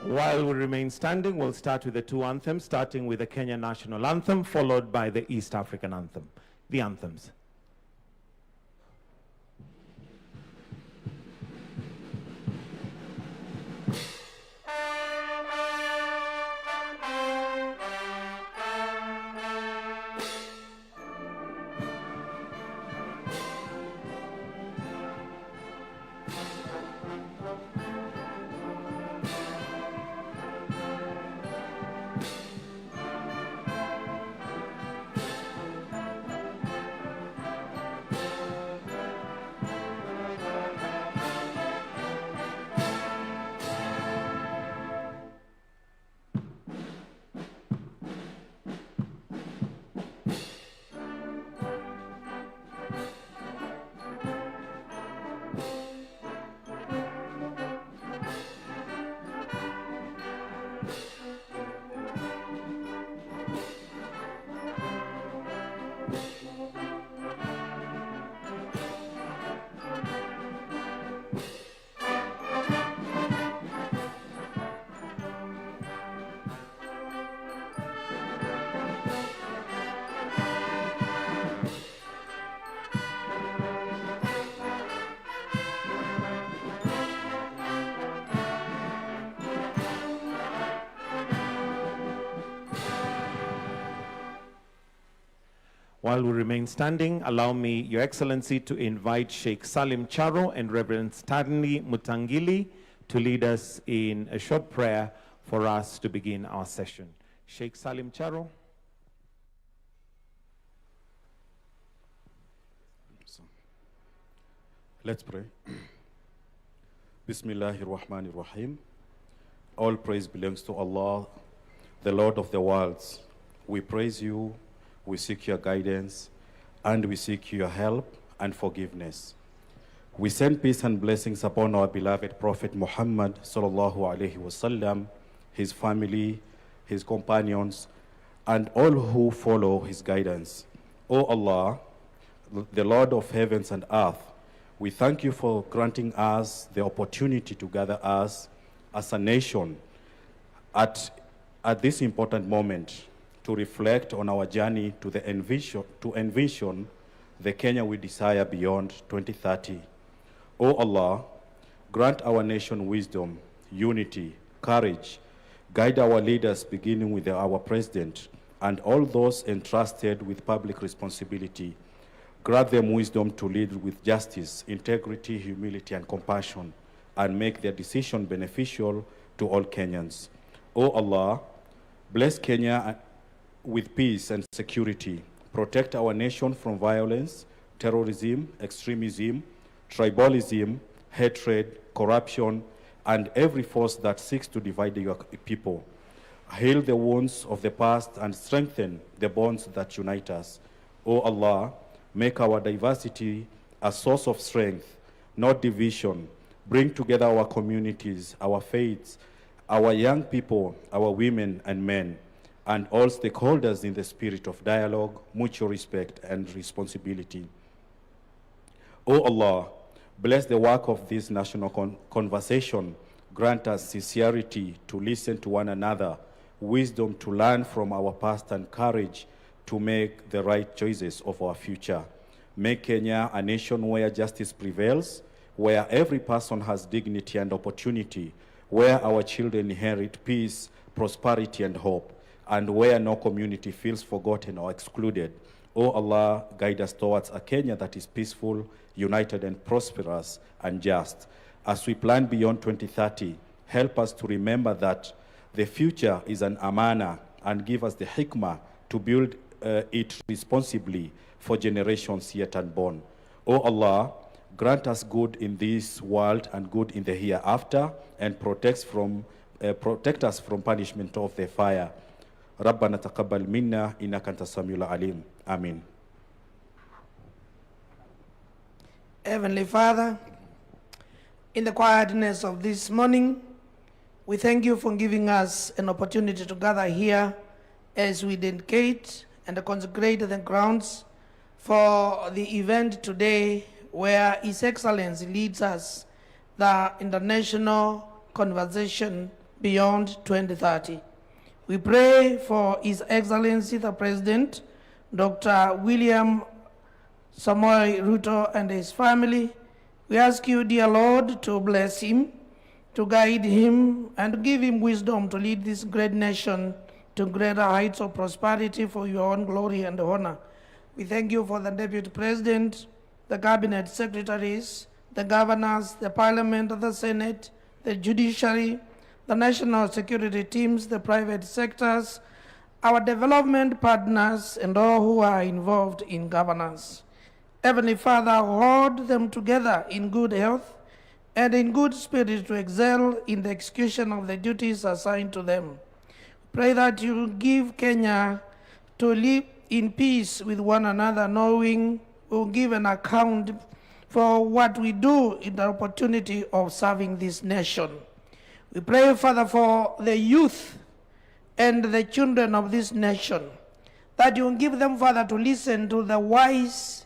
While we remain standing, we'll start with the two anthems, starting with the Kenya National Anthem, followed by the East African Anthem. The anthems. While we remain standing, allow me, Your Excellency, to invite Sheikh Salim Charo and Reverend Stanley Mutangili to lead us in a short prayer for us to begin our session. Sheikh Salim Charo. Let's pray. Bismillahir Rahmanir Rahim. All praise belongs to Allah, the Lord of the worlds. We praise you, we seek your guidance, and we seek your help and forgiveness. We send peace and blessings upon our beloved Prophet Muhammad sallallahu alaihi wasallam, his family, his companions, and all who follow his guidance. O Allah, the Lord of heavens and earth, we thank you for granting us the opportunity to gather us as a nation at this important moment to reflect on our journey to envision the Kenya we desire beyond 2030. O Allah, grant our nation wisdom, unity, courage, guide our leaders beginning with our president and all those entrusted with public responsibility. Grant them wisdom to lead with justice, integrity, humility, and compassion, and make their decision beneficial to all Kenyans. O Allah, bless Kenya with peace and security. Protect our nation from violence, terrorism, extremism, tribalism, hatred, corruption, and every force that seeks to divide your people. Heal the wounds of the past and strengthen the bonds that unite us. O Allah, make our diversity a source of strength, not division. Bring together our communities, our faiths, our young people, our women and men, and all stakeholders in the spirit of dialogue, mutual respect, and responsibility. O Allah, bless the work of this national conversation. Grant us sincerity to listen to one another, wisdom to learn from our past, and courage to make the right choices of our future. Make Kenya a nation where justice prevails, where every person has dignity and opportunity, where our children inherit peace, prosperity, and hope, and where no community feels forgotten or excluded. O Allah, guide us towards a Kenya that is peaceful, united, and prosperous, and just. As we plan beyond 2030, help us to remember that the future is an amana, and give us the hikmah to build it responsibly for generations yet unborn. O Allah, grant us good in this world and good in the hereafter, and protect us from punishment of the fire. ربنا تقبل منا إنك أنت السميع العليم. Amen. Heavenly Father, in the quietness of this morning, we thank you for giving us an opportunity to gather here as we dedicate and consecrate the grounds for the event today, where His Excellency leads us the international conversation beyond 2030. We pray for His Excellency the President, Dr. William Samoei Ruto and his family. We ask you, dear Lord, to bless him, to guide him, and to give him wisdom to lead this great nation to greater heights of prosperity for your own glory and honor. We thank you for the Deputy President, the Cabinet Secretaries, the governors, the Parliament, the Senate, the Judiciary, the national security teams, the private sectors, our development partners, and all who are involved in governance. Heavenly Father, hold them together in good health and in good spirit to excel in the execution of the duties assigned to them. Pray that you give Kenya to live in peace with one another, knowing we'll give an account for what we do in the opportunity of serving this nation. We pray, Father, for the youth and the children of this nation, that you give them, Father, to listen to the wise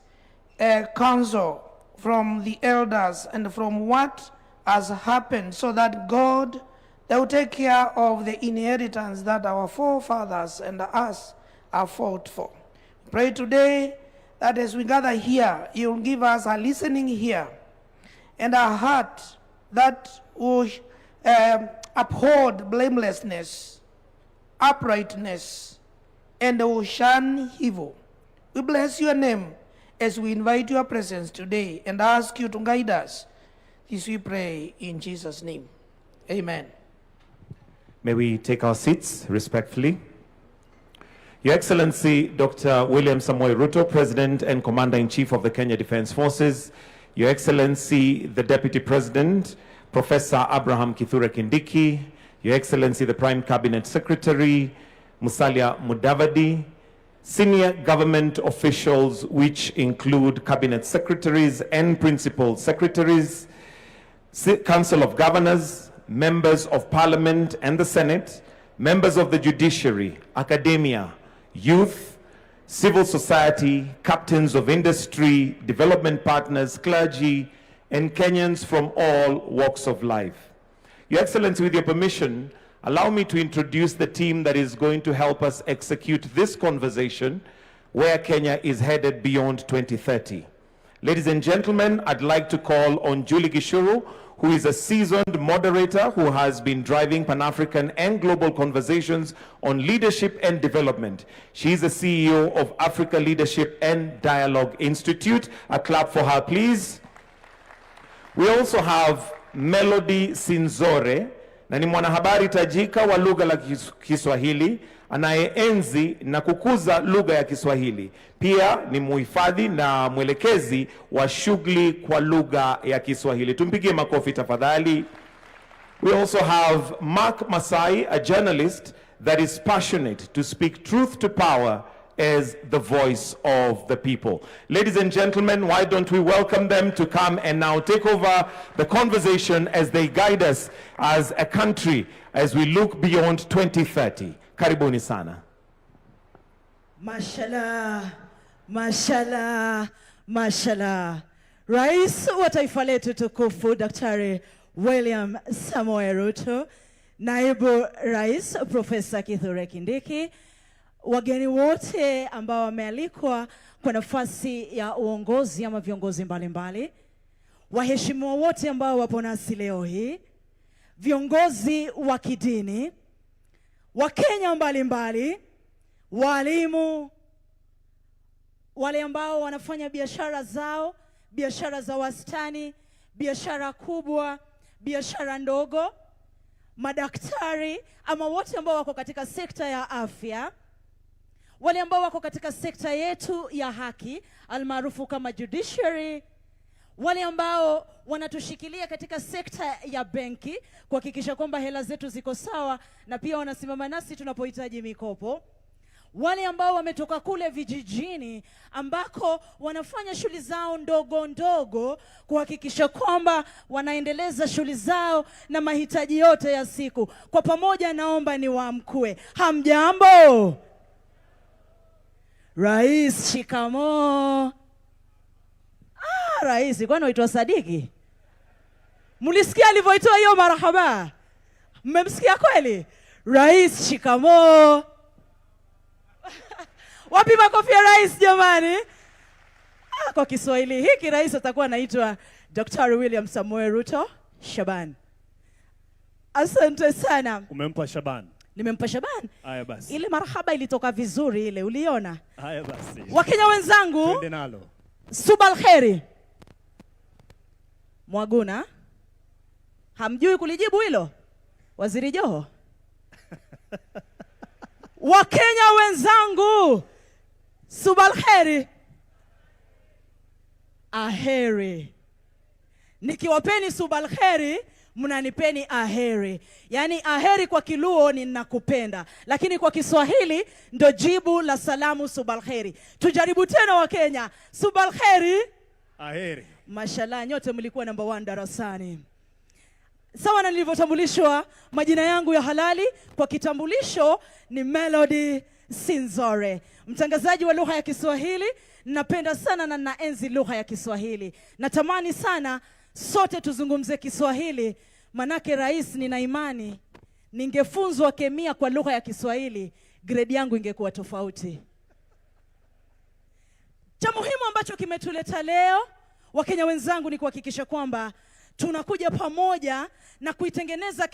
counsel from the elders and from what has happened, so that God, they will take care of the inheritance that our forefathers and us have fought for. Pray today that as we gather here, you will give us a listening ear and a heart that will uphold blamelessness, uprightness, and will shun evil. We bless your name as we invite your presence today and ask you to guide us. This we pray in Jesus' name. Amen. May we take our seats respectfully. Your Excellency, Dr. William Samoei Ruto, President and Commander-in-Chief of the Kenya Defense Forces. Your Excellency, the Deputy President, Professor Abraham Kithure Kindiki. Your Excellency, the Prime Cabinet Secretary, Musalia Mudavadi. Senior government officials, which include cabinet secretaries and principal secretaries, Council of Governors, members of Parliament and the Senate, members of the judiciary, academia, youth, civil society, captains of industry, development partners, clergy, and Kenyans from all walks of life. Your Excellency, with your permission, allow me to introduce the team that is going to help us execute this conversation, where Kenya is headed beyond 2030. Ladies and gentlemen, I'd like to call on Julie Gishuru, who is a seasoned moderator who has been driving Pan-African and global conversations on leadership and development. She is the CEO of Africa Leadership and Dialogue Institute. A clap for her, please. We also have Melody Sinzore, na ni mwanahabari tajika wa lugha la Kiswahili anayeenzi na kukuza lugha ya Kiswahili. Pia ni muhifadhi na mwelekezi wa shughuli kwa lugha ya Kiswahili. Tumpigie makofi tafadhali. We also have Mark Masai, a journalist that is passionate to speak truth to power as the voice of the people. Ladies and gentlemen, why don't we welcome them to come and now take over the conversation as they guide us as a country as we look beyond 2030. Karibuni sana. Mashallah, mashallah, mashallah. Rais wa taifa letu tukufu Daktari William Samoei Ruto, Naibu Rais Profesa Kithure Kindiki, wageni wote ambao wamealikwa kwa nafasi ya uongozi ama viongozi mbalimbali, waheshimiwa wote ambao wapo nasi leo hii, viongozi wa kidini, Wakenya mbalimbali, walimu, wale ambao wanafanya biashara zao, biashara za wastani, biashara kubwa, biashara ndogo, madaktari ama wote ambao wako katika sekta ya afya, wale ambao wako katika sekta yetu ya haki almaarufu kama judiciary, wale ambao wanatushikilia katika sekta ya benki kuhakikisha kwamba hela zetu ziko sawa na pia wanasimama nasi tunapohitaji mikopo, wale ambao wametoka kule vijijini ambako wanafanya shughuli zao ndogo ndogo kuhakikisha kwamba wanaendeleza shughuli zao na mahitaji yote ya siku. Kwa pamoja naomba ni waamkue. Hamjambo? Rais, shikamoo. Rais, kwani waitwa Sadiki? Mulisikia alivyoitoa hiyo marhaba? Mmemsikia kweli? Rais, shikamoo. Wapi makofi ya rais jamani? Kwa Kiswahili hiki rais atakuwa anaitwa Dr. William Samoei Ruto Shaban. Asante sana. Umempa Shaban? Nimempa Shaban. Haya basi. Ile marhaba ilitoka vizuri ile, uliona? Haya basi. Wakenya wenzangu, twende nalo. Subal kheri. Mwaguna, hamjui kulijibu hilo? Waziri Joho. Wakenya wenzangu, subal kheri. Aheri. Nikiwapeni subal kheri, mnanipeni aheri. Yani aheri kwa Kiluo ni nakupenda, lakini kwa Kiswahili ndo jibu la salamu subal kheri. Tujaribu tena Wakenya. Subal kheri. Aheri. Mashallah, nyote mlikuwa number 1 darasani. Sawa na nilivyotambulishwa majina yangu ya halali, kwa kitambulisho ni Melody Sinzore, mtangazaji wa lugha ya Kiswahili. Napenda sana na naenzi lugha ya Kiswahili. Natamani sana sote tuzungumze Kiswahili, manake rais, nina imani ningefunzwa kemia kwa lugha ya Kiswahili, grade yangu ingekuwa tofauti. Cha muhimu ambacho kimetuleta leo Wakenya wenzangu ni kuhakikisha kwamba tunakuja pamoja na kuitengeneza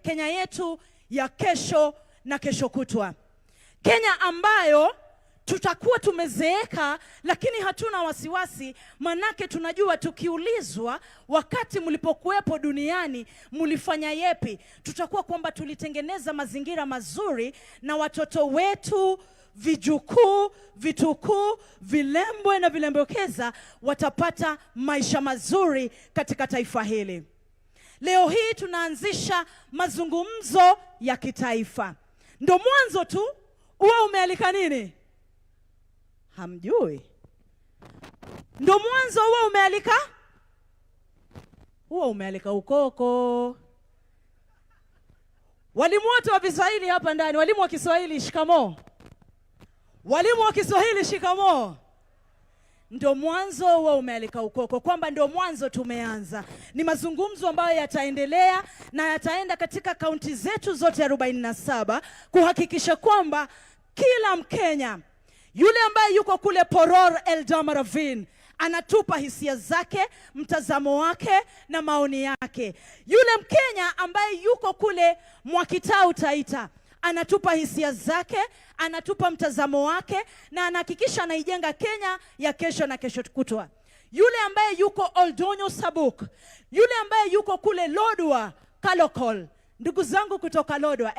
Kenya yetu ya kesho na kesho kutwa. Kenya ambayo tutakuwa tumezeeka lakini hatuna wasiwasi, manake tunajua tukiulizwa wakati mlipokuwepo duniani mlifanya yepi, tutakuwa kwamba tulitengeneza mazingira mazuri na watoto wetu, vijukuu, vitukuu, vilembwe na vilembokeza watapata maisha mazuri katika taifa hili. Leo hii tunaanzisha mazungumzo ya kitaifa. Ndo mwanzo tu, uwe umealika nini? Hamjui? Ndo mwanzo uwe umealika? Uwe umealika ukoko. Walimu wote wa Kiswahili hapa ndani, walimu wa Kiswahili shikamoo. Walimu wa Kiswahili shikamoo. Ndo mwanzo uwe umealika ukoko, kwamba ndo mwanzo tumeanza. Ni mazungumzo ambayo yataendelea na yataenda katika kaunti zetu zote 47 kuhakikisha kwamba kila Mkenya, yule ambaye yuko kule Poror Eldama Ravine, anatupa hisia zake, mtazamo wake na maoni yake. Yule Mkenya ambaye yuko kule Mwakitau Taita, anatupa hisia zake, anatupa mtazamo wake na anahakikisha anaijenga Kenya ya kesho na kesho kutwa. Yule ambaye yuko Oldonyo Sabuk, yule ambaye yuko kule Lodwar Kalokol, ndugu zangu kutoka Lodwar,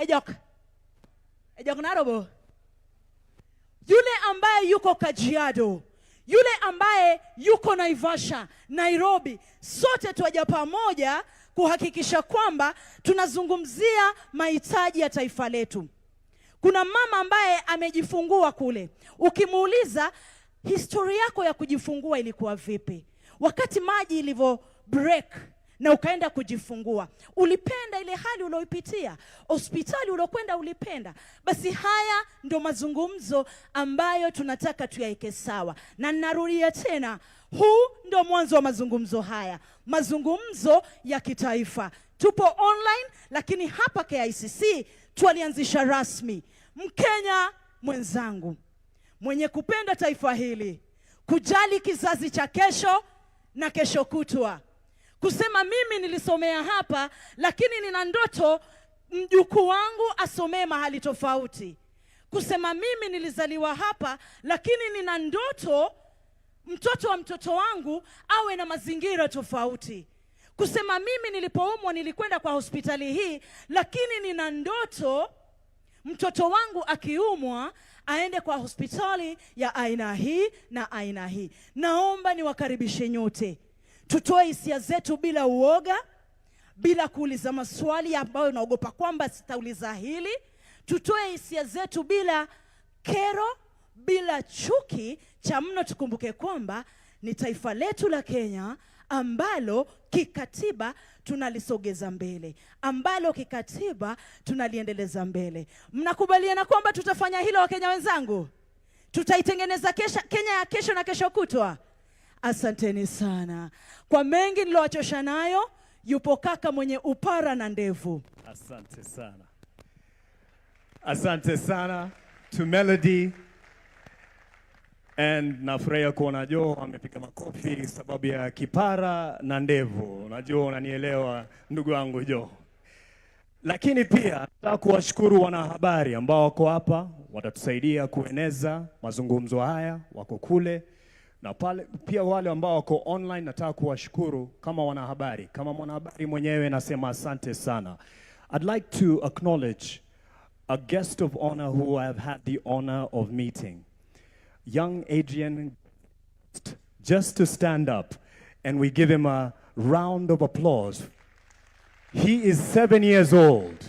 Ejok Narobo, yule ambaye yuko Kajiado, yule ambaye yuko Naivasha, Nairobi, sote tuaja pamoja kuhakikisha kwamba tunazungumzia mahitaji ya taifa letu. Kuna mama ambaye amejifungua kule. Ukimuuliza historia yako ya kujifungua ilikuwa vipi? Wakati maji ilivyo break na ukaenda kujifungua, ulipenda ile hali uloipitia? Hospitali ulokwenda ulipenda? Basi haya ndo mazungumzo ambayo tunataka tuyaeke sawa. Na narudia tena, huu ndo mwanzo wa mazungumzo haya, mazungumzo ya kitaifa. Tupo online, lakini hapa KICC tulianzisha rasmi. Mkenya mwenzangu mwenye kupenda taifa hili, kujali kizazi cha kesho na kesho kutwa, kusema mimi nilisomea hapa lakini nina ndoto mjukuu wangu asomee mahali tofauti, kusema mimi nilizaliwa hapa lakini nina ndoto mtoto wa mtoto wangu awe na mazingira tofauti, kusema mimi nilipoumwa nilikwenda kwa hospitali hii lakini nina ndoto mtoto wangu akiumwa aende kwa hospitali ya aina hii na aina hii. Naomba niwakaribishe nyote, tutoe hisia zetu bila uoga, bila kuuliza maswali ambayo naogopa kwamba sitauliza hili. Tutoe hisia zetu bila kero, bila chuki. Cha mno tukumbuke kwamba ni taifa letu la Kenya ambalo kikatiba tunalisogeza mbele, ambalo kikatiba tunaliendeleza mbele. Mnakubaliana kwamba tutafanya hilo Wakenya wenzangu? Tutaitengeneza Kenya ya kesho na kesho kutwa. Asanteni sana. Kwa mengi nilowachosha nayo, yupo kaka mwenye upara na ndevu. Asante sana. Asante sana to Melody. And nafurahia kuona Joe amepiga makofi sababu ya kipara na ndevu. Unajua unanielewa ndugu wangu Joe. Lakini pia nataka kuwashukuru wanahabari ambao wako hapa, watatusaidia kueneza mazungumzo haya, wako kule. Na pale pia wale ambao wako online nataka kuwashukuru kama wanahabari. Kama mwanahabari mwenyewe nasema asante sana. I'd like to acknowledge a guest of honor who I have had the honor of meeting. Young Adrian, just to stand up and we give him a round of applause. He is 7 years old.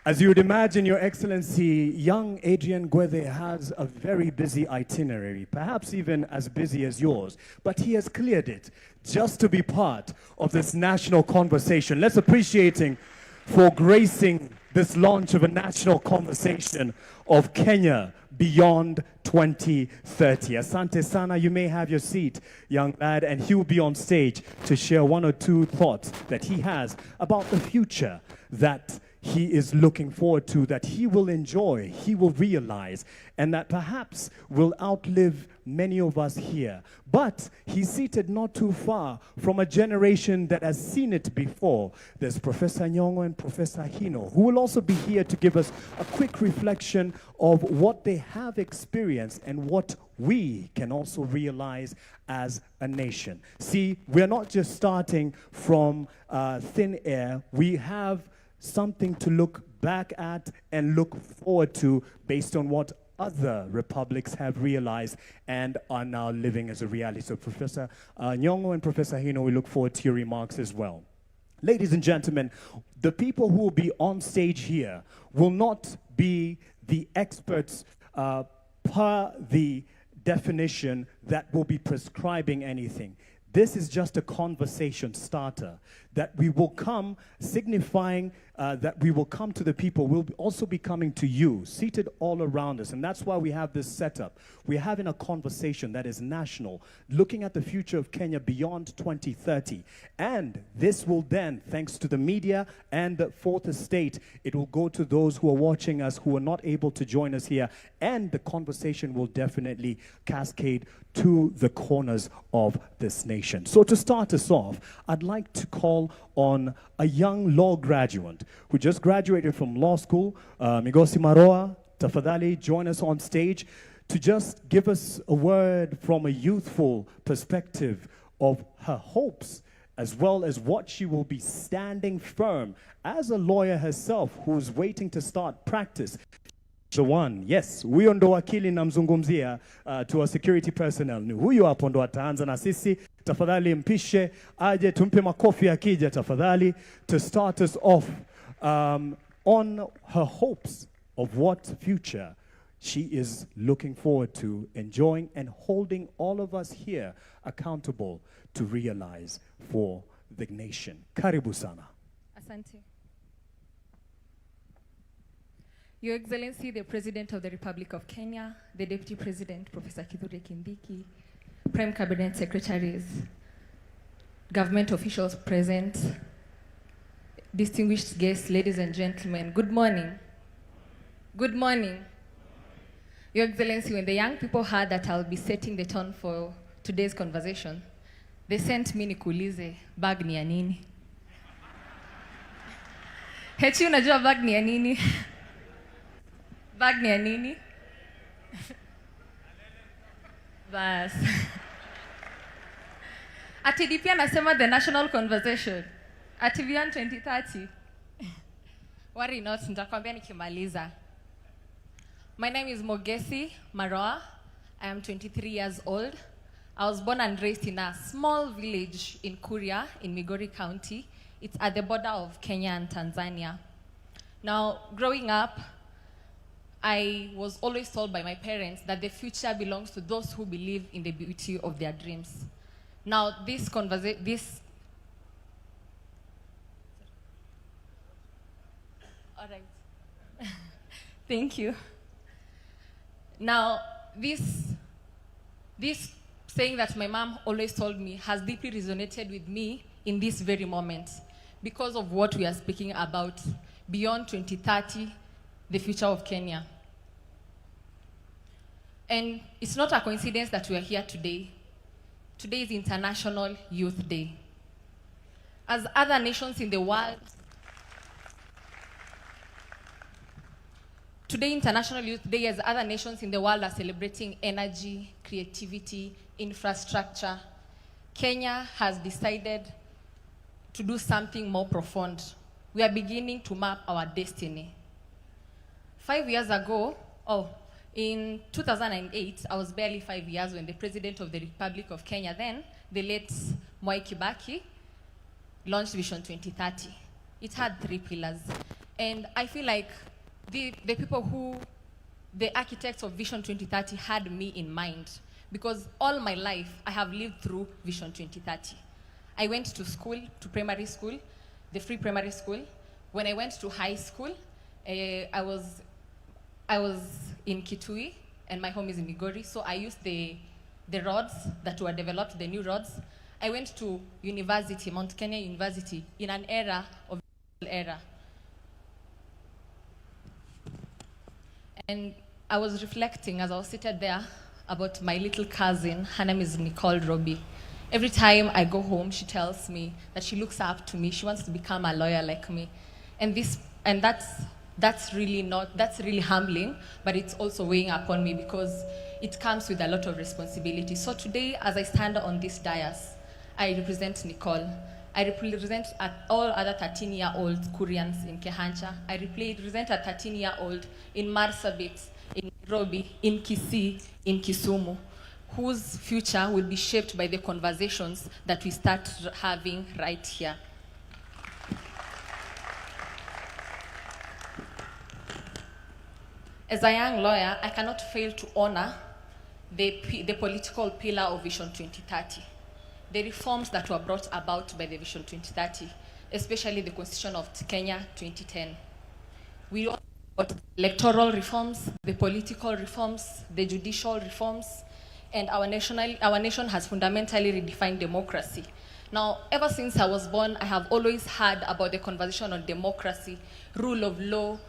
As you would imagine, Your Excellency, young Adrian Gwethe has a very busy itinerary, perhaps even as busy as yours, but he has cleared it just to be part of this national conversation. Let's appreciate him for gracing this launch of a national conversation of Kenya beyond 2030. Asante sana, you may have your seat, young lad, and he will be on stage to share one or two thoughts that he has about the future that he is looking forward to, that he will enjoy, he will realize, and that perhaps will outlive many of us here. But he's seated not too far from a generation that has seen it before. There's Professor Nyong'o and Professor Hino, who will also be here to give us a quick reflection of what they have experienced and what we can also realize as a nation. See, we're not just starting from thin air. We have something to look back at and look forward to based on what other republics have realized and are now living as a reality. So Professor Nyong'o and Professor Hino, we look forward to your remarks as well. Ladies and gentlemen, the people who will be on stage here will not be the experts per the definition that will be prescribing anything. This is just a conversation starter that we will come signifying that we will come to the people. We'll also be coming to you, seated all around us. And that's why we have this setup. We're having a conversation that is national, looking at the future of Kenya beyond 2030. And this will then, thanks to the media and the Fourth Estate, it will go to those who are watching us who are not able to join us here. And the conversation will definitely cascade to the corners of this nation. So to start us off, I'd like to call on a young law graduate who just graduated from law school, Migosi Maroa. Tafadhali, join us on stage to just give us a word from a youthful perspective of her hopes, as well as what she will be standing firm as a lawyer herself who's waiting to start practice. The one, yes, huyo ndo wakili namzungumzia to our security personnel. Ni huyo hapo ndo ataanza na sisi. Tafadhali mpishe aje tumpe makofi akija tafadhali to start us off on her hopes of what future she is looking forward to enjoying and holding all of us here accountable to realize for the nation. Karibu sana. Asante. Your Excellency, the President of the Republic of Kenya, the Deputy President, Professor Kithure Kindiki, Prime Cabinet Secretaries, government officials present, distinguished guests, ladies and gentlemen, good morning. Good morning. Your Excellency, when the young people heard that I'll be setting the tone for today's conversation, they sent me nikuulize, bag ni ya nini? Hechi unajua bag ni ya nini? Bag ni ya nini? Bas. Ati DP anasema the national conversation. Ati beyond 2030. Worry not, nitakwambia nikimaliza. My name is Mogesi Maroa. I am 23 years old. I was born and raised in a small village in Kuria in Migori County. It's at the border of Kenya and Tanzania. Now, growing up, I was always told by my parents that the future belongs to those who believe in the beauty of their dreams. Now, all right. Thank you. Now, this saying that my mom always told me has deeply resonated with me in this very moment. because of what we are speaking about, beyond 2030, the future of Kenya. And it's not a coincidence that we are here today. Today is International Youth Day. As other nations in the world, today, International Youth Day, as other nations in the world are celebrating energy, creativity, infrastructure, Kenya has decided to do something more profound. We are beginning to map our destiny. 5 years ago, in 2008, I was barely 5 years when the President of the Republic of Kenya then, the late Mwai Kibaki, launched Vision 2030. It had 3 pillars. And I feel like the people who, the architects of Vision 2030 had me in mind, because all my life I have lived through Vision 2030. I went to school, to primary school, the free primary school. When I went to high school, I was in Kitui, and my home is in Migori, so I used the roads that were developed, the new roads. I went to university, Mount Kenya University, in an era of era. And I was reflecting as I was seated there about my little cousin. Her name is Nicole Robbie. Every time I go home, she tells me that she looks up to me. She wants to become a lawyer like me. And that's really humbling, but it's also weighing upon me because it comes with a lot of responsibility. So today, as I stand on this dais, I represent Nicole. I represent all other 13-year-old Koreans in Kehancha. I represent a 13-year-old in Marsabit, in Nairobi, in KICC, in Kisumu, whose future will be shaped by the conversations that we start having right here. As a young lawyer, I cannot fail to honor the political pillar of Vision 2030. The reforms that were brought about by the Vision 2030, especially the Constitution of Kenya 2010. We talk about electoral reforms, the political reforms, the judicial reforms, and our nation has fundamentally redefined democracy. Now, ever since I was born, I have always heard about the conversation on democracy, rule of law,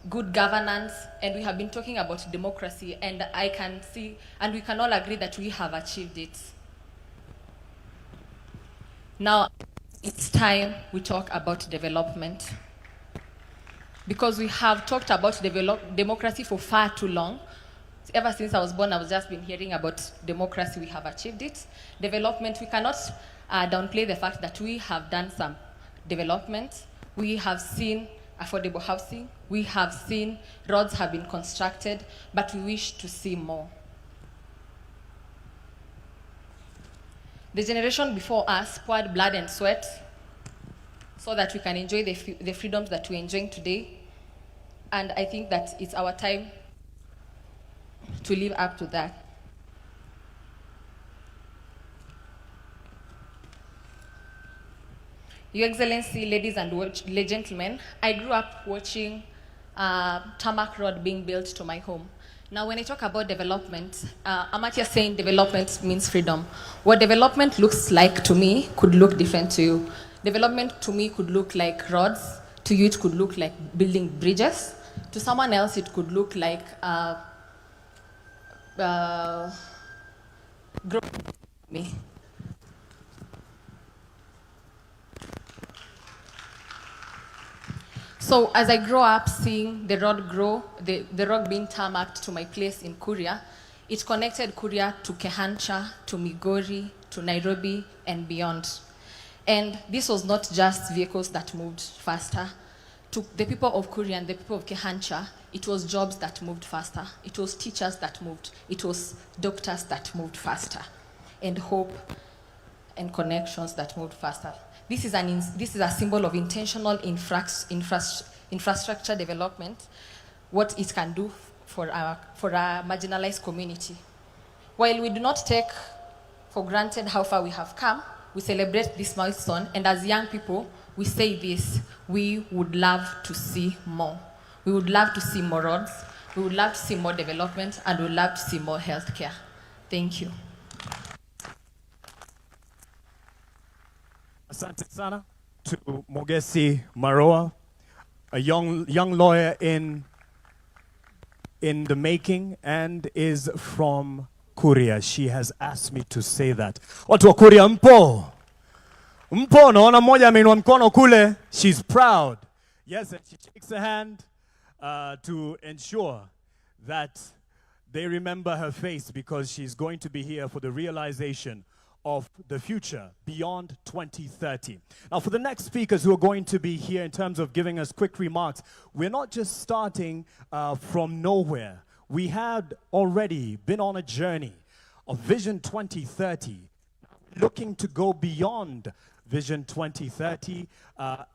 good governance, and we have been talking about democracy, and I can see, and we can all agree that we have achieved it. Now, it's time we talk about development. Because we have talked about democracy for far too long. Ever since I was born, I've just been hearing about democracy. We have achieved it. Development, we cannot downplay the fact that we have done some development. We have seen affordable housing. We have seen roads have been constructed, but we wish to see more. The generation before us poured blood and sweat so that we can enjoy the freedoms that we're enjoying today. And I think that it's our time to live up to that. Your Excellency, ladies and gentlemen, I grew up watching tarmac road being built to my home. Now, when I talk about development, I'm not just saying development means freedom. What development looks like to me could look different to you. Development to me could look like roads. To you, it could look like building bridges. To someone else, it could look like me. So as I grow up seeing the road grow, the road being tarmacked to my place in Kuria, it connected Kuria to Kehancha, to Migori, to Nairobi, and beyond. And this was not just vehicles that moved faster. To the people of Kuria and the people of Kehancha, it was jobs that moved faster. It was teachers that moved. It was doctors that moved faster. And hope and connections that moved faster. This is a symbol of intentional infrastructure development, what it can do for our marginalized community. While we do not take for granted how far we have come, we celebrate this milestone, and as young people, we say this: we would love to see more. We would love to see more roads, we would love to see more development, and we would love to see more healthcare. Thank you. Asante sana. to Mogesi Maroa, a young lawyer in the making and is from Kuria. She has asked me to say that. Watu wa Kuria mpo? Mpo, naona mmoja ameinua mkono kule. She's proud. Yes, and she shakes her hand to ensure that they remember her face because she's going to be here for the realization of the future beyond 2030. Now, for the next speakers who are going to be here in terms of giving us quick remarks, we're not just starting from nowhere. We had already been on a journey of Vision 2030, looking to go beyond Vision 2030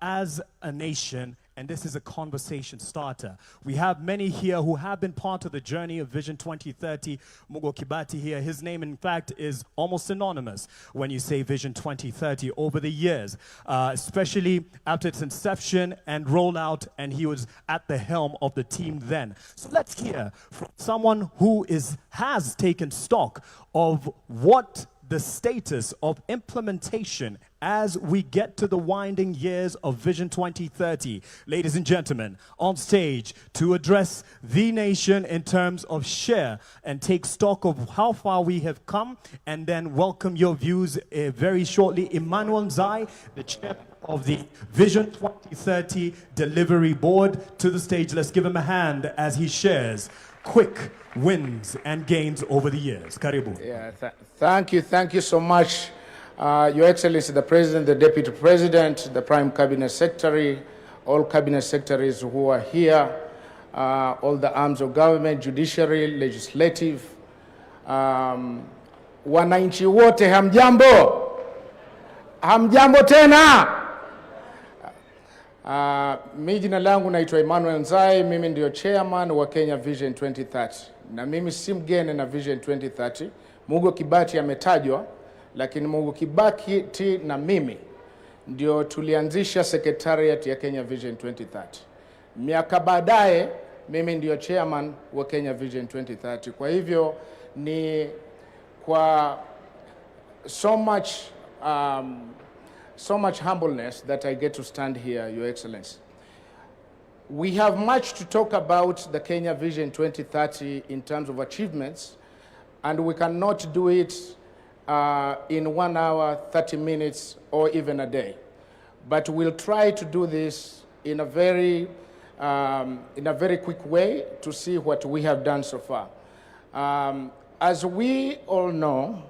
as a nation, and this is a conversation starter. We have many here who have been part of the journey of Vision 2030. Mugo Kibati here, his name in fact is almost synonymous when you say Vision 2030 over the years, especially after its inception and rollout, and he was at the helm of the team then. So let's hear from someone who has taken stock of what the status of implementation as we get to the winding years of Vision 2030. Ladies and gentlemen, on stage to address the nation in terms of share and take stock of how far we have come, and then welcome your views very shortly. Emmanuel Nzai, the chair of the Vision 2030 Delivery Board, to the stage. Let's give him a hand as he shares quick wins and gains over the years. Karibu. Yeah, thank you so much, Your Excellency, the President, the Deputy President, the Prime Cabinet Secretary, all Cabinet Secretaries who are here, all the arms of government, judiciary, legislative, wananchi wote, hamjambo? Hamjambo tena? Mimi jina langu naitwa Emmanuel Nzai, mimi ndio chairman wa Kenya Vision 2030. Na mimi si mgeni na Vision 2030. Mugo Kibati ametajwa, lakini Mugo Kibati na mimi ndio tulianzisha secretariat ya Kenya Vision 2030. Miaka baadaye mimi ndio chairman wa Kenya Vision 2030. Kwa hivyo ni kwa so much humbleness that I get to stand here, Your Excellency. We have much to talk about the Kenya Vision 2030 in terms of achievements, and we cannot do it in 1 hour, 30 minutes, or even a day. But we'll try to do this in a very quick way to see what we have done so far. As we all know,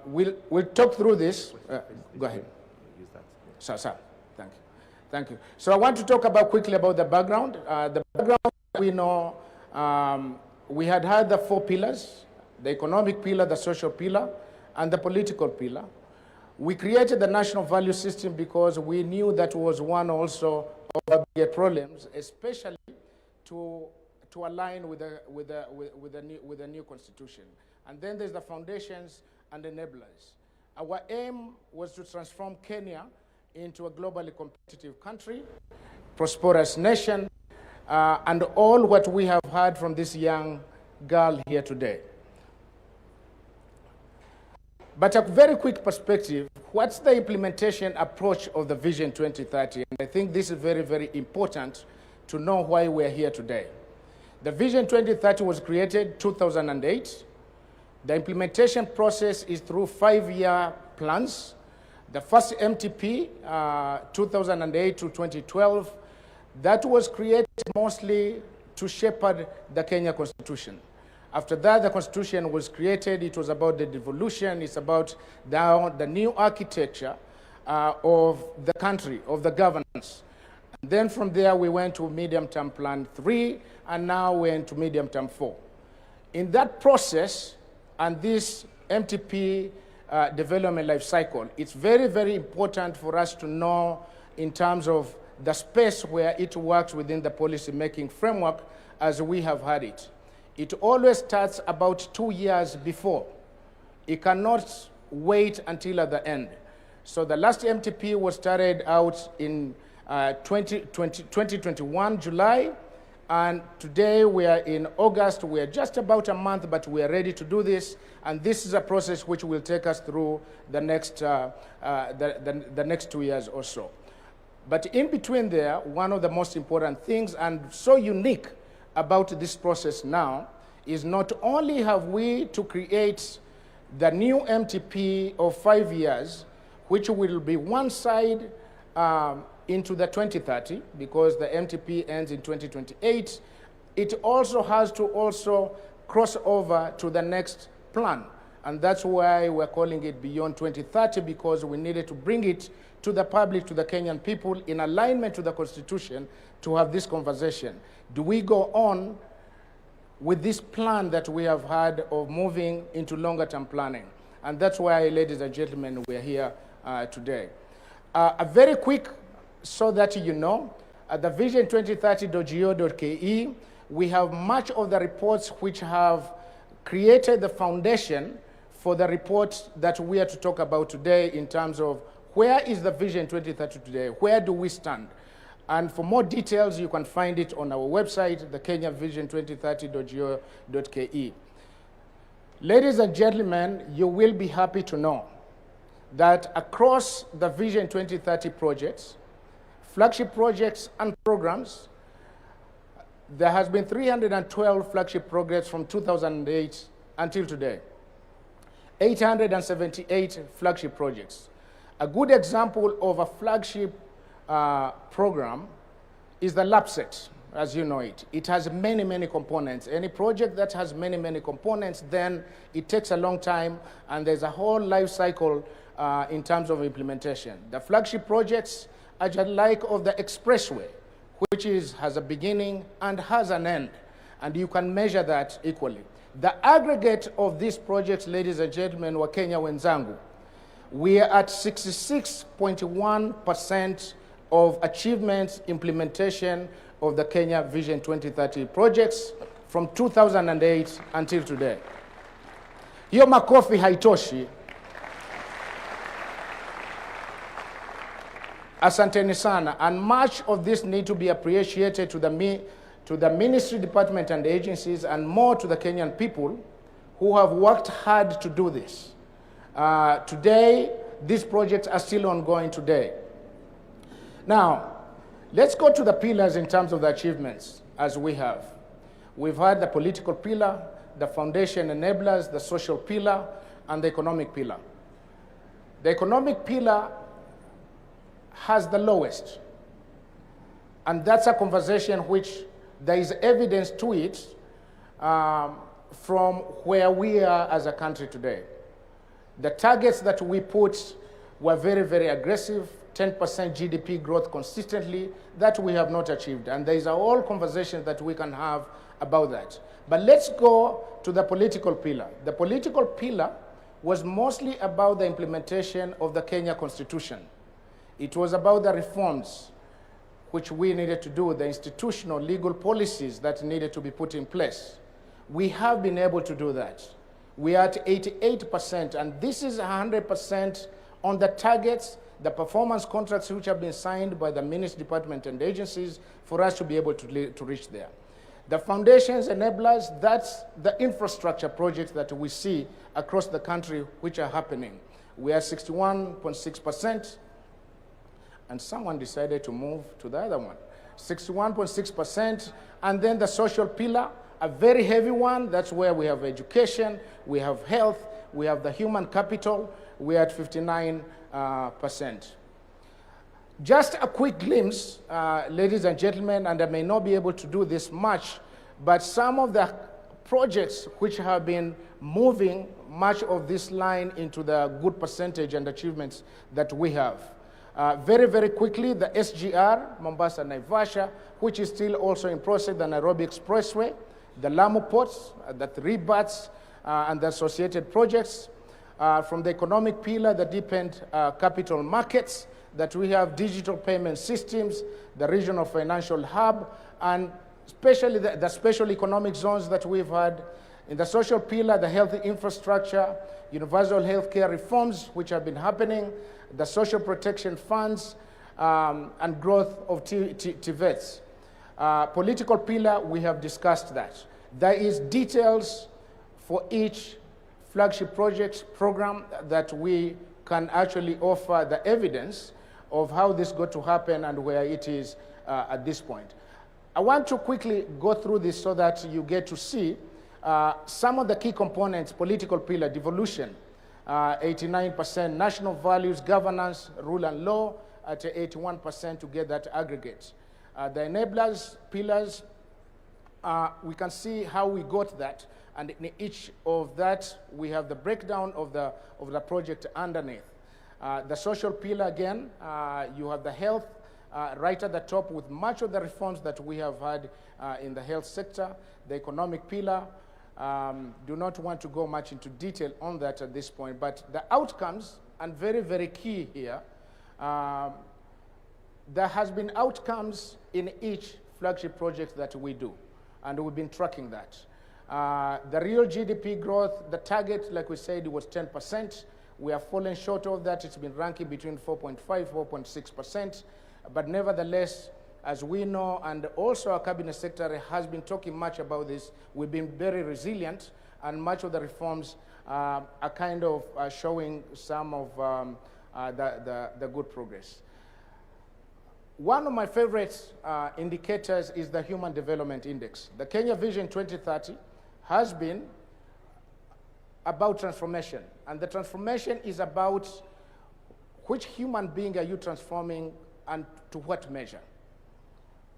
we'll talk through this. Go ahead. Sir, thank you. So I want to talk quickly about the background. The background, we know, we had the 4 pillars: the economic pillar, the social pillar, and the political pillar. We created the national value system because we knew that was one also of our bigger problems, especially to align with the new constitution. And then there's the foundations and enablers. Our aim was to transform Kenya into a globally competitive country, prosperous nation, and all what we have heard from this young girl here today. But a very quick perspective, what's the implementation approach of the Vision 2030? And I think this is very, very important to know why we're here today. The Vision 2030 was created 2008. The implementation process is through 5-year plans. The first MTP, 2008 to 2012, that was created mostly to shepherd the Kenya Constitution. After that, the Constitution was created. It was about the devolution. It's about the new architecture of the country, of the governance. And then from there, we went to Medium-Term Plan 3, and now we're into Medium-Term 4. In that process, and this MTP development life cycle, it's very, very important for us to know in terms of the space where it works within the policy-making framework as we have had it. It always starts about 2 years before. It cannot wait until at the end. So the last MTP was started out in 2021, July, And today we are in August. We are just about a month, but we are ready to do this. And this is a process which will take us through the next, the next 2 years or so. But in between there, one of the most important things and so unique about this process now is not only have we to create the new MTP of 5 years, which will be one side into the 2030, because the MTP ends in 2028, it also has to also cross over to the next plan. And that's why we're calling it Beyond 2030, because we needed to bring it to the public, to the Kenyan people, in alignment to the Constitution, to have this conversation. Do we go on with this plan that we have had of moving into longer term planning? And that's why, ladies and gentlemen, we're here today. A very quick, so that you know, at the vision2030.go.ke, we have much of the reports which have created the foundation for the report that we are to talk about today, in terms of where is the Vision 2030 today, where do we stand? And for more details, you can find it on our website, the Kenya vision2030.go.ke. Ladies and gentlemen, you will be happy to know that across the Vision 2030 projects, flagship projects and programs, there has been 312 flagship projects from 2008 until today. 878 flagship projects. A good example of a flagship program is the LAPSET, as you know it. It has many, many components. Any project that has many, many components, then it takes a long time, and there's a whole life cycle in terms of implementation. The flagship projects are just like of the expressway, which has a beginning and has an end, and you can measure that equally. The aggregate of these projects, ladies and gentlemen, wa Kenya wenzangu, we are at 66.1% of achievements implementation of the Kenya Vision 2030 projects from 2008 until today. Hiyo makofi haitoshi. Asanteni sana, and much of this need to be appreciated to the ministry, department, and agencies, and more to the Kenyan people who have worked hard to do this. Today, these projects are still ongoing today. Now, let's go to the pillars in terms of the achievements as we have. We've had the political pillar, the foundation enablers, the social pillar, and the economic pillar. The economic pillar has the lowest. And that's a conversation which there is evidence to it from where we are as a country today. The targets that we put were very, very aggressive, 10% GDP growth consistently, that we have not achieved. And there is a whole conversation that we can have about that. But let's go to the political pillar. The political pillar was mostly about the implementation of the Kenya Constitution. It was about the reforms which we needed to do, the institutional legal policies that needed to be put in place. We have been able to do that. We are at 88%, and this is 100% on the targets, the performance contracts which have been signed by the ministry, department, and agencies for us to be able to reach there. The foundations, enablers, that's the infrastructure projects that we see across the country which are happening. We are 61.6%. And someone decided to move to the other one. 61.6%, and then the social pillar, a very heavy one. That's where we have education, we have health, we have the human capital. We are at 59%. Just a quick glimpse, ladies and gentlemen, and I may not be able to do this much, but some of the projects which have been moving much of this line into the good percentage and achievements that we have. Very, very quickly, the SGR, Mombasa Naivasha, which is still also in process, the Nairobi Expressway, the Lamu ports, the 3 BATs, and the associated projects. From the economic pillar, the deepened capital markets, that we have digital payment systems, the regional financial hub, and especially the special economic zones that we've had. In the social pillar, the healthy infrastructure, universal healthcare reforms which have been happening, the social protection funds, and growth of TVETs. Political pillar, we have discussed that. There is details for each flagship project program that we can actually offer the evidence of how this got to happen and where it is at this point. I want to quickly go through this so that you get to see some of the key components: political pillar, devolution, 89%, national values, governance, rule and law at 81% to get that aggregate. The enablers, pillars, we can see how we got that, and in each of that, we have the breakdown of the project underneath. The social pillar, again, you have the health right at the top with much of the reforms that we have had in the health sector. The economic pillar, do not want to go much into detail on that at this point, but the outcomes, and very, very key here, there has been outcomes in each flagship project that we do, and we've been tracking that. The real GDP growth, the target, like we said, it was 10%. We have fallen short of that. It's been ranking between 4.5, 4.6%. But nevertheless, as we know, and also our cabinet secretary has been talking much about this, we've been very resilient, and much of the reforms are kind of showing some of the good progress. One of my favorite indicators is the Human Development Index. The Kenya Vision 2030 has been about transformation, and the transformation is about which human being are you transforming and to what measure?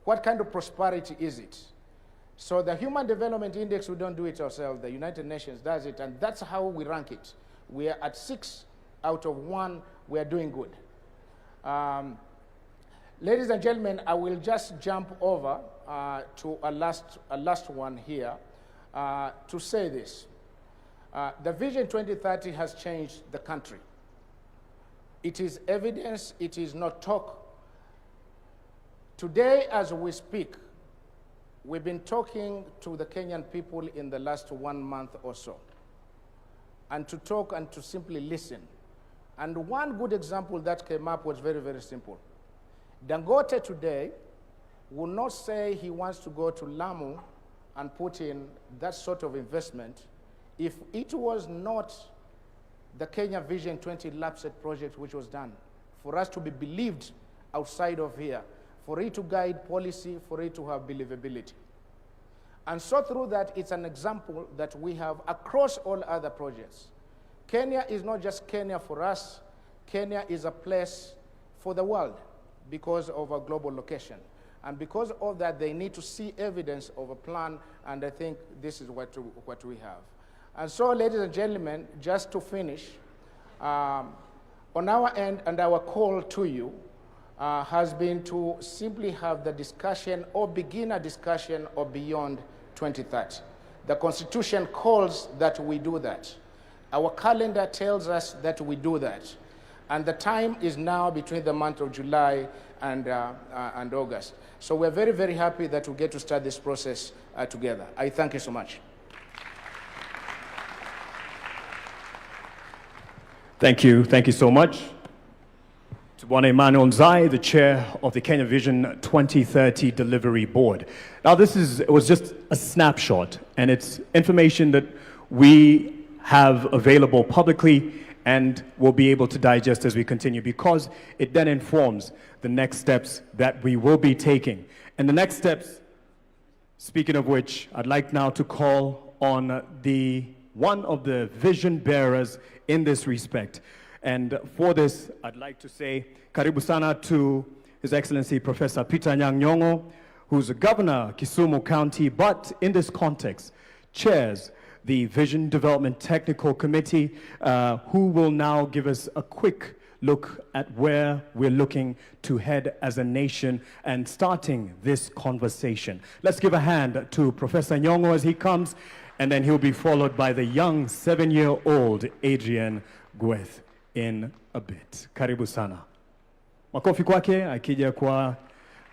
What kind of prosperity is it? So the Human Development Index, we don't do it ourselves. The United Nations does it, and that's how we rank it. We are at 6 out of 1. We are doing good. Ladies and gentlemen, I will just jump over to a last one here to say this. The Vision 2030 has changed the country. It is evidence, it is not talk. Today, as we speak, we've been talking to the Kenyan people in the last 1 month or so, and to talk and to simply listen. And one good example that came up was very, very simple. Dangote today will not say he wants to go to Lamu and put in that sort of investment if it was not the Kenya Vision 20 LAPSET project which was done, for us to be believed outside of here, for it to guide policy, for it to have believability. And so through that, it's an example that we have across all other projects. Kenya is not just Kenya for us. Kenya is a place for the world because of our global location. And because of that, they need to see evidence of a plan, and I think this is what we have. And so, ladies and gentlemen, just to finish, on our end and our call to you has been to simply have the discussion or begin a discussion or beyond 2030. The Constitution calls that we do that. Our calendar tells us that we do that. And the time is now between the month of July and August. So we're very, very happy that we get to start this process together. I thank you so much. Thank you so much. To Bwana Emmanuel Nzai, the chair of the Kenya Vision 2030 Delivery Board. Now it was just a snapshot, and it's information that we have available publicly and will be able to digest as we continue, because it then informs the next steps that we will be taking. And the next steps, speaking of which, I'd like now to call on one of the vision bearers in this respect. And for this, I'd like to say karibu sana to His Excellency Professor Peter Anyang' Nyong'o, who's the governor of Kisumu County, but in this context, chairs the Vision Development Technical Committee, who will now give us a quick look at where we're looking to head as a nation and starting this conversation. Let's give a hand to Professor Nyong'o as he comes, and then he'll be followed by the young 7-year-old Adrian Gweth in a bit. Karibu sana. Makofi kwake akija kwa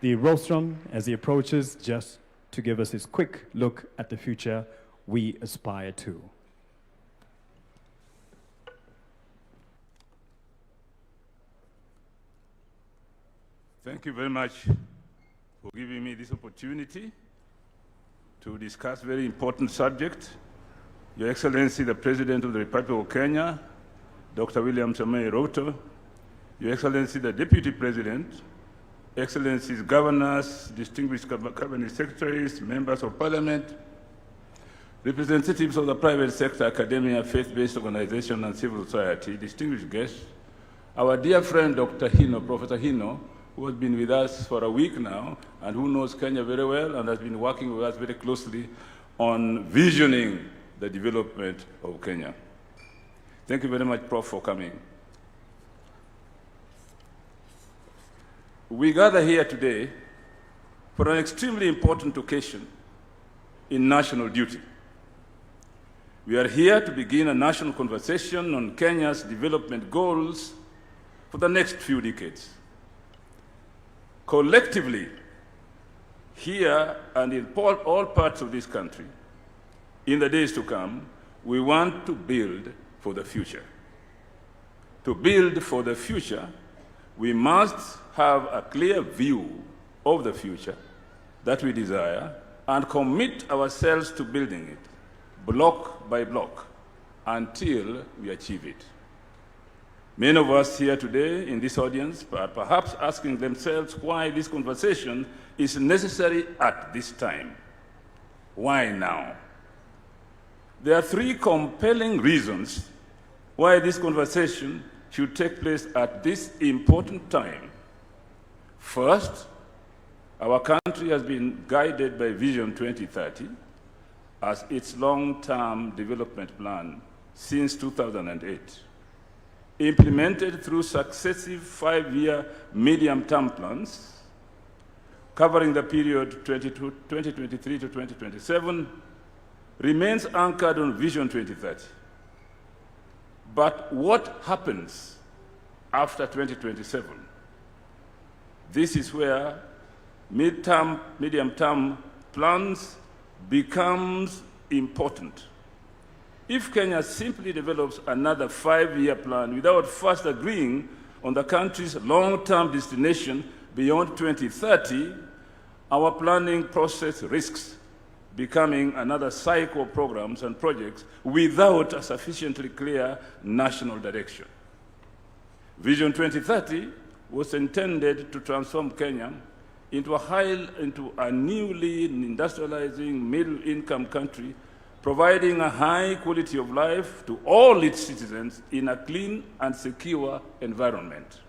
the rostrum as he approaches, just to give us his quick look at the future we aspire to. Thank you very much, for giving me this opportunity to discuss very important subject. Your Excellency, the President of the Republic of Kenya, Dr. William Samoei Ruto, Your Excellency, the Deputy President, Excellencies, Governors, distinguished Cabinet Secretaries, Members of Parliament, representatives of the private sector, academia, faith-based organization, and civil society, distinguished guests, our dear friend, Dr. Hino, Professor Hino, who has been with us for a week now and who knows Kenya very well and has been working with us very closely on visioning the development of Kenya. Thank you very much, Prof, for coming. We gather here today for an extremely important occasion in national duty. We are here to begin a national conversation on Kenya's development goals for the next few decades. Collectively, here and in all parts of this country, in the days to come, we want to build for the future. To build for the future, we must have a clear view of the future that we desire and commit ourselves to building it, block by block, until we achieve it. Many of us here today in this audience are perhaps asking themselves why this conversation is necessary at this time. Why now? There are three compelling reasons why this conversation should take place at this important time. First, our country has been guided by Vision 2030 as its long-term development plan since 2008. Implemented through successive 5-year medium-term plans covering the period 2023 to 2027, remains anchored on Vision 2030. But what happens after 2027? This is where medium-term plans becomes important. If Kenya simply develops another 5-year plan without first agreeing on the country's long-term destination beyond 2030, our planning process risks becoming another cycle of programs and projects without a sufficiently clear national direction. Vision 2030 was intended to transform Kenya into a newly industrializing middle-income country, providing a high quality of life to all its citizens in a clean and secure environment.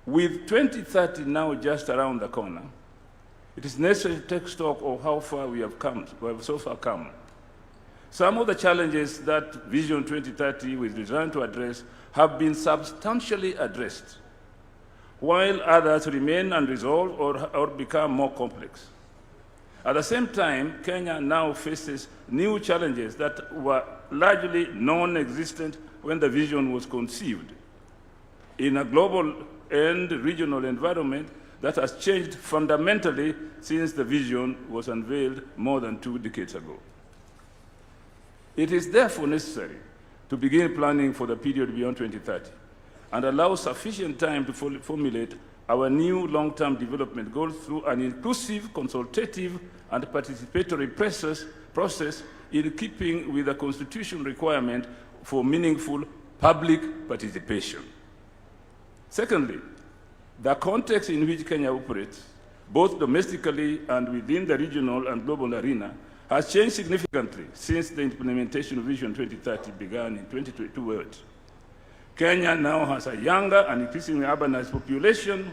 With 2030 now just around the corner, it is necessary to take stock of how far we have so far come. Some of the challenges that Vision 2030 was designed to address have been substantially addressed, while others remain unresolved or become more complex. At the same time, Kenya now faces new challenges that were largely non-existent when the vision was conceived. In a global and regional environment that has changed fundamentally since the vision was unveiled more than 2 decades ago. It is therefore necessary to begin planning for the period beyond 2030 and allow sufficient time to formulate our new long-term development goals through an inclusive, consultative, and participatory process in keeping with the constitutional requirement for meaningful public participation. Secondly, the context in which Kenya operates, both domestically and within the regional and global arena, has changed significantly since the implementation of Vision 2030 began in 2022. Kenya now has a younger and increasingly urbanized population,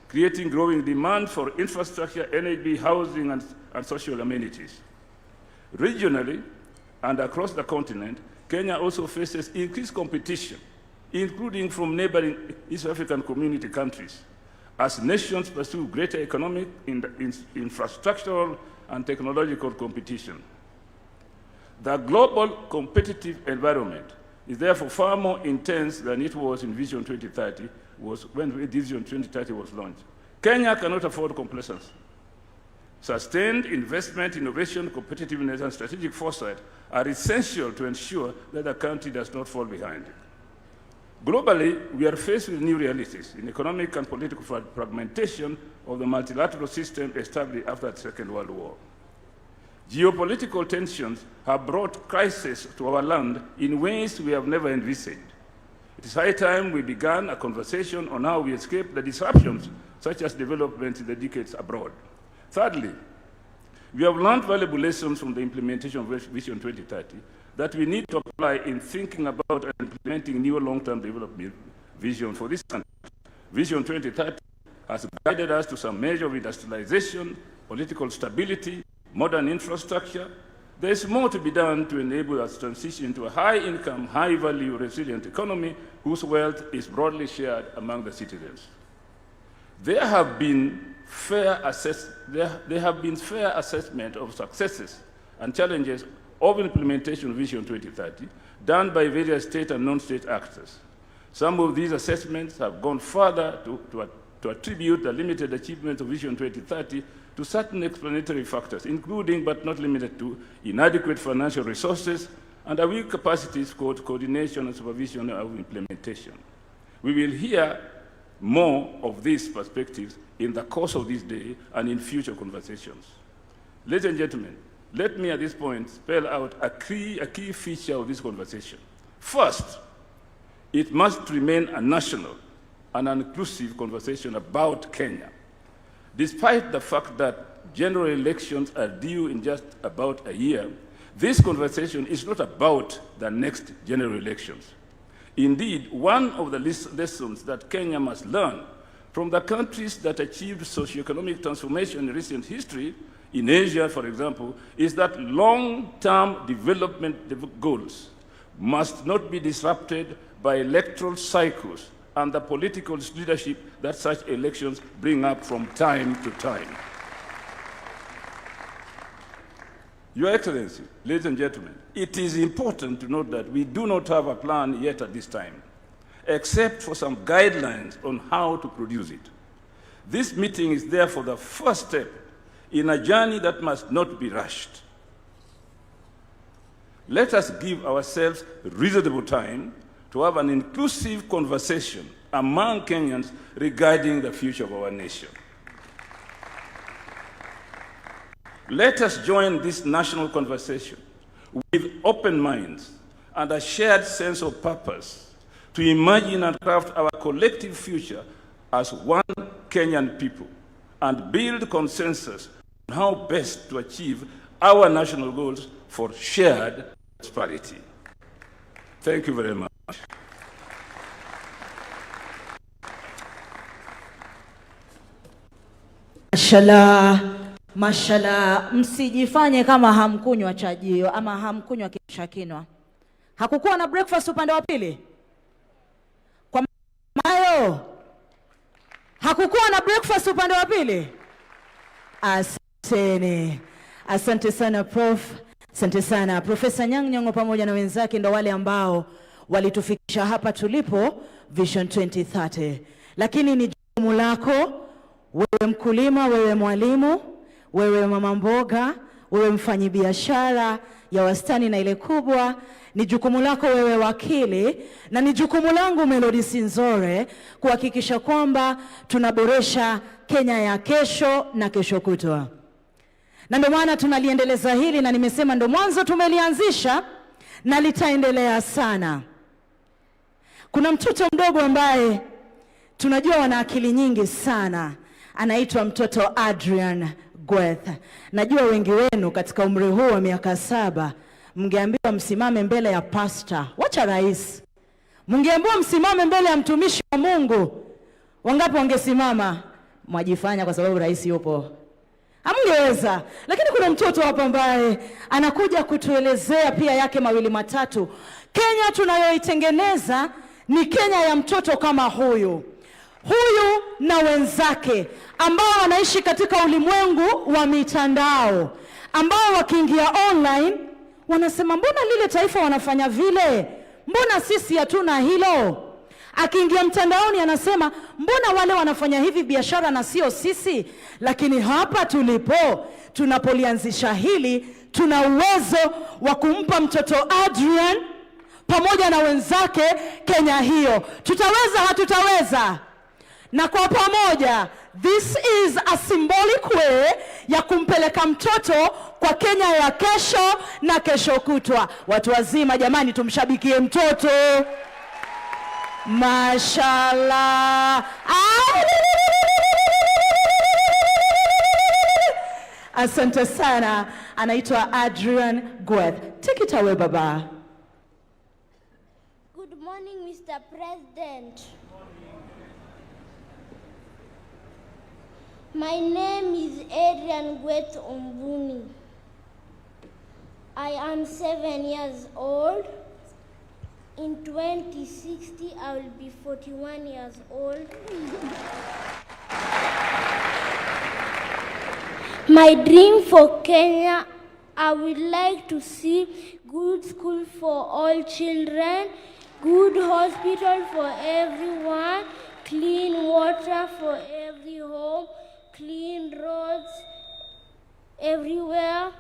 creating growing demand for infrastructure, energy, housing, and social amenities. Regionally and across the continent, Kenya also faces increased competition, including from neighboring East African community countries, as nations pursue greater economic, infrastructural, and technological competition. The global competitive environment is therefore far more intense than it was in Vision 2030, when Vision 2030 was launched. Kenya cannot afford complacency. Sustained investment, innovation, competitiveness, and strategic foresight are essential to ensure that the country does not fall behind. Globally, we are faced with new realities in economic and political fragmentation of the multilateral system established after the Second World War. Geopolitical tensions have brought crisis to our land in ways we have never envisaged. It is high time we began a conversation on how we escape the disruptions, such as developments in the decades abroad. Thirdly, we have learned valuable lessons from the implementation of Vision 2030 that we need to apply in thinking about and implementing new long-term development vision for this country. Vision 2030 has guided us to some measure of industrialization, political stability, modern infrastructure. There is more to be done to enable us to transition to a high-income, high-value, resilient economy whose wealth is broadly shared among the citizens. There have been fair assessment of successes and challenges of implementation of Vision 2030 done by various state and non-state actors. Some of these assessments have gone further to attribute the limited achievement of Vision 2030 to certain explanatory factors, including but not limited to inadequate financial resources and a weak capacities for coordination and supervision of implementation. We will hear more of these perspectives in the course of this day and in future conversations. Ladies and gentlemen, let me at this point spell out a key feature of this conversation. First, it must remain a national and an inclusive conversation about Kenya. Despite the fact that general elections are due in just about a year, this conversation is not about the next general elections. Indeed, one of the lessons that Kenya must learn from the countries that achieved socioeconomic transformation in recent history, in Asia, for example, is that long-term development goals must not be disrupted by electoral cycles and the political leadership that such elections bring up from time to time. Your Excellency, ladies and gentlemen, it is important to note that we do not have a plan yet at this time, except for some guidelines on how to produce it. This meeting is therefore the first step in a journey that must not be rushed. Let us give ourselves reasonable time to have an inclusive conversation among Kenyans regarding the future of our nation. Let us join this national conversation with open minds and a shared sense of purpose to imagine and craft our collective future as one Kenyan people and build consensus on how best to achieve our national goals for shared prosperity. Thank you very much. Mashallah, mashallah, msijifanye kama hamkunywa chajio ama hamkunywa kishakinwa. Hakukuwa na breakfast upande wa pili? Kwa mayo, hakukuwa na breakfast upande wa pili? Asante. Asante sana Prof. Asante sana Profesa Nyang'nyong'o pamoja na wenzake ndo wale ambao walitufikisha hapa tulipo Vision 2030. Lakini ni jukumu lako, wewe mkulima, wewe mwalimu, wewe mama mboga, wewe mfanyibiashara ya wastani na ile kubwa, ni jukumu lako wewe wakili, na ni jukumu langu Melody Sinzore kuhakikisha kwamba tunaboresha Kenya ya kesho na kesho kutwa. Na ndio maana tunaliendeleza hili, na nimesema ndo mwanzo tumelianzisha na litaendelea sana. Kuna mtoto mdogo ambaye tunajua wana akili nyingi sana, anaitwa mtoto Adrian Gweth. Najua wengi wenu katika umri huu wa miaka 7 mngeambiwa msimame mbele ya pastor, wacha rais, mngeambiwa msimame mbele ya mtumishi wa Mungu, wangapi wangesimama? Mwajifanya kwa sababu rais yupo. Hamngeweza. Lakini kuna mtoto hapa ambaye anakuja kutuelezea pia yake mawili matatu. Kenya tunayoitengeneza ni Kenya ya mtoto kama huyu na wenzake ambao wanaishi katika ulimwengu wa mitandao, ambao wakiingia online wanasema mbona lile taifa wanafanya vile, mbona sisi hatuna hilo. Akiingia mtandaoni anasema mbona wale wanafanya hivi biashara na sio sisi. Lakini hapa tulipo, tunapolianzisha hili, tuna uwezo wa kumpa mtoto Adrian pamoja na wenzake Kenya hiyo. Tutaweza, hatutaweza? Na kwa pamoja, this is a symbolic way ya kumpeleka mtoto kwa Kenya ya kesho na kesho kutwa. Watu wazima jamani, tumshabikie mtoto. Mashallah. Asante sana. Anaitwa Adrian Gweth. Take it away, Baba. Good morning, Mr. President. My name is Adrian Gweth Ombuni. I am 7 years old. In 2060, I will be 41 years old. My dream for Kenya, I would like to see good school for all children, good hospital for everyone, clean water for every home, clean roads everywhere,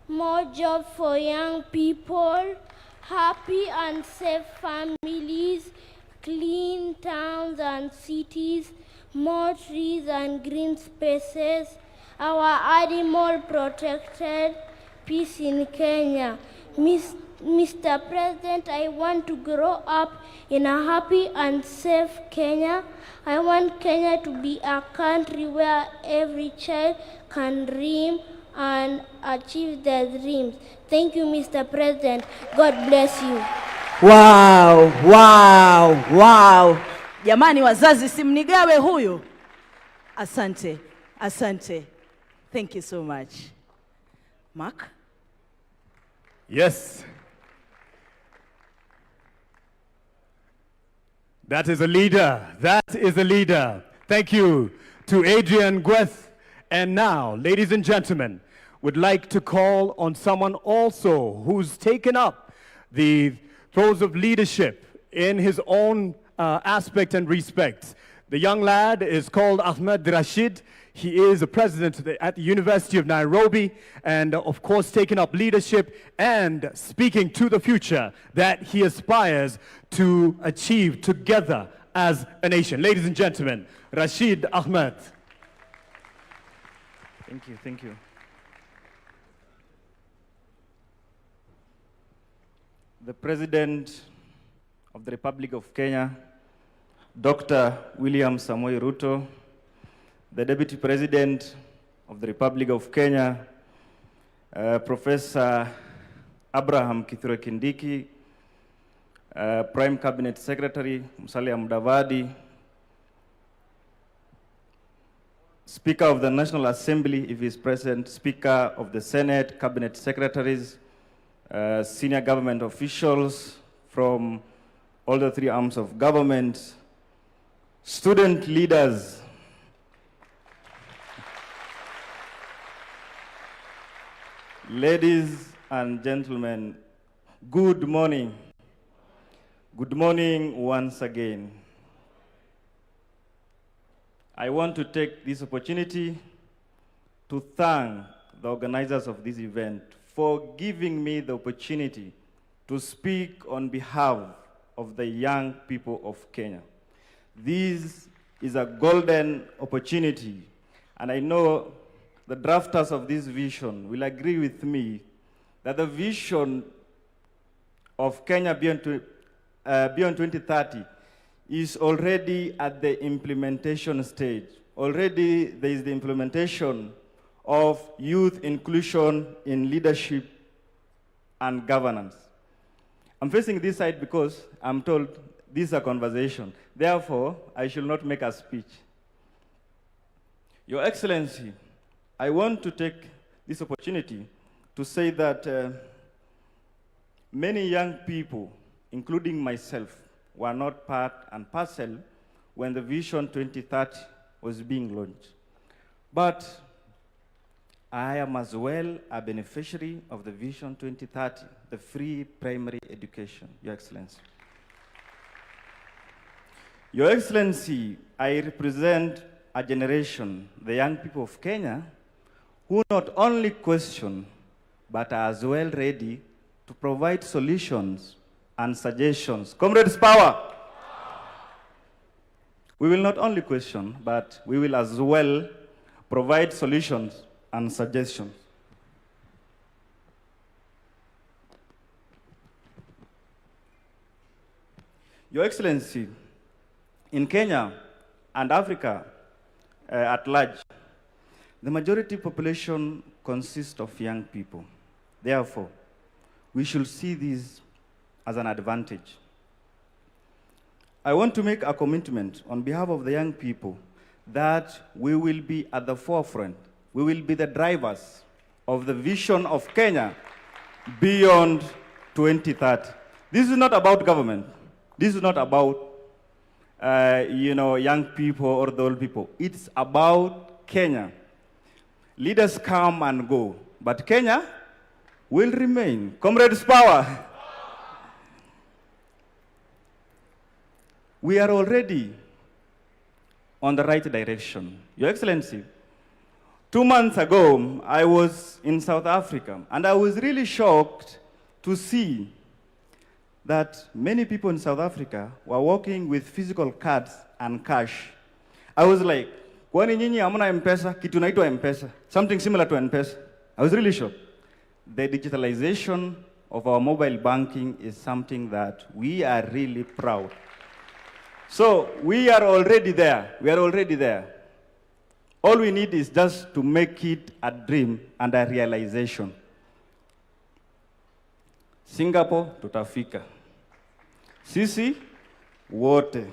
more jobs for young people, happy and safe families, clean towns and cities, more trees and green spaces, our animal protected, peace in Kenya. Mr. President, I want to grow up in a happy and safe Kenya. I want Kenya to be a country where every child can dream and achieve their dreams. Thank you, Mr. President. God bless you. Wow, wow, wow. Jamani wazazi, simnigawe huyu. Asante, asante. Thank you so much. Mark? Yes. That is a leader. That is a leader. Thank you to Adrian Gweth. And now, ladies and gentlemen, would like to call on someone also who's taken up the roles of leadership in his own aspect and respect. The young lad is called Ahmed Rashid. He is a president at the University of Nairobi and, of course, taking up leadership and speaking to the future that he aspires to achieve together as a nation. Ladies and gentlemen, Rashid Ahmed. Thank you, thank you. The President of the Republic of Kenya, Dr. William Samoei Ruto, the Deputy President of the Republic of Kenya, Professor Abraham Kithure Kindiki, Prime Cabinet Secretary Musalia Mudavadi, Speaker of the National Assembly, if he is present, Speaker of the Senate, Cabinet Secretaries, senior government officials from all the three arms of government, student leaders, ladies and gentlemen, good morning. Good morning once again. I want to take this opportunity to thank the organizers of this event for giving me the opportunity to speak on behalf of the young people of Kenya. This is a golden opportunity, and I know the drafters of this vision will agree with me that the vision of Kenya beyond 2030 is already at the implementation stage. Already there is the implementation of youth inclusion in leadership and governance. I'm facing this side because I'm told this is a conversation. Therefore, I should not make a speech. Your Excellency, I want to take this opportunity to say that many young people, including myself, were not part and parcel when the Vision 2030 was being launched. But I am as well a beneficiary of the Vision 2030, the free primary education, Your Excellency. Your Excellency, I represent a generation, the young people of Kenya, who not only question, but are as well ready to provide solutions and suggestions. Comrades, power! We will not only question, but we will as well provide solutions and suggestions. Your Excellency, in Kenya and Africa at large, the majority population consists of young people. Therefore, we should see this as an advantage. I want to make a commitment on behalf of the young people that we will be at the forefront. We will be the drivers of the vision of Kenya beyond 2030. This is not about government. This is not about young people or the old people. It's about Kenya. Leaders come and go, but Kenya will remain. Comrades, power! We are already on the right direction. Your Excellency, 2 months ago, I was in South Africa, and I was really shocked to see that many people in South Africa were working with physical cards and cash. I was like, kwani nyinyi hamna M-Pesa? Kitu inaitwa M-Pesa. Something similar to M-Pesa. I was really shocked. The digitalization of our mobile banking is something that we are really proud. So we are already there. We are already there. All we need is just to make it a dream and a realization. Singapore, tutafika. Sisi, wote.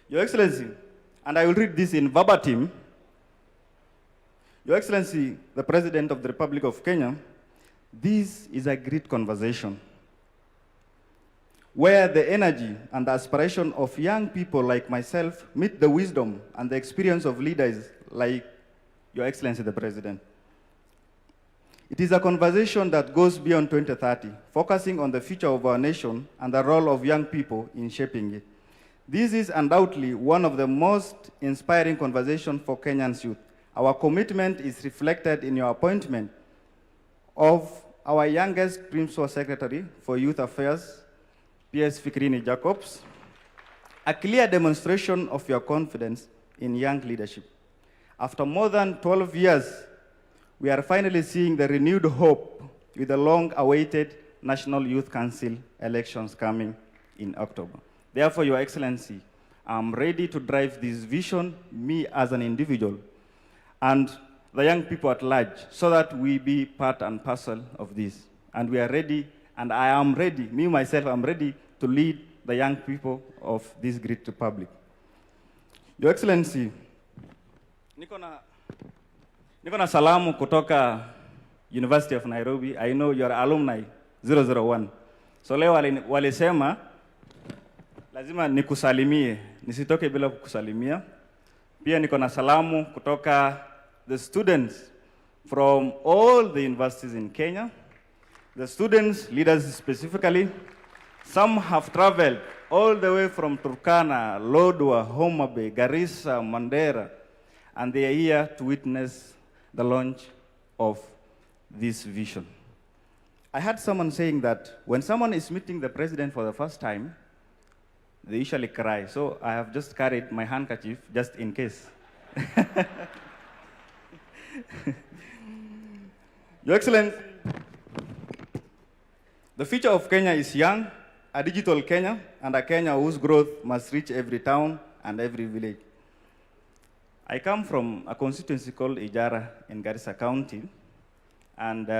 Your Excellency, and I will read this in verbatim. Your Excellency, the President of the Republic of Kenya, this is a great conversation where the energy and the aspiration of young people like myself meet the wisdom and the experience of leaders like Your Excellency, the President. It is a conversation that goes beyond 2030, focusing on the future of our nation and the role of young people in shaping it. This is undoubtedly one of the most inspiring conversations for Kenyans youth. Our commitment is reflected in your appointment of our youngest Principal Secretary for Youth Affairs, P.S. Fikrini Jacobs, a clear demonstration of your confidence in young leadership. After more than 12 years, we are finally seeing the renewed hope with the long-awaited National Youth Council elections coming in October. Therefore, Your Excellency, I'm ready to drive this vision, me as an individual, and the young people at large, so that we be part and parcel of this. And we are ready, and I am ready, me myself, I'm ready to lead the young people of this great republic. Your Excellency, niko na salamu kutoka University of Nairobi. I know you're alumni 001. So leo walisema, lazima nikusalimie, nisitoke bila kukusalimia. Pia niko na salamu kutoka the students from all the universities in Kenya. The students, leaders specifically, some have traveled all the way from Turkana, Lodwar, Homa Bay, Garissa, Mandera, and they are here to witness the launch of this vision. I heard someone saying that when someone is meeting the president for the first time, they usually cry. So I have just carried my handkerchief just in case. Your Excellency, the future of Kenya is young, a digital Kenya, and a Kenya whose growth must reach every town and every village. I come from a constituency called Ijara in Garissa County, and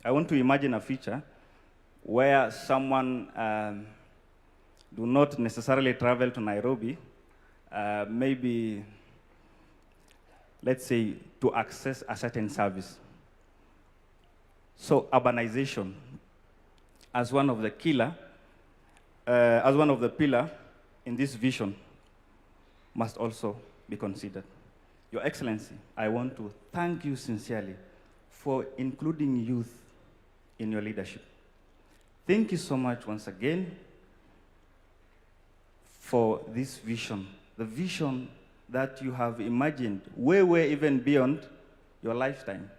I want to imagine a future where someone do not necessarily travel to Nairobi, maybe, let's say, to access a certain service. So urbanization, as one of the pillar in this vision, must also be considered. Your Excellency, I want to thank you sincerely for including youth in your leadership. Thank you so much once again for this vision, the vision that you have imagined way, way even beyond your lifetime.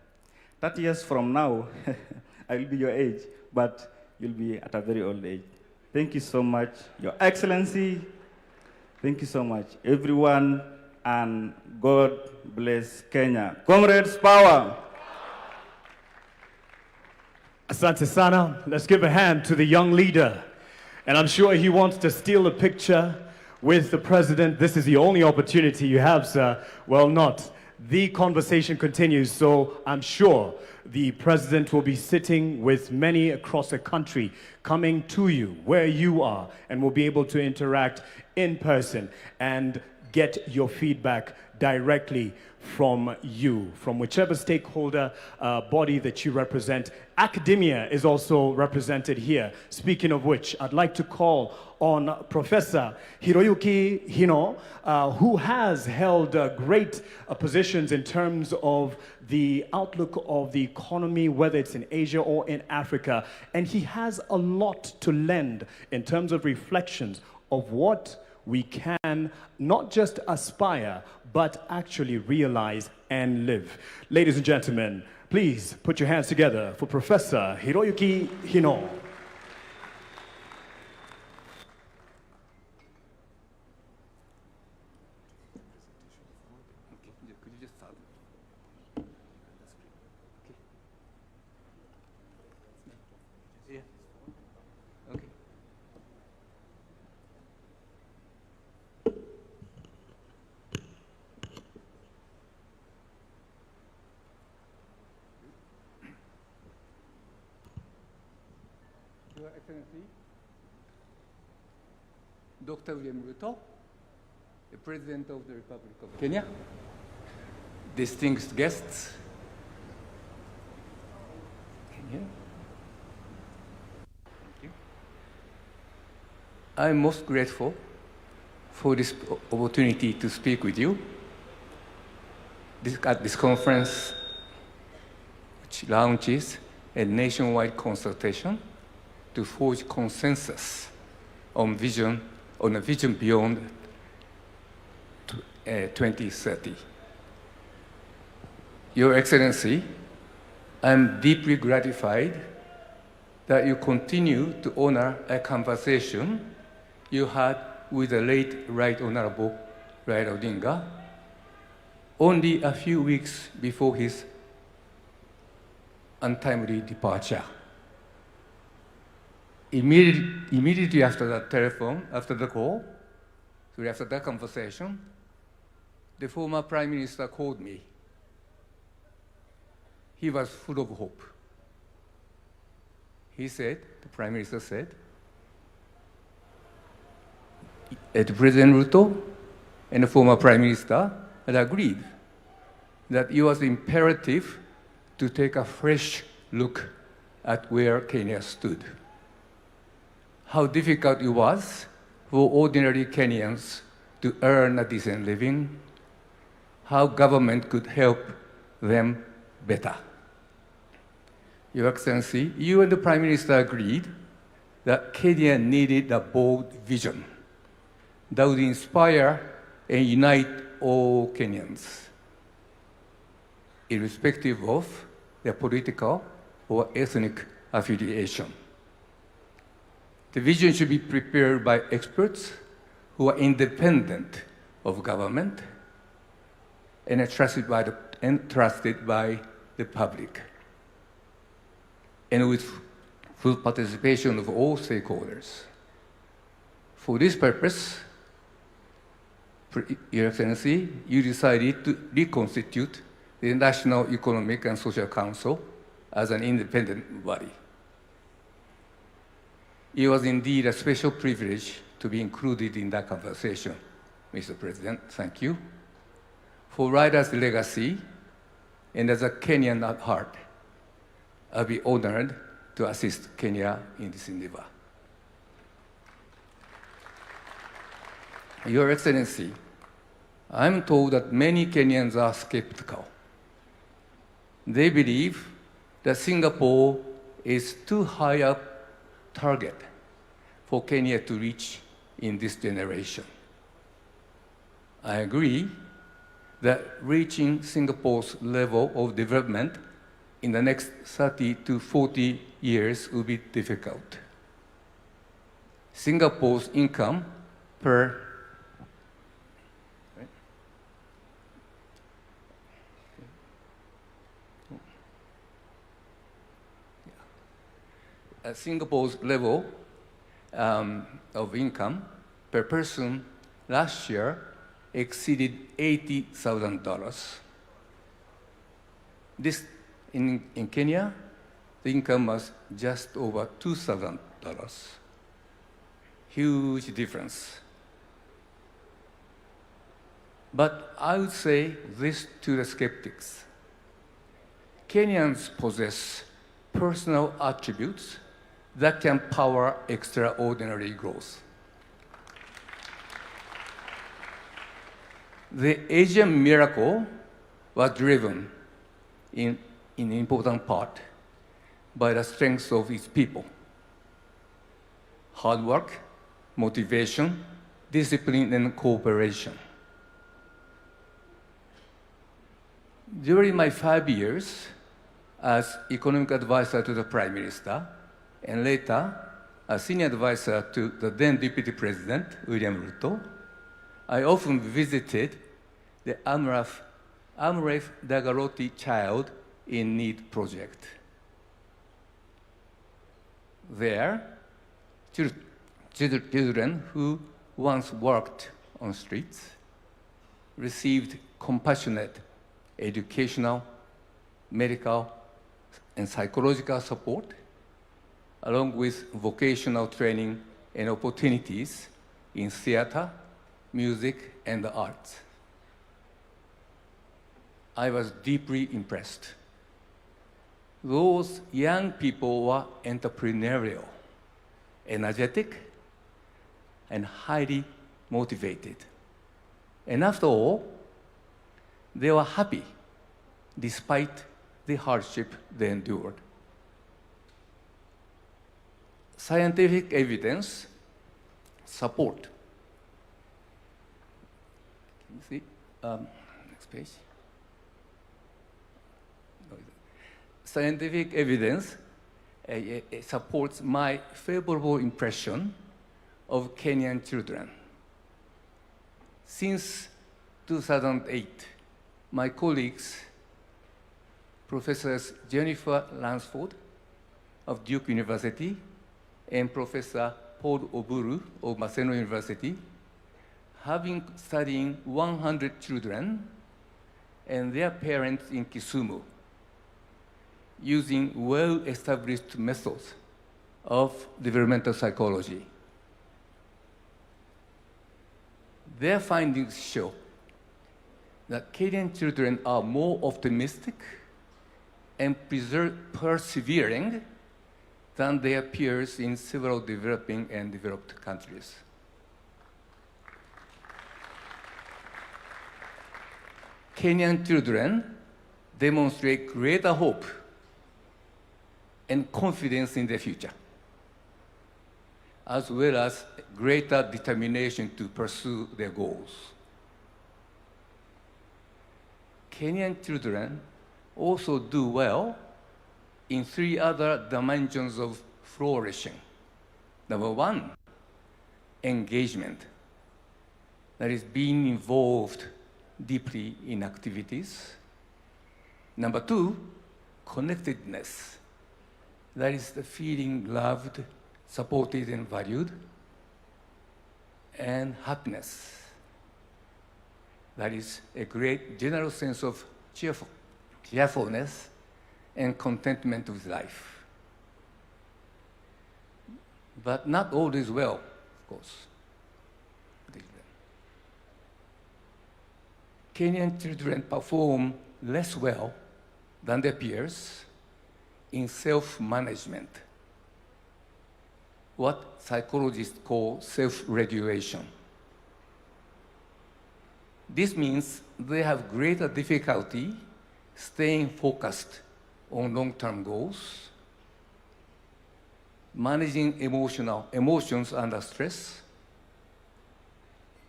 30 years from now, I will be your age, but you'll be at a very old age. Thank you so much, Your Excellency. Thank you so much, everyone, and God bless Kenya. Comrades, power. Asante sana. Let's give a hand to the young leader. And I'm sure he wants to steal a picture with the president. This is the only opportunity you have, sir. Well, not. The conversation continues, so I'm sure the president will be sitting with many across the country, coming to you where you are, and will be able to interact in person and get your feedback directly from you, from whichever stakeholder body that you represent. Academia is also represented here. Speaking of which, I'd like to call on Professor Hiroyuki Hino, who has held great positions in terms of the outlook of the economy, whether it's in Asia or in Africa. And he has a lot to lend in terms of reflections of what we can not just aspire, but actually realize and live. Ladies and gentlemen, please put your hands together for Professor Hiroyuki Hino. Your Excellency, Dr. William Ruto, the President of the Republic of Kenya, distinguished guests, Thank you. I'm most grateful for this opportunity to speak with you at this conference, which launches a nationwide consultation to forge consensus on a vision beyond 2030. Your Excellency, I'm deeply gratified that you continue to honor a conversation you had with the late Right Honorable Raila Odinga only a few weeks before his untimely departure. Immediately after that after that conversation, the former Prime Minister called me. He was full of hope. The Prime Minister said, President Ruto and the former Prime Minister had agreed that it was imperative to take a fresh look at where Kenya stood. How difficult it was for ordinary Kenyans to earn a decent living, how government could help them better. Your Excellency, you and the Prime Minister agreed that Kenya needed a bold vision that would inspire and unite all Kenyans, irrespective of their political or ethnic affiliation. The vision should be prepared by experts who are independent of government and trusted by the public, and with full participation of all stakeholders. For this purpose, Your Excellency, you decided to reconstitute the National Economic and Social Council as an independent body. It was indeed a special privilege to be included in that conversation, Mr. President. Thank you. For Raila's legacy, and as a Kenyan at heart, I'll be honored to assist Kenya in this endeavor. Your Excellency, I'm told that many Kenyans are skeptical. They believe that Singapore is too high a target for Kenya to reach in this generation. I agree that reaching Singapore's level of development in the next 30 to 40 years will be difficult. Singapore's income per Singapore's level of income per person last year exceeded $80,000. This in Kenya, the income was just over $2,000. Huge difference. But I would say this to the skeptics. Kenyans possess personal attributes that can power extraordinary growth. The Asian miracle was driven in important part by the strength of its people. Hard work, motivation, discipline, and cooperation. During my 5 years as economic advisor to the Prime Minister, and later as senior advisor to the then Deputy President, William Ruto, I often visited the Amref Dagaroti Child in Need project. There, children who once worked on streets received compassionate educational, medical, and psychological support, along with vocational training and opportunities in theater, music, and the arts. I was deeply impressed. Those young people were entrepreneurial, energetic, and highly motivated. And after all, they were happy despite the hardship they endured. Scientific evidence support. Can you see? Next page. Scientific evidence supports my favorable impression of Kenyan children. Since 2008, my colleagues, Professors Jennifer Lansford of Duke University and Professor Paul Oburu of Maseno University, have been studying 100 children and their parents in Kisumu, using well-established methods of developmental psychology. Their findings show that Kenyan children are more optimistic and persevering than their peers in several developing and developed countries. Kenyan children demonstrate greater hope and confidence in the future, as well as greater determination to pursue their goals. Kenyan children also do well in 3 other dimensions of flourishing. Number 1, engagement. That is, being involved deeply in activities. Number 2, connectedness. That is the feeling loved, supported, and valued. And happiness. That is a great general sense of cheerfulness and contentment with life. But not all is well, of course. Kenyan children perform less well than their peers in self-management, what psychologists call self-regulation. This means they have greater difficulty staying focused on long-term goals, managing emotions under stress,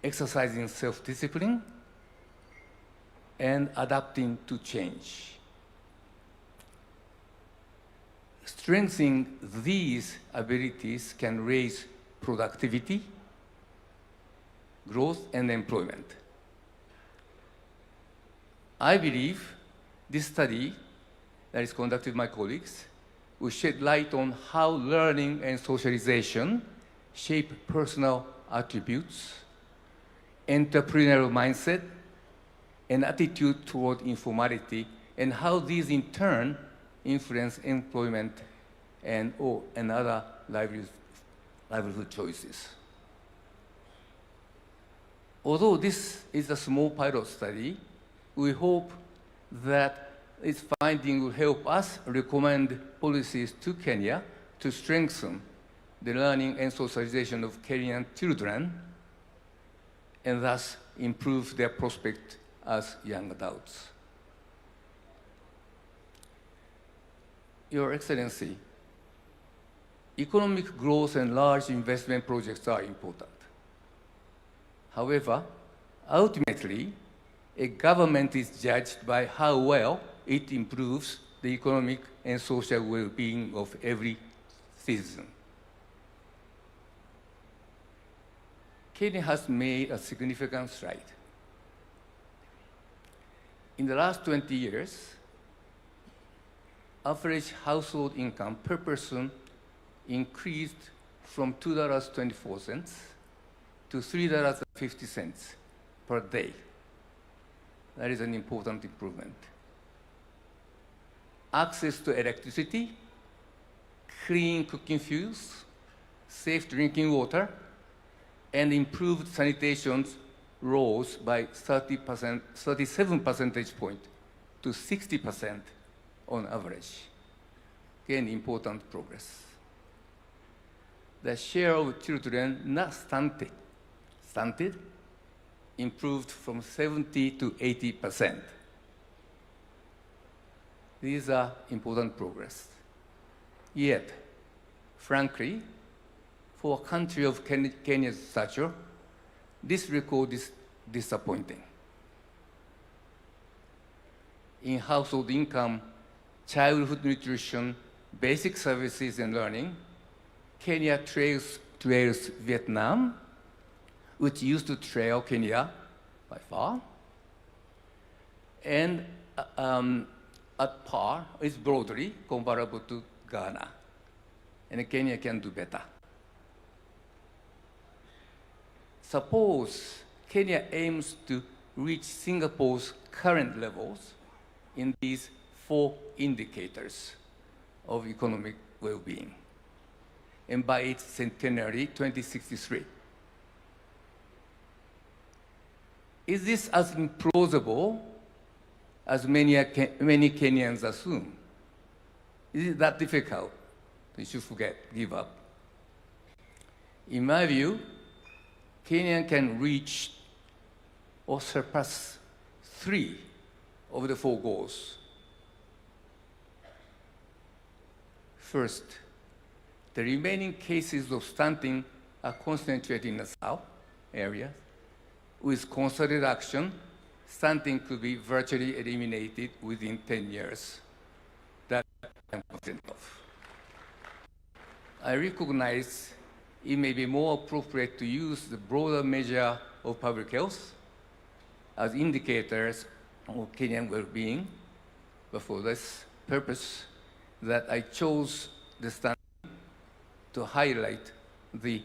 exercising self-discipline, and adapting to change. Strengthening these abilities can raise productivity, growth, and employment. I believe this study that is conducted by my colleagues will shed light on how learning and socialization shape personal attributes, entrepreneurial mindset, and attitude toward informality, and how these in turn influence employment and other livelihood choices. Although this is a small pilot study, we hope that its finding will help us recommend policies to Kenya to strengthen the learning and socialization of Kenyan children and thus improve their prospect as young adults. Your Excellency, economic growth and large investment projects are important. However, ultimately, a government is judged by how well it improves the economic and social well-being of every citizen. Kenya has made a significant stride. In the last 20 years, average household income per person increased from $2.24 to $3.50 per day. That is an important improvement. Access to electricity, clean cooking fuels, safe drinking water, and improved sanitation rose by 37 percentage points to 60% on average. Again, important progress. The share of children not stunted improved from 70 to 80%. These are important progress. Yet, frankly, for a country of Kenya's stature, this record is disappointing. In household income, childhood nutrition, basic services and learning, Kenya trails Vietnam, which used to trail Kenya by far, and at par is broadly comparable to Ghana, and Kenya can do better. Suppose Kenya aims to reach Singapore's current levels in these 4 indicators of economic well-being, and by its centenary, 2063. Is this as implausible as many Kenyans assume? Is it that difficult? You should give up. In my view, Kenya can reach or surpass 3 of the 4 goals. First, the remaining cases of stunting are concentrated in the south area. With concerted action, stunting could be virtually eliminated within 10 years. That I'm confident of. I recognize it may be more appropriate to use the broader measure of public health as indicators of Kenyan well-being, but for this purpose, that I chose the stunting to highlight the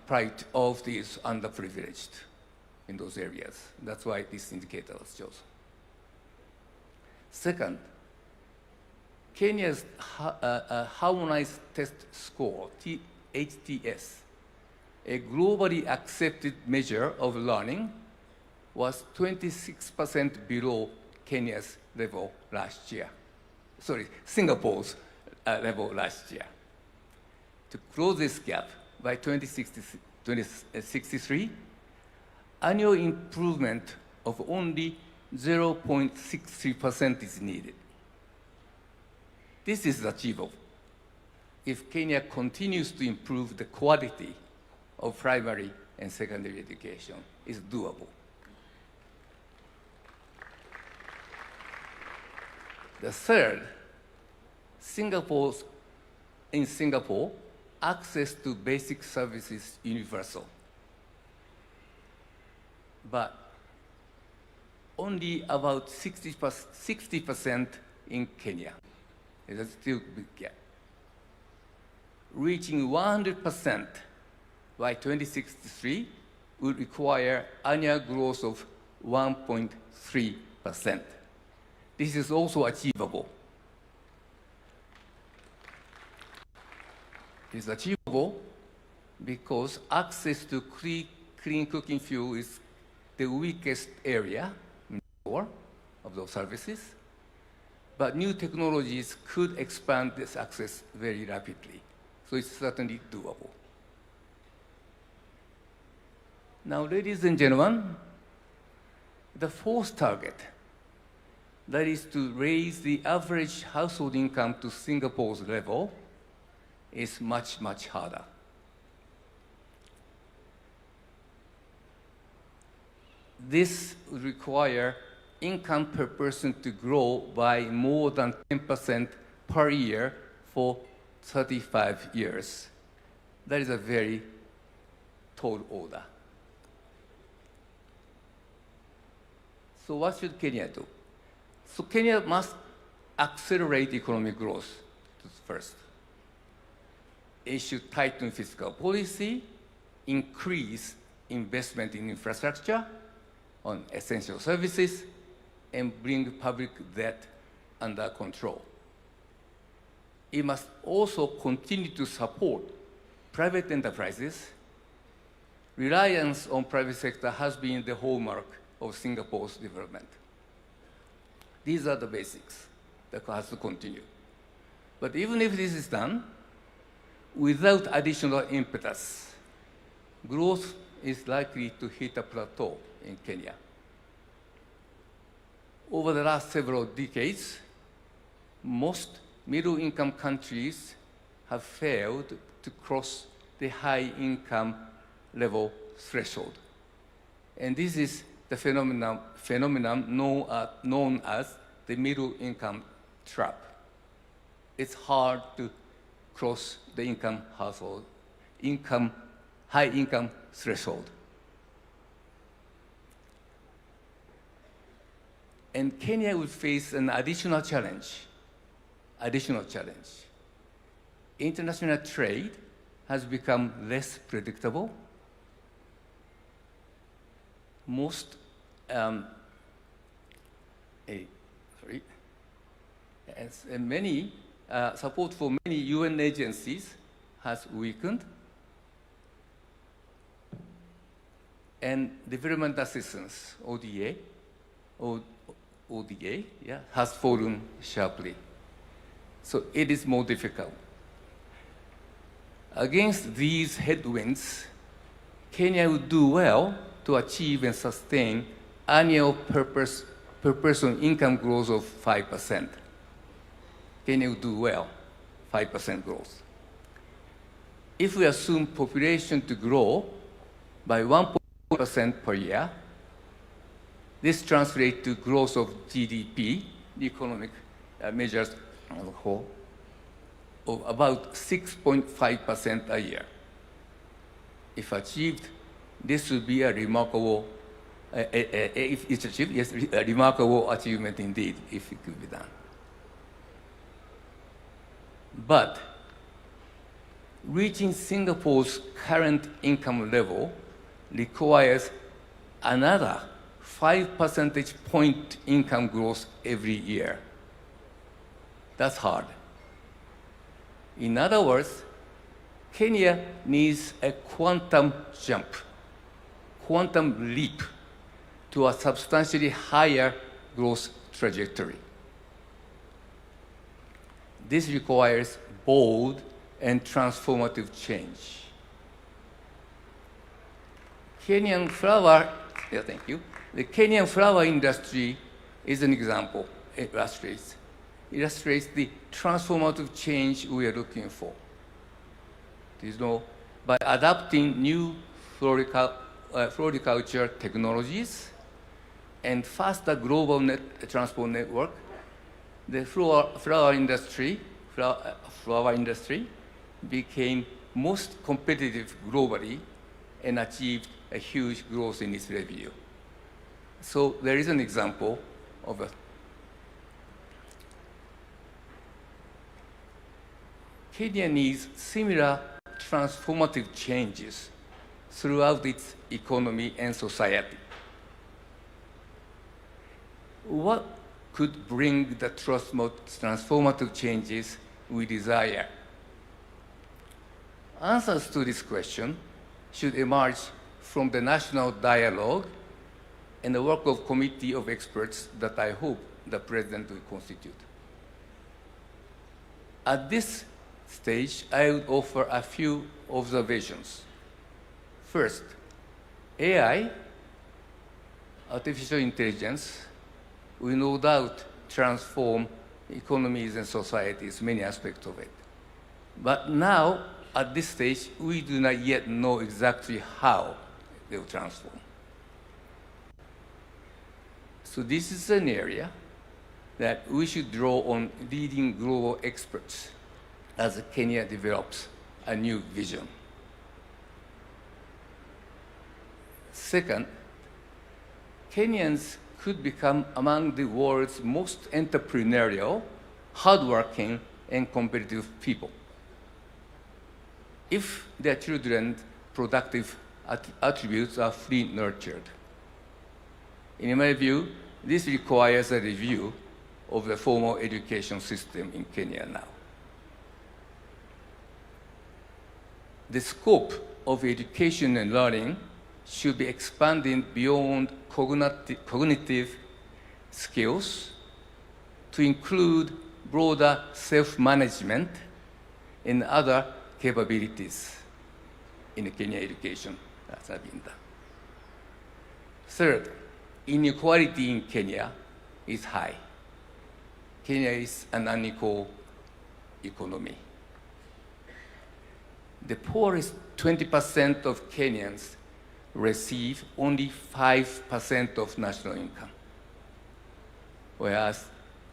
plight of these underprivileged in those areas. That's why this indicator was chosen. Second, Kenya's harmonized test score, HTS, a globally accepted measure of learning, was 26% below Kenya's level last year. Sorry, Singapore's level last year. To close this gap by 2063, annual improvement of only 0.63% is needed. This is achievable if Kenya continues to improve the quality of primary and secondary education is doable. The third, in Singapore, access to basic services is universal. But only about 60% in Kenya. It's still a big gap. Reaching 100% by 2063 would require annual growth of 1.3%. This is also achievable. It's achievable because access to clean cooking fuel is the weakest area of those services, but new technologies could expand this access very rapidly. So it's certainly doable. Now, ladies and gentlemen, the fourth target, that is to raise the average household income to Singapore's level, is much, much harder. This would require income per person to grow by more than 10% per year for 35 years. That is a very tall order. So what should Kenya do? So Kenya must accelerate economic growth first. It should tighten fiscal policy, increase investment in infrastructure, on essential services, and bring public debt under control. It must also continue to support private enterprises. Reliance on private sector has been the hallmark of Singapore's development. These are the basics that has to continue. But even if this is done, without additional impetus, growth is likely to hit a plateau in Kenya. Over the last several decades, most middle-income countries have failed to cross the high-income level threshold. And this is the phenomenon known as the middle-income trap. It's hard to cross the high-income threshold. And Kenya will face an additional challenge. International trade has become less predictable. Support for many UN agencies has weakened, and development assistance, ODA, has fallen sharply. So it is more difficult. Against these headwinds, Kenya would do well to achieve and sustain annual per person income growth of 5%. Kenya would do well, 5% growth. If we assume population to grow by 1% per year, this translates to growth of GDP, the economic measures as a whole, of about 6.5% a year. If achieved, this would be a remarkable, if it's achieved, yes, a remarkable achievement indeed, if it could be done. But reaching Singapore's current income level requires another 5 percentage point income growth every year. That's hard. In other words, Kenya needs a quantum leap to a substantially higher growth trajectory. This requires bold and transformative change. Kenyan flower, thank you. The Kenyan flower industry is an example. It illustrates the transformative change we are looking for. By adopting new floriculture technologies, and faster global transport network, the flower industry became most competitive globally and achieved a huge growth in its revenue. So there is an example of a Kenya needs similar transformative changes throughout its economy and society. What could bring the transformative changes we desire? Answers to this question should emerge from the national dialogue and the work of committee of experts that I hope the President will constitute. At this stage, I would offer a few observations. First, AI, artificial intelligence, will no doubt transform economies and societies, many aspects of it. But now, at this stage, we do not yet know exactly how they will transform. So this is an area that we should draw on leading global experts as Kenya develops a new vision. Second, Kenyans could become among the world's most entrepreneurial, hardworking, and competitive people if their children's productive attributes are fully nurtured. In my view, this requires a review of the formal education system in Kenya now. The scope of education and learning should be expanded beyond cognitive skills to include broader self-management and other capabilities in Kenya education that have been done. Third, inequality in Kenya is high. Kenya is an unequal economy. The poorest 20% of Kenyans receive only 5% of national income, whereas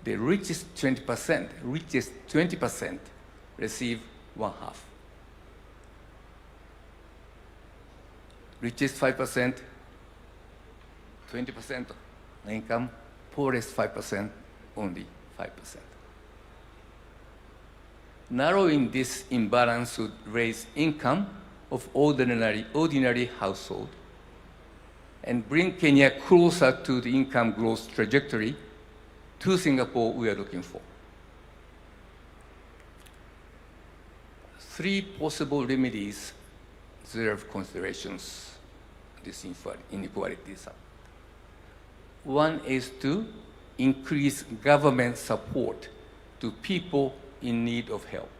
the richest 20% receive one half. Richest 5%, 20% income, poorest 5%, only 5%. Narrowing this imbalance would raise income of ordinary household and bring Kenya closer to the income growth trajectory to Singapore we are looking for. Three possible remedies deserve considerations this inequalities. One is to increase government support to people in need of help.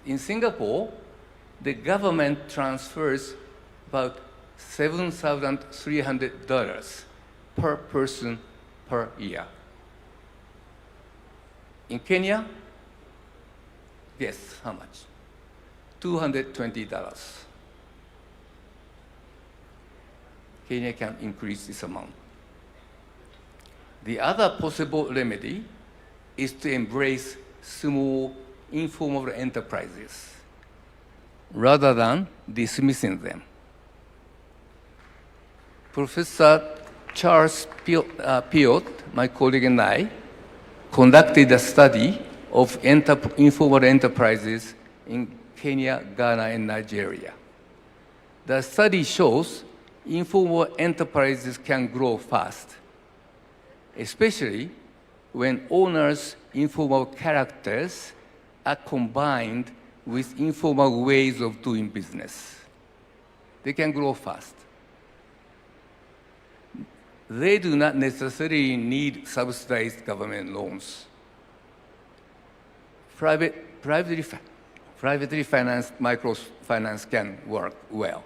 In Singapore, the government transfers about $7,300 per person per year. In Kenya, guess how much? $220. Kenya can increase this amount. The other possible remedy is to embrace small, informal enterprises rather than dismissing them. Professor Charles Piot, my colleague and I, conducted a study of informal enterprises in Kenya, Ghana, and Nigeria. The study shows informal enterprises can grow fast, especially when owners' informal characters are combined with informal ways of doing business. They can grow fast. They do not necessarily need subsidized government loans. Privately financed microfinance can work well.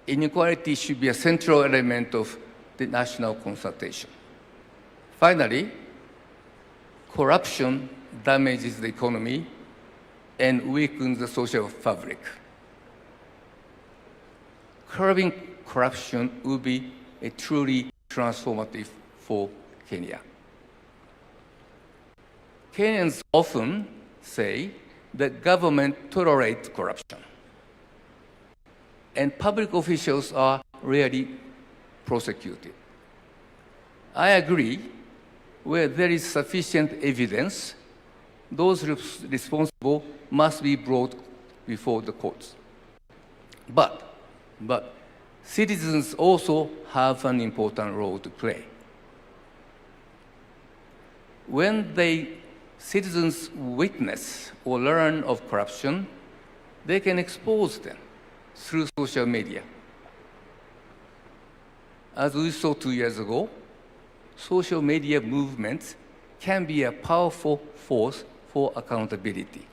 Inequality should be a central element of the national consultation. Finally, corruption damages the economy and weaken the social fabric. Curbing corruption will be a truly transformative for Kenya. Kenyans often say that government tolerates corruption, and public officials are rarely prosecuted. I agree, where there is sufficient evidence, those responsible must be brought before the courts. But citizens also have an important role to play. When citizens witness or learn of corruption, they can expose them through social media. As we saw 2 years ago, social media movements can be a powerful force for accountability.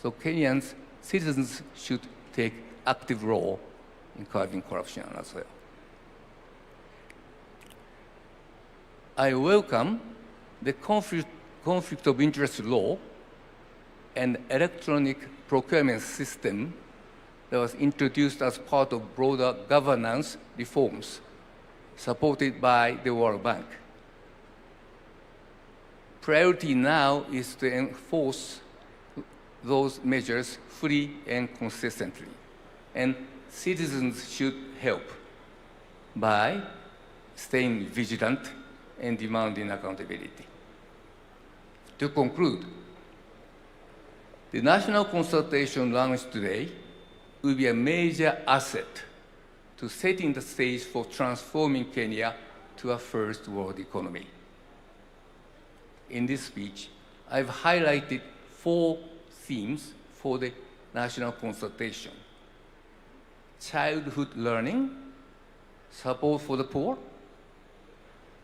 So Kenyans, citizens should take active role in curbing corruption as well. I welcome the conflict of interest law and electronic procurement system that was introduced as part of broader governance reforms supported by the World Bank. Priority now is to enforce those measures fully and consistently, and citizens should help by staying vigilant and demanding accountability. To conclude, the national consultation launched today will be a major asset to setting the stage for transforming Kenya to a first world economy. In this speech, I've highlighted 4 themes for the national consultation: childhood learning, support for the poor,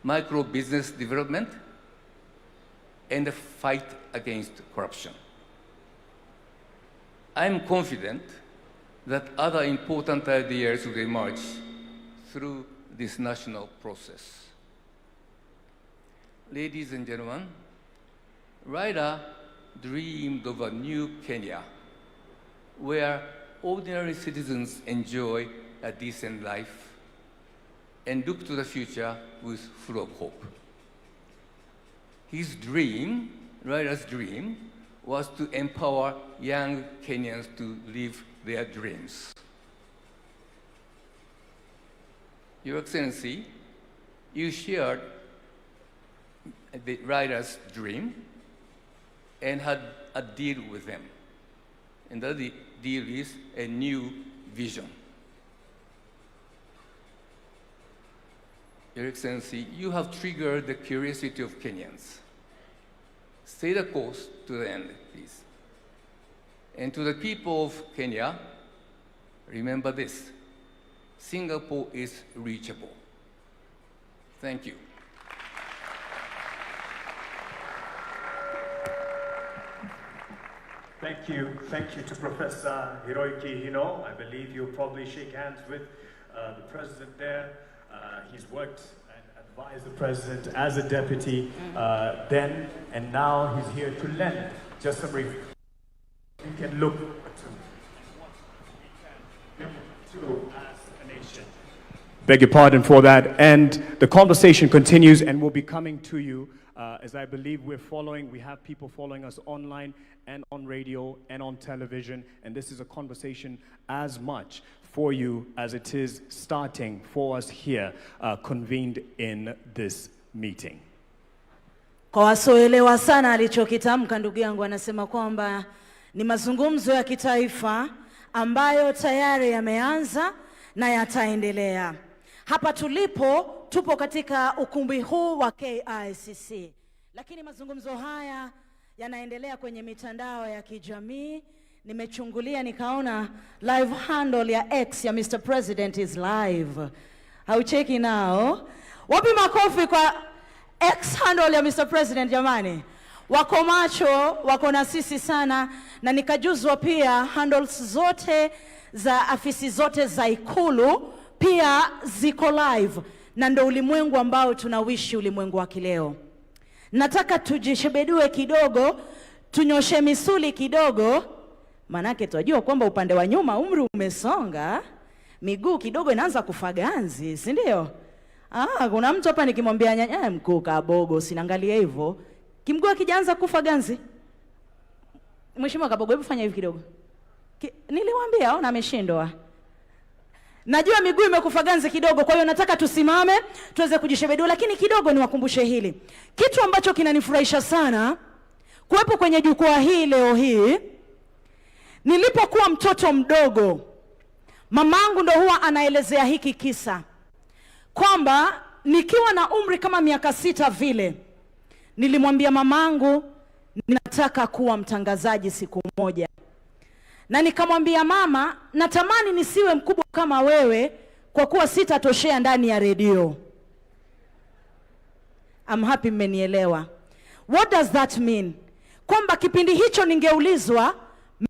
micro-business development, and the fight against corruption. I'm confident that other important ideas will emerge through this national process. Ladies and gentlemen, Raila dreamed of a new Kenya where ordinary citizens enjoy a decent life and look to the future with full of hope. His dream, Raila's dream, was to empower young Kenyans to live their dreams. Your Excellency, you shared the Raila's dream and had a deal with them. And that deal is a new vision. Your Excellency, you have triggered the curiosity of Kenyans. Stay the course to the end, please. And to the people of Kenya, remember this: Singapore is reachable. Thank you. Thank you to Professor Hiroiki Hino. I believe you'll probably shake hands with the president there. He's worked and advised the president as a deputy then, and now he's here to lend just some review. We can look to as a nation. Beg your pardon for that. And the conversation continues and will be coming to you as I believe we have people following us online and on radio and on television, and this is a conversation as much for you as it is starting for us here, convened in this meeting. Kwa wasioelewa sana alichokitamka ndugu yangu, anasema kwamba ni mazungumzo ya kitaifa ambayo tayari yameanza na yataendelea. Hapa tupo katika ukumbi huu wa KICC, lakini mazungumzo haya yanaendelea kwenye mitandao ya kijamii. Nimechungulia nikaona live handle ya X ya Mr. President is live. Haucheki nao? Wapi makofi kwa X handle ya Mr. President jamani? Wako macho, wako na sisi sana, na nikajuzwa pia handles zote za afisi zote za Ikulu pia ziko live, na ndo ulimwengu ambao tunawishi, ulimwengu wa kileo. Nataka tujishebedue kidogo, tunyoshe misuli kidogo, manake tunajua kwamba upande wa nyuma umri umesonga, miguu kidogo inaanza kufaganzi, si ndio? Kuna mtu hapa nikimwambia nyanya mkuu Kabogo, sinaangalia hivyo, kimguu kijaanza kufaganzi. Mheshimiwa Kabogo, hebu fanya hivi kidogo. Niliwaambia ona ameshindwa. Najua miguu imekufa ganzi kidogo, kwa hiyo nataka tusimame tuweze kujishebedua, lakini kidogo niwakumbushe hili. Kitu ambacho kinanifurahisha sana kuwepo kwenye jukwaa hii leo hii, nilipokuwa mtoto mdogo, mamangu ndo huwa anaelezea hiki kisa kwamba nikiwa na umri kama miaka 6 vile, nilimwambia mamangu ninataka kuwa mtangazaji siku moja. Na nikamwambia mama, natamani nisiwe mkubwa kama wewe kwa kuwa sitatoshea ndani ya redio. I'm happy mmenielewa. What does that mean? Kwamba kipindi hicho ningeulizwa,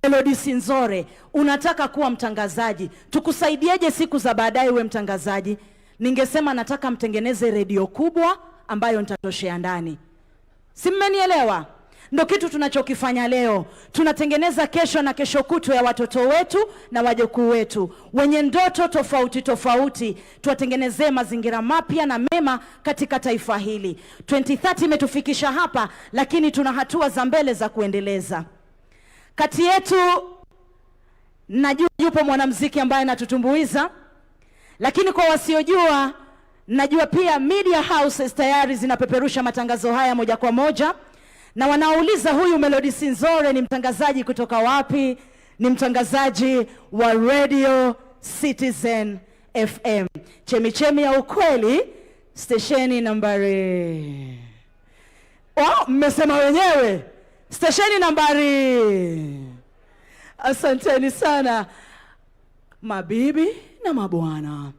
Melody Sinzore, unataka kuwa mtangazaji, tukusaidieje siku za baadaye uwe mtangazaji? Ningesema nataka mtengeneze redio kubwa ambayo nitatoshea ndani. Si mmenielewa? Ndio kitu tunachokifanya leo. Tunatengeneza kesho na kesho kutwa ya watoto wetu na wajukuu wetu wenye ndoto tofauti tofauti. Tuwatengenezee mazingira mapya na mema katika taifa hili. 2030 imetufikisha hapa, lakini tuna hatua za mbele za kuendeleza. Kati yetu najua yupo mwanamuziki ambaye anatutumbuiza, lakini kwa wasiojua, najua pia media houses tayari zinapeperusha matangazo haya moja kwa moja. Na wanauliza huyu Melody Sinzore ni mtangazaji kutoka wapi? Ni mtangazaji wa Radio Citizen FM. Chemichemi ya ukweli, stesheni nambari... mmesema wenyewe. Stesheni nambari... Asanteni sana. Mabibi na mabwana,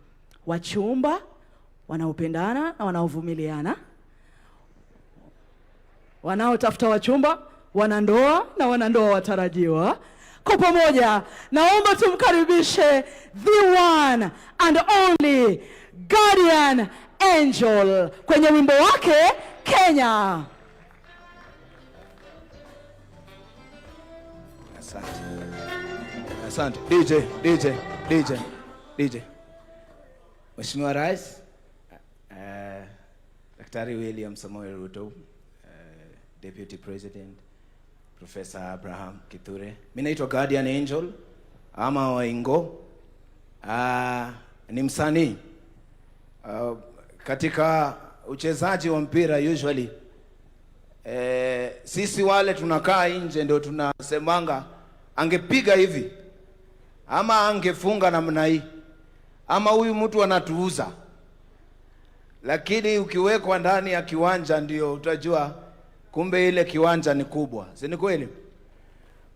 wachumba, wanaopendana na wanaovumiliana, wanaotafuta wachumba, wanandoa na wanandoa watarajiwa, kwa pamoja naomba tumkaribishe the one and only Guardian Angel kwenye wimbo wake Kenya. Asante. DJ. Mheshimiwa Rais, Daktari William Samoei Ruto, Deputy President, Professor Abraham Kithure. Mimi naitwa Guardian Angel ama Waingo. Ni msanii. Katika uchezaji wa mpira usually sisi wale tunakaa nje ndio tunasemanga angepiga hivi ama angefunga namna hii ama huyu mtu anatuuza. Lakini ukiwekwa ndani ya kiwanja ndio utajua kumbe ile kiwanja ni kubwa. Si ni kweli?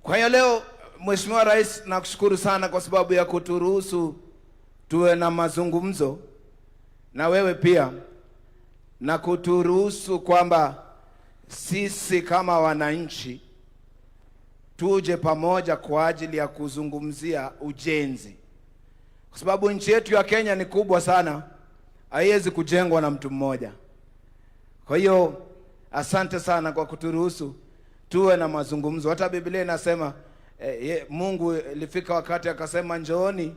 Kwa hiyo leo Mheshimiwa Rais, nakushukuru sana kwa sababu ya kuturuhusu tuwe na mazungumzo na wewe pia, na kuturuhusu kwamba sisi kama wananchi tuje pamoja kwa ajili ya kuzungumzia ujenzi. Kwa sababu nchi yetu ya Kenya ni kubwa sana, haiwezi kujengwa na mtu mmoja. Kwa hiyo asante sana kwa kuturuhusu tuwe na mazungumzo. Hata Biblia inasema Mungu ilifika wakati akasema njooni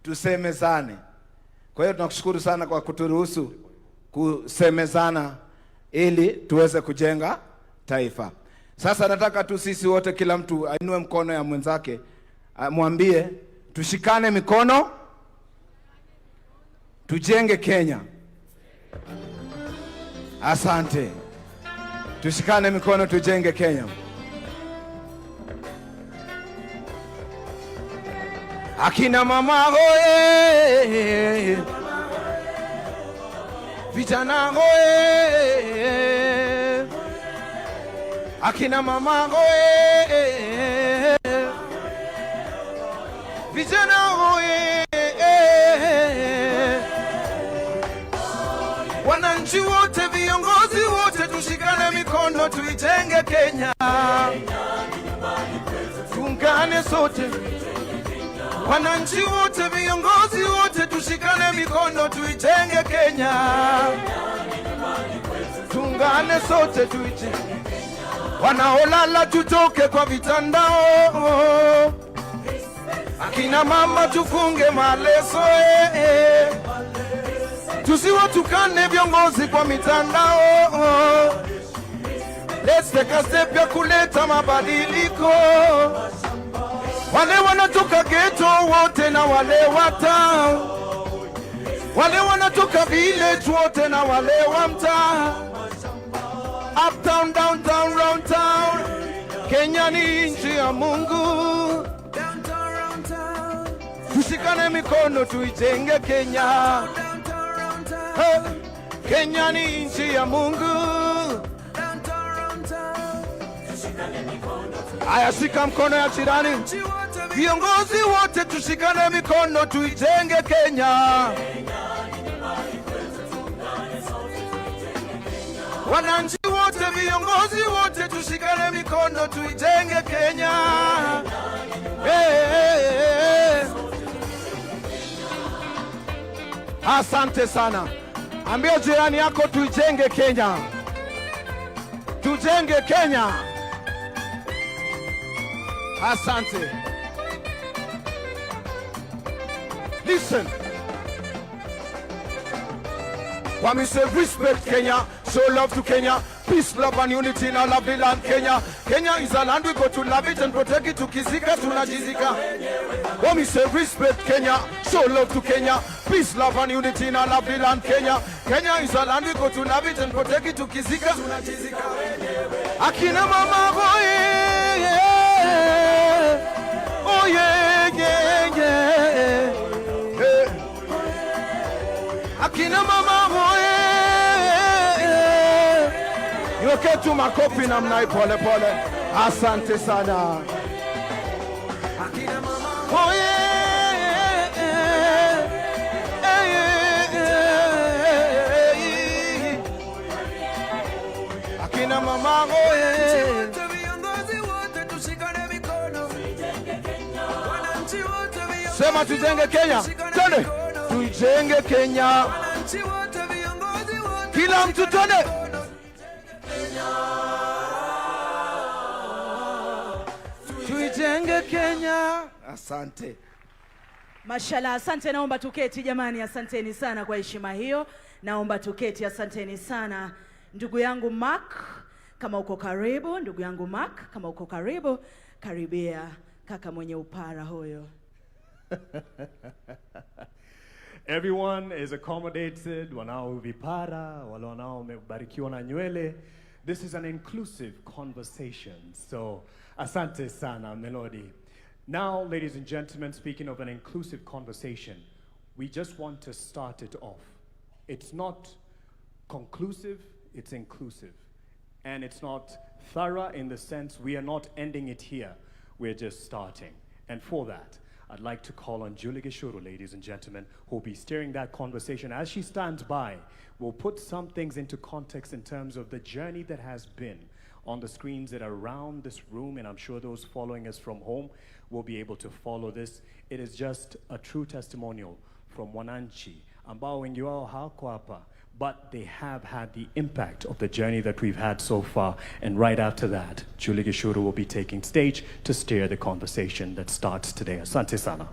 tusemezane. Kwa hiyo tunakushukuru sana kwa kuturuhusu kusemezana ili tuweze kujenga taifa. Sasa nataka tu sisi wote, kila mtu ainue mkono ya mwenzake, mwambie tushikane mikono tujenge Kenya. Asante. Tushikane mikono tujenge Kenya. Akina mama hoye, vijana hoye, akina mama hoye, vijana hoye, wananchi wote, viongozi wote, tushikane mikono tuijenge Kenya. Tuungane sote, wananchi wote, viongozi wote, tushikane mikono tuijenge Kenya. Tuungane sote tuijenge. wanaolala tutoke kwa vitandao, akina mama tufunge maleso, tusiwatukane viongozi kwa mitandao. Let's take a step ya kuleta mabadiliko. Wale wanatoka ghetto wote na wale wa town, wale wanatoka village wote na wale wa mtaa, uptown, downtown, round town. Kenya ni nchi ya Mungu, tushikane mikono tuijenge Kenya. Kenya ni nchi ya Mungu. Aya, shika mkono ya jirani. Viongozi wote tushikane mikono tuijenge Kenya. Wananchi wote, viongozi wote tushikane mikono tuijenge Kenya. Asante sana. Ambia jirani yako tuijenge Kenya. Tujenge Kenya. Asante. Listen. When we say respect Kenya, show love to Kenya, peace, love and unity in our lovely land Kenya. Kenya is a land we go to love it and protect it. Tukizika tunajizika. When we say respect Kenya, show love to Kenya, peace, love and unity in our lovely land Kenya. Kenya is a land we go to love it and protect it. Tukizika tunajizika. Akina mama boy, yeah. Oh yeah, yeah, yeah. Akina mama boy, niweke tu makofi namna hii pole pole. Asante sana. Akina mama boy, akina mama boy, sema tujenge Kenya. Twende tujenge Kenya. Kila mtu twende. Tujenge Kenya. Asante. Mashallah, asante. Naomba tuketi jamani, asanteni sana kwa heshima hiyo. Naomba tuketi, asanteni sana. Ndugu yangu Mark, kama uko karibu, ndugu yangu Mark, kama uko karibu, karibia kaka mwenye upara huyo. Everyone is accommodated, wanao vipara, wale wanao wamebarikiwa na nywele. This is an inclusive conversation. So, asante sana, Melody. Now, ladies and gentlemen, speaking of an inclusive conversation, we just want to start it off. It's not conclusive, it's inclusive. And it's not thorough in the sense we are not ending it here. We're just starting. And for that, I'd like to call on Julie Gishuru, ladies and gentlemen, who will be steering that conversation. As she stands by, we'll put some things into context in terms of the journey that has been on the screens that are around this room, and I'm sure those following us from home will be able to follow this. It is just a true testimonial from wananchi ambao wengi wao hawako hapa, but they have had the impact of the journey that we've had so far. And right after that, Julie Gishuru will be taking stage to steer the conversation that starts today. Asante sana.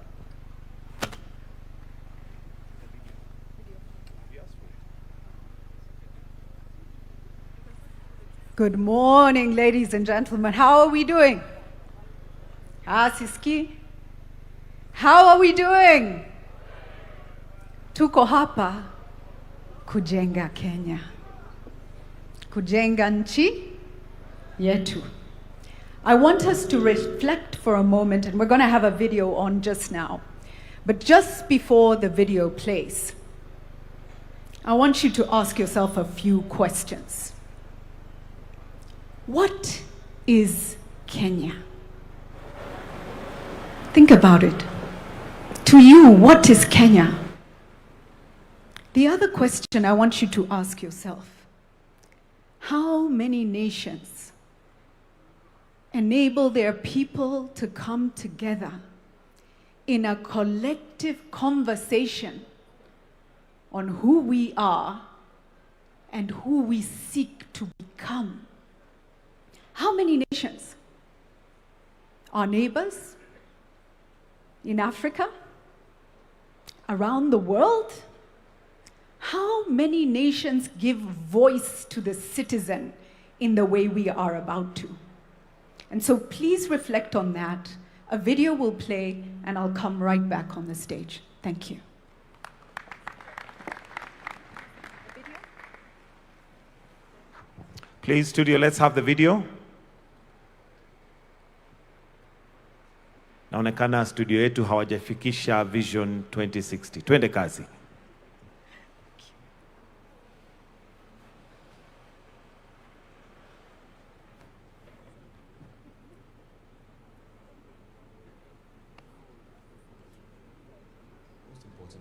Good morning, ladies and gentlemen. How are we doing? Siski? How are we doing? Tuko hapa kujenga Kenya. Kujenga nchi yetu. I want us to reflect for a moment, and we're going to have a video on just now. But just before the video plays, I want you to ask yourself a few questions. What is Kenya? Think about it. To you, what is Kenya? The other question I want you to ask yourself: how many nations enable their people to come together in a collective conversation on who we are and who we seek to become? How many nations? Our neighbors? In Africa? Around the world? How many nations give voice to the citizen in the way we are about to? And so please reflect on that. A video will play, and I'll come right back on the stage. Thank you. Please, studio, let's have the video. Naonekana studio yetu hawajafikisha Vision 2060. Twende kazi.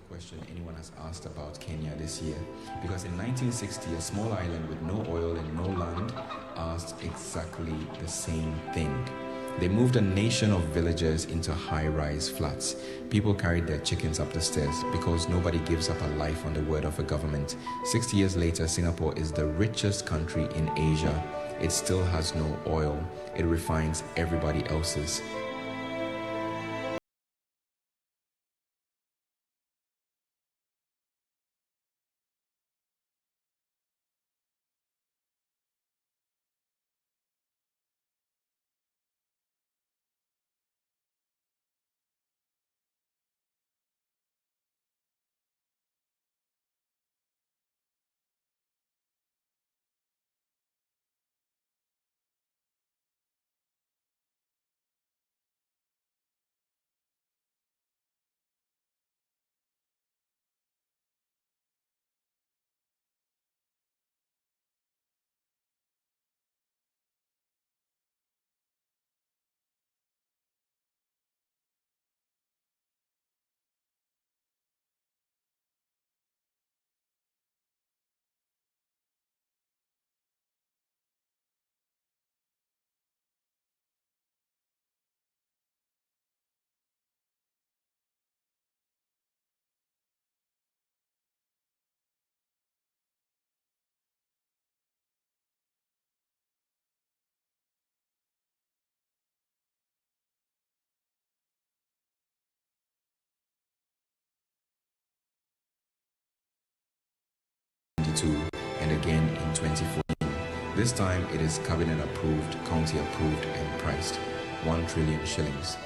Question anyone has asked about Kenya this year, because in 1960 a small island with no oil and no land asked exactly the same thing. They moved a nation of villagers into high-rise flats. People carried their chickens up the stairs because nobody gives up a life on the word of a government. 60 years later, Singapore is the richest country in Asia. It still has no oil. It refines everybody else's. And again in 2014. This time it is cabinet approved, county approved and priced. 1 trillion shillings.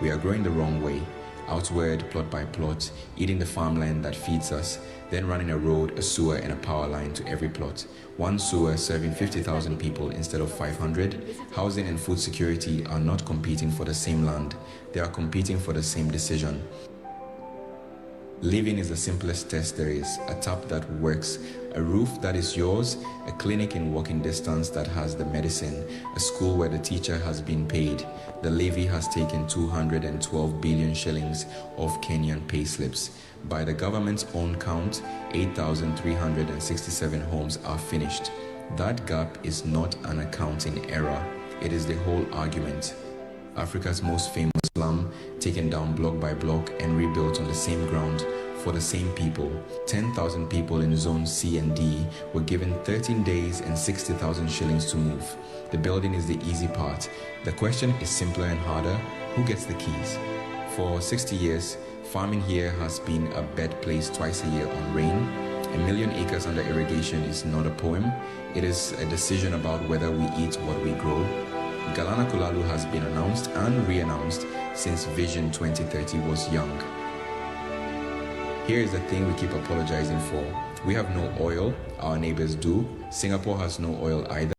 We are growing the wrong way. Outward, plot by plot, eating the farmland that feeds us, then running a road, a sewer and a power line to every plot. One sewer serving 50,000 people instead of 500. Housing and food security are not competing for the same land. They are competing for the same decision. Living is the simplest test there is. A tap that works, a roof that is yours, a clinic in walking distance that has the medicine, a school where the teacher has been paid. The levy has taken 212 billion shillings off Kenyan payslips. By the government's own count, 8,367 homes are finished. That gap is not an accounting error. It is the whole argument. Africa's most famous slum, taken down block by block and rebuilt on the same ground for the same people. 10,000 people in Zone C and D were given 13 days and 60,000 shillings to move. The building is the easy part. The question is simpler and harder. Who gets the keys? For 60 years, farming here has been a bed placed twice a year on rain. 1 million acres under irrigation is not a poem. It is a decision about whether we eat what we grow. Galana Kulalu has been announced and re-announced since Vision 2030 was young. Here is the thing we keep apologizing for. We have no oil, our neighbors do. Singapore has no oil either.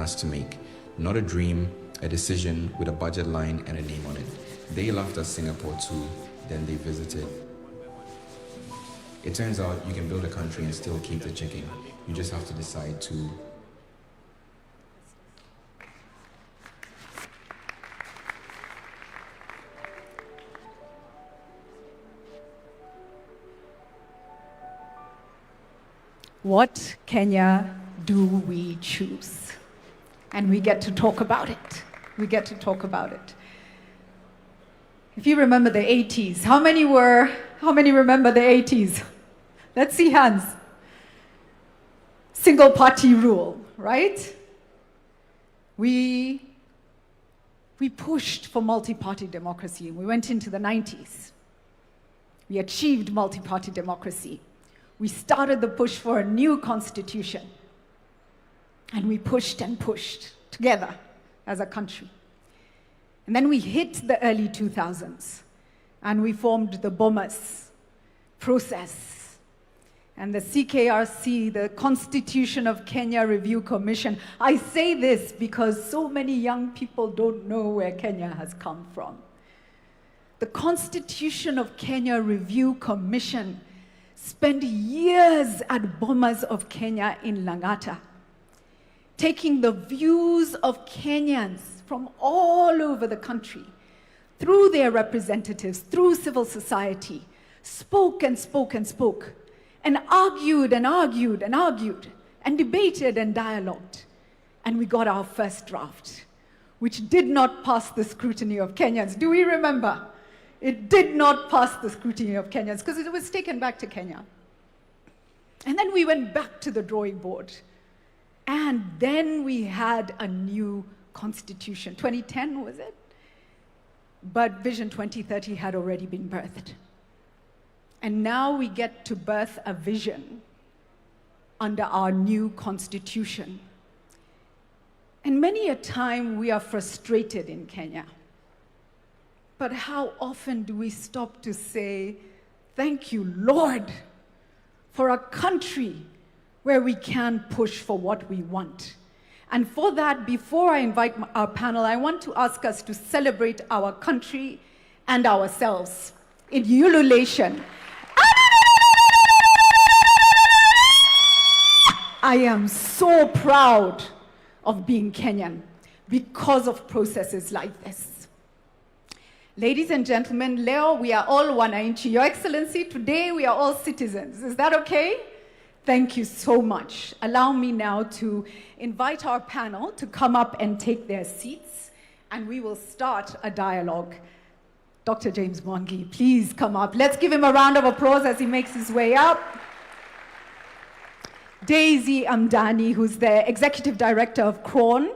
has to make. Not a dream, a decision with a budget line and a name on it. They laughed at Singapore too, then they visited. It turns out you can build a country and still keep the chicken. You just have to decide to. What Kenya do we choose? And we get to talk about it. We get to talk about it. If you remember the 80s, how many remember the 80s? Let's see hands. Single party rule, right? We pushed for multi-party democracy. We went into the 90s. We achieved multi-party democracy. We started the push for a new constitution. And we pushed and pushed together as a country. And then we hit the early 2000s, and we formed the Bomas process. And the CKRC, the Constitution of Kenya Review Commission. I say this because so many young people don't know where Kenya has come from. The Constitution of Kenya Review Commission spent years at Bomas of Kenya in Lang'ata, taking the views of Kenyans from all over the country, through their representatives, through civil society, spoke and spoke and spoke, and argued and argued and argued, and debated and dialogued. And we got our first draft, which did not pass the scrutiny of Kenyans. Do we remember? It did not pass the scrutiny of Kenyans because it was taken back to Kenya. And then we went back to the drawing board. And then we had a new constitution. 2010, was it? But Vision 2030 had already been birthed. And now we get to birth a vision under our new constitution. And many a time we are frustrated in Kenya. But how often do we stop to say, thank you, Lord, for a country where we can push for what we want? And for that, before I invite our panel, I want to ask us to celebrate our country and ourselves in ululation. I am so proud of being Kenyan because of processes like this. Ladies and gentlemen, leo we are all wananchi. Your Excellency, today we are all citizens. Is that okay? Thank you so much. Allow me now to invite our panel to come up and take their seats, and we will start a dialogue. Dr. James Mwangi, please come up. Let's give him a round of applause as he makes his way up. Daisy Amdani, who's the Executive Director of CRON,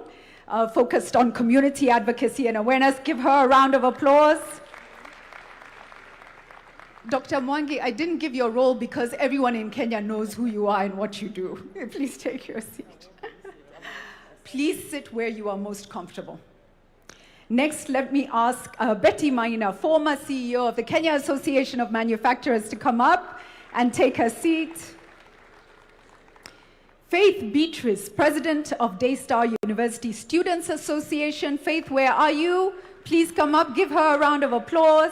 focused on community advocacy and awareness. Give her a round of applause. Dr. Mwangi, I didn't give your role because everyone in Kenya knows who you are and what you do. Please take your seat. Please sit where you are most comfortable. Next, let me ask Betty Maina, former CEO of the Kenya Association of Manufacturers, to come up and take her seat. Faith Beatrice, President of Daystar University Students Association. Faith, where are you? Please come up, give her a round of applause.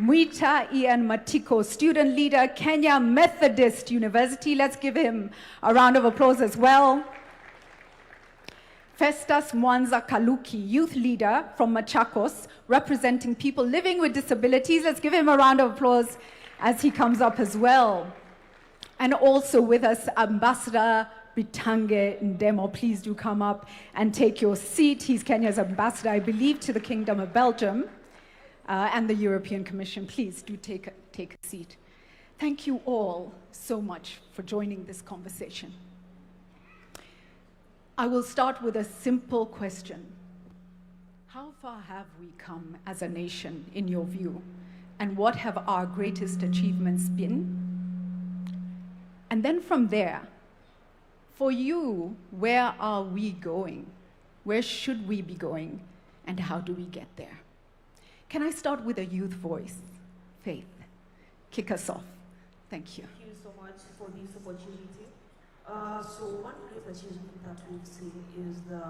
Mwita Ian Matiko, student leader, Kenya Methodist University. Let's give him a round of applause as well. Festus Mwanza Kaluki, youth leader from Machakos, representing people living with disabilities. Let's give him a round of applause as he comes up as well. And also with us, Ambassador Bitange Ndemo. Please do come up and take your seat. He's Kenya's ambassador, I believe, to the Kingdom of Belgium and the European Commission. Please do take a seat. Thank you all so much for joining this conversation. I will start with a simple question. How far have we come as a nation, in your view? And what have our greatest achievements been? And then from there, for you, where are we going? Where should we be going? And how do we get there? Can I start with a youth voice? Faith, kick us off. Thank you. Thank you so much for this opportunity. So one great achievement that we've seen is the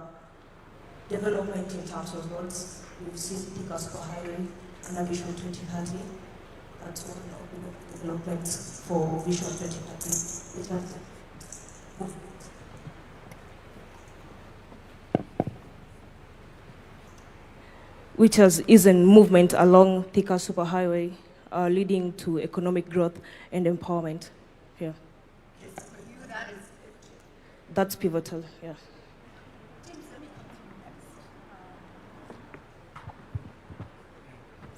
development in terms of roads. We've seen Thika Highway under Vision 2030. That's one of the developments for Vision 2030. Which is in movement along Thika Superhighway, leading to economic growth and empowerment. Yeah. Yes, for you, that is That's pivotal, yeah. James, let me come to you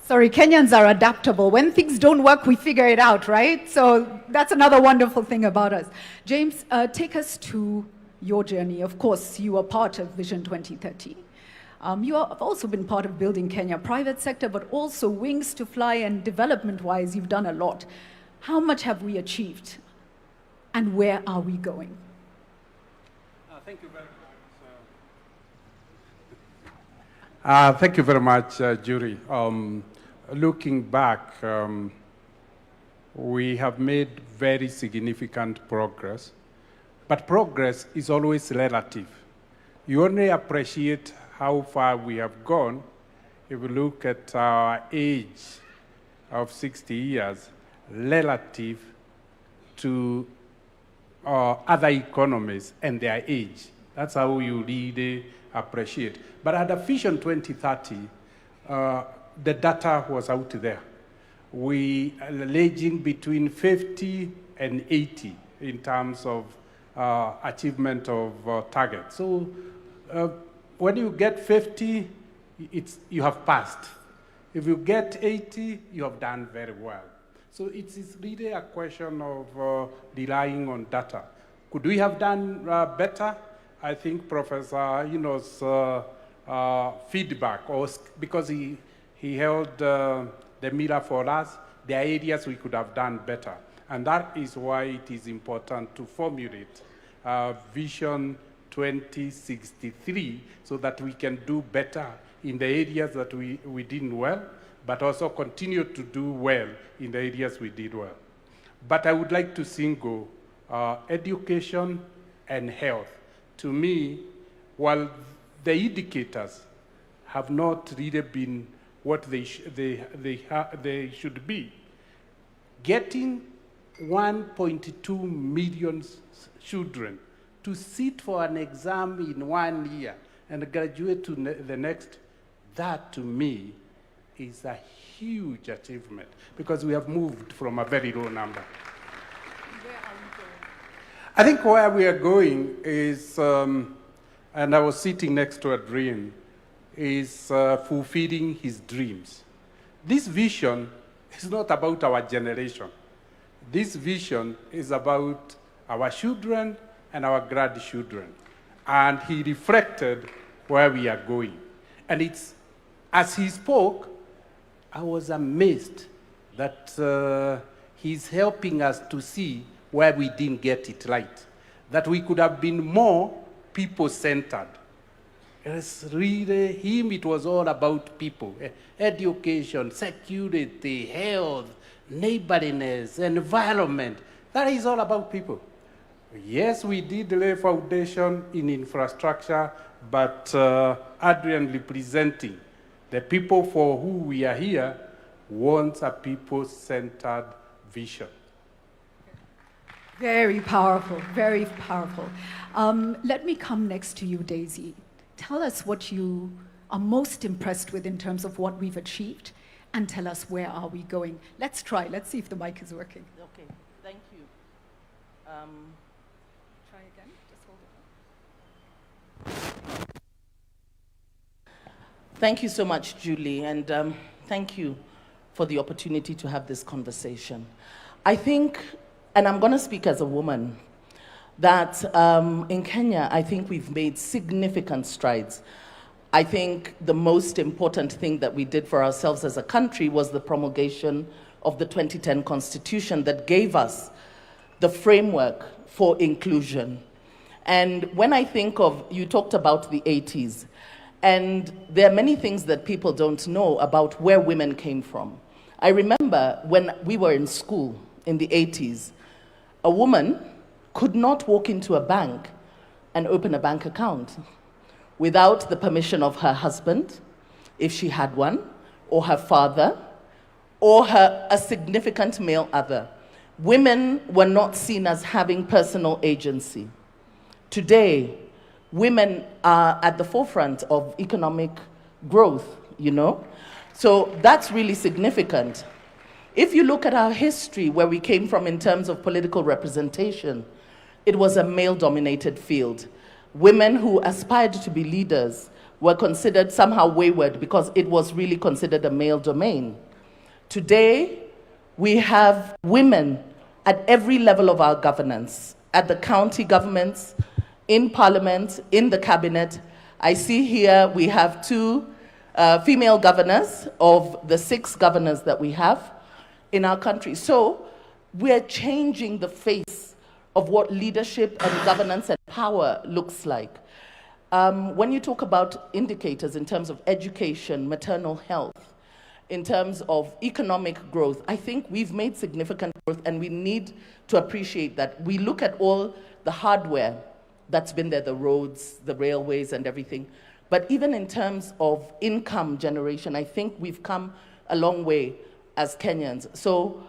next. Sorry, Kenyans are adaptable. When things don't work, we figure it out, right? So that's another wonderful thing about us. James, take us to your journey. Of course, you are part of Vision 2030. You have also been part of building Kenya, private sector, but also wings to fly, and development-wise, you've done a lot. How much have we achieved, and where are we going? Thank you very much. Thank you very much, Jury. Looking back, we have made very significant progress, but progress is always relative. You only appreciate how far we have gone if you look at our age of 60 years relative to other economies and their age. That's how you really appreciate. But at the Vision 2030, the data was out there. We are ranging between 50 and 80 in terms of achievement of targets. So when you get 50, you have passed. If you get 80, you have done very well. So it is really a question of relying on data. Could we have done better? I think Professor feedback, because he held the mirror for us, there are areas we could have done better. And that is why it is important to formulate Vision 2063 so that we can do better in the areas that we did well, but also continue to do well in the areas we did well. But I would like to single education and health. To me, while the indicators have not really been what they should be, getting 1.2 million children to sit for an exam in 1 year and graduate to the next, that to me is a huge achievement because we have moved from a very low number. Where are we going? I think where we are going is, and I was sitting next to a dream, is fulfilling his dreams. This vision is not about our generation. This vision is about our children and our grandchildren. And he reflected where we are going. And it's, as he spoke, I was amazed that he's helping us to see where we didn't get it right. That we could have been more people-centered. It's really him, it was all about people. Education, security, health, neighborliness, environment. That is all about people. Yes, we did lay foundation in infrastructure, but Adrian representing the people for who we are here wants a people-centered vision. Very powerful, very powerful. Let me come next to you, Daisy. Tell us what you are most impressed with in terms of what we've achieved, and tell us where are we going. Let's try. Let's see if the mic is working. Okay, thank you. Try again. Just hold it. Thank you so much, Julie, and thank you for the opportunity to have this conversation. I think, and I'm going to speak as a woman, that in Kenya, I think we've made significant strides. I think the most important thing that we did for ourselves as a country was the promulgation of the 2010 Constitution that gave us the framework for inclusion. And when I think of, you talked about the 80s, and there are many things that people don't know about where women came from. I remember when we were in school in the 80s, a woman could not walk into a bank and open a bank account without the permission of her husband, if she had one, or her father, or a significant male other. Women were not seen as having personal agency. Today, women are at the forefront of economic growth, you know? So that's really significant. If you look at our history, where we came from in terms of political representation, it was a male-dominated field. Women who aspired to be leaders were considered somehow wayward because it was really considered a male domain. Today, we have women at every level of our governance, at the county governments, in parliament, in the cabinet. I see here we have 2 female governors of the 6 governors that we have in our country. So we're changing the face of what leadership and governance and power looks like. When you talk about indicators in terms of education, maternal health, in terms of economic growth, I think we've made significant growth, and we need to appreciate that. We look at all the hardware that's been there, the roads, the railways, and everything. But even in terms of income generation, I think we've come a long way as Kenyans. So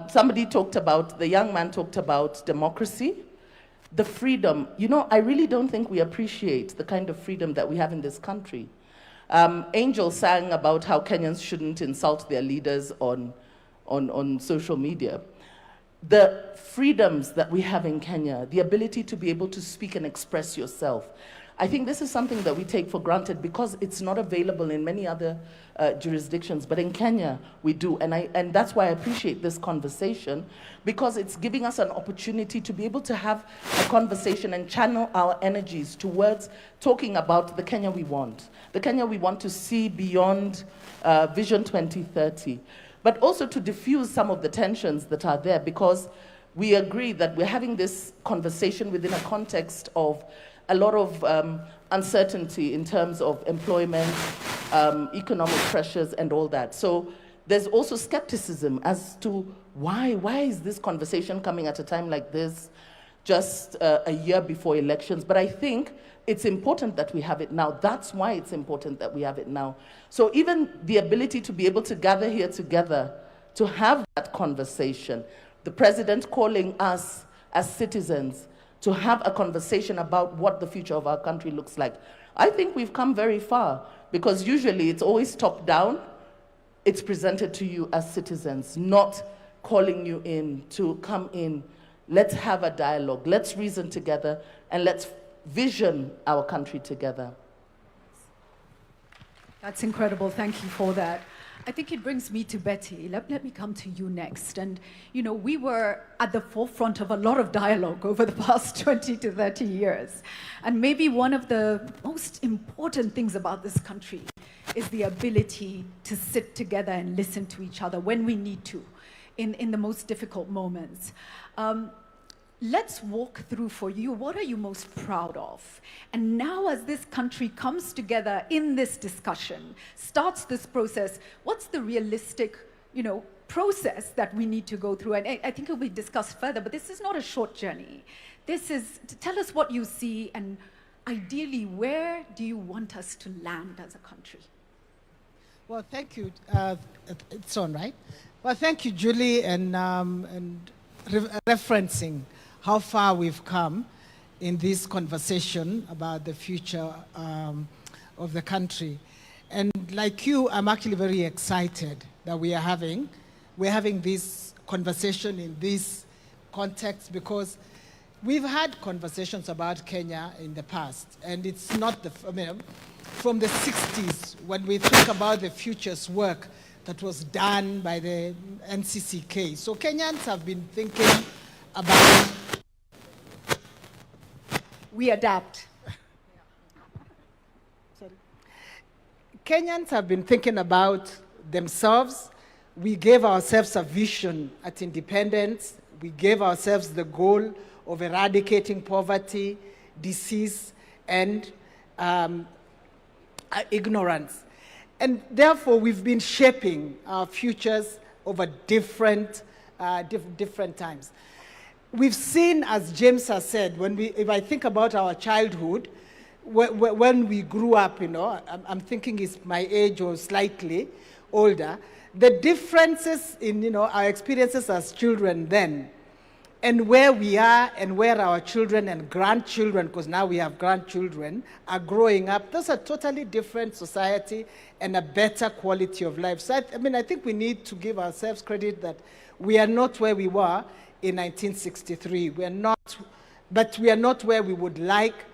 somebody talked about, the young man talked about democracy, the freedom. You know, I really don't think we appreciate the kind of freedom that we have in this country. Angel sang about how Kenyans shouldn't insult their leaders on social media. The freedoms that we have in Kenya, the ability to be able to speak and express yourself, I think this is something that we take for granted because it's not available in many other jurisdictions, but in Kenya we do, and that's why I appreciate this conversation, because it's giving us an opportunity to be able to have a conversation and channel our energies towards talking about the Kenya we want to see beyond Vision 2030, but also to diffuse some of the tensions that are there, because we agree that we're having this conversation within a context of a lot of uncertainty in terms of employment, economic pressures, and all that. So there's also skepticism as to why is this conversation coming at a time like this, just a year before elections. But I think it's important that we have it now. That's why it's important that we have it now. So even the ability to be able to gather here together, to have that conversation, the president calling us as citizens to have a conversation about what the future of our country looks like. I think we've come very far, because usually it's always top down. It's presented to you as citizens, not calling you in to come in. Let's have a dialogue, let's reason together, and let's vision our country together. That's incredible. Thank you for that. I think it brings me to Betty. Let me come to you next. And, you know, we were at the forefront of a lot of dialogue over the past 20 to 30 years. And maybe one of the most important things about this country is the ability to sit together and listen to each other when we need to, in the most difficult moments. Let's walk through for you, what are you most proud of? And now as this country comes together in this discussion, starts this process, what's the realistic, process that we need to go through? And I think it will be discussed further, but this is not a short journey. This is, tell us what you see, and ideally, where do you want us to land as a country? Well, thank you. It's on, right? Well, thank you, Julie, and referencing how far we've come in this conversation about the future of the country. And like you, I'm actually very excited that we're having this conversation in this context, because we've had conversations about Kenya in the past, and it's not from the 60s when we think about the futures work that was done by the NCCK. So Kenyans have been thinking about... We adapt. Sorry. Kenyans have been thinking about themselves. We gave ourselves a vision at independence. We gave ourselves the goal of eradicating poverty, disease, and ignorance. And therefore, we've been shaping our futures over different times. we've seen, as James has said, if I think about our childhood, when we grew up, I'm thinking it's my age or slightly older, the differences in, our experiences as children then, and where we are and where our children and grandchildren, because now we have grandchildren, are growing up, those are totally different society and a better quality of life. So I think we need to give ourselves credit that we are not where we were in 1963. We are not, but we are not where we would like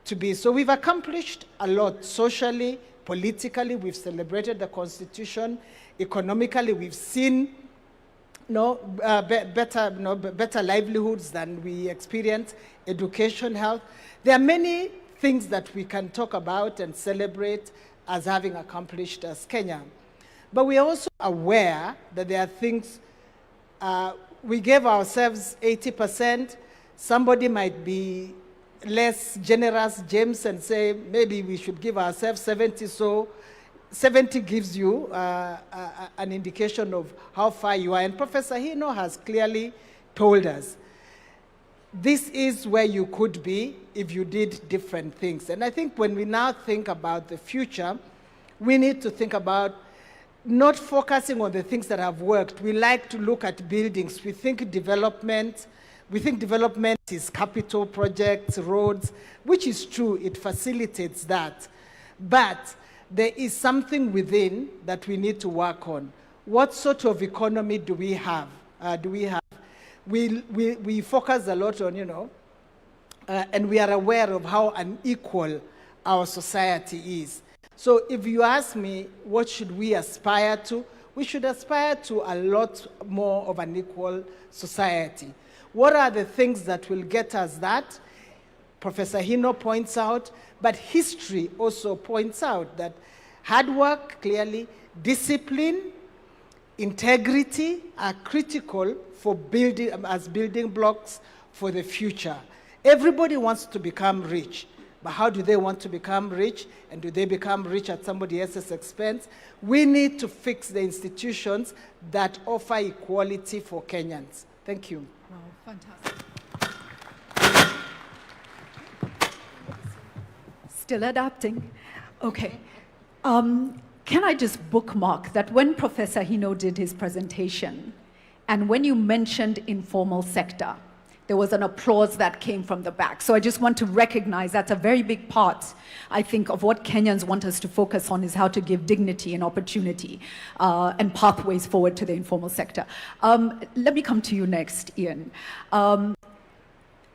to be. So we've accomplished a lot socially, politically. We've celebrated the Constitution. Economically, we've seen better livelihoods than we experience, education, health. There are many things that we can talk about and celebrate as having accomplished as Kenya. But we are also aware that there are things, we gave ourselves 80%. Somebody might be less generous, James, and say maybe we should give ourselves 70. So 70 gives you an indication of how far you are. And Professor Hino has clearly told us, this is where you could be if you did different things. And I think when we now think about the future, we need to think about not focusing on the things that have worked. We like to look at buildings. We think development is capital projects, roads, which is true, it facilitates that. But there is something within that we need to work on. What sort of economy do we have? We focus a lot on, and we are aware of how unequal our society is. So if you ask me, what should we aspire to? We should aspire to a lot more of an equal society. What are the things that will get us that? Professor Hino points out, but history also points out that hard work, clearly, discipline, integrity are critical for building blocks for the future. Everybody wants to become rich, but how do they want to become rich? And do they become rich at somebody else's expense? We need to fix the institutions that offer equality for Kenyans. Thank you. Wow, fantastic. Still adapting. Okay. Can I just bookmark that when Professor Hino did his presentation, and when you mentioned informal sector, there was an applause that came from the back. So I just want to recognize that's a very big part, I think, of what Kenyans want us to focus on is how to give dignity and opportunity and pathways forward to the informal sector. Let me come to you next, Ian.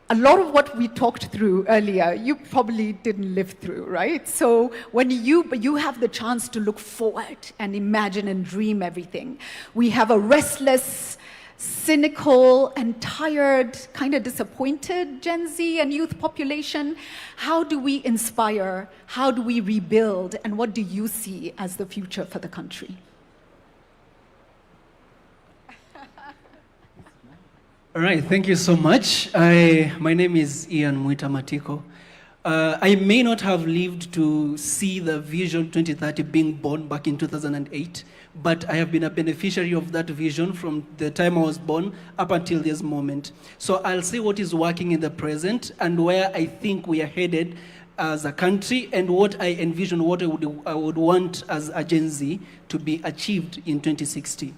A lot of what we talked through earlier, you probably didn't live through, right? So when you have the chance to look forward and imagine and dream everything, we have a restless, cynical and tired, kind of disappointed Gen Z and youth population. How do we inspire? How do we rebuild? And what do you see as the future for the country? All right, thank you so much. My name is Ian Mwita Matiko. I may not have lived to see the Vision 2030 being born back in 2008, but I have been a beneficiary of that vision from the time I was born up until this moment. So I'll say what is working in the present and where I think we are headed as a country and what I envision, what I would want as a Gen Z to be achieved in 2060.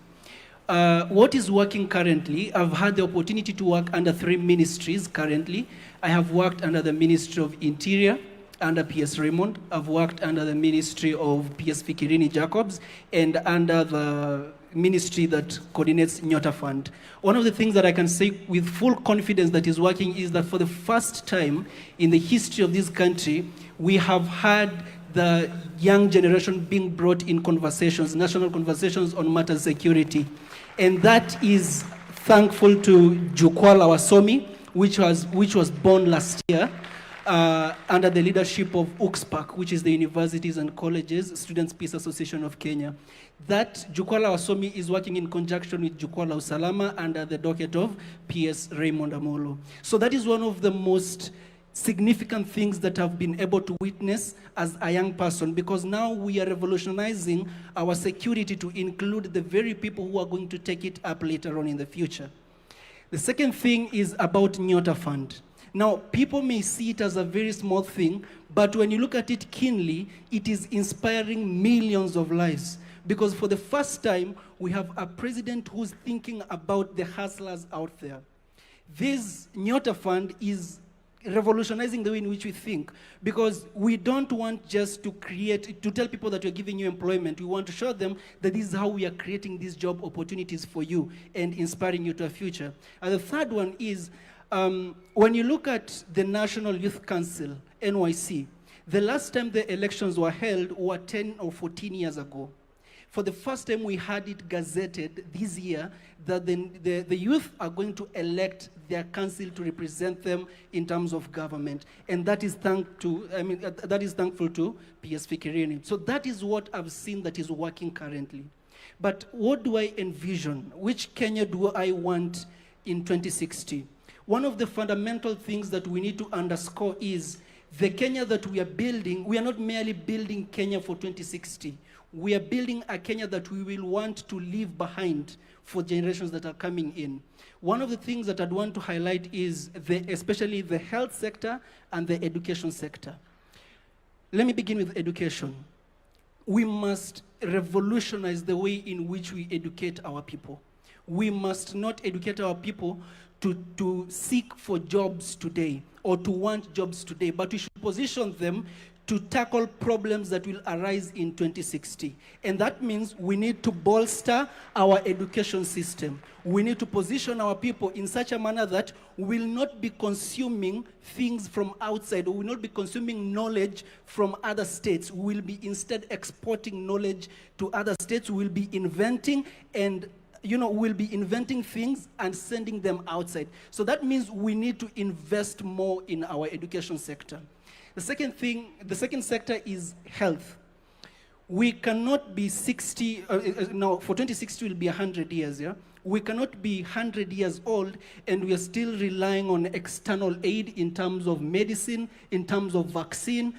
What is working currently, I've had the opportunity to work under 3 ministries currently. I have worked under the Ministry of Interior, under PS Raymond. I've worked under the Ministry of PS Fikirini Jacobs, and under the ministry that coordinates Nyota Fund. One of the things that I can say with full confidence that is working is that for the first time in the history of this country, we have had the young generation being brought in conversations, national conversations on matters security. And that is thankful to Jukwaa la Wasomi, which was born last year under the leadership of UCSPAC, which is the Universities and Colleges Students' Peace Association of Kenya. That Jukwaa la Wasomi is working in conjunction with Jukwaa la Usalama under the docket of PS Raymond Amolo. So that is one of the most significant things that I've been able to witness as a young person, because now we are revolutionizing our security to include the very people who are going to take it up later on in the future. The second thing is about Nyota Fund. Now, people may see it as a very small thing, but when you look at it keenly, it is inspiring millions of lives. Because for the first time, we have a president who's thinking about the hustlers out there. This Nyota Fund is revolutionizing the way in which we think, because we don't want just to tell people that we're giving you employment. We want to show them that this is how we are creating these job opportunities for you and inspiring you to a future. And the third one is, when you look at the National Youth Council, NYC, the last time the elections were held were 10 or 14 years ago. For the first time, we had it gazetted this year that the youth are going to elect their council to represent them in terms of government. And that is that is thankful to PS Fikirini. So that is what I've seen that is working currently. But what do I envision? Which Kenya do I want in 2060? One of the fundamental things that we need to underscore is the Kenya that we are building. We are not merely building Kenya for 2060. We are building a Kenya that we will want to leave behind for generations that are coming in. One of the things that I'd want to highlight is especially the health sector and the education sector. Let me begin with education. We must revolutionize the way in which we educate our people. We must not educate our people to seek for jobs today or to want jobs today, but we should position them to tackle problems that will arise in 2060. And that means we need to bolster our education system. We need to position our people in such a manner that we will not be consuming things from outside, or we will not be consuming knowledge from other states. We will be instead exporting knowledge to other states. We will be inventing and we'll be inventing things and sending them outside. So that means we need to invest more in our education sector. The second sector is health. We cannot be 60, now for 2060 will be 100 years, yeah? We cannot be 100 years old and we are still relying on external aid in terms of medicine, in terms of vaccine,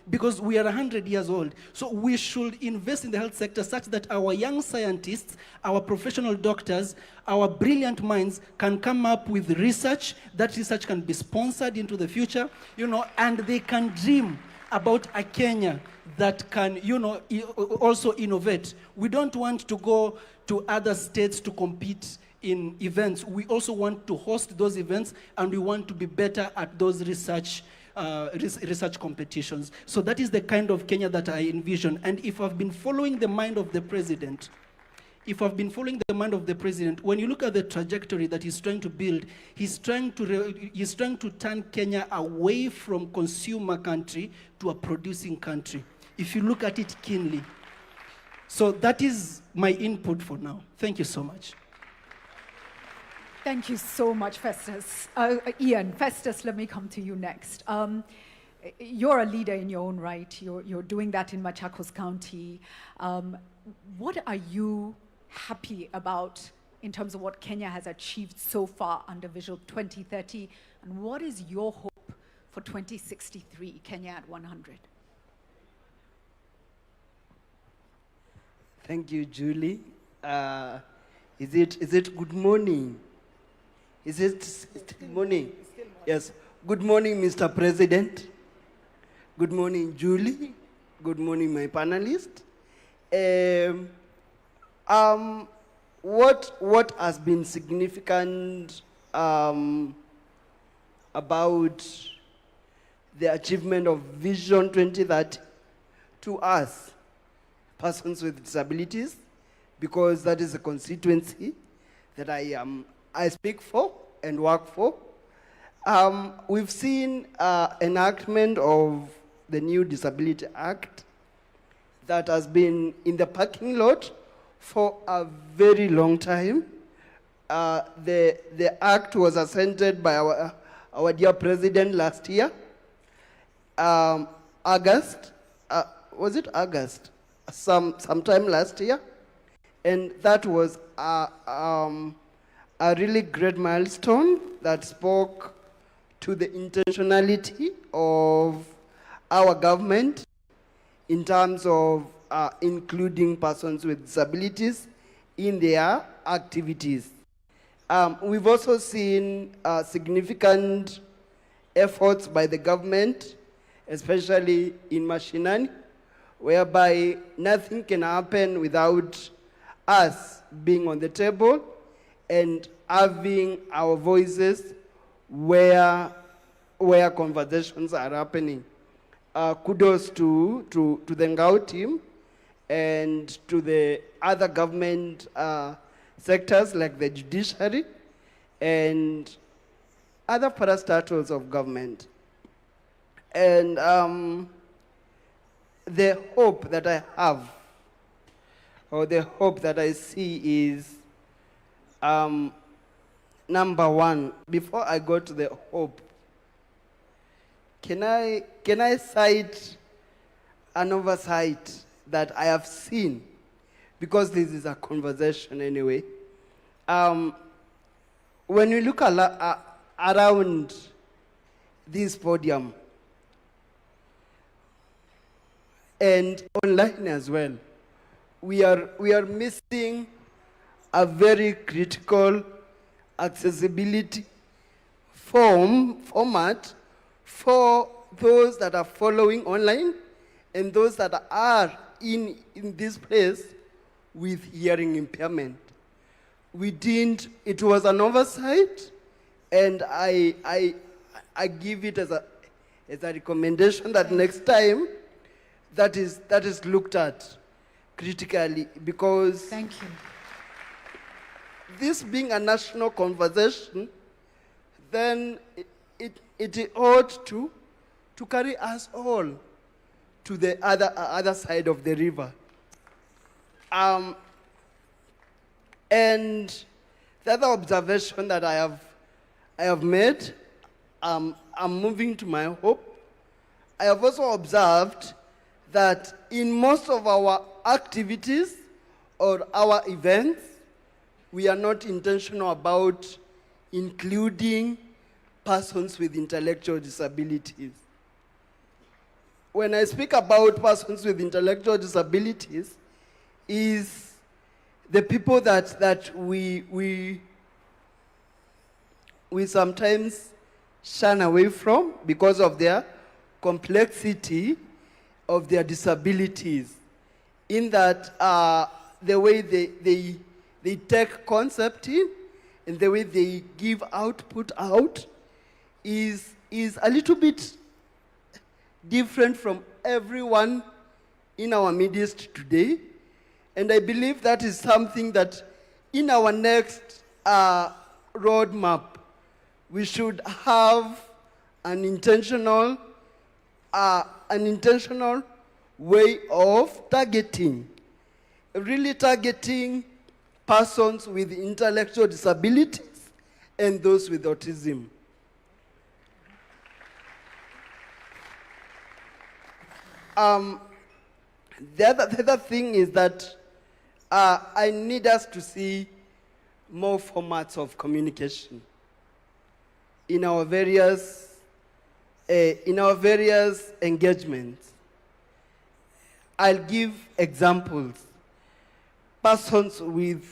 because we are 100 years old. So we should invest in the health sector such that our young scientists, our professional doctors, our brilliant minds can come up with research. That research can be sponsored into the future, and they can dream about a Kenya that can, also innovate. We don't want to go to other states to compete in events. We also want to host those events, and we want to be better at those research competitions. So that is the kind of Kenya that I envision. And if I've been following the mind of the president, when you look at the trajectory that he's trying to build, he's trying to turn Kenya away from consumer country to a producing country, if you look at it keenly. So that is my input for now. Thank you so much. Thank you so much, Festus. Ian, Festus, let me come to you next. You're a leader in your own right. You're doing that in Machakos County. What are you happy about in terms of what Kenya has achieved so far under Vision 2030? And what is your hope for 2063, Kenya at 100? Thank you, Julie. Is it good morning? Is it good morning? Yes. Good morning, Mr. President. Good morning, Julie. Good morning, my panelists. What has been significant about the achievement of Vision 2030 to us, persons with disabilities, because that is a constituency that I speak for and work for. We've seen enactment of the new Disability Act that has been in the parking lot for a very long time. The act was assented by our dear president last year, August. Was it August? Sometime last year, and that was a really great milestone that spoke to the intentionality of our government in terms of including persons with disabilities in their activities. We've also seen significant efforts by the government, especially in mashinani, whereby nothing can happen without us being on the table and having our voices where conversations are happening. Kudos to the Ngao team and to the other government sectors like the judiciary and other parastatals of government. And the hope that I have, or the hope that I see is, number one, before I go to the hope, can I cite an oversight that I have seen? Because this is a conversation anyway. When we look around this podium, and online as well, we are missing a very critical accessibility format for those that are following online and those that are in this place with hearing impairment. It was an oversight, and I give it as a recommendation that next time that is looked at critically, because thank you. This being a national conversation, then it ought to carry us all to the other side of the river. And the other observation that I have made, I'm moving to my hope. I have also observed that in most of our activities or our events, we are not intentional about including persons with intellectual disabilities. When I speak about persons with intellectual disabilities, is the people that we sometimes shun away from because of their complexity of their disabilities, in that the way they take concept in and the way they give output out is a little bit different from everyone in our midst today. And I believe that is something that in our next roadmap, we should have an intentional way of targeting, really targeting persons with intellectual disabilities and those with autism. The other thing is that I need us to see more formats of communication in our various engagements. I'll give examples. Persons who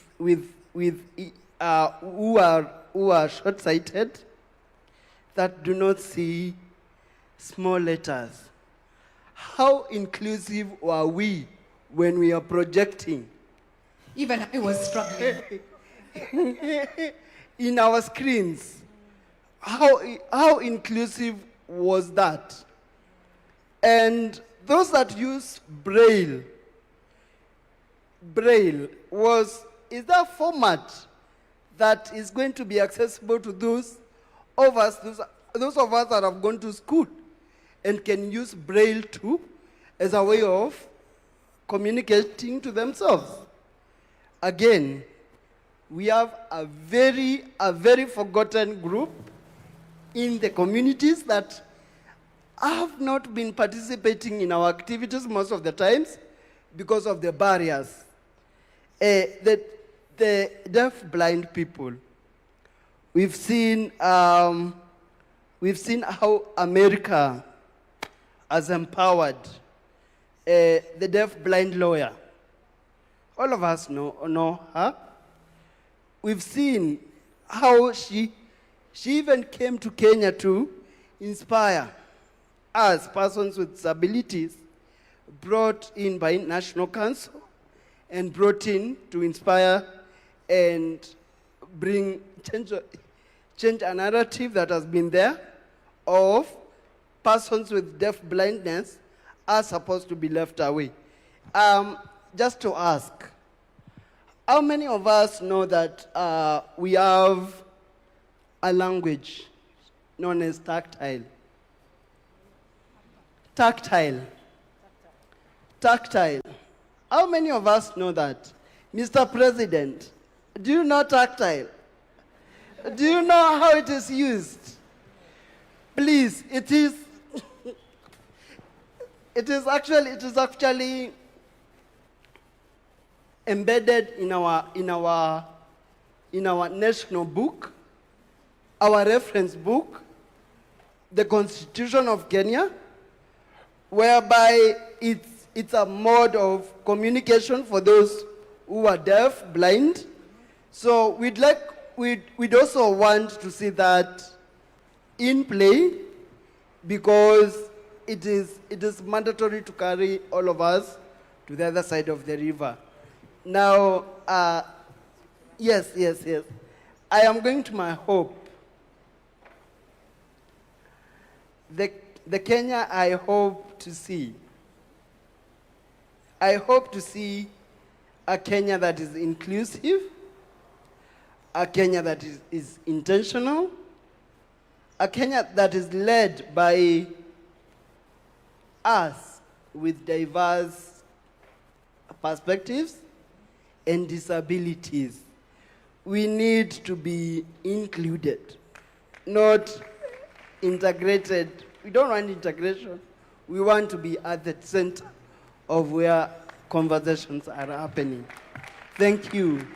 are short-sighted, that do not see small letters. How inclusive are we when we are projecting? Even I was struggling. In our screens, how inclusive was that? And those that use Braille is that format that is going to be accessible to those of us that have gone to school and can use Braille too as a way of communicating to themselves. Again, we have a very forgotten group in the communities that have not been participating in our activities most of the times because of the barriers. The deaf-blind people, we've seen how America has empowered the deaf-blind lawyer. All of us know her. We've seen how she even came to Kenya to inspire us, persons with disabilities, brought in by National Council and brought in to inspire and change a narrative that has been there of persons with deaf blindness are supposed to be left away. Just to ask, how many of us know that we have a language known as tactile? Tactile. Tactile. How many of us know that? Mr. President, do you know tactile? Do you know how it is used? Please, it is actually embedded in our national book, our reference book, the Constitution of Kenya, whereby it's a mode of communication for those who are deaf, blind. So we'd also want to see that in play, because it is mandatory to carry all of us to the other side of the river. Now, yes. I am going to my hope. The Kenya I hope to see. I hope to see a Kenya that is inclusive, a Kenya that is intentional, a Kenya that is led by us with diverse perspectives and disabilities. We need to be included, not integrated. We don't want integration. We want to be at the center of where conversations are happening. Thank you.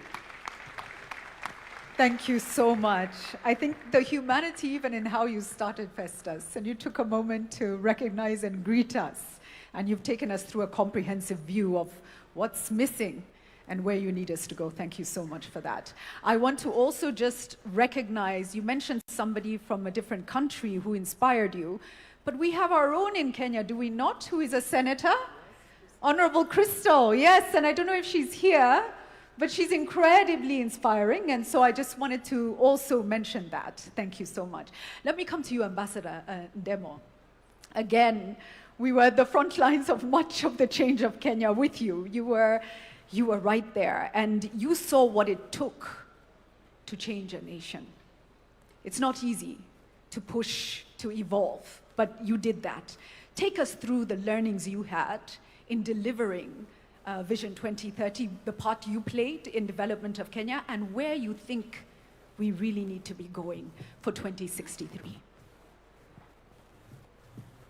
Thank you so much. I think the humanity, even in how you started Festus, and you took a moment to recognize and greet us, and you've taken us through a comprehensive view of what's missing and where you need us to go. Thank you so much for that. I want to also just recognize, you mentioned somebody from a different country who inspired you, but we have our own in Kenya, do we not, who is a senator? Honorable Crystal, yes, and I don't know if she's here, but she's incredibly inspiring, and so I just wanted to also mention that. Thank you so much. Let me come to you, Ambassador Ndemo. Again, we were at the front lines of much of the change of Kenya with you. You were right there, and you saw what it took to change a nation. It's not easy to push, to evolve, but you did that. Take us through the learnings you had in delivering Vision 2030, the part you played in development of Kenya, and where you think we really need to be going for 2063.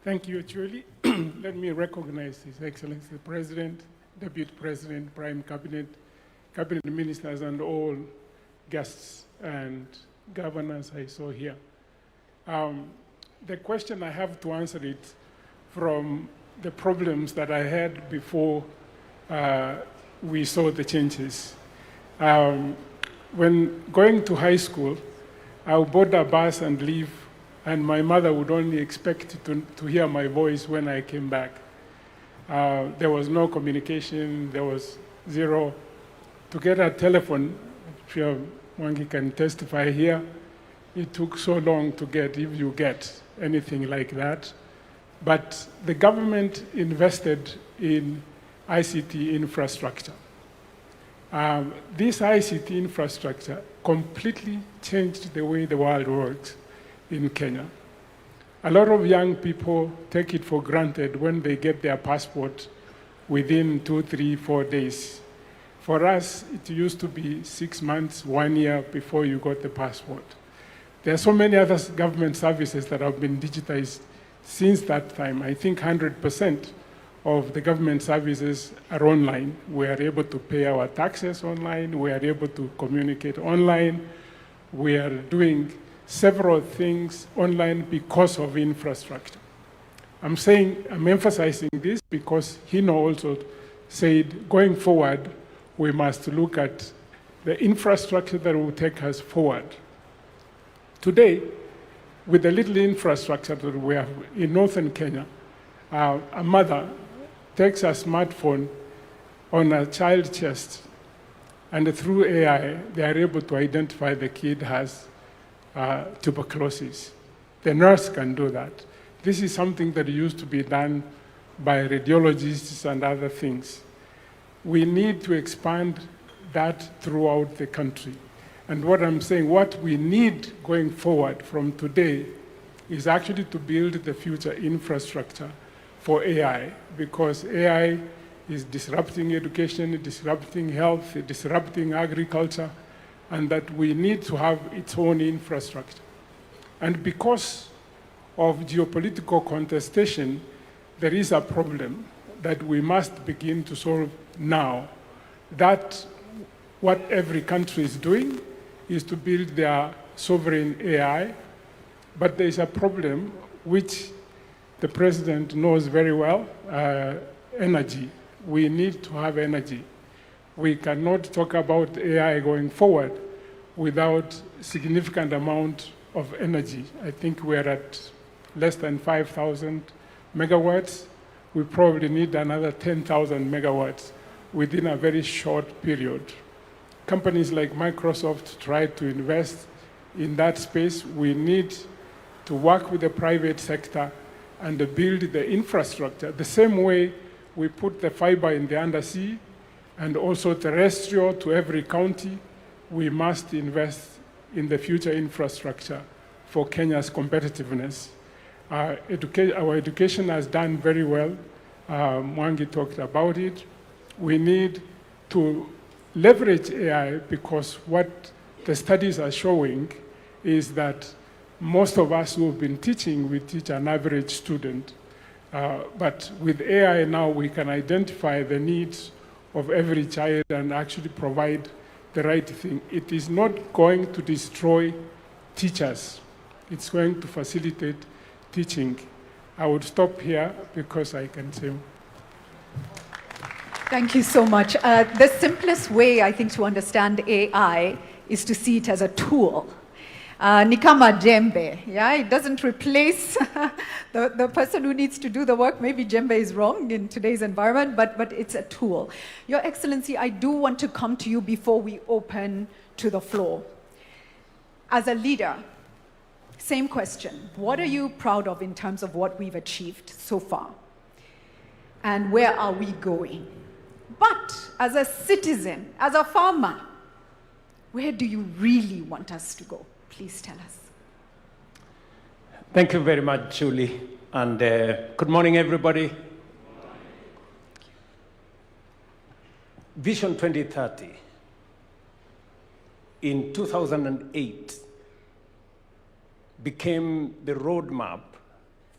Thank you, Julie. Let me recognize His Excellency the President, Deputy President, Prime Cabinet, Cabinet Ministers, and all guests and governors I saw here. The question I have to answer it from the problems that I had before we saw the changes. When going to high school, I would board a bus and leave, and my mother would only expect to hear my voice when I came back. There was no communication, there was zero. To get a telephone, Mwangi can testify here, it took so long to get, if you get anything like that. But the government invested in ICT infrastructure. This ICT infrastructure completely changed the way the world works in Kenya. A lot of young people take it for granted when they get their passport within 2, 3, 4 days. For us, it used to be 6 months, 1 year before you got the passport. There are so many other government services that have been digitized since that time. I think 100% of the government services are online. We are able to pay our taxes online. We are able to communicate online. We are doing several things online because of infrastructure. I'm emphasizing this because Hino also said, going forward, we must look at the infrastructure that will take us forward Today, with the little infrastructure that we have in northern Kenya, a mother takes a smartphone on a child's chest, and through AI, they are able to identify the kid has tuberculosis. The nurse can do that. This is something that used to be done by radiologists and other things. We need to expand that throughout the country. And what I'm saying, what we need going forward from today is actually to build the future infrastructure for AI, because AI is disrupting education, disrupting health, disrupting agriculture, and that we need to have its own infrastructure. And because of geopolitical contestation, there is a problem that we must begin to solve now. That what every country is doing is to build their sovereign AI, but there is a problem which the president knows very well, energy. We need to have energy. We cannot talk about AI going forward without significant amount of energy. I think we're at less than 5,000 megawatts. We probably need another 10,000 megawatts within a very short period. Companies like Microsoft try to invest in that space. We need to work with the private sector and build the infrastructure. The same way we put the fiber in the undersea and also terrestrial to every county, we must invest in the future infrastructure for Kenya's competitiveness. Our education has done very well. Mwangi talked about it. We need to leverage AI, because what the studies are showing is that most of us who have been teaching, we teach an average student. But with AI now, we can identify the needs of every child and actually provide the right thing. It is not going to destroy teachers. It's going to facilitate teaching. I would stop here because I can say. Thank you so much. The simplest way, I think, to understand AI is to see it as a tool. Ni kama jembe, yeah? It doesn't replace the person who needs to do the work. Maybe jembe is wrong in today's environment, but it's a tool. Your Excellency, I do want to come to you before we open to the floor. As a leader, same question. What are you proud of in terms of what we've achieved so far? And where are we going? But as a citizen, as a farmer, where do you really want us to go? Please tell us. Thank you very much, Julie. And good morning, everybody. Vision 2030 in 2008 became the roadmap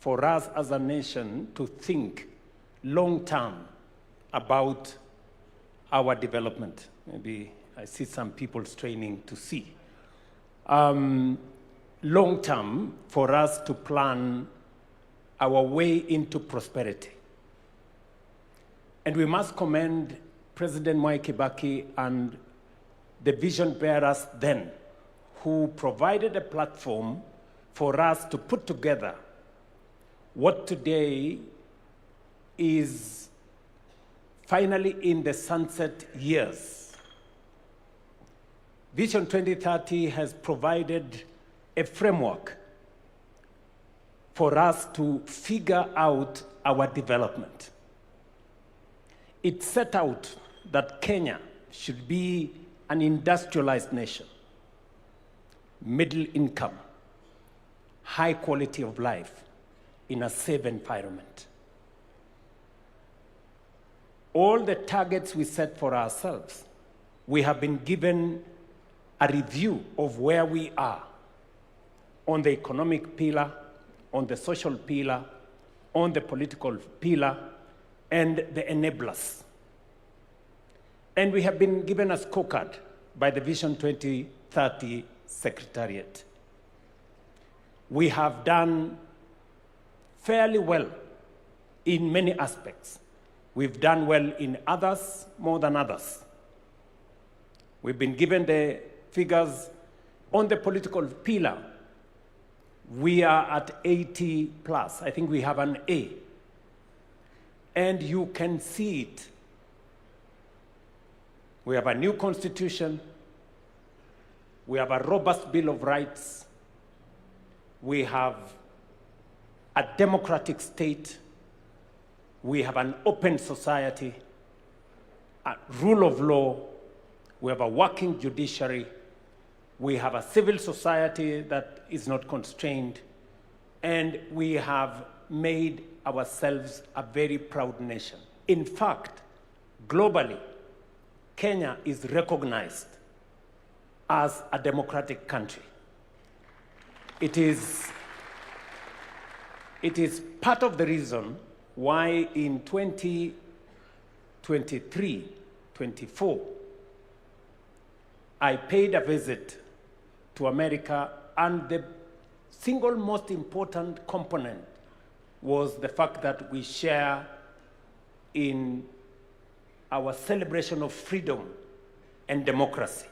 for us as a nation to think long-term about our development. Maybe I see some people straining to see. Long-term for us to plan our way into prosperity. And we must commend President Mwai Kibaki and the vision bearers then, who provided a platform for us to put together what today is finally in the sunset years. Vision 2030 has provided a framework for us to figure out our development. It set out that Kenya should be an industrialized nation, middle income, high quality of life in a safe environment. All the targets we set for ourselves, we have been given a review of where we are on the economic pillar, on the social pillar, on the political pillar, and the enablers. And we have been given a scorecard by the Vision 2030 Secretariat. We have done fairly well in many aspects. We've done well in others more than others. We've been given the figures on the political pillar. We are at 80 plus. I think we have an A. And you can see it. We have a new constitution. We have a robust Bill of Rights. We have a democratic state. We have an open society, a rule of law. We have a working judiciary. We have a civil society that is not constrained. And we have made ourselves a very proud nation. In fact, globally, Kenya is recognized as a democratic country. It is part of the reason why in 2023-24, I paid a visit to America, and the single most important component was the fact that we share in our celebration of freedom and democracy.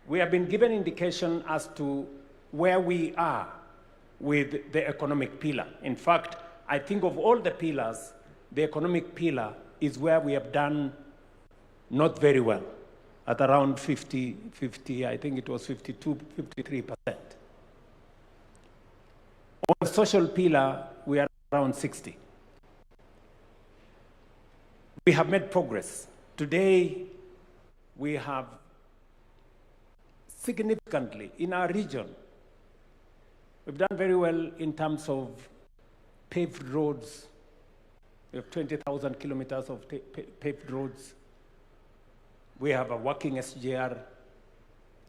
We have been given indication as to where we are with the economic pillar. In fact, I think of all the pillars, the economic pillar is where we have done not very well, at around 50, I think it was 52, 53%. On the social pillar, we are around 60. We have made progress. Today, we have significantly in our region, we've done very well in terms of paved roads. We have 20,000 kilometers of paved roads. We have a working SGR.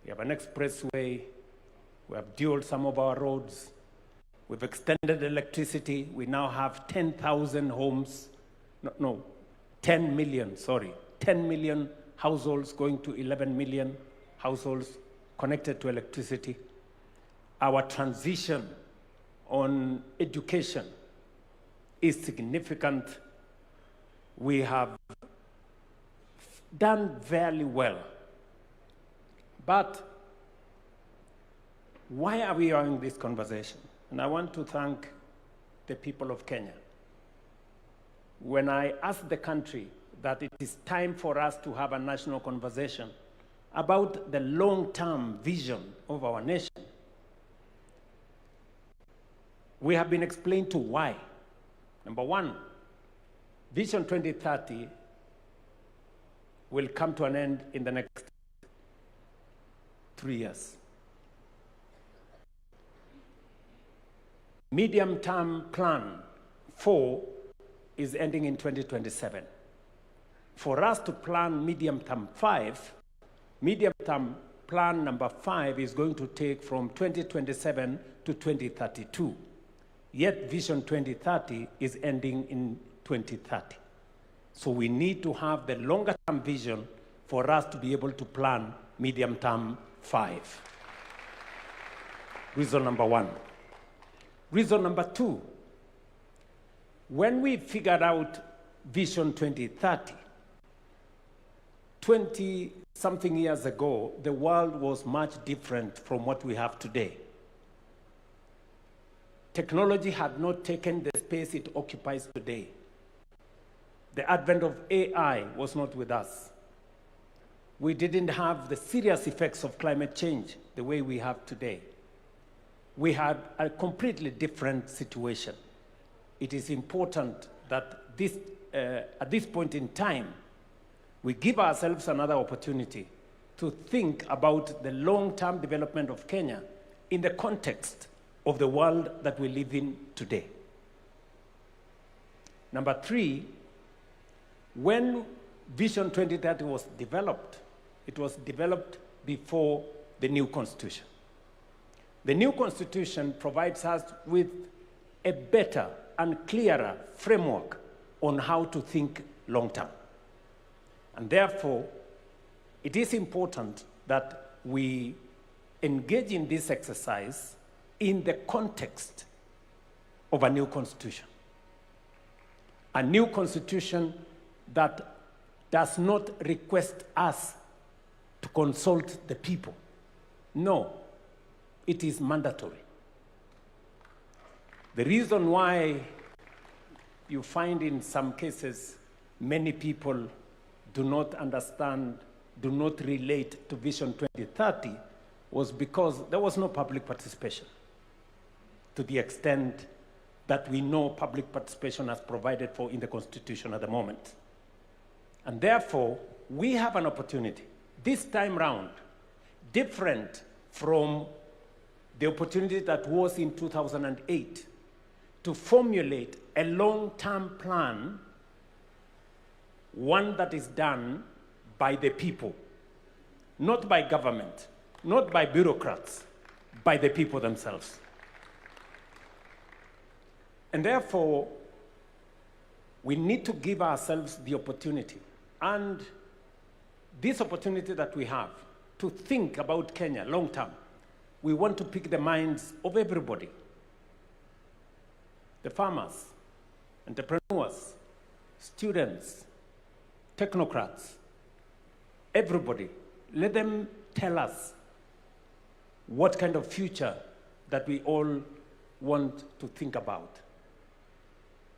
We have an expressway. We have dual some of our roads. We've extended electricity. We now have 10,000 homes. 10 million, sorry. 10 million households going to 11 million households connected to electricity. Our transition on education is significant. We have done very well. But why are we having this conversation? And I want to thank the people of Kenya. When I asked the country that it is time for us to have a national conversation about the long-term vision of our nation, we have been explained to why. Number one, Vision 2030 will come to an end in the next 3 years. Medium-term plan 4 is ending in 2027. For us to plan medium-term 5, medium-term plan number 5 is going to take from 2027 to 2032. Yet Vision 2030 is ending in 2030. So we need to have the longer-term vision for us to be able to plan medium-term 5. Reason number 1. Reason number 2, when we figured out Vision 2030, 20-something years ago, the world was much different from what we have today. Technology had not taken the space it occupies today. The advent of AI was not with us. We didn't have the serious effects of climate change the way we have today. We had a completely different situation. It is important that at this point in time, we give ourselves another opportunity to think about the long-term development of Kenya in the context of the world that we live in today. Number 3, when Vision 2030 was developed, it was developed before the new constitution. The new constitution provides us with a better and clearer framework on how to think long-term. And therefore, it is important that we engage in this exercise in the context of a new constitution. A new constitution that does not request us to consult the people. No. It is mandatory. The reason why you find in some cases many people do not understand, do not relate to Vision 2030 was because there was no public participation to the extent that we know public participation as provided for in the Constitution at the moment. And therefore, we have an opportunity this time round, different from the opportunity that was in 2008, to formulate a long-term plan, one that is done by the people, not by government, not by bureaucrats, by the people themselves. And therefore, we need to give ourselves the opportunity, and this opportunity that we have to think about Kenya long term. We want to pick the minds of everybody. The farmers, entrepreneurs, students, technocrats, everybody. Let them tell us what kind of future that we all want to think about.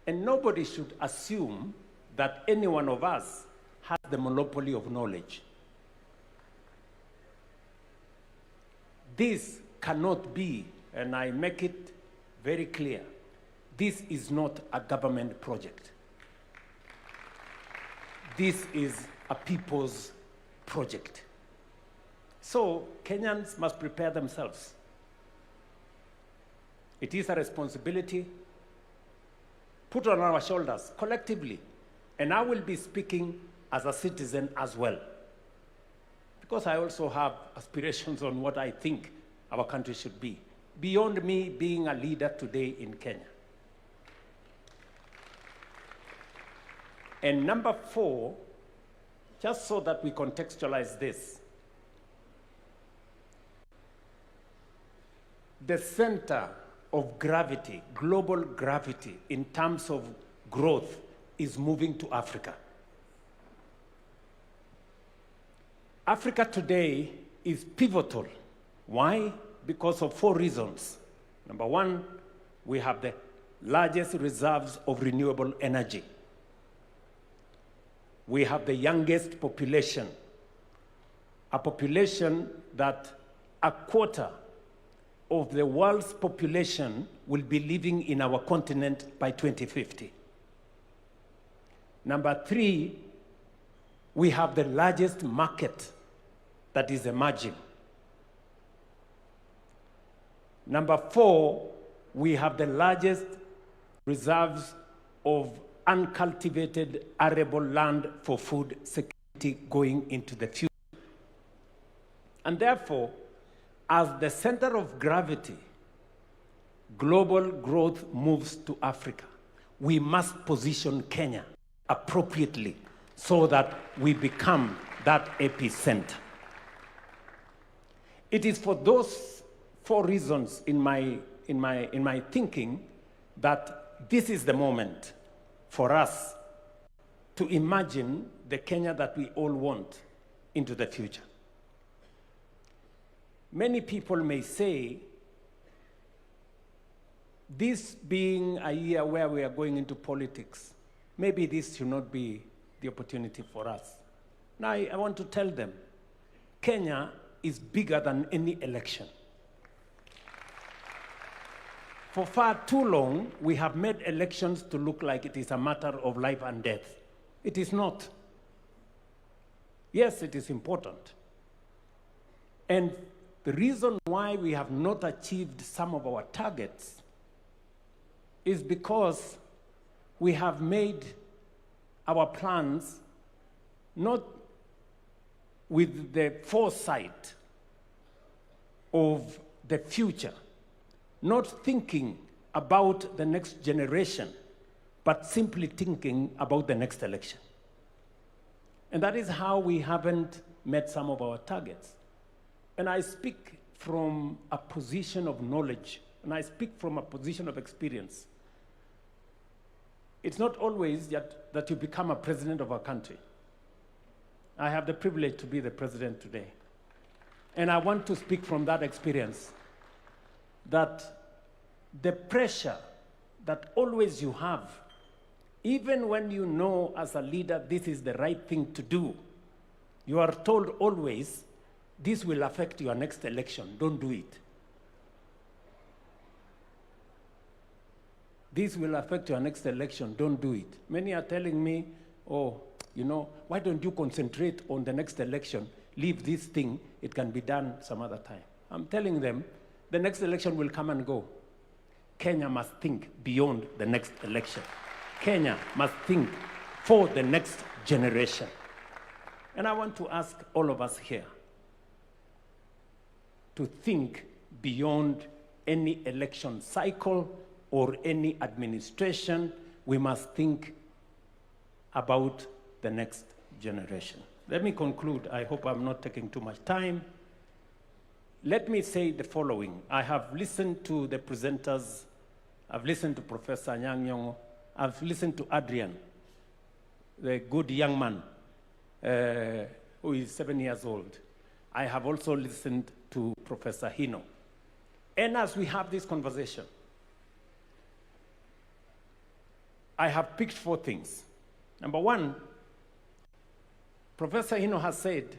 And nobody should assume that any one of us has the monopoly of knowledge. This cannot be, and I make it very clear, this is not a government project. This is a people's project. So Kenyans must prepare themselves. It is a responsibility put on our shoulders collectively. And I will be speaking as a citizen as well, because I also have aspirations on what I think our country should be, beyond me being a leader today in Kenya. And number 4, just so that we contextualize this, the center of gravity, global gravity in terms of growth is moving to Africa. Africa today is pivotal. Why? Because of 4 reasons. Number 1, we have the largest reserves of renewable energy. We have the youngest population, a population that a quarter of the world's population will be living in our continent by 2050. Number 3, we have the largest market that is emerging. Number 4, we have the largest reserves of uncultivated arable land for food security going into the future. And therefore, as the center of gravity, global growth moves to Africa, we must position Kenya appropriately so that we become that epicenter. It is for those 4 reasons in my thinking that this is the moment for us to imagine the Kenya that we all want into the future. Many people may say, this being a year where we are going into politics, maybe this should not be the opportunity for us. Now, I want to tell them, Kenya is bigger than any election. For far too long, we have made elections to look like it is a matter of life and death. It is not. Yes, it is important. And the reason why we have not achieved some of our targets is because we have made our plans not with the foresight of the future, not thinking about the next generation, but simply thinking about the next election. And that is how we haven't met some of our targets. And I speak from a position of knowledge, and I speak from a position of experience. It's not always that you become a president of a country. I have the privilege to be the president today. And I want to speak from that experience. that the pressure that always you have, even when you know as a leader this is the right thing to do, you are told always, this will affect your next election, don't do it. This will affect your next election, don't do it. Many are telling me, oh, you know, why don't you concentrate on the next election? Leave this thing, it can be done some other time. I'm telling them, the next election will come and go. Kenya must think beyond the next election. Kenya must think for the next generation. And I want to ask all of us here to think beyond any election cycle or any administration. We must think about the next generation. Let me conclude. I hope I'm not taking too much time. Let me say the following. I have listened to the presenters. I've listened to Professor Anyang' Nyong'o. I've listened to Adrian, the good young man who is 7 years old. I have also listened to Professor Hino. And as we have this conversation, I have picked 4 things. Number one, Professor Hino has said,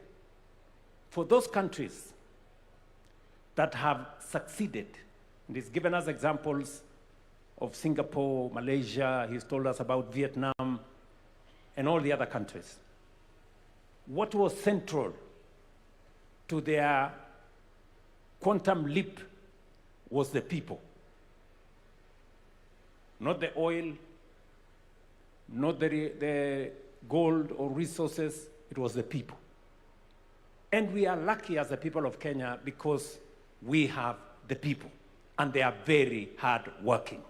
for those countries that have succeeded, and he's given us examples of Singapore, Malaysia, he's told us about Vietnam, and all the other countries. What was central to their quantum leap was the people. Not the oil, not the gold or resources, it was the people. And we are lucky as the people of Kenya because we have the people, and they are very hard working.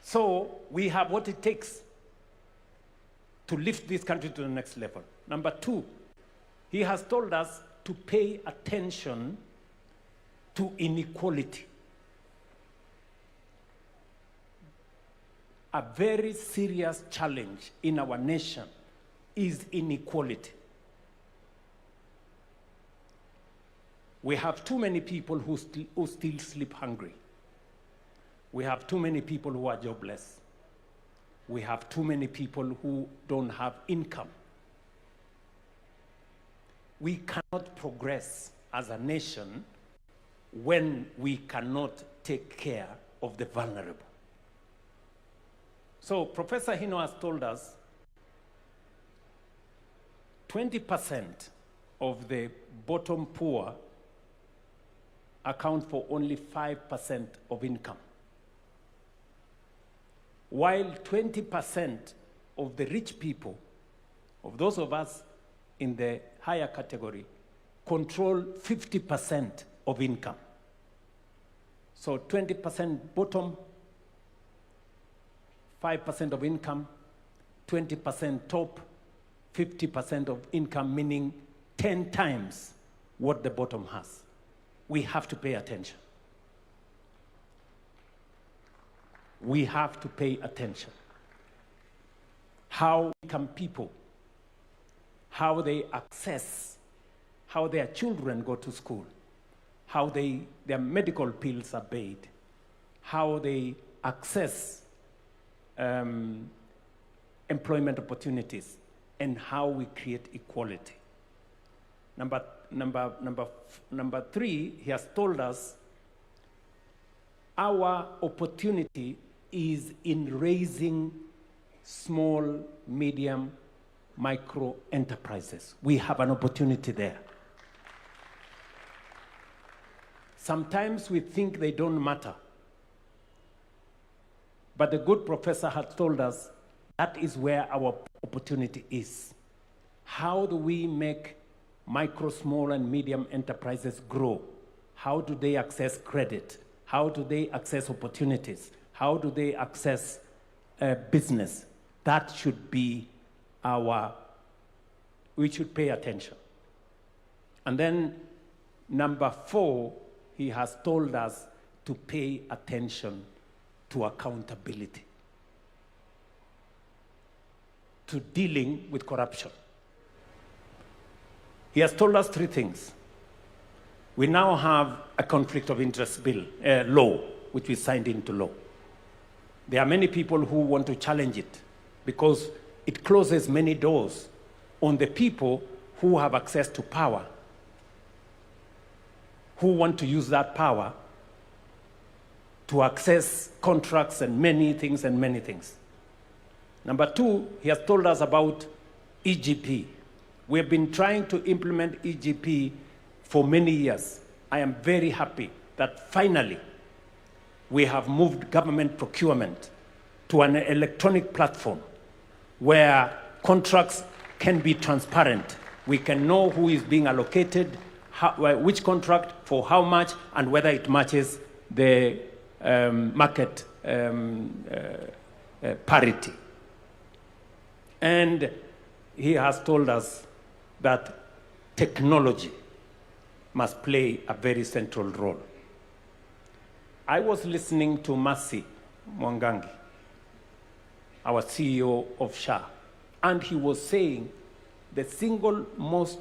So we have what it takes to lift this country to the next level. Number 2, he has told us to pay attention to inequality. A very serious challenge in our nation is inequality. We have too many people who still sleep hungry. We have too many people who are jobless. We have too many people who don't have income. We cannot progress as a nation when we cannot take care of the vulnerable. So Professor Hino has told us 20% of the bottom poor account for only 5% of income, while 20% of the rich people, of those of us in the higher category, control 50% of income. So 20% bottom, 5% of income, 20% top, 50% of income, meaning 10 times what the bottom has. We have to pay attention. We have to pay attention. How can people, how they access, how their children go to school, how their medical bills are paid, how they access employment opportunities, and how we create equality. Number 3, he has told us our opportunity is in raising small, medium, micro enterprises. We have an opportunity there. Sometimes we think they don't matter. But the good professor has told us that is where our opportunity is. How do we make micro, small, and medium enterprises grow? How do they access credit? How do they access opportunities? How do they access business? That should be we should pay attention. And then number 4, he has told us to pay attention to accountability, to dealing with corruption. He has told us 3 things. We now have a conflict of interest law, which we signed into law. There are many people who want to challenge it because it closes many doors on the people who have access to power, who want to use that power to access contracts and many things and many things. Number two, he has told us about EGP. We have been trying to implement EGP for many years. I am very happy that finally we have moved government procurement to an electronic platform where contracts can be transparent. We can know who is being allocated, which contract, for how much, and whether it matches the market parity. And he has told us that technology must play a very central role. I was listening to Mercy Mwangangi, our CEO of SHA, and he was saying the single most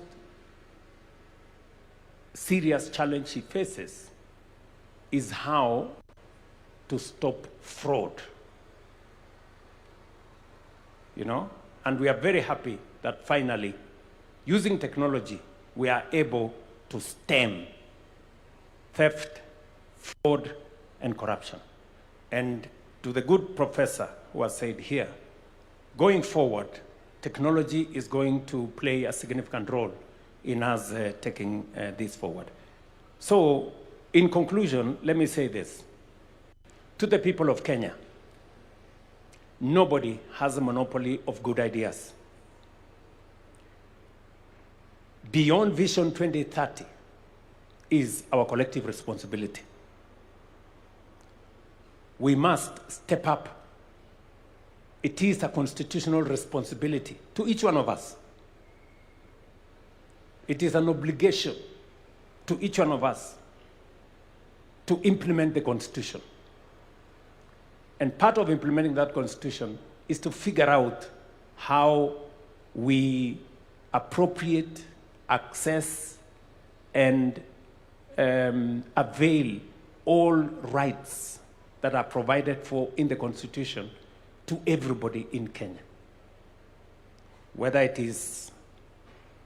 serious challenge he faces is how to stop fraud. You know? And we are very happy that finally, using technology, we are able to stem theft, fraud, and corruption. And to the good professor who has said here, going forward, technology is going to play a significant role in us taking this forward. So, in conclusion, let me say this. To the people of Kenya, nobody has a monopoly of good ideas. Beyond Vision 2030 is our collective responsibility. We must step up. It is a constitutional responsibility to each one of us. It is an obligation to each one of us to implement the Constitution. And part of implementing that Constitution is to figure out how we appropriate, access, and avail all rights that are provided for in the Constitution to everybody in Kenya. Whether it is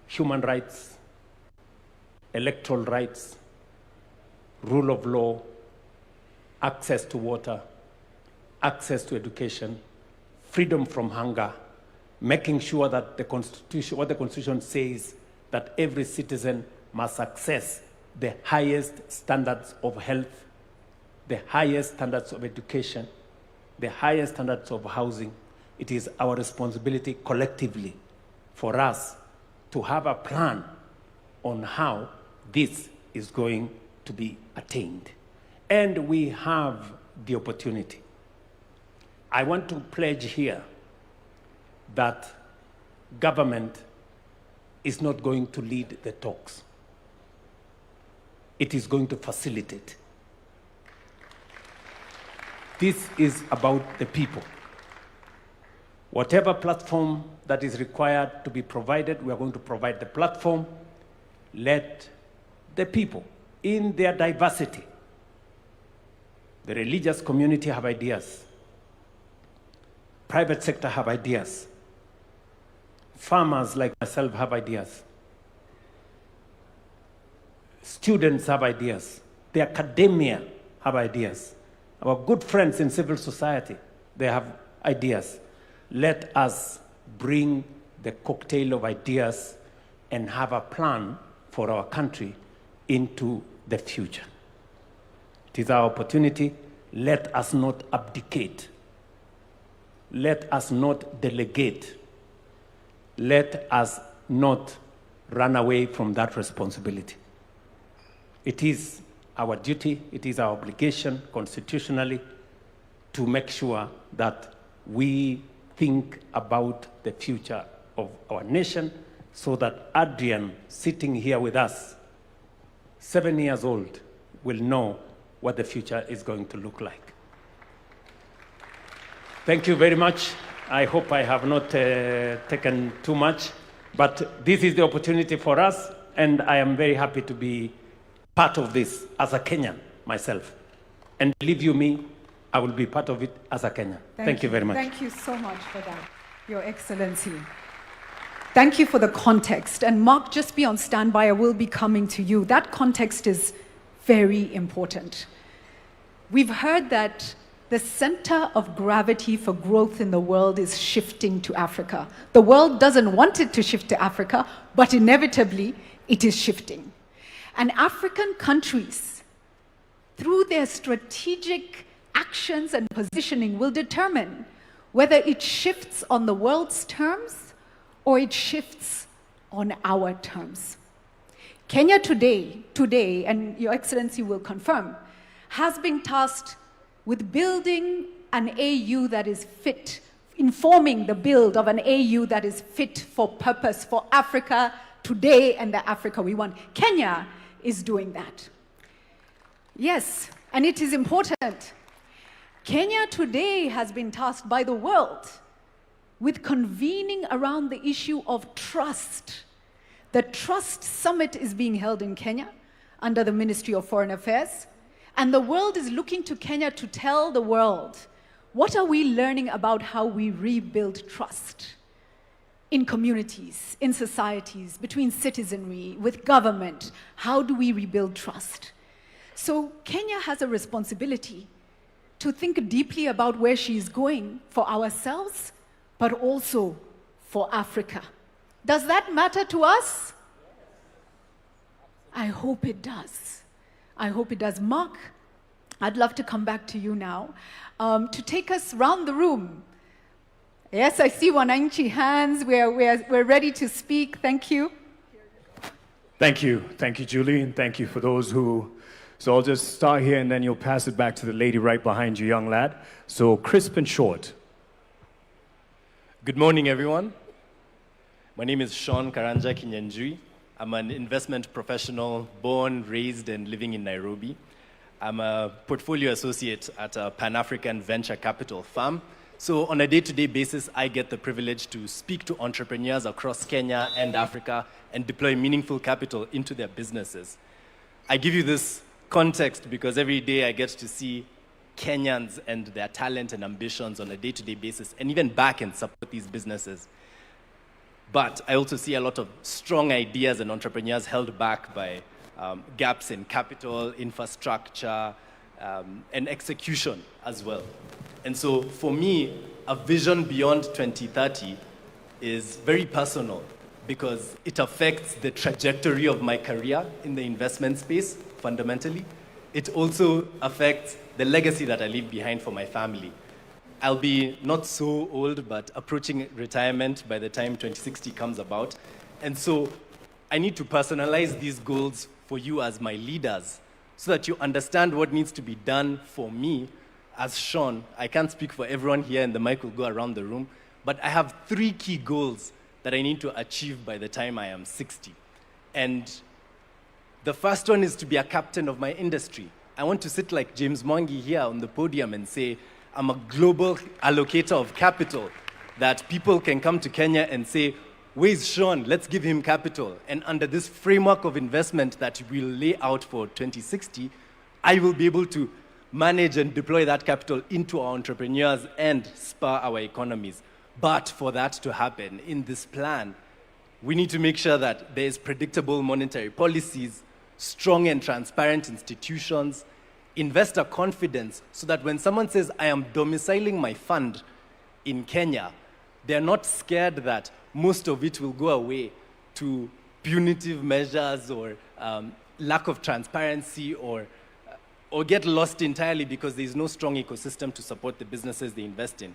human rights, electoral rights, rule of law, access to water, access to education, freedom from hunger, making sure that the Constitution, what the Constitution says, that every citizen must access the highest standards of health, the highest standards of education, the highest standards of housing. It is our responsibility collectively for us to have a plan on how this is going to be attained. And we have the opportunity. I want to pledge here that government is not going to lead the talks. It is going to facilitate. This is about the people. Whatever platform that is required to be provided, we are going to provide the platform. Let the people, in their diversity, the religious community have ideas, private sector have ideas, farmers like myself have ideas, students have ideas, the academia have ideas, our good friends in civil society, they have ideas. Let us bring the cocktail of ideas and have a plan for our country into the future. It is our opportunity. Let us not abdicate. Let us not delegate. Let us not run away from that responsibility. It is our duty, it is our obligation constitutionally to make sure that we think about the future of our nation so that Adrian, sitting here with us, 7 years old, will know what the future is going to look like. Thank you very much. I hope I have not taken too much, but this is the opportunity for us, and I am very happy to be part of this as a Kenyan myself. And believe you me, I will be part of it as a Kenyan. Thank you very much. Thank you so much for that, Your Excellency. Thank you for the context. And Mark, just be on standby. I will be coming to you. That context is very important. We've heard that the center of gravity for growth in the world is shifting to Africa. The world doesn't want it to shift to Africa, but inevitably it is shifting. And African countries, through their strategic actions and positioning, will determine whether it shifts on the world's terms or it shifts on our terms. Kenya today, and Your Excellency will confirm, has been tasked with building an AU that is fit, informing the build of an AU that is fit for purpose for Africa today and the Africa we want. Kenya is doing that. Yes, and it is important. Kenya today has been tasked by the world with convening around the issue of trust. The Trust Summit is being held in Kenya under the Ministry of Foreign Affairs. And the world is looking to Kenya to tell the world, what are we learning about how we rebuild trust in communities, in societies, between citizenry, with government? How do we rebuild trust? So Kenya has a responsibility to think deeply about where she is going for ourselves, but also for Africa. Does that matter to us? I hope it does. I hope it does. Mark, I'd love to come back to you now to take us round the room. Yes, I see Wananchi hands. We're ready to speak. Thank you. Thank you. Thank you, Julie, and thank you for those who... So I'll just start here, and then you'll pass it back to the lady right behind you, young lad. So crisp and short. Good morning, everyone. My name is Sean Karanja Kinyanjui. I'm an investment professional, born, raised, and living in Nairobi. I'm a portfolio associate at a Pan-African venture capital firm. So on a day-to-day basis, I get the privilege to speak to entrepreneurs across Kenya and Africa and deploy meaningful capital into their businesses. I give you this context because every day I get to see Kenyans and their talent and ambitions on a day-to-day basis and even back and support these businesses. But I also see a lot of strong ideas and entrepreneurs held back by gaps in capital, infrastructure, and execution as well. And so for me, a vision beyond 2030 is very personal because it affects the trajectory of my career in the investment space, fundamentally. It also affects the legacy that I leave behind for my family. I'll be not so old, but approaching retirement by the time 2060 comes about. And so I need to personalize these goals for you as my leaders so that you understand what needs to be done for me. As Sean, I can't speak for everyone here and the mic will go around the room, but I have 3 key goals that I need to achieve by the time I am 60. And the first one is to be a captain of my industry. I want to sit like James Mwangi here on the podium and say, I'm a global allocator of capital, that people can come to Kenya and say, where's Sean? Let's give him capital. And under this framework of investment that we'll lay out for 2060, I will be able to manage and deploy that capital into our entrepreneurs and spur our economies. But for that to happen in this plan, we need to make sure that there is predictable monetary policies, strong and transparent institutions, investor confidence, so that when someone says, I am domiciling my fund in Kenya, they're not scared that most of it will go away to punitive measures or lack of transparency or get lost entirely because there's no strong ecosystem to support the businesses they invest in.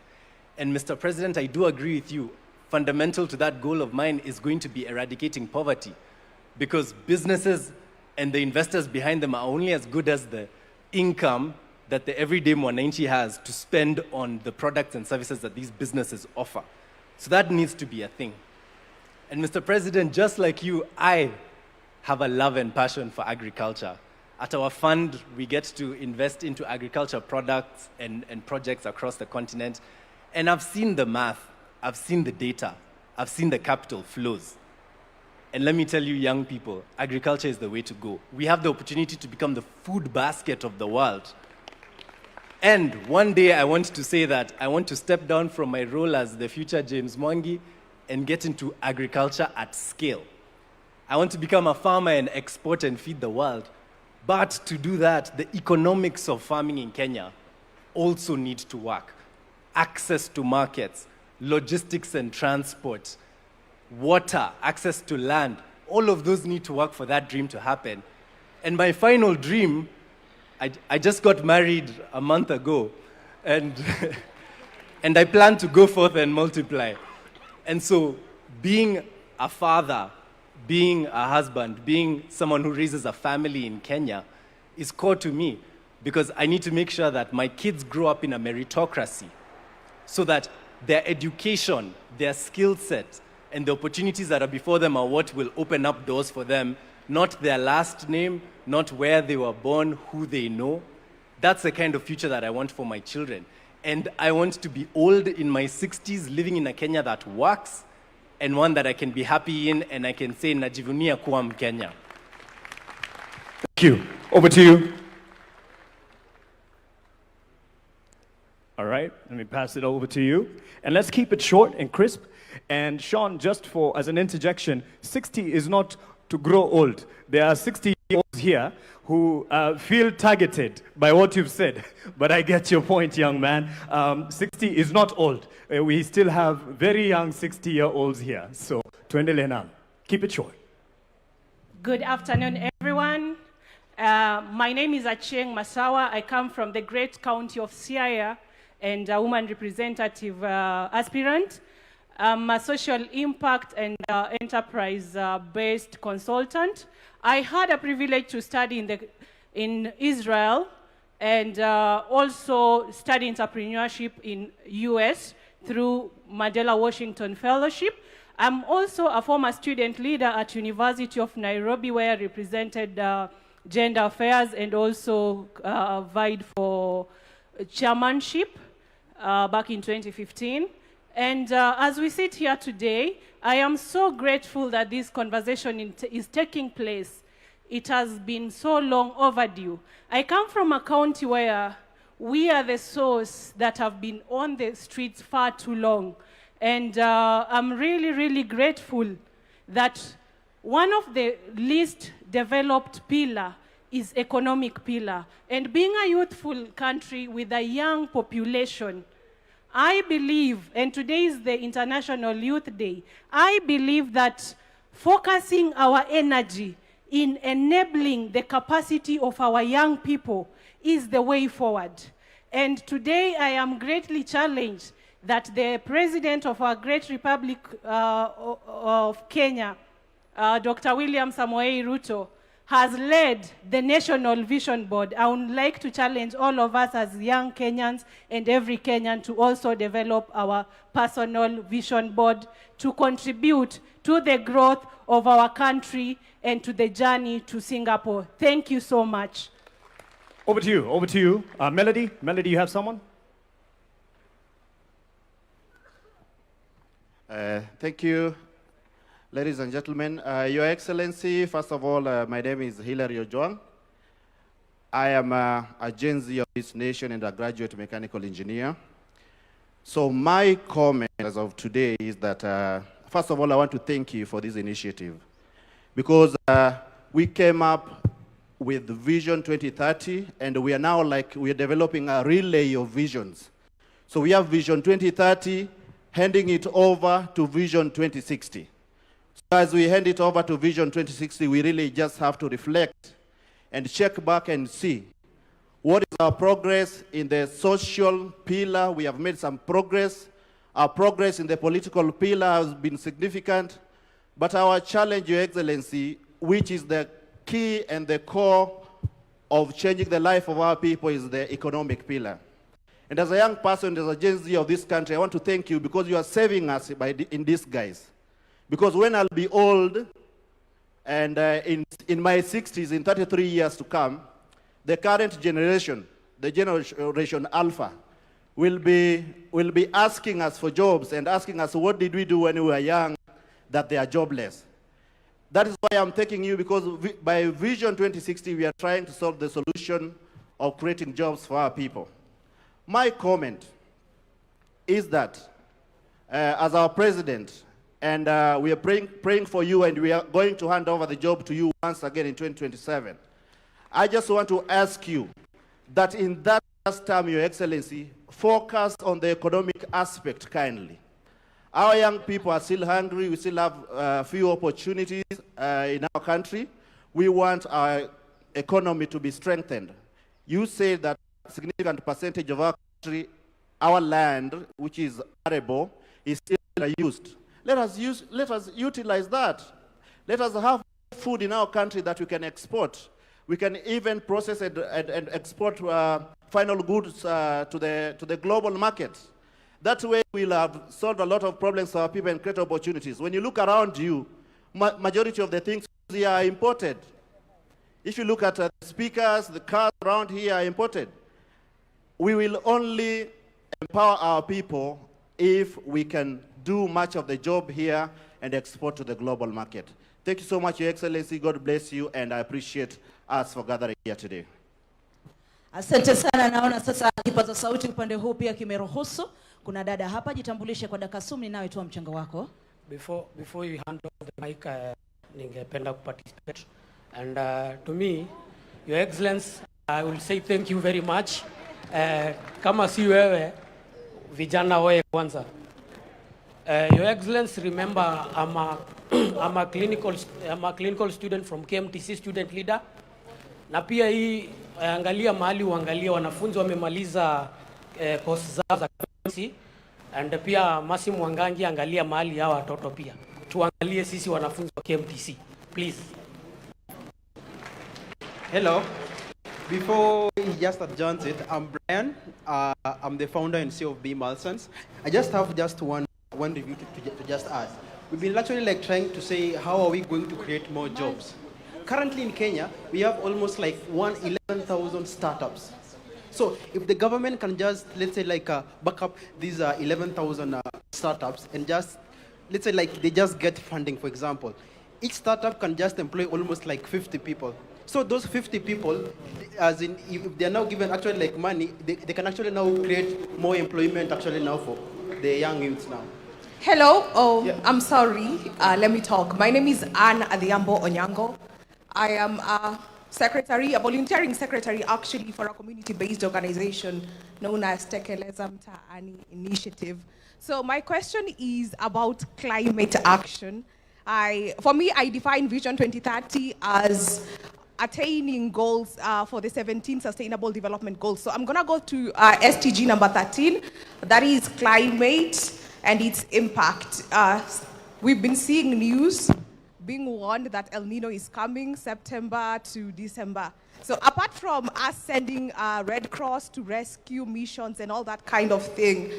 And Mr. President, I do agree with you. Fundamental to that goal of mine is going to be eradicating poverty, because businesses and the investors behind them are only as good as the income that the everyday Mwananchi has to spend on the products and services that these businesses offer. So that needs to be a thing. And Mr. President, just like you, I have a love and passion for agriculture. At our fund, we get to invest into agriculture products and projects across the continent. And I've seen the math, I've seen the data, I've seen the capital flows. And let me tell you, young people, agriculture is the way to go. We have the opportunity to become the food basket of the world. And one day I want to say that I want to step down from my role as the future James Mwangi and get into agriculture at scale. I want to become a farmer and export and feed the world. But to do that, the economics of farming in Kenya also need to work. Access to markets, logistics and transport, water, access to land, all of those need to work for that dream to happen. And my final dream, I just got married a month ago, and, and I plan to go forth and multiply. And so being a father, being a husband, being someone who raises a family in Kenya is core to me, because I need to make sure that my kids grow up in a meritocracy so that their education, their skill set, and the opportunities that are before them are what will open up doors for them, not their last name, not where they were born, who they know. That's the kind of future that I want for my children. And I want to be old in my 60s, living in a Kenya that works, and one that I can be happy in, and I can say, najivunia kuwa Mkenya. Thank you. Over to you. All right, let me pass it over to you. And let's keep it short and crisp. And Sean, just as an interjection, 60 is not to grow old. There are 60-year-olds here who feel targeted by what you've said. But I get your point, young man. 60 is not old. We still have very young 60-year-olds here. So, tuendelee nalo. Keep it short. Good afternoon, everyone. My name is Achieng Masawa. I come from the great county of Siaya and a woman representative aspirant. I'm a social impact and enterprise-based consultant. I had a privilege to study in Israel and also study entrepreneurship in US through Mandela Washington Fellowship. I'm also a former student leader at University of Nairobi, where I represented gender affairs and also vied for chairmanship back in 2015. And as we sit here today, I am so grateful that this conversation is taking place. It has been so long overdue. I come from a county where we are the source that have been on the streets far too long. And I'm really, really grateful that one of the least developed pillar is economic pillar. And being a youthful country with a young population, I believe, and today is the International Youth Day, I believe that focusing our energy in enabling the capacity of our young people is the way forward. And today I am greatly challenged that the President of our great Republic of Kenya, Dr. William Samoei Ruto, has led the National Vision Board. I would like to challenge all of us as young Kenyans and every Kenyan to also develop our personal vision board to contribute to the growth of our country and to the journey to Singapore. Thank you so much. Over to you, over to you. Melody, you have someone? Thank you. Ladies and gentlemen, Your Excellency, first of all, my name is Hilary Ojwang. I am a Gen Z of this nation and a graduate mechanical engineer. So my comment as of today is that, first of all, I want to thank you for this initiative, because we came up with Vision 2030, and we are now we are developing a relay of visions. So we have Vision 2030, handing it over to Vision 2060. So as we hand it over to Vision 2060, we really just have to reflect and check back and see what is our progress in the social pillar. We have made some progress. Our progress in the political pillar has been significant. But our challenge, Your Excellency, which is the key and the core of changing the life of our people, is the economic pillar. And as a young person, as a Gen Z of this country, I want to thank you because you are saving us in this, guys. Because when I'll be old, and in my 60s, in 33 years to come, the current generation, the generation Alpha, will be asking us for jobs and asking us, what did we do when we were young that they are jobless? That is why I'm thanking you, because by Vision 2060, we are trying to solve the solution of creating jobs for our people. My comment is that as our president, and we are praying for you, and we are going to hand over the job to you once again in 2027. I just want to ask you that in that last term, Your Excellency, focus on the economic aspect kindly. Our young people are still hungry. We still have few opportunities in our country. We want our economy to be strengthened. You say that a significant percentage of our country, our land, which is arable, is still used. Let us utilize that. Let us have food in our country that we can export. We can even process and export final goods to the global market. That way we'll have solved a lot of problems for our people and create opportunities. When you look around you, majority of the things here are imported. If you look at the speakers, the cars around here are imported. We will only empower our people if we can do much of the job here and export to the global market. Thank you so much, Your Excellency. God bless you, and I appreciate us for gathering here today. Asante sana. Naona sasa kipaza sauti upande huu pia kimeruhusu. Kuna dada hapa, jitambulishe kwa dakika 10 nawe toa mchango wako. Before you hand over the mic, ningependa kuparticipate. And to me, Your Excellency, I will say thank you very much. Kama si wewe, vijana wewe kwanza. Your Excellency, remember I'm a clinical student from KMTC, student leader. Na pia hii angalia mahali uangalia wanafunzi wamemaliza course zao za KMTC, and pia Masi Mwangangi angalia mahali hawa watoto pia. Tuangalie sisi wanafunzi wa KMTC, please. Hello. Before he just adjourns it, I'm Brian. I'm the founder and CEO of B. Malsons. I just have one review to just ask. We've been actually trying to say, how are we going to create more jobs? Currently in Kenya, we have almost 11,000 startups. So if the government can just, let's say back up these 11,000 startups and just, let's say they just get funding, for example. Each startup can just employ almost 50 people. So those 50 people, as in, if they are now given actually money, they can actually now create more employment actually now for the young youths now. Hello, yeah. I'm sorry, let me talk. My name is Anne Adhiambo Onyango. I am a volunteering secretary actually for a community-based organization known as Tekeleza Mtaani Initiative. So my question is about climate action. For me, I define Vision 2030 as attaining goals for the 17 Sustainable Development Goals. So I'm gonna go to SDG number 13, that is climate and its impact. We've been seeing news being warned that El Nino is coming September to December. So apart from us sending Red Cross to rescue missions and all that kind of thing,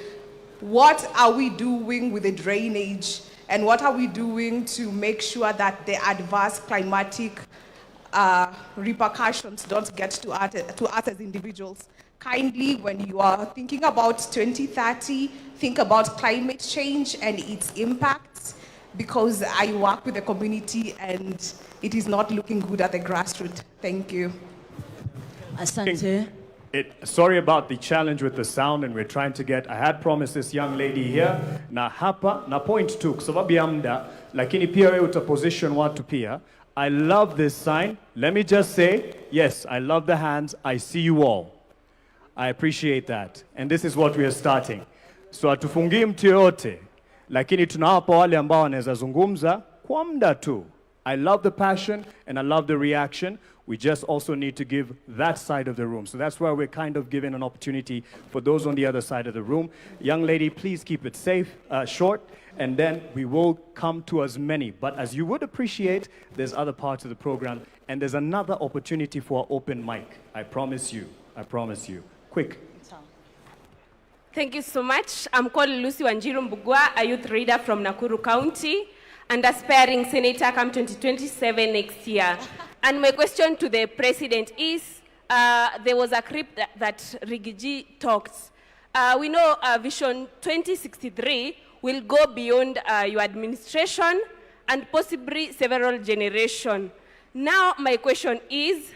what are we doing with the drainage? And what are we doing to make sure that the adverse climatic repercussions don't get to us as individuals? Kindly, when you are thinking about 2030, think about climate change and its impacts, because I work with the community and it is not looking good at the grassroots. Thank you. Asante. Sorry about the challenge with the sound, and we're trying to get, I had promised this young lady here, na hapa, na point two, kwa sababu ya muda, lakini pia wewe utaposition watu pia. I love this sign. Let me just say, yes, I love the hands. I see you all. I appreciate that. And this is what we are starting. So hatufungii mtu yote, lakini tunawapa wale ambao wanaweza zungumza kwa muda tu. I love the passion and I love the reaction. We just also need to give that side of the room. So that's why we're kind of giving an opportunity for those on the other side of the room. Young lady, please keep it safe, short, and then we will come to as many. But as you would appreciate, there's other parts of the program, and there's another opportunity for an open mic. I promise you. I promise you. Quick. Thank you so much. I'm called Lucy Wanjiru Mbugua, a youth leader from Nakuru County, and aspiring senator come 2027 next year. And my question to the president is, there was a clip that Rigiji talked. We know Vision 2063 will go beyond your administration and possibly several generations. Now, my question is,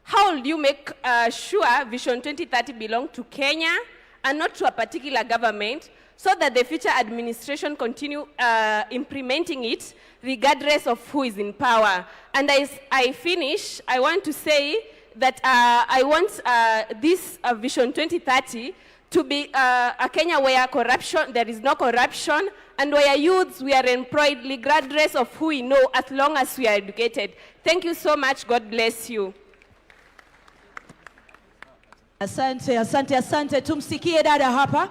how will you make sure Vision 2030 belongs to Kenya and not to a particular government, so that the future administration continue implementing it regardless of who is in power? And as I finish, I want to say that I want this Vision 2030 to be a Kenya where there is no corruption, and where youths, we are employed regardless of who we know, as long as we are educated. Thank you so much. God bless you. Asante, asante, asante. Tumsikie dada hapa.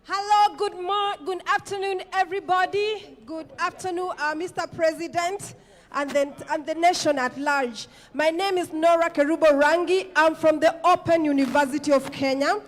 Hello, good afternoon, everybody. Good afternoon, Mr. President and the nation at large. My name is Nora Kerubo Rangi. I'm from the Open University of Kenya.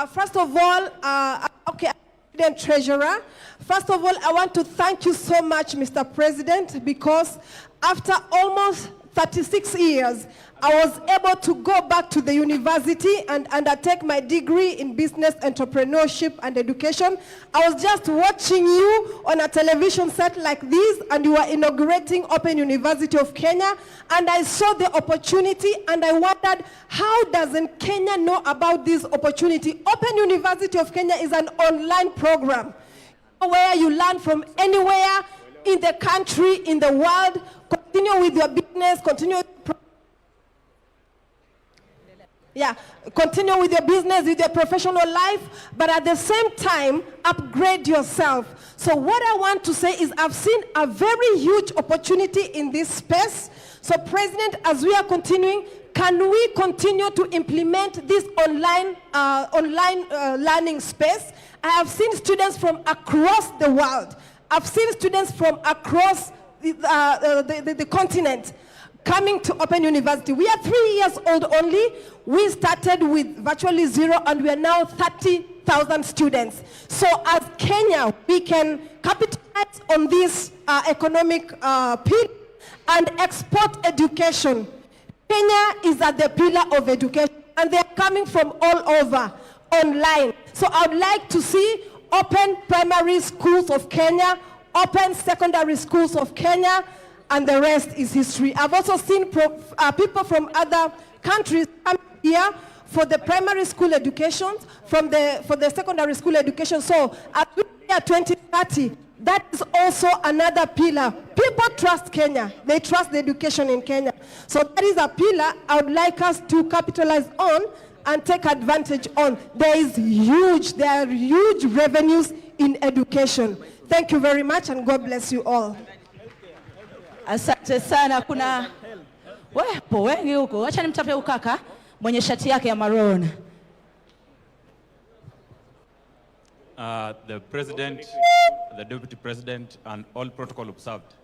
First of all, I'm Treasurer. First of all, I want to thank you so much, Mr. President, because after almost 36 years, I was able to go back to the university and undertake my degree in business entrepreneurship and education. I was just watching you on a television set like this, and you were inaugurating Open University of Kenya, and I saw the opportunity, and I wondered, how doesn't Kenya know about this opportunity? Open University of Kenya is an online program where you learn from anywhere in the country, in the world. Continue with your business, continue with your business, with your professional life, but at the same time, upgrade yourself. So what I want to say is I've seen a very huge opportunity in this space. So President, as we are continuing, can we continue to implement this online learning space? I have seen students from across the world. I've seen students from across the continent coming to Open University. We are 3 years old only. We started with virtually zero, and we are now 30,000 students. So as Kenya, we can capitalize on this economic pillar and export education. Kenya is at the pillar of education, and they are coming from all over online. So I would like to see Open Primary Schools of Kenya, Open Secondary Schools of Kenya, and the rest is history. I've also seen people from other countries come here for the primary school education, for the secondary school education. So at 2030, that is also another pillar. People trust Kenya. They trust the education in Kenya. So that is a pillar I would like us to capitalize on and take advantage on. There are huge revenues in education. Thank you very much, and God bless you all. Asante sana. Kuna wepo wengi huko. Acha nimtape ukaka mwenye shati yake ya maroon. The President, the Deputy President, and all protocol observed.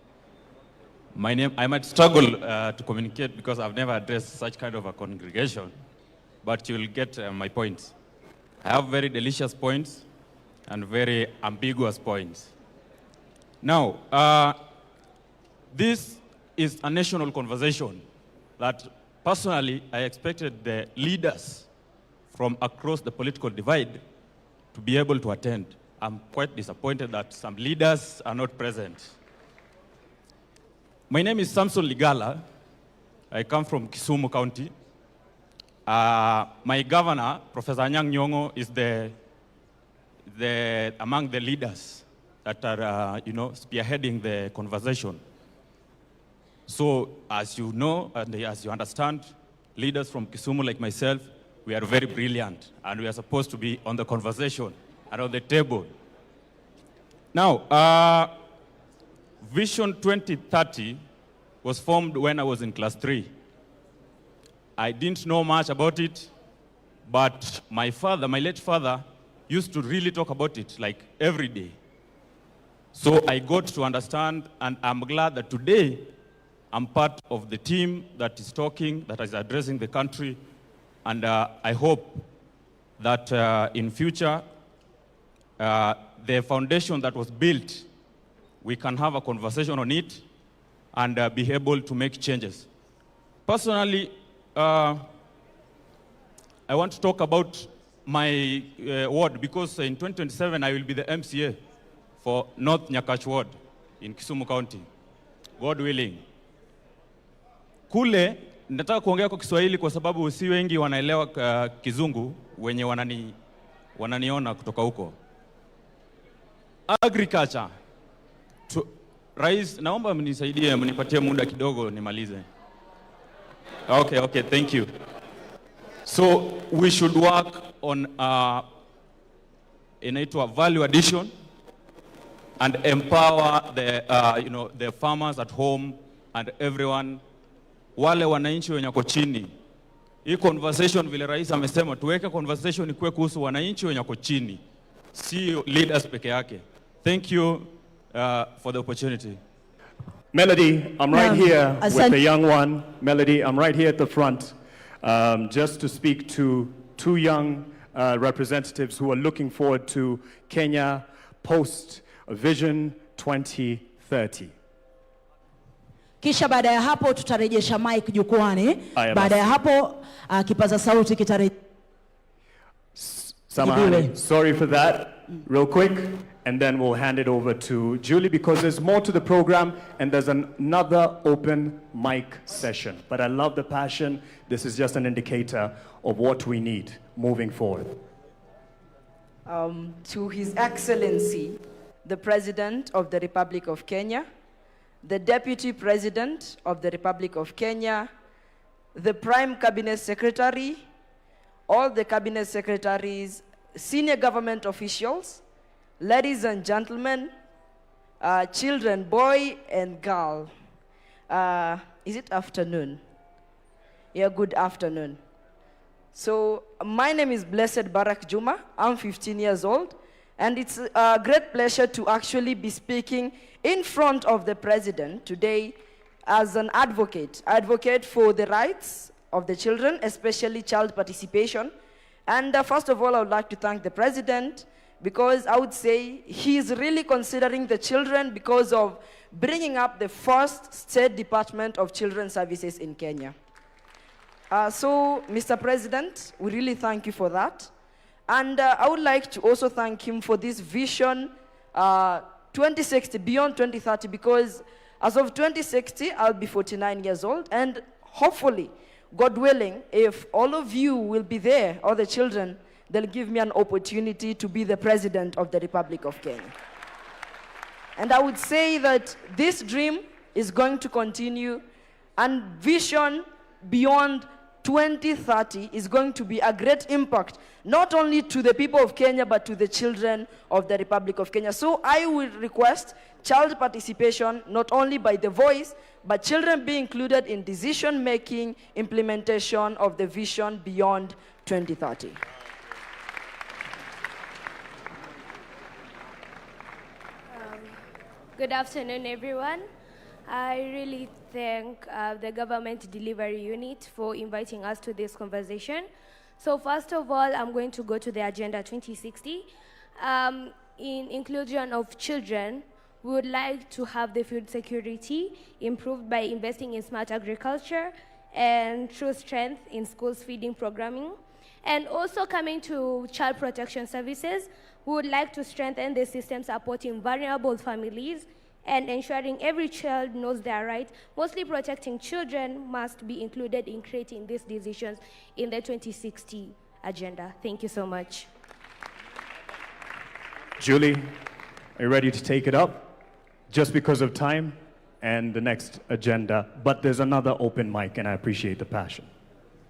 I might struggle to communicate because I've never addressed such kind of a congregation, but you'll get my points. I have very delicious points and very ambiguous points. Now, this is a national conversation that personally I expected the leaders from across the political divide to be able to attend. I'm quite disappointed that some leaders are not present. My name is Samson Ligala. I come from Kisumu County. My governor, Professor Anyang' Nyong'o, is among the leaders that are, spearheading the conversation. So, as you know, and as you understand, leaders from Kisumu like myself, we are very brilliant, and we are supposed to be on the conversation and on the table. Now, Vision 2030 was formed when I was in class 3. I didn't know much about it, but my late father, used to really talk about it like every day. So I got to understand, and I'm glad that today I'm part of the team that is talking, that is addressing the country, and I hope that in future, the foundation that was built, we can have a conversation on it and be able to make changes. Personally, I want to talk about my ward, because in 2027 I will be the MCA for North Nyakash Ward in Kisumu County, God willing. Kule, nataka kuongea kwa Kiswahili kwa sababu si wengi wanaelewa Kizungu wenye wananiona kutoka huko. Agriculture. Rais, naomba mnisaidie, mnipatie muda kidogo nimalize. Okay, thank you. So we should work on inaitwa value addition and empower the farmers at home and everyone, wale wananchi wenye wako chini. Hii conversation vile rais amesema tuweke conversation ikuwe kuhusu wananchi wenye wako chini, si leaders peke yake. Thank you for the opportunity. Melody, I'm right here with the young one. Melody, I'm right here at the front just to speak to two young representatives who are looking forward to Kenya Post Vision 2030. Kisha baada ya hapo tutarejesha mic jukwani. Baada ya hapo kipaza sauti kitarejesha. Samahani, sorry for that. Real quick, and then we'll hand it over to Julie because there's more to the program and there's another open mic session. But I love the passion. This is just an indicator of what we need moving forward. To His Excellency, the President of the Republic of Kenya, the Deputy President of the Republic of Kenya, the Prime Cabinet Secretary, all the Cabinet Secretaries, senior government officials, ladies and gentlemen, children, boy and girl. Is it afternoon? Yeah, good afternoon. So my name is Blessed Barak Juma. I'm 15 years old. And it's a great pleasure to actually be speaking in front of the President today as an advocate for the rights of the children, especially child participation. And first of all, I would like to thank the President because I would say he's really considering the children because of bringing up the first State Department of Children's Services in Kenya. So, Mr. President, we really thank you for that. And I would like to also thank him for this vision 2060, beyond 2030, because as of 2060, I'll be 49 years old. And hopefully, God willing, if all of you will be there, all the children, they'll give me an opportunity to be the President of the Republic of Kenya. And I would say that this dream is going to continue, and vision beyond 2030 is going to be a great impact, not only to the people of Kenya, but to the children of the Republic of Kenya. So I will request child participation, not only by the voice, but children be included in decision-making, implementation of the vision beyond 2030. Good afternoon, everyone. I really thank the Government Delivery Unit for inviting us to this conversation. So first of all, I'm going to go to the Agenda 2060. In inclusion of children, we would like to have the food security improved by investing in smart agriculture and true strength in schools feeding programming. And also coming to child protection services, we would like to strengthen the system supporting vulnerable families and ensuring every child knows their rights. Mostly protecting children must be included in creating these decisions in the 2060 agenda. Thank you so much. Julie, are you ready to take it up? Just because of time and the next agenda, but there's another open mic and I appreciate the passion.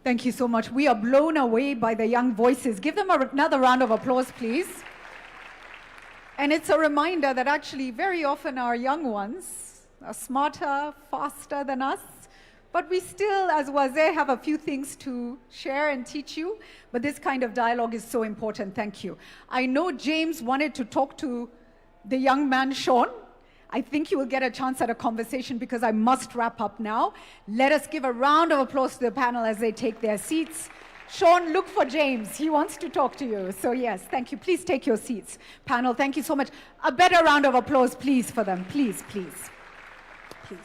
Thank you so much. We are blown away by the young voices. Give them another round of applause, please. And it's a reminder that actually very often our young ones are smarter, faster than us, but we still, as Wazir, have a few things to share and teach you, but this kind of dialogue is so important. Thank you. I know James wanted to talk to the young man, Sean. I think you will get a chance at a conversation because I must wrap up now. Let us give a round of applause to the panel as they take their seats. Sean, look for James. He wants to talk to you. So yes, thank you. Please take your seats. Panel, thank you so much. A better round of applause, please, for them. Please, please. Please.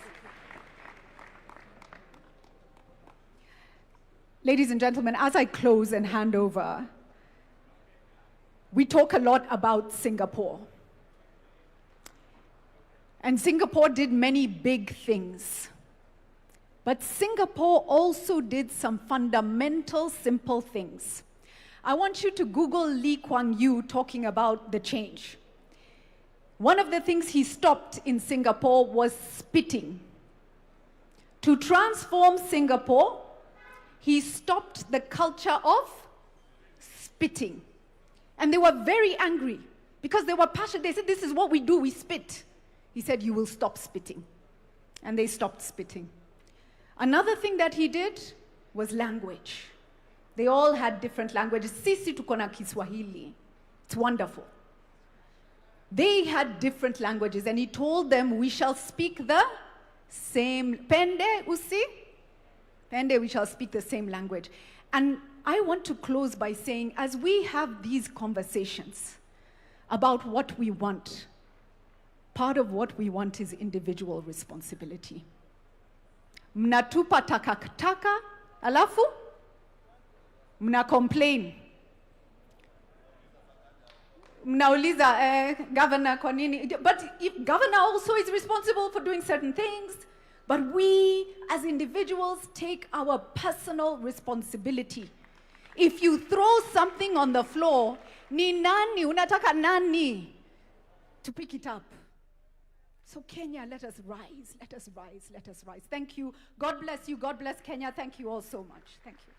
Ladies and gentlemen, as I close and hand over, we talk a lot about Singapore. And Singapore did many big things. But Singapore also did some fundamental, simple things. I want you to Google Lee Kuan Yew talking about the change. One of the things he stopped in Singapore was spitting. To transform Singapore, he stopped the culture of spitting. And they were very angry because they were passionate. They said, this is what we do, we spit. He said, you will stop spitting. And they stopped spitting. Another thing that he did was language. They all had different languages. Sisi tuko na Kiswahili. It's wonderful. They had different languages, and he told them, we shall speak the same. Pende, usi? Pende, we shall speak the same language. And I want to close by saying, as we have these conversations about what we want, part of what we want is individual responsibility. Mnatupa takataka, alafu mna complain. Mnauliza governor kwa nini? But if governor also is responsible for doing certain things, but we as individuals take our personal responsibility. If you throw something on the floor, ni nani, unataka nani to pick it up? So Kenya, let us rise, let us rise, let us rise. Thank you. God bless you. God bless Kenya. Thank you all so much. Thank you.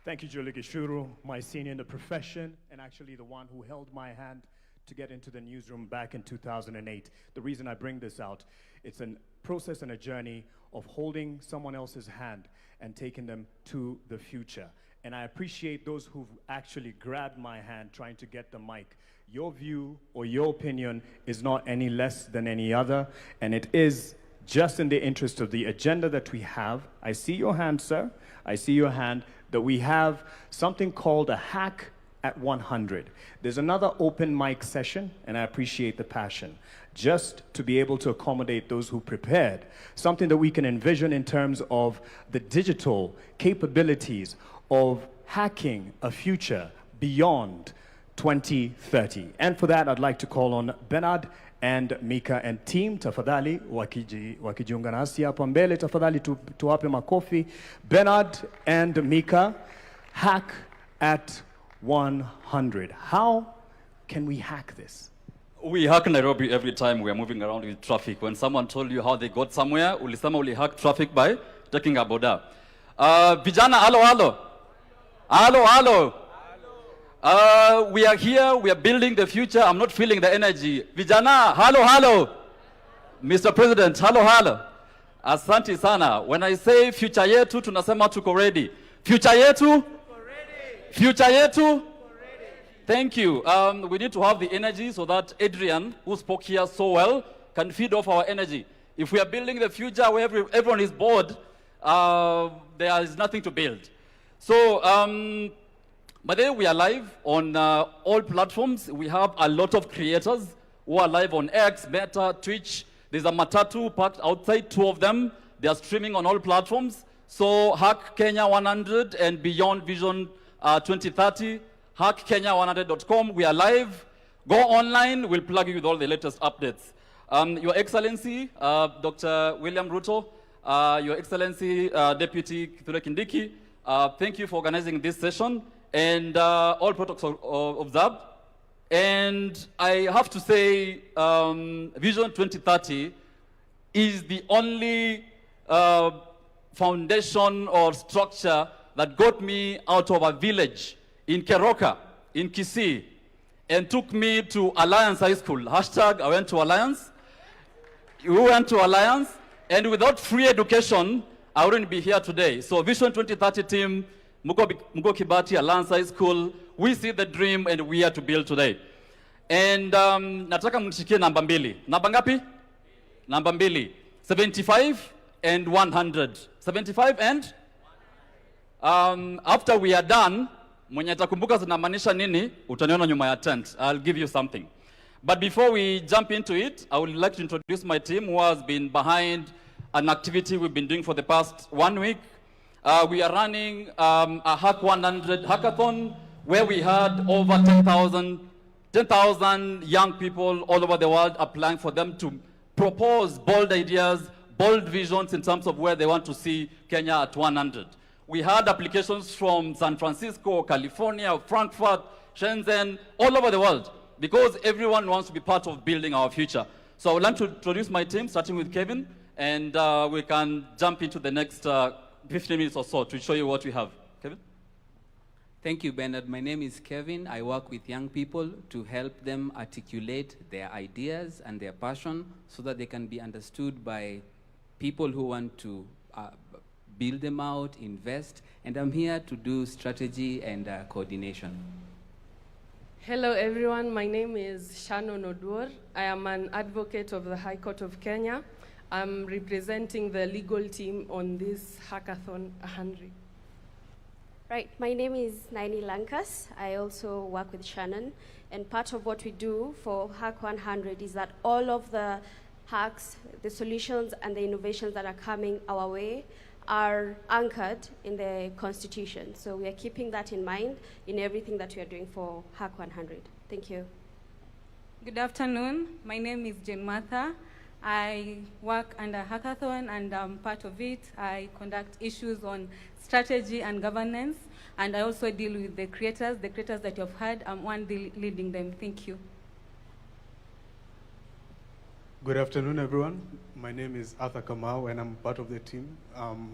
Thank you, Julie Gishuru, my senior in the profession, and actually the one who held my hand to get into the newsroom back in 2008. The reason I bring this out, it's a process and a journey of holding someone else's hand and taking them to the future. And I appreciate those who've actually grabbed my hand trying to get the mic. Your view or your opinion is not any less than any other, and it is just in the interest of the agenda that we have. I see your hand, sir. I see your hand, that we have something called a hack at 100. There's another open mic session, and I appreciate the passion, just to be able to accommodate those who prepared, something that we can envision in terms of the digital capabilities of hacking a future beyond 2030. And for that, I'd like to call on Bernard and Mika and team, tafadhali wakijiunga nasi hapa mbele, tafadhali tuwape makofi. Bernard and Mika, hack at 100. How can we hack this? We hack Nairobi every time we are moving around with traffic. When someone told you how they got somewhere, ulisema uli hack traffic by taking a boda. Vijana, halo, halo. Halo, halo. We are here, we are building the future. I'm not feeling the energy. Vijana, halo, halo. Mr. President, halo, halo. Asante sana. When I say future yetu, tunasema tuko ready. Future yetu? Future yetu? Thank you. We need to have the energy so that Adrian, who spoke here so well, can feed off our energy. If we are building the future where everyone is bored, there is nothing to build. So, by the way, we are live on all platforms. We have a lot of creators who are live on X, Meta, Twitch. There's a Matatu parked outside, 2 of them. They are streaming on all platforms. So Hack Kenya 100 and Beyond Vision 2030, hackkenya100.com. We are live. Go online. We'll plug you with all the latest updates. Your Excellency, Dr. William Ruto, Your Excellency, Deputy Kithure Kindiki, thank you for organizing this session. And all protocols observed. And I have to say, Vision 2030 is the only foundation or structure that got me out of a village in Keroka, in KICC, and took me to Alliance High School. Hashtag, I went to Alliance. We went to Alliance, and without free education, I wouldn't be here today. So Vision 2030 team, Mugo Kibati, Alliance High School, we see the dream and we are to build today. And nataka mnishikie namba mbili. Namba ngapi? Namba mbili. 75 and 100. 75 and? After we are done, mwenye atakumbuka zinamaanisha nini, utaniona nyuma ya tent. I'll give you something. But before we jump into it, I would like to introduce my team who has been behind an activity we've been doing for the past 1 week. We are running a Hack 100 hackathon where we had over 10,000 10,000 young people all over the world applying for them to propose bold ideas, bold visions in terms of where they want to see Kenya at 100. We had applications from San Francisco, California, Frankfurt, Shenzhen, all over the world, because everyone wants to be part of building our future. So I would like to introduce my team, starting with Kevin, and we can jump into the next 15 minutes or so to show you what we have. Kevin? Thank you, Bernard. My name is Kevin. I work with young people to help them articulate their ideas and their passion so that they can be understood by people who want to build them out, invest, and I'm here to do strategy and coordination. Hello everyone, my name is Shannon Oduor. I am an advocate of the High Court of Kenya. I'm representing the legal team on this Hackathon 100. Right, my name is Naini Lankas. I also work with Shannon, and part of what we do for Hack 100 is that all of the hacks, the solutions, and the innovations that are coming our way are anchored in the Constitution. So we are keeping that in mind in everything that we are doing for Hack 100. Thank you. Good afternoon. My name is Jane Martha. I work under Hackathon, and I'm part of it. I conduct issues on strategy and governance, and I also deal with the creators that you've heard. I'm one leading them. Thank you. Good afternoon, everyone. My name is Arthur Kamau, and I'm part of the team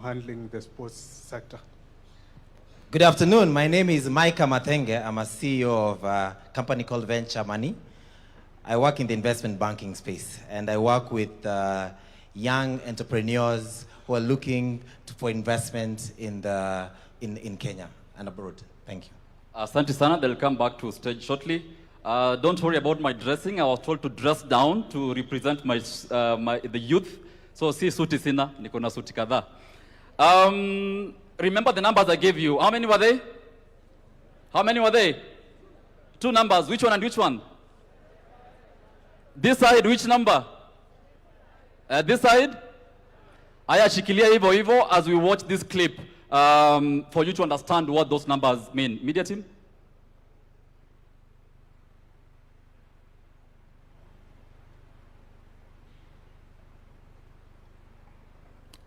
handling the sports sector. Good afternoon. My name is Micah Mathenge. I'm a CEO of a company called Venture Money. I work in the investment banking space, and I work with young entrepreneurs who are looking for investment in Kenya and abroad. Thank you. Asante sana. They'll come back to stage shortly. Don't worry about my dressing. I was told to dress down to represent the youth. So si suti sina, niko na suti kadhaa. Remember the numbers I gave you. How many were they? How many were they? 2 numbers. Which one and which one? This side, which number? This side? Aya shikilia hivyo hivyo as we watch this clip for you to understand what those numbers mean. Media team?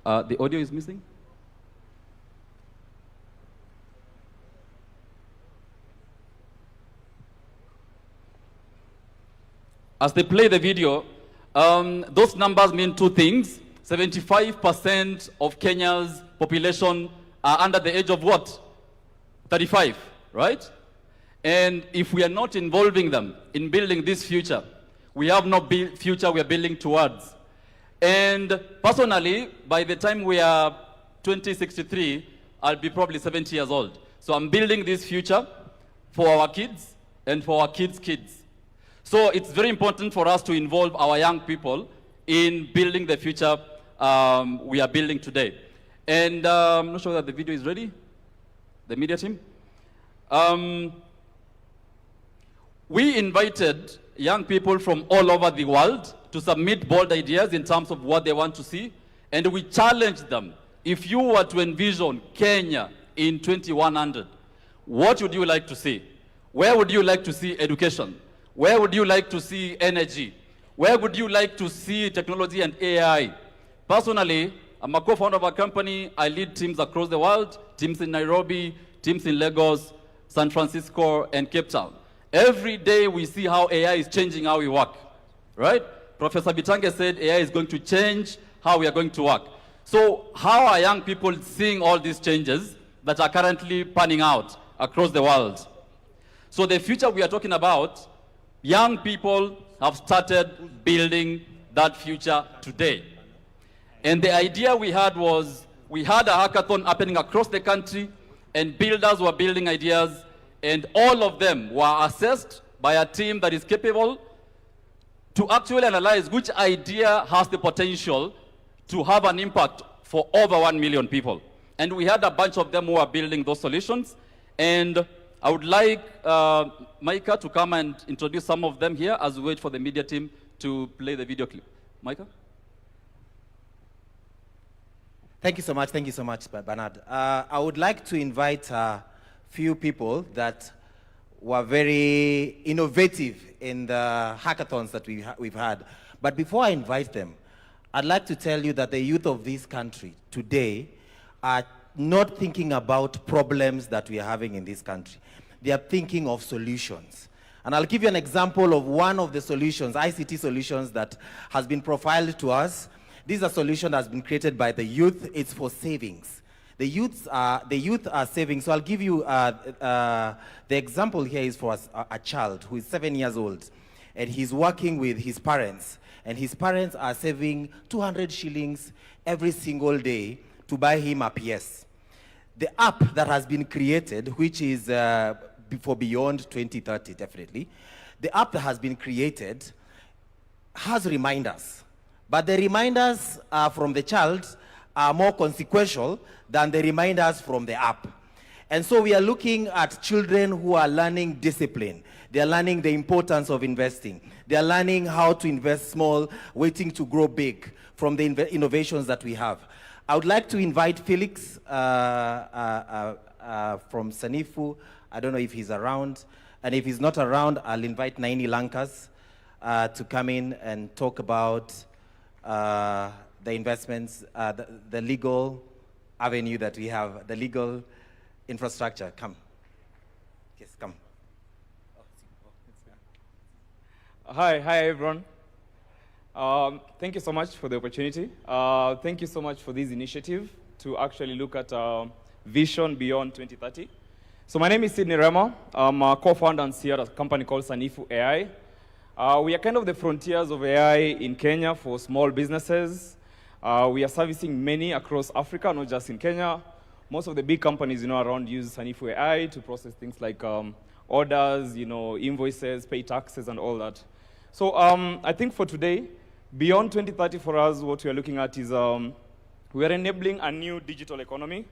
The audio is missing. As they play the video, those numbers mean 2 things. 75% of Kenya's population are under the age of what? 35, right? And if we are not involving them in building this future, we have no future we are building towards. And personally, by the time we are 2063, I'll be probably 70 years old. So I'm building this future for our kids and for our kids' kids. So it's very important for us to involve our young people in building the future we are building today. And I'm not sure that the video is ready. The media team. We invited young people from all over the world to submit bold ideas in terms of what they want to see. And we challenged them. If you were to envision Kenya in 2100, what would you like to see? Where would you like to see education? Where would you like to see energy? Where would you like to see technology and AI? Personally, I'm a co-founder of a company. I lead teams across the world, teams in Nairobi, teams in Lagos, San Francisco, and Cape Town. Every day we see how AI is changing how we work, right? Professor Bitange said AI is going to change how we are going to work. So how are young people seeing all these changes that are currently panning out across the world? So the future we are talking about, young people have started building that future today. And the idea we had was, we had a hackathon happening across the country, and builders were building ideas, and all of them were assessed by a team that is capable to actually analyze which idea has the potential to have an impact for over 1 million people. And we had a bunch of them who are building those solutions. And I would like Micah to come and introduce some of them here as we wait for the media team to play the video clip. Micah? Thank you so much, Bernard. I would like to invite a few people that were very innovative in the hackathons that we've had. But before I invite them, I'd like to tell you that the youth of this country today are not thinking about problems that we are having in this country. They are thinking of solutions. And I'll give you an example of one of the solutions, ICT solutions, that has been profiled to us. This is a solution that has been created by the youth. It's for savings. The youth are saving. So I'll give you the example here is for a child who is 7 years old, and he's working with his parents, and his parents are saving 200 shillings every single day to buy him a PS. The app that has been created, which is for beyond 2030, definitely, the app that has been created has reminders, but the reminders from the child are more consequential than the reminders from the app. And so we are looking at children who are learning discipline. They are learning the importance of investing. They are learning how to invest small, waiting to grow big from the innovations that we have. I would like to invite Felix from Sanifu. I don't know if he's around. And if he's not around, I'll invite Naini Lankas to come in and talk about the investments, the legal avenue that we have, the legal infrastructure. Come. Yes, come. Hi everyone. Thank you so much for the opportunity. Thank you so much for this initiative to actually look at vision beyond 2030. So my name is Sidney Rema. I'm a co-founder and CEO at a company called Sanifu AI. We are kind of the frontiers of AI in Kenya for small businesses. We are servicing many across Africa, not just in Kenya. Most of the big companies, around use Sanifu AI to process things like orders, invoices, pay taxes, and all that. So I think for today, beyond 2030 for us, what we are looking at is we are enabling a new digital economy.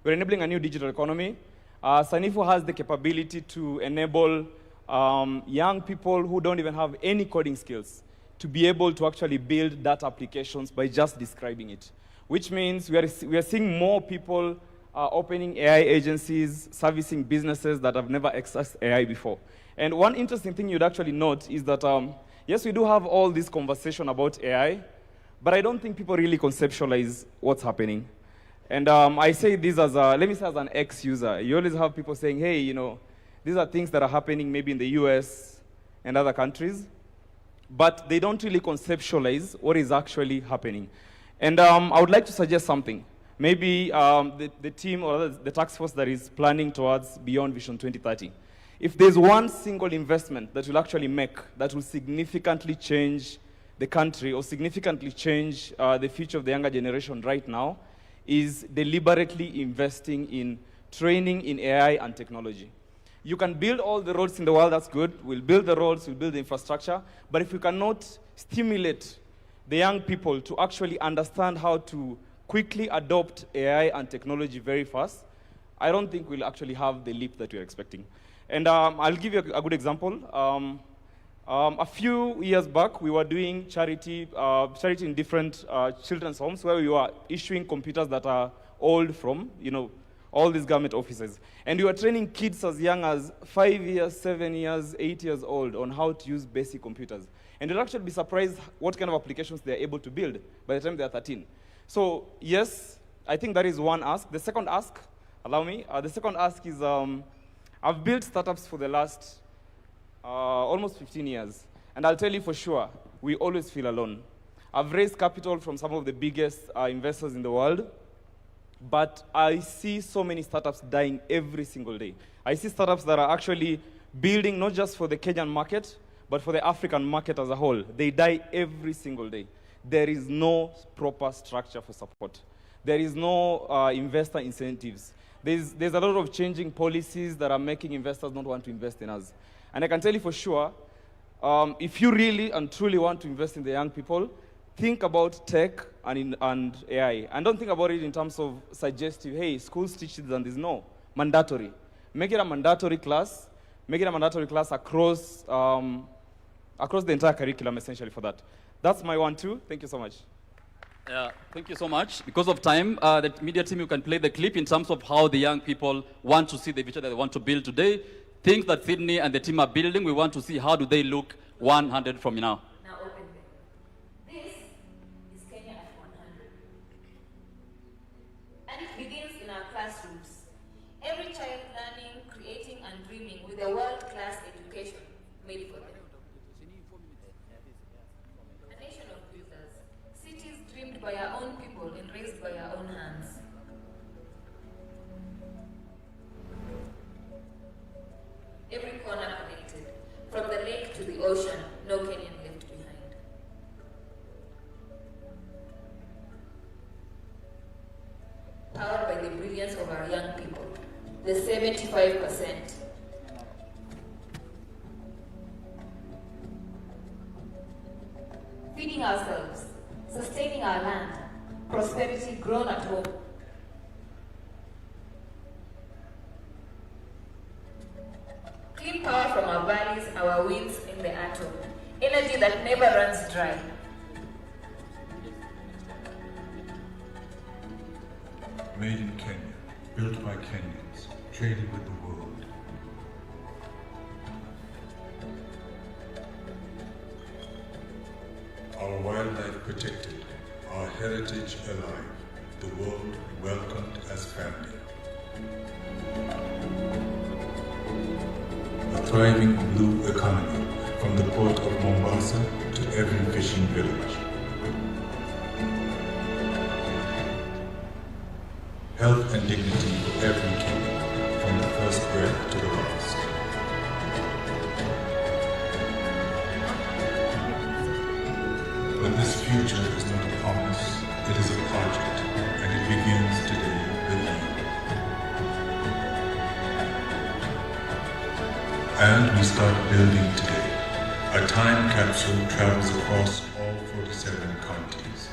We're enabling a new digital economy. Sanifu has the capability to enable young people who don't even have any coding skills to be able to actually build data applications by just describing it, which means we are seeing more people opening AI agencies, servicing businesses that have never accessed AI before. And one interesting thing you'd actually note is that, yes, we do have all this conversation about AI, but I don't think people really conceptualize what's happening. And I say this as let me say as an ex-user. You always have people saying, hey, these are things that are happening maybe in the US and other countries, but they don't really conceptualize what is actually happening. And I would like to suggest something. Maybe the team or the task force that is planning towards Beyond Vision 2030, if there's one single investment that will actually make, that will significantly change the country or significantly change the future of the younger generation right now, is deliberately investing in training in AI and technology. You can build all the roads in the world, that's good. We'll build the roads, we'll build the infrastructure, but if we cannot stimulate the young people to actually understand how to quickly adopt AI and technology very fast, I don't think we'll actually have the leap that we're expecting. And I'll give you a good example. A few years back, we were doing charity in different children's homes where we were issuing computers that are old from, all these government offices. And we were training kids as young as 5 years, 7 years, 8 years old on how to use basic computers. And you'll actually be surprised what kind of applications they're able to build by the time they're 13. So yes, I think that is one ask. The second ask, allow me, the second ask is I've built startups for the last almost 15 years. And I'll tell you for sure, we always feel alone. I've raised capital from some of the biggest investors in the world, but I see so many startups dying every single day. I see startups that are actually building not just for the Kenyan market, but for the African market as a whole. They die every single day. There is no proper structure for support. There is no investor incentives. There's a lot of changing policies that are making investors not want to invest in us. And I can tell you for sure, if you really and truly want to invest in the young people, think about tech and AI. And don't think about it in terms of suggestive, hey, schools teach this and this. No, mandatory. Make it a mandatory class. Make it a mandatory class across the entire curriculum, essentially, for that. That's my 1-2. Thank you so much. Thank you so much. Because of time, the media team, you can play the clip in terms of how the young people want to see the future that they want to build today. things that Sydney and the team are building, we want to see how do they look 100 from now. Now open them. This is Kenya at 100. And it begins in our classrooms. Every child learning, creating and dreaming with a world-class education made for them. A nation of builders, cities dreamed by our own people and raised by our own hands. Every corner connected, from the lake to the ocean, no Kenyan left behind. Powered by the brilliance of our young people, the 75%. Feeding ourselves, sustaining our land, prosperity grown at home. Clean power from our valleys, our winds in the atom. Energy that never runs dry. Made in Kenya, built by Kenyans, traded with the world. Our wildlife protected, our heritage alive, the world welcomed as family. A thriving blue economy, from the port of Mombasa to every fishing village. Health and dignity for every Kenyan, from the first breath to the last. But this future is not a promise, it is a project, and it begins today with you. And we start building today. A time capsule travels across all 47 counties,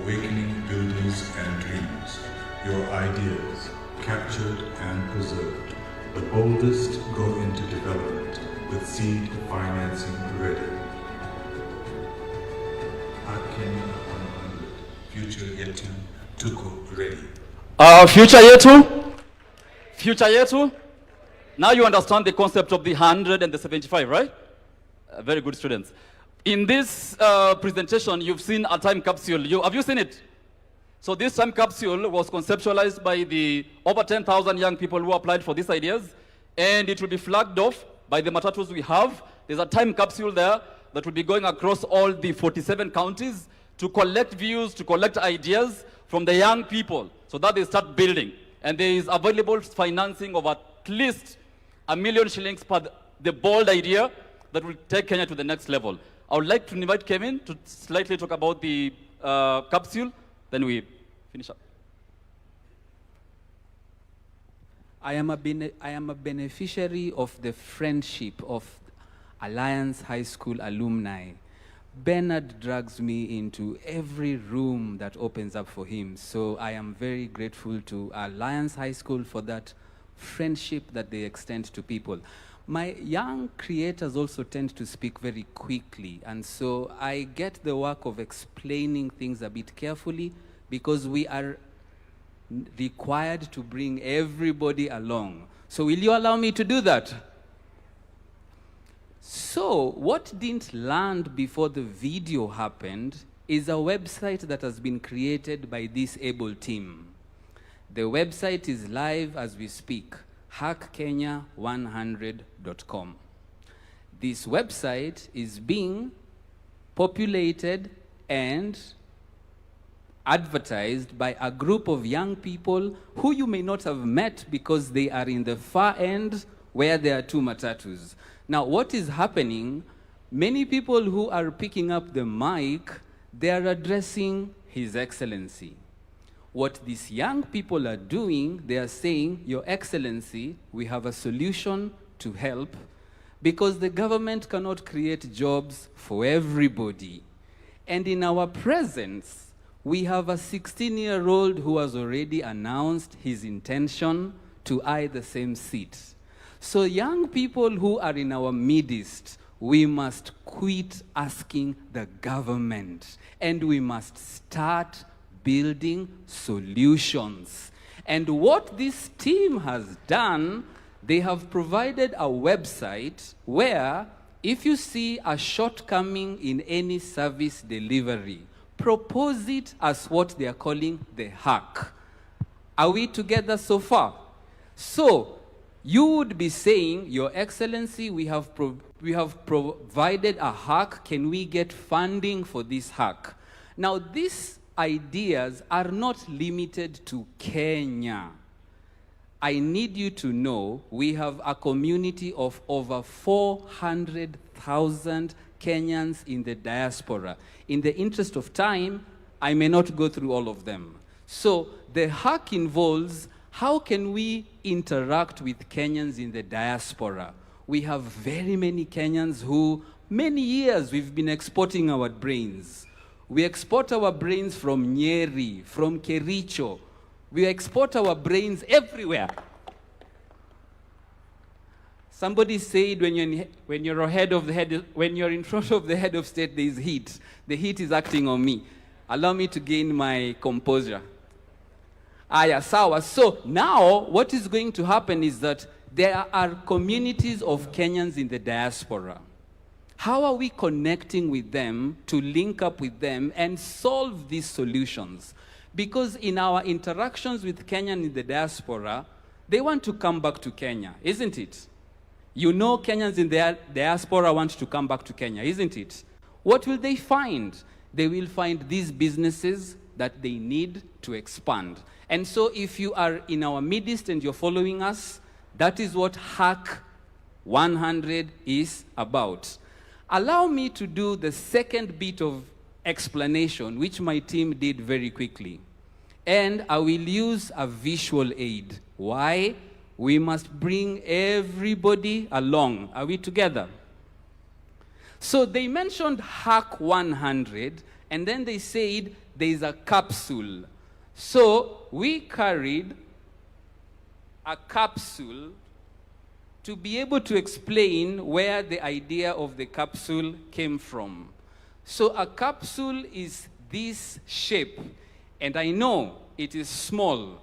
awakening builders and dreamers. Your ideas, captured and preserved. The boldest go into development with seed financing ready. At Kenya 100, future yetu tuko ready. Future yetu? Future yetu? Now you understand the concept of the 100 and the 75, right? Very good students. In this presentation, you've seen a time capsule. Have you seen it? So this time capsule was conceptualized by the over 10,000 young people who applied for these ideas, and it will be flagged off by the matatus we have. There's a time capsule there that will be going across all the 47 counties to collect views, to collect ideas from the young people so that they start building. And there is available financing of at least $1 million shillings per the bold idea that will take Kenya to the next level. I would like to invite Kevin to slightly talk about the capsule, then we finish up. I am a beneficiary of the friendship of Alliance High School alumni. Bernard drags me into every room that opens up for him. So I am very grateful to Alliance High School for that friendship that they extend to people. My young creators also tend to speak very quickly, and so I get the work of explaining things a bit carefully because we are required to bring everybody along. So will you allow me to do that? So what didn't land before the video happened is a website that has been created by this able team. The website is live as we speak, hackkenya100.com. This website is being populated and advertised by a group of young people who you may not have met because they are in the far end where there are two matatus. Now, what is happening, many people who are picking up the mic, they are addressing His Excellency. What these young people are doing, they are saying, Your Excellency, we have a solution to help because the government cannot create jobs for everybody. And in our presence, we have a 16-year-old who has already announced his intention to eye the same seat. So young people who are in our midst, we must quit asking the government and we must start building solutions. And what this team has done, They have provided a website where if you see a shortcoming in any service delivery, propose it as what they are calling the hack. Are we together so far? So, you would be saying, Your Excellency, we have provided a hack. Can we get funding for this hack? Now, these ideas are not limited to Kenya. I need you to know we have a community of over 400,000 Kenyans in the diaspora. In the interest of time, I may not go through all of them. So the hack involves how can we interact with Kenyans in the diaspora. We have very many Kenyans who, many years, we've been exporting our brains. We export our brains from Nyeri, from Kericho. We export our brains everywhere. Somebody said when you're in front of the head of state, there is heat. The heat is acting on me. Allow me to gain my composure. Sawa. So now what is going to happen is that there are communities of Kenyans in the diaspora. How are we connecting with them to link up with them and solve these solutions? Because in our interactions with Kenyans in the diaspora, they want to come back to Kenya, isn't it? You know Kenyans in the diaspora want to come back to Kenya, isn't it? What will they find? They will find these businesses that they need to expand. And so if you are in our midst and you're following us, that is what Hack 100 is about. Allow me to do the second bit of explanation, which my team did very quickly. And I will use a visual aid. Why? We must bring everybody along. Are we together? So they mentioned Hack 100, and then they said there's a capsule. So we carried a capsule to be able to explain where the idea of the capsule came from. So a capsule is this shape, and I know it is small.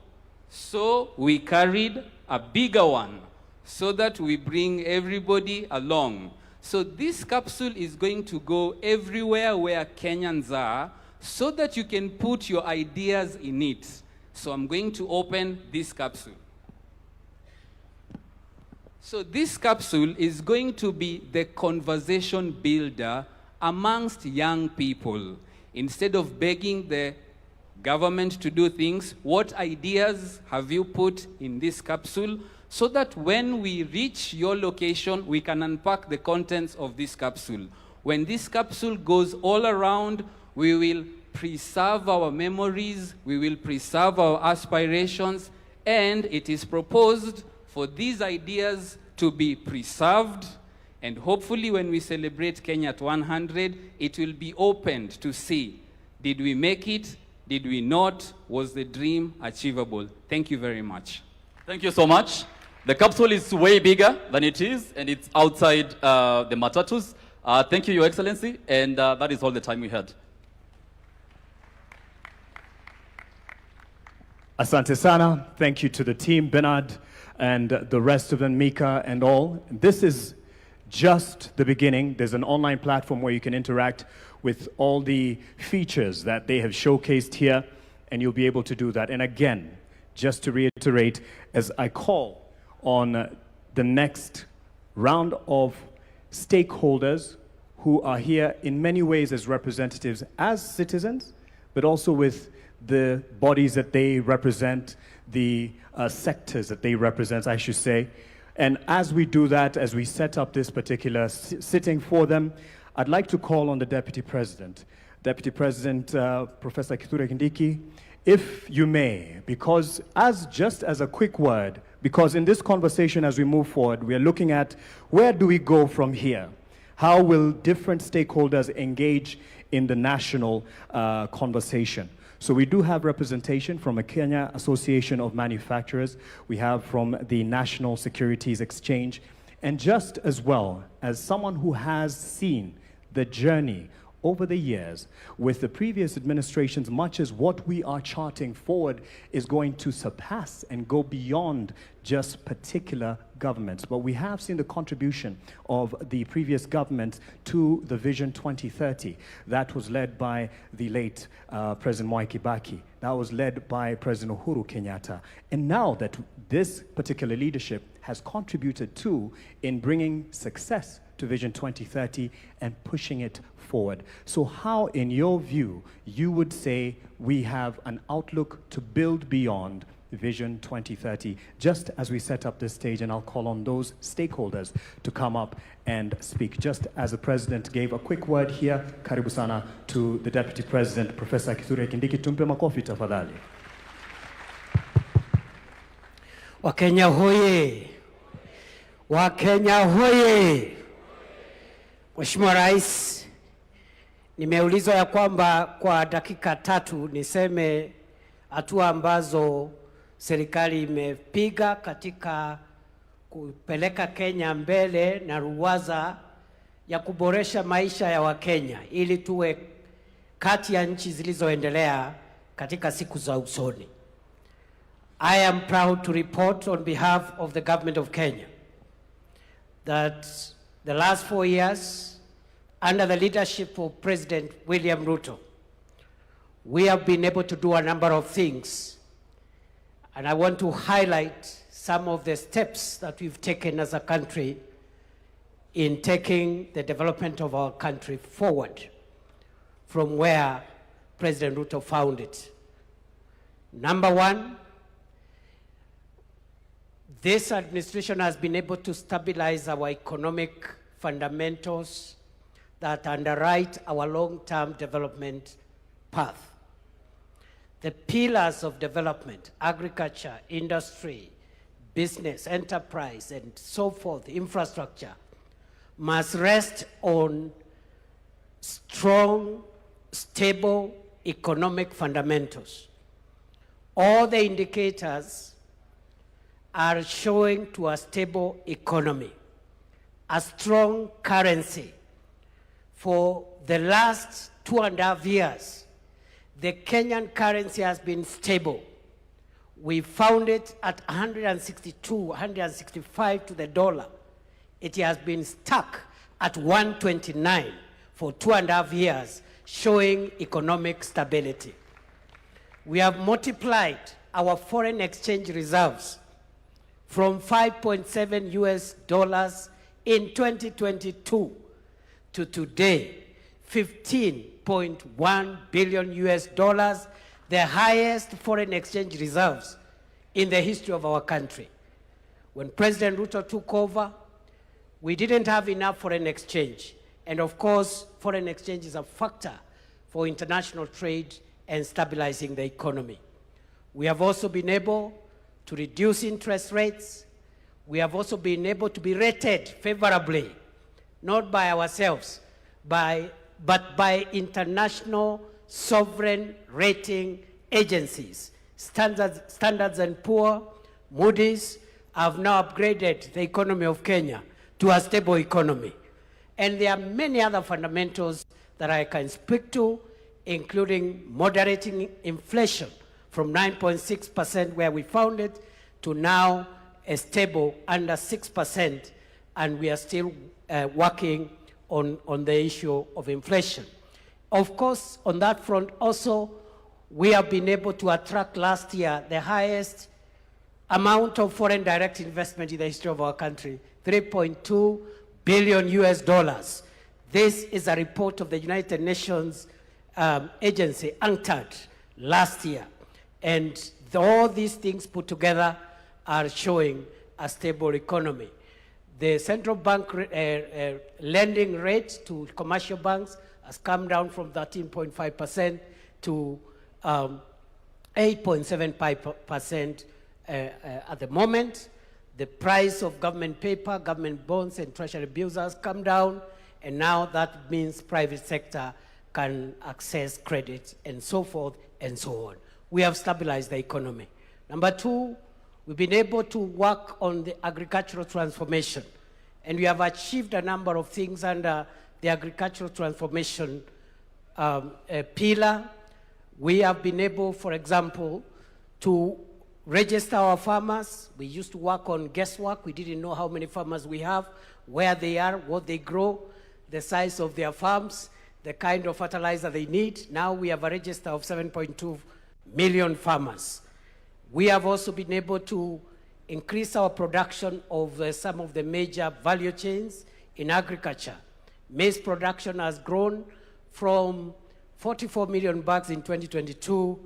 So we carried a bigger one so that we bring everybody along. So this capsule is going to go everywhere where Kenyans are so that you can put your ideas in it. So I'm going to open this capsule. So this capsule is going to be the conversation builder amongst young people. Instead of begging the government to do things, what ideas have you put in this capsule so that when we reach your location, we can unpack the contents of this capsule. When this capsule goes all around, we will preserve our memories, we will preserve our aspirations, and it is proposed for these ideas to be preserved, and hopefully when we celebrate Kenya at 100, it will be opened to see, did we make it? Did we not? Was the dream achievable? Thank you very much. Thank you so much. The capsule is way bigger than it is, and it's outside the matatus. Thank you, Your Excellency, and that is all the time we had. Asante sana. Thank you to the team, Bernard, and the rest of them, Mika and all. This is just the beginning. There's an online platform where you can interact with all the features that they have showcased here, and you'll be able to do that. And again, just to reiterate, as I call on the next round of stakeholders who are here in many ways as representatives, as citizens, but also with the bodies that they represent, the sectors that they represent, I should say. And as we do that, as we set up this particular sitting for them, I'd like to call on the Deputy President. Deputy President, Professor Kithure Kindiki, if you may, because just as a quick word, because in this conversation as we move forward, we are looking at where do we go from here? How will different stakeholders engage in the national conversation? So we do have representation from the Kenya Association of Manufacturers. We have from the National Securities Exchange. And just as well as someone who has seen the journey over the years with the previous administrations, much as what we are charting forward is going to surpass and go beyond just particular governments. But we have seen the contribution of the previous government to the Vision 2030. That was led by the late President Mwai Kibaki. That was led by President Uhuru Kenyatta. And now that this particular leadership has contributed to in bringing success to Vision 2030 and pushing it forward. So how, in your view, you would say we have an outlook to build beyond Vision 2030, just as we set up this stage, and I'll call on those stakeholders to come up and speak. Just as the President gave a quick word here, karibu sana to the Deputy President, Professor Kithure Kindiki. Tumpe makofi tafadhali. Wakenya hoye! Wakenya hoye! Mheshimiwa Rais, nimeulizwa ya kwamba kwa dakika 3 niseme hatua ambazo serikali imepiga katika kupeleka Kenya mbele na ruwaza ya kuboresha maisha ya Wakenya ili tuwe kati ya nchi zilizoendelea katika siku za usoni. I am proud to report on behalf of the government of Kenya that the last 4 years, under the leadership of President William Ruto, we have been able to do a number of things. And I want to highlight some of the steps that we've taken as a country in taking the development of our country forward from where President Ruto found it. Number 1, this administration has been able to stabilize our economic fundamentals that underwrite our long-term development path. The pillars of development, agriculture, industry, business, enterprise, and so forth, infrastructure, must rest on strong, stable economic fundamentals. All the indicators are showing to a stable economy, a strong currency. For the last 2.5 years, the Kenyan currency has been stable. We found it at 162, 165 to the dollar. It has been stuck at 129 for 2.5 years, showing economic stability. We have multiplied our foreign exchange reserves from $5.7 US in 2022 to today, $15.1 billion US, the highest foreign exchange reserves in the history of our country. When President Ruto took over, we didn't have enough foreign exchange. And of course, foreign exchange is a factor for international trade and stabilizing the economy. We have also been able to reduce interest rates. We have also been able to be rated favorably, not by ourselves, but by international sovereign rating agencies. Standards and Poor, Moody's have now upgraded the economy of Kenya to a stable economy. And there are many other fundamentals that I can speak to, including moderating inflation from 9.6% where we found it to now a stable under 6%, and we are still working on the issue of inflation. Of course, on that front also, we have been able to attract last year the highest amount of foreign direct investment in the history of our country, $3.2 billion US. This is a report of the United Nations agency, UNCTAD, last year. And all these things put together are showing a stable economy. The central bank lending rate to commercial banks has come down from 13.5% to 8.75% at the moment. The price of government paper, government bonds, and treasury bills has come down, and now that means private sector can access credit and so forth and so on. We have stabilized the economy. Number 2, we've been able to work on the agricultural transformation, and we have achieved a number of things under the agricultural transformation pillar. We have been able, for example, to register our farmers. We used to work on guesswork. We didn't know how many farmers we have, where they are, what they grow, the size of their farms, the kind of fertilizer they need. Now we have a register of 7.2 million farmers. We have also been able to increase our production of some of the major value chains in agriculture. Maize production has grown from 44 million bags in 2022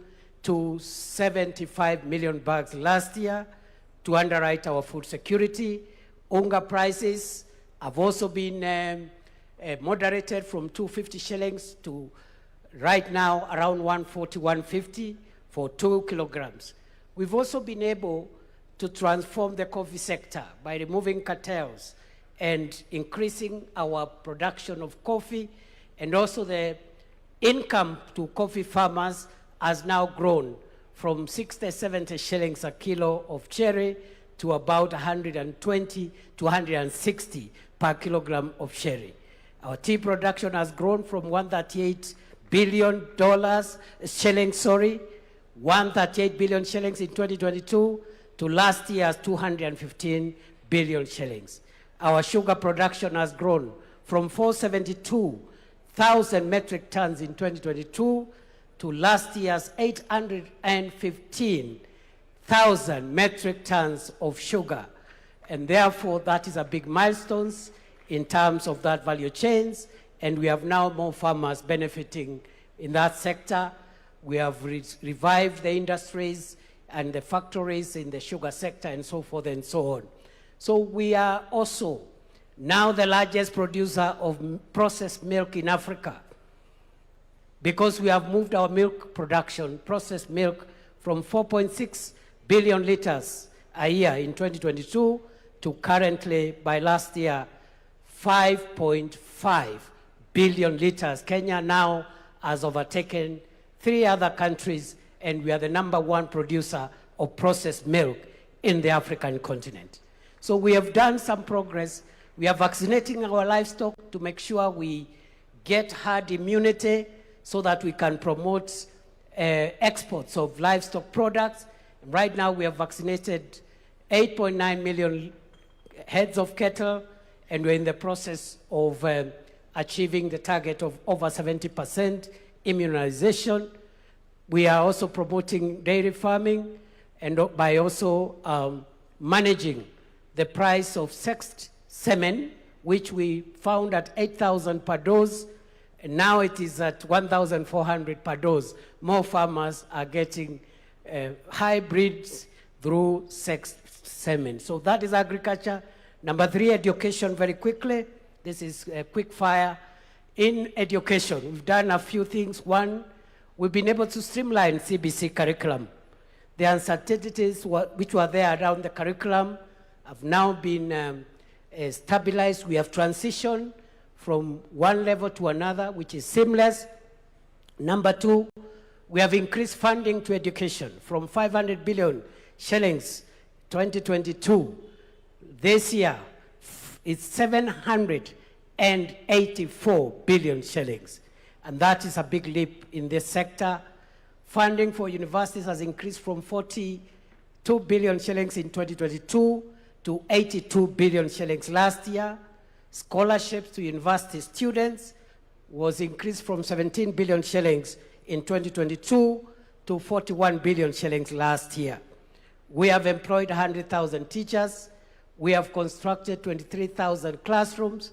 to 75 million bags last year to underwrite our food security. Unga prices have also been moderated from 250 shillings to right now around 140, 150 for 2 kilograms. We've also been able to transform the coffee sector by removing cartels and increasing our production of coffee, and also the income to coffee farmers has now grown from 60, 70 shillings a kilo of cherry to about 120 to 160 per kilogram of cherry. Our tea production has grown from $138 billion shillings, 138 billion shillings in 2022 to last year's 215 billion shillings. Our sugar production has grown from 472,000 metric tons in 2022 to last year's 815,000 metric tons of sugar. And therefore, that is a big milestone in terms of that value chains, and we have now more farmers benefiting in that sector. We have revived the industries and the factories in the sugar sector and so forth and so on. So we are also now the largest producer of processed milk in Africa, because we have moved our milk production, processed milk, from 4.6 billion liters a year in 2022 to currently, by last year, 5.5 billion liters. Kenya now has overtaken 3 other countries, and we are the #1 producer of processed milk in the African continent. So we have done some progress. We are vaccinating our livestock to make sure we get herd immunity so that we can promote exports of livestock products. Right now we have vaccinated 8.9 million heads of cattle, and we're in the process of achieving the target of over 70% immunization. We are also promoting dairy farming, and by also managing the price of sexed semen, which we found at 8,000 per dose, and now it is at 1,400 per dose. More farmers are getting hybrids through sexed semen. So that is agriculture. Number 3, education, very quickly. This is quick fire. In education, we've done a few things. One, we've been able to streamline CBC curriculum. The uncertainties which were there around the curriculum have now been stabilized. We have transitioned from one level to another, which is seamless. Number 2, we have increased funding to education from 500 billion shillings 2022. This year, it's 784 billion shillings. And that is a big leap in this sector. Funding for universities has increased from 42 billion shillings in 2022 to 82 billion shillings last year. Scholarships to university students was increased from 17 billion shillings in 2022 to 41 billion shillings last year. We have employed 100,000 teachers. We have constructed 23,000 classrooms.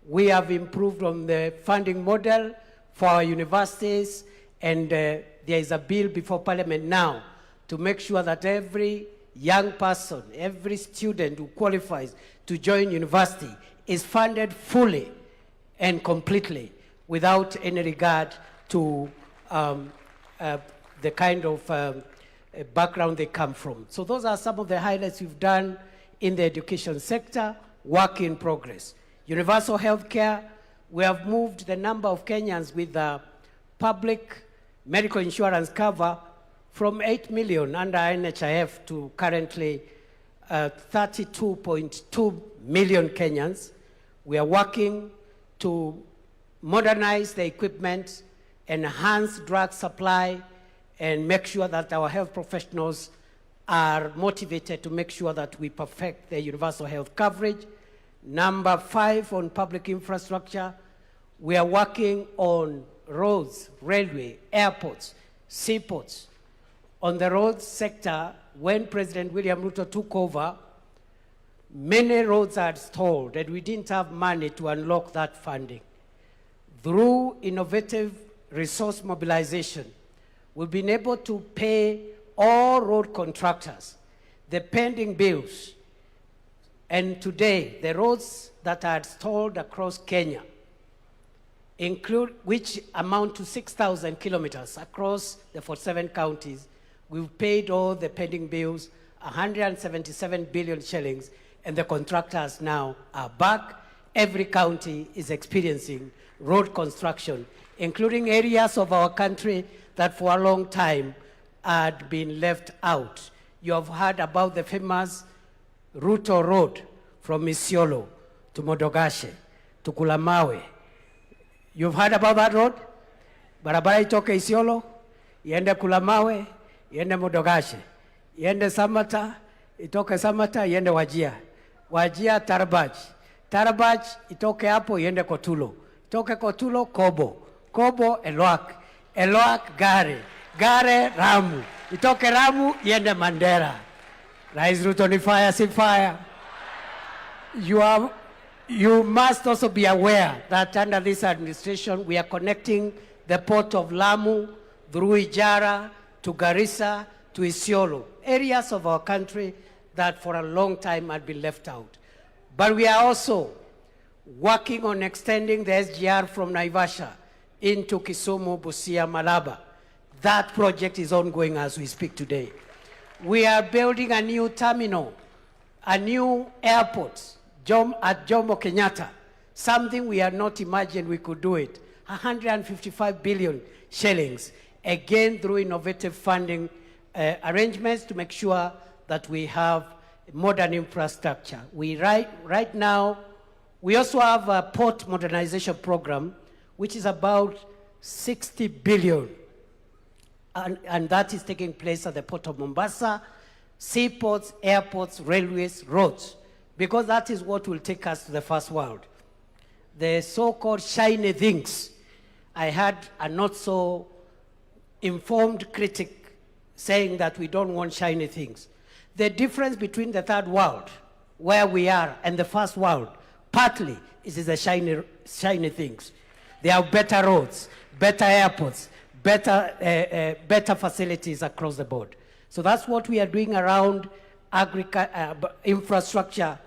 We have improved on the funding model for our universities, and there is a bill before Parliament now to make sure that every young person, every student who qualifies to join university is funded fully and completely without any regard to the kind of background they come from. So those are some of the highlights we've done in the education sector. Work in progress. Universal health care, we have moved the number of Kenyans with public medical insurance cover from 8 million under NHIF to currently 32.2 million Kenyans. We are working to modernize the equipment enhance drug supply, and make sure that our health professionals are motivated to make sure that we perfect the universal health coverage. Number 5, on public infrastructure, we are working on roads, railway, airports, seaports. On the roads sector, when President William Ruto took over, many roads are stalled, and we didn't have money to unlock that funding. Through innovative resource mobilization, we've been able to pay all road contractors the pending bills. And today, the roads that are stalled across Kenya, which amount to 6,000 kilometers across the 47 counties, we've paid all the pending bills, 177 billion shillings, and the contractors now are back. Every county is experiencing road construction, including areas of our country that for a long time had been left out. You have heard about the famous Ruto Road from Isiolo to Modogashe to Kulamawe. You've heard about that road? Barabara itoke Isiolo, iende Kulamawe, iende Modogashe, iende Samata, itoke Samata, iende Wajia. Wajia Tarbaj. Tarbaj itoke hapo, iende Kotulo. Itoke Kotulo, Kobo. Kobo, Elwak. Elwak, Gare. Gare, Ramu. Itoke Ramu, iende Mandera. Rais Ruto ni fire, si fire. You must also be aware that under this administration, we are connecting the port of Lamu through Ijara to Garissa to Isiolo, areas of our country that for a long time had been left out. But we are also working on extending the SGR from Naivasha into Kisumu, Busia, Malaba. That project is ongoing as we speak today. We are building a new terminal, a new airport at Jomo Kenyatta, something we had not imagined we could do it. 155 billion shillings, again through innovative funding arrangements to make sure that we have modern infrastructure. Right now, we also have a port modernization program, which is about 60 billion. And that is taking place at the port of Mombasa, seaports, airports, railways, roads, because that is what will take us to the first world. The so-called shiny things. I had a not so informed critic saying that we don't want shiny things. The difference between the third world, where we are, and the first world, partly is the shiny things. There are better roads, better airports, better facilities across the board. So that's what we are doing around infrastructure.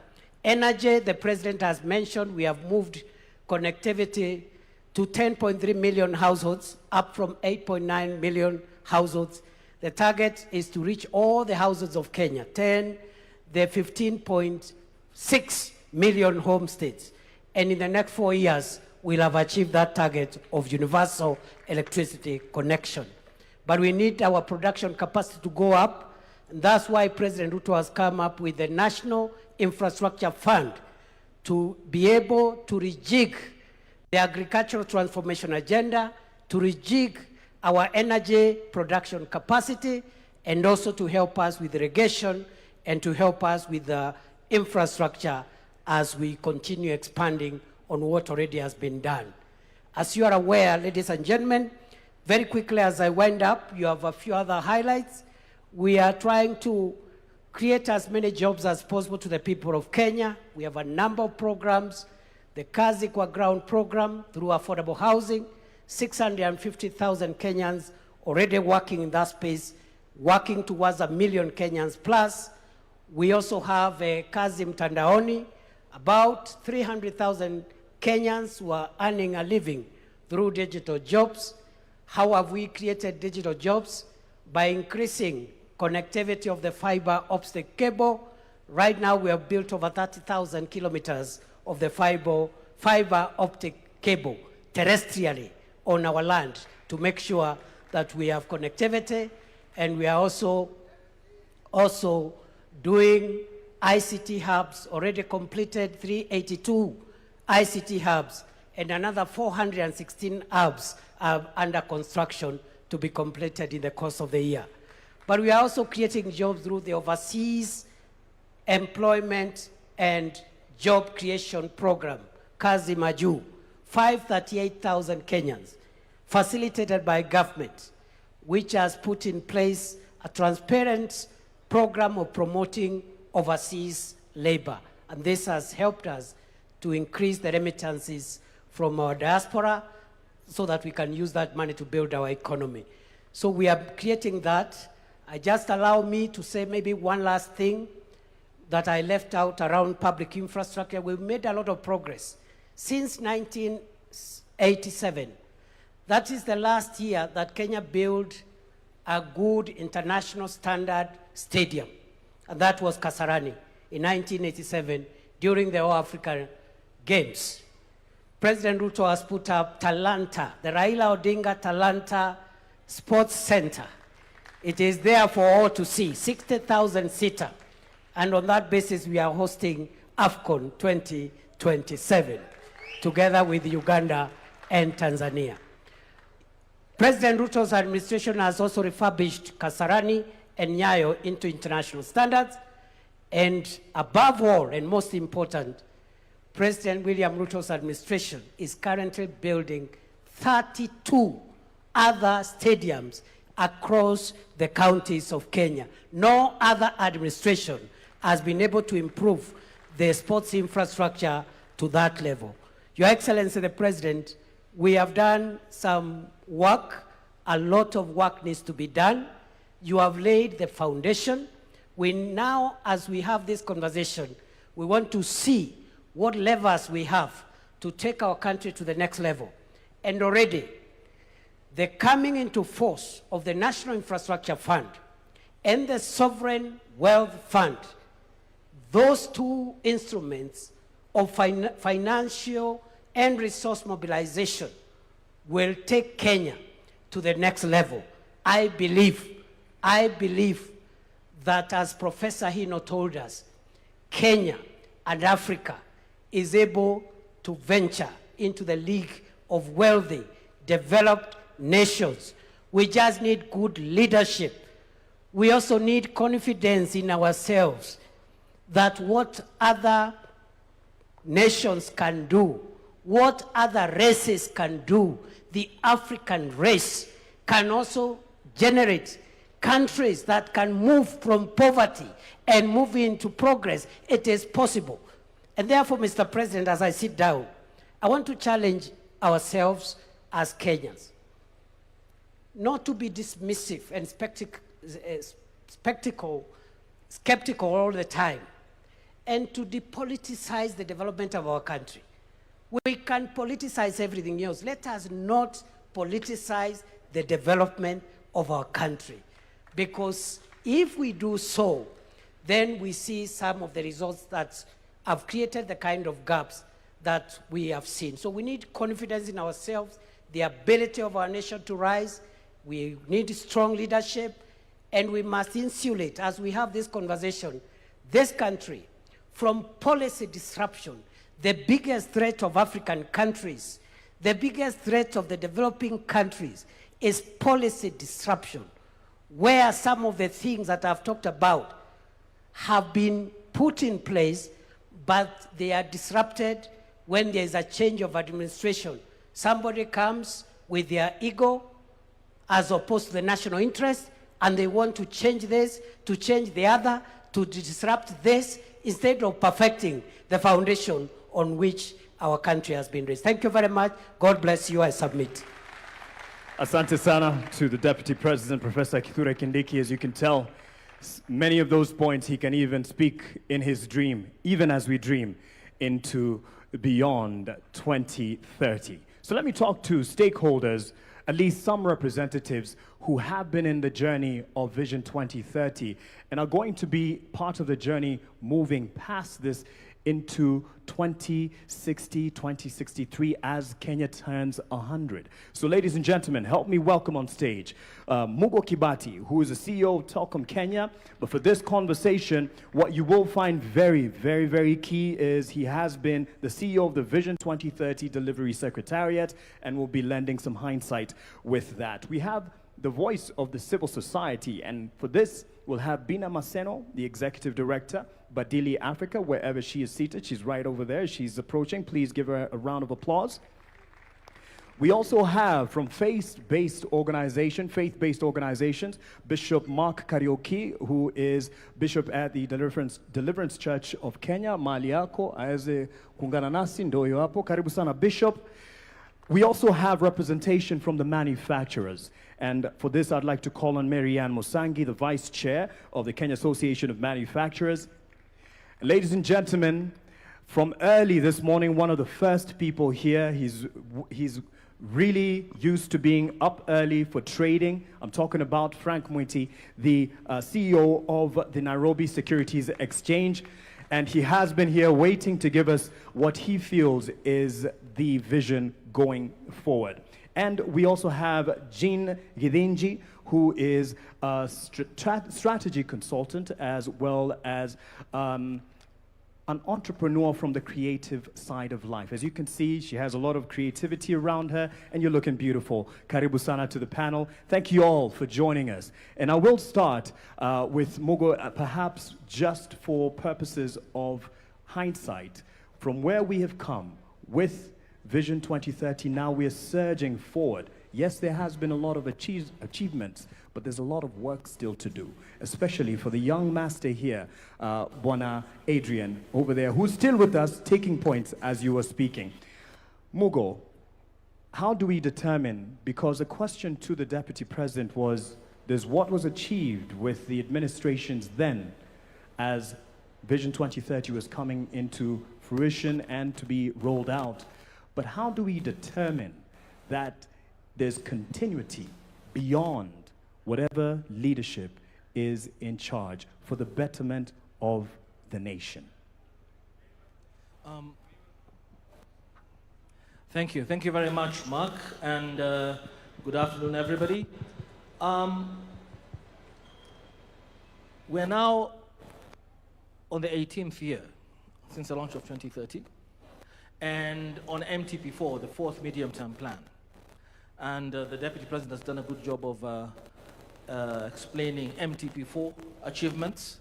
Energy, the president has mentioned, we have moved connectivity to 10.3 million households, up from 8.9 million households. The target is to reach all the households of Kenya, the 15.6 million homesteads. And in the next 4 years, we'll have achieved that target of universal electricity connection. But we need our production capacity to go up. And that's why President Ruto has come up with the National Infrastructure Fund to be able to rejig the agricultural transformation agenda, to rejig our energy production capacity, and also to help us with irrigation and to help us with the infrastructure as we continue expanding on what already has been done. As you are aware, ladies and gentlemen, very quickly as I wind up, you have a few other highlights. We are trying to create as many jobs as possible to the people of Kenya. We have a number of programs. The KICC Kwa Ground program through affordable housing, 650,000 Kenyans already working in that space, working towards 1 million Kenyans plus. We also have a Kazi Mtandaoni, about 300,000 Kenyans who are earning a living through digital jobs. How have we created digital jobs? By increasing connectivity of the fiber optic cable. Right now we have built over 30,000 kilometers of the fiber optic cable terrestrially on our land to make sure that we have connectivity. And we are also doing ICT hubs, already completed 382 ICT hubs, and another 416 hubs are under construction to be completed in the course of the year. But we are also creating jobs through the Overseas Employment and Job Creation Program, Kazi Maju, 538,000 Kenyans, facilitated by government, which has put in place a transparent program of promoting overseas labor. And this has helped us to increase the remittances from our diaspora so that we can use that money to build our economy. So we are creating that. Just allow me to say maybe one last thing that I left out around public infrastructure. We've made a lot of progress. Since 1987, that is the last year that Kenya built a good international standard stadium, and that was Kasarani in 1987 during the All African Games. President Ruto has put up Talanta, the Raila Odinga Talanta Sports Center. It is there for all to see, 60,000 seater. And on that basis, we are hosting AFCON 2027, together with Uganda and Tanzania. President Ruto's administration has also refurbished Kasarani and Nyayo into international standards. And above all, and most important, President William Ruto's administration is currently building 32 other stadiums across the counties of Kenya. No other administration has been able to improve the sports infrastructure to that level. Your Excellency, the President, we have done some work. A lot of work needs to be done. You have laid the foundation. We now, as we have this conversation, we want to see what levers we have to take our country to the next level. And already, the coming into force of the National Infrastructure Fund and the Sovereign Wealth Fund, those two instruments of financial and resource mobilization will take Kenya to the next level. I believe that, as Professor Hino told us, Kenya and Africa is able to venture into the league of wealthy, developed nations. We just need good leadership. We also need confidence in ourselves that what other nations can do, what other races can do, the African race can also generate countries that can move from poverty and move into progress. It is possible. And therefore, Mr. President, as I sit down, I want to challenge ourselves as Kenyans not to be dismissive and skeptical all the time, and to depoliticize the development of our country. We can politicize everything else. Let us not politicize the development of our country, because if we do so, then we see some of the results that have created the kind of gaps that we have seen. So we need confidence in ourselves, the ability of our nation to rise. We need strong leadership, and we must insulate, as we have this conversation, this country from policy disruption. The biggest threat of African countries, the biggest threat of the developing countries is policy disruption, where some of the things that I've talked about have been put in place, but they are disrupted when there is a change of administration. Somebody comes with their ego as opposed to the national interest, and they want to change this, to change the other, to disrupt this, instead of perfecting the foundation on which our country has been raised. Thank you very much. God bless you. I submit. Asante sana to the Deputy President, Professor Kithure Kindiki. As you can tell, many of those points he can even speak in his dream, even as we dream into beyond 2030. So let me talk to stakeholders, at least some representatives who have been in the journey of Vision 2030 and are going to be part of the journey moving past this into 2060, 2063 as Kenya turns 100. So ladies and gentlemen, help me welcome on stage Mugo Kibati, who is the CEO of Telkom Kenya. But for this conversation, what you will find very, very, very key is he has been the CEO of the Vision 2030 Delivery Secretariat and will be lending some hindsight with that. We have the voice of the civil society, and for this, we'll have Bina Maseno, the Executive Director, Badili Africa, wherever she is seated. She's right over there. She's approaching. Please give her a round of applause. We also have from faith-based organizations, Bishop Mark Kariuki, who is Bishop at the Deliverance Church of Kenya. Mali yako aweze kuungana nasi, ndio hapo. Karibu sana Bishop. We also have representation from the manufacturers. And for this, I'd like to call on Marianne Musangi, the Vice Chair of the Kenya Association of Manufacturers. Ladies and gentlemen, from early this morning, one of the first people here, he's really used to being up early for trading. I'm talking about Frank Mwiti, the CEO of the Nairobi Securities Exchange. And he has been here waiting to give us what he feels is the vision going forward. And we also have Jean Gidinji, who is a strategy consultant as well as an entrepreneur from the creative side of life. As you can see, she has a lot of creativity around her, and you're looking beautiful. Karibu sana to the panel. Thank you all for joining us. And I will start with Mugo, perhaps just for purposes of hindsight, from where we have come with Vision 2030, now we are surging forward. Yes, there has been a lot of achievements, but there's a lot of work still to do, especially for the young master here, Bwana Adrian, over there, who's still with us, taking points as you were speaking. Mugo, how do we determine, because the question to the Deputy President was, there's what was achieved with the administrations then, as Vision 2030 was coming into fruition and to be rolled out. But how do we determine that there's continuity beyond whatever leadership is in charge for the betterment of the nation? Thank you. Thank you very much, Mark, and good afternoon, everybody. We're now on the 18th year since the launch of 2030, and on MTP4, the fourth medium-term plan. And the Deputy President has done a good job of explaining MTP4 achievements.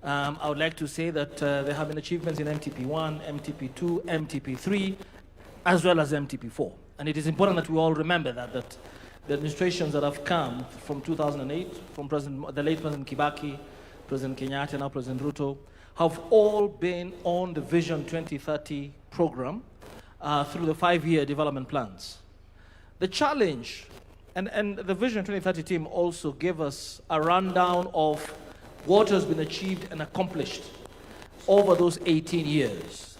I would like to say that there have been achievements in MTP1, MTP2, MTP3, as well as MTP4. And it is important that we all remember that the administrations that have come from 2008, from the late President Kibaki, President Kenyatta, now President Ruto, have all been on the Vision 2030 program through the 5-year development plans. The challenge, and the Vision 2030 team also gave us a rundown of what has been achieved and accomplished over those 18 years.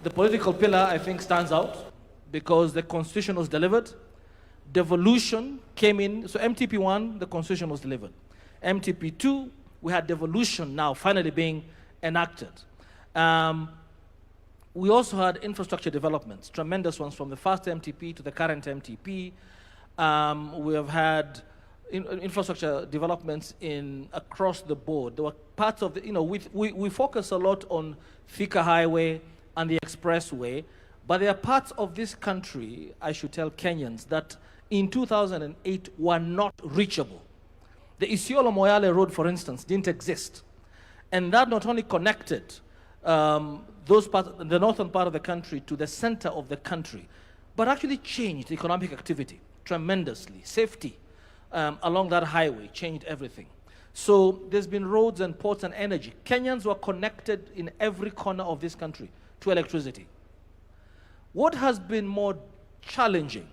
The political pillar, I think, stands out because the Constitution was delivered. Devolution came in. So MTP1, the Constitution was delivered. MTP2, we had devolution now finally being enacted. We also had infrastructure developments, tremendous ones from the first MTP to the current MTP. We have had infrastructure developments across the board. There were parts of the, we focus a lot on Thika Highway and the expressway, but there are parts of this country, I should tell Kenyans, that in 2008 were not reachable. The Isiolo-Moyale Road, for instance, didn't exist. And that not only connected those parts, the northern part of the country to the center of the country, but actually changed economic activity tremendously. Safety along that highway changed everything. So there's been roads and ports and energy. Kenyans were connected in every corner of this country to electricity. What has been more challenging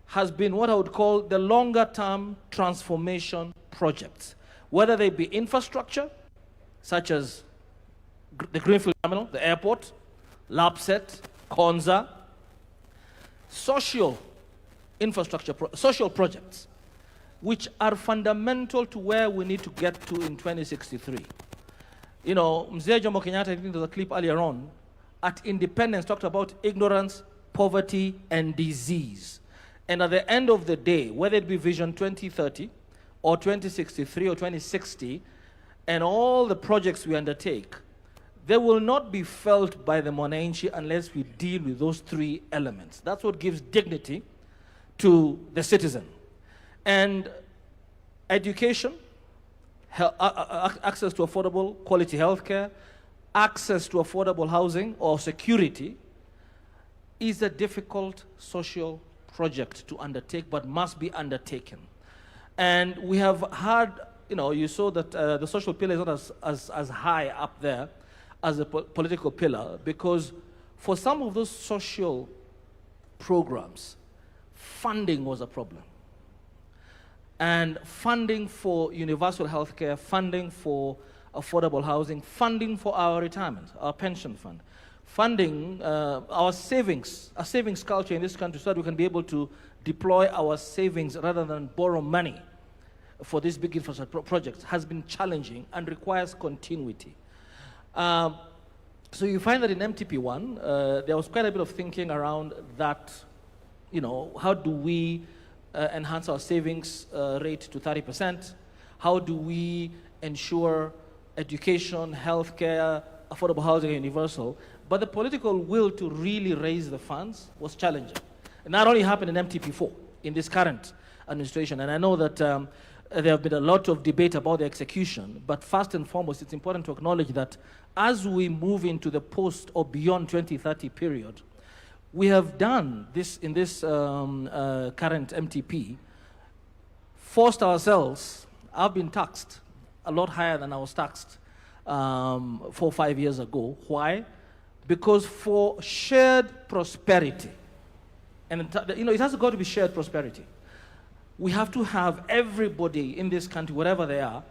has been what I would call the longer-term transformation projects, whether they be infrastructure, such as the Greenfield Terminal, the airport, LAPSET, Konza, social infrastructure, social projects, which are fundamental to where we need to get to in 2063. You know, Mzee Jomo Kenyatta, into the clip earlier on, at independence talked about ignorance, poverty, and disease. And at the end of the day, whether it be Vision 2030 or 2063 or 2060, and all the projects we undertake, they will not be felt by the Mwananchi unless we deal with those three elements. That's what gives dignity to the citizen. And education, access to affordable quality healthcare, access to affordable housing or security is a difficult social project to undertake, but must be undertaken. And we have had, you saw that the social pillar is not as high up there as a political pillar, because for some of those social programs, funding was a problem. And funding for universal healthcare, funding for affordable housing, funding for our retirement, our pension fund, funding our savings culture in this country so that we can be able to deploy our savings rather than borrow money for these big infrastructure projects has been challenging and requires continuity. So you find that in MTP1, there was quite a bit of thinking around that, how do we enhance our savings rate to 30%? How do we ensure education, healthcare, affordable housing, and universal? But the political will to really raise the funds was challenging. And that only happened in MTP4, in this current administration. And I know that there have been a lot of debate about the execution, but first and foremost, it's important to acknowledge that as we move into the post or beyond 2030 period, we have done this in this current MTP, forced ourselves. I've been taxed a lot higher than I was taxed 4 or 5 years ago. Why? Because for shared prosperity, and it has got to be shared prosperity, we have to have everybody in this country, wherever they are,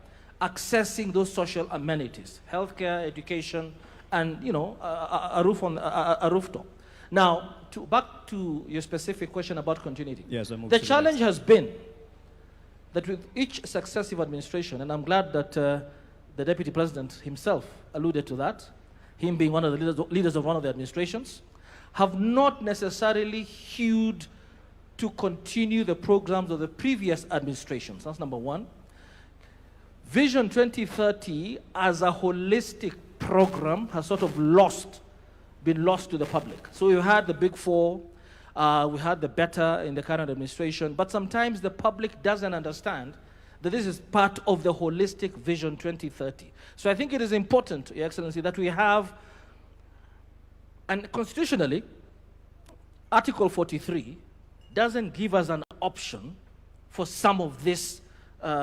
accessing those social amenities, healthcare, education, and a rooftop. Now, back to your specific question about continuity. Yes, the challenge has been that with each successive administration, and I'm glad that the Deputy President himself alluded to that, him being one of the leaders of one of the administrations, have not necessarily hewed to continue the programs of the previous administrations. That's number one. Vision 2030 as a holistic program has sort of been lost to the public. So we had the big four, we had the better in the current administration, but sometimes the public doesn't understand that this is part of the holistic Vision 2030. So I think it is important, Your Excellency, that we have, and constitutionally, Article 43 doesn't give us an option for some of these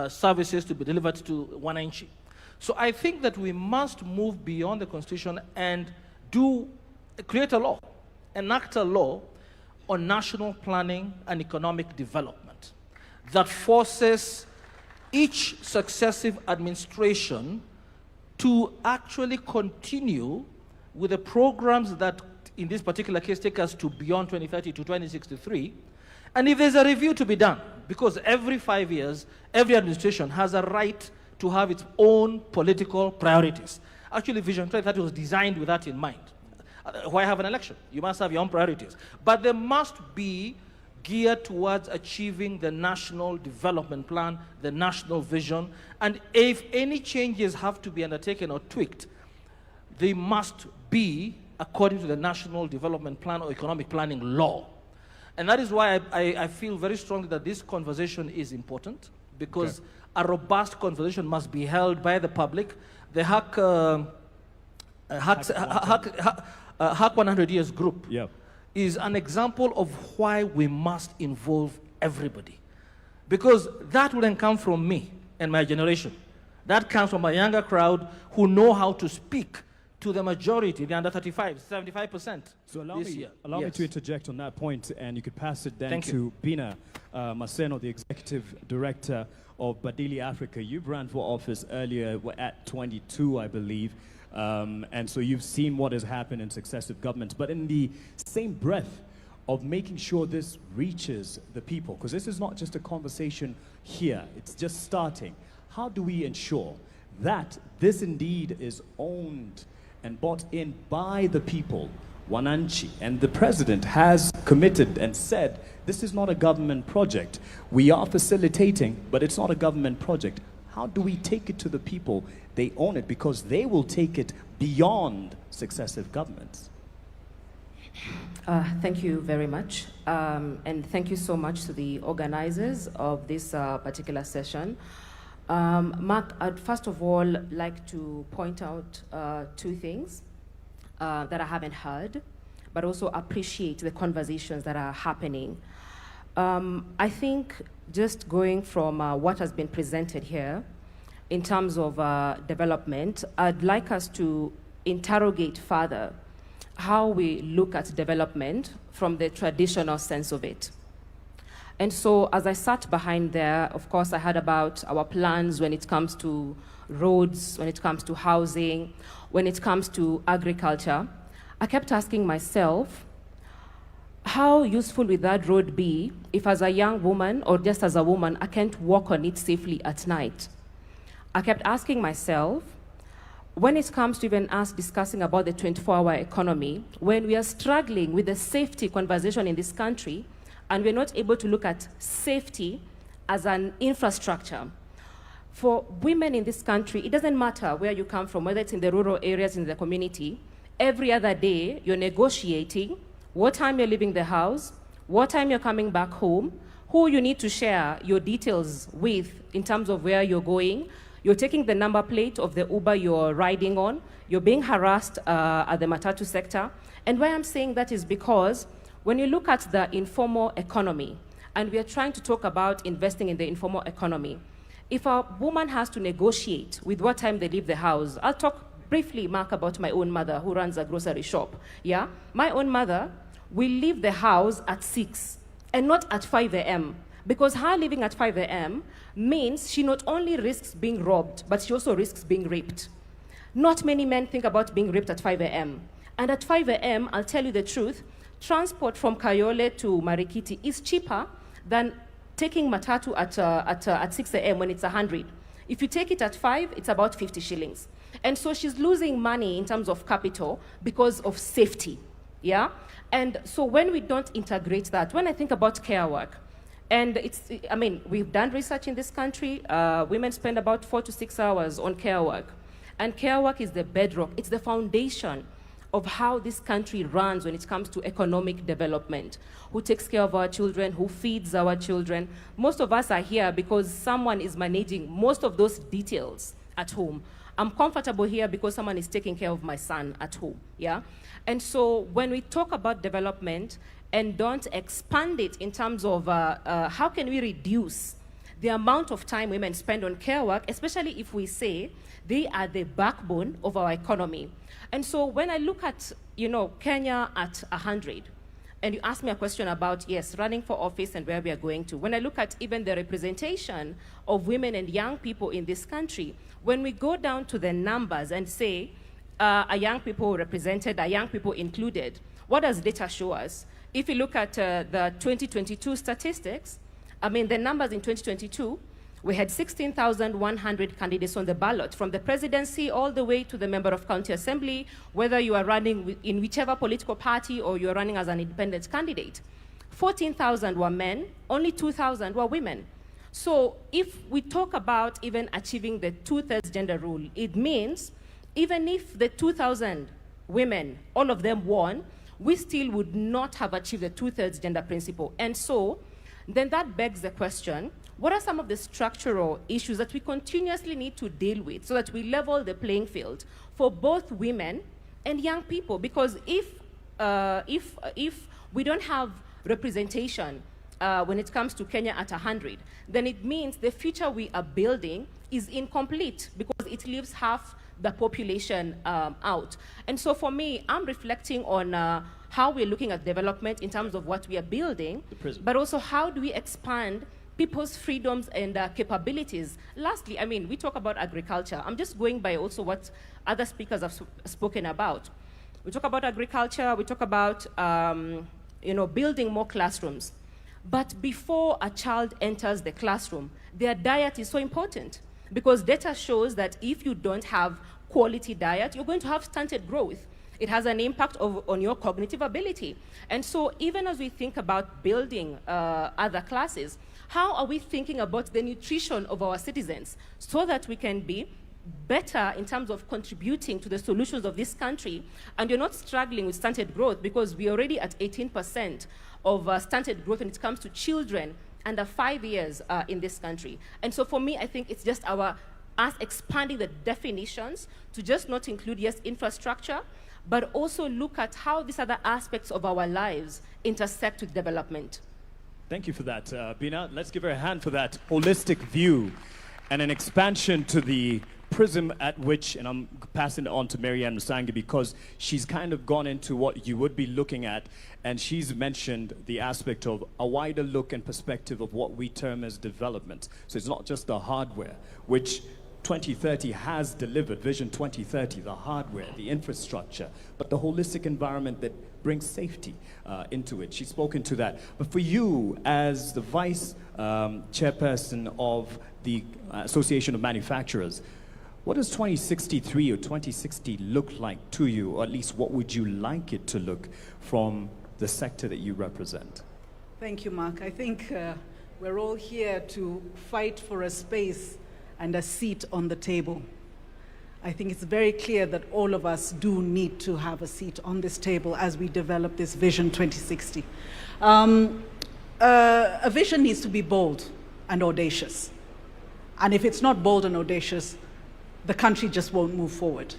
services to be delivered to Wananchi. So I think that we must move beyond the Constitution and create a law, enact a law on national planning and economic development that forces each successive administration to actually continue with the programs that, in this particular case, take us to beyond 2030 to 2063. And if there's a review to be done, because every 5 years, every administration has a right to have its own political priorities. Actually, Vision 2030 was designed with that in mind. Why have an election? You must have your own priorities. But they must be geared towards achieving the national development plan, the national vision. And if any changes have to be undertaken or tweaked, they must be according to the national development plan or economic planning law. And that is why I feel very strongly that this conversation is important, because a robust conversation must be held by the public. The HAC 100 Years group is an example of why we must involve everybody. Because that wouldn't come from me and my generation. That comes from a younger crowd who know how to speak to the majority, the under 35, 75%. So allow me to interject on that point, and you could pass it then to Bina Maseno, the Executive Director of Badili Africa. You ran for office earlier at 22, I believe. And so you've seen what has happened in successive governments. But in the same breath of making sure this reaches the people, because this is not just a conversation here, it's just starting. How do we ensure that this indeed is owned and bought in by the people, Wananchi. And the president has committed and said, this is not a government project. We are facilitating, but it's not a government project. How do we take it to the people? They own it because they will take it beyond successive governments. Thank you very much. And thank you so much to the organizers of this particular session. Mark, I'd first of all like to point out two things that I haven't heard, but also appreciate the conversations that are happening. I think just going from what has been presented here in terms of development, I'd like us to interrogate further how we look at development from the traditional sense of it. And so as I sat behind there, of course, I heard about our plans when it comes to roads, when it comes to housing, when it comes to agriculture. I kept asking myself, how useful will that road be if as a young woman or just as a woman, I can't walk on it safely at night? I kept asking myself, when it comes to even us discussing about the 24-hour economy, when we are struggling with the safety conversation in this country, and we're not able to look at safety as an infrastructure. For women in this country, it doesn't matter where you come from, whether it's in the rural areas, in the community, every other day you're negotiating what time you're leaving the house, what time you're coming back home, who you need to share your details with in terms of where you're going. You're taking the number plate of the Uber you're riding on. You're being harassed at the matatu sector. And why I'm saying that is because when you look at the informal economy, and we are trying to talk about investing in the informal economy, if a woman has to negotiate with what time they leave the house, I'll talk briefly, Mark, about my own mother who runs a grocery shop. Yeah, my own mother will leave the house at 6 and not at 5 a.m. because her leaving at 5 a.m. means she not only risks being robbed, but she also risks being raped. Not many men think about being raped at 5 a.m. And at 5 a.m., I'll tell you the truth, transport from Kayole to Marikiti is cheaper than taking matatu at 6 a.m. when it's 100. If you take it at 5, it's about 50 shillings. And so she's losing money in terms of capital because of safety, yeah? And so when we don't integrate that, when I think about care work, and we've done research in this country, women spend about 4 to 6 hours on care work. And care work is the bedrock, it's the foundation of how this country runs when it comes to economic development. Who takes care of our children, who feeds our children. Most of us are here because someone is managing most of those details at home. I'm comfortable here because someone is taking care of my son at home, yeah? And so when we talk about development and don't expand it in terms of how can we reduce the amount of time women spend on care work, especially if we say they are the backbone of our economy. And so when I look at, Kenya at 100, and you ask me a question about, yes, running for office and where we are going to. When I look at even the representation of women and young people in this country, when we go down to the numbers and say, are young people represented, are young people included, what does data show us? If you look at the 2022 statistics, the numbers in 2022, we had 16,100 candidates on the ballot, from the presidency all the way to the member of county assembly, whether you are running in whichever political party or you are running as an independent candidate. 14,000 were men, only 2,000 were women. So if we talk about even achieving the 2/3 gender rule, it means even if the 2,000 women, all of them won, we still would not have achieved the 2/3 gender principle. And so then that begs the question, what are some of the structural issues that we continuously need to deal with so that we level the playing field for both women and young people? Because if we don't have representation when it comes to Kenya at 100, then it means the future we are building is incomplete because it leaves half the population out. And so for me, I'm reflecting on how we're looking at development in terms of what we are building, but also how do we expand people's freedoms and capabilities. Lastly, we talk about agriculture. I'm just going by also what other speakers have spoken about. We talk about agriculture, we talk about building more classrooms. But before a child enters the classroom, their diet is so important because data shows that if you don't have quality diet, you're going to have stunted growth. It has an impact on your cognitive ability. And so even as we think about building other classes, how are we thinking about the nutrition of our citizens so that we can be better in terms of contributing to the solutions of this country, and you're not struggling with stunted growth, because we're already at 18% of stunted growth when it comes to children under 5 years in this country. And so for me, I think it's just us expanding the definitions to just not include, yes, infrastructure, but also look at how these other aspects of our lives intersect with development. Thank you for that, Bina. Let's give her a hand for that holistic view and an expansion to the prism at which, and I'm passing it on to Marianne Musangi because she's kind of gone into what you would be looking at, and she's mentioned the aspect of a wider look and perspective of what we term as development. So it's not just the hardware, which 2030 has delivered, Vision 2030, the hardware, the infrastructure, but the holistic environment that brings safety into it. She's spoken to that. But for you, as the vice chairperson of the Association of Manufacturers, what does 2063 or 2060 look like to you, or at least what would you like it to look from the sector that you represent? Thank you, Mark. I think we're all here to fight for a space and a seat on the table. I think it's very clear that all of us do need to have a seat on this table as we develop this Vision 2060. A vision needs to be bold and audacious. And if it's not bold and audacious, the country just won't move forward.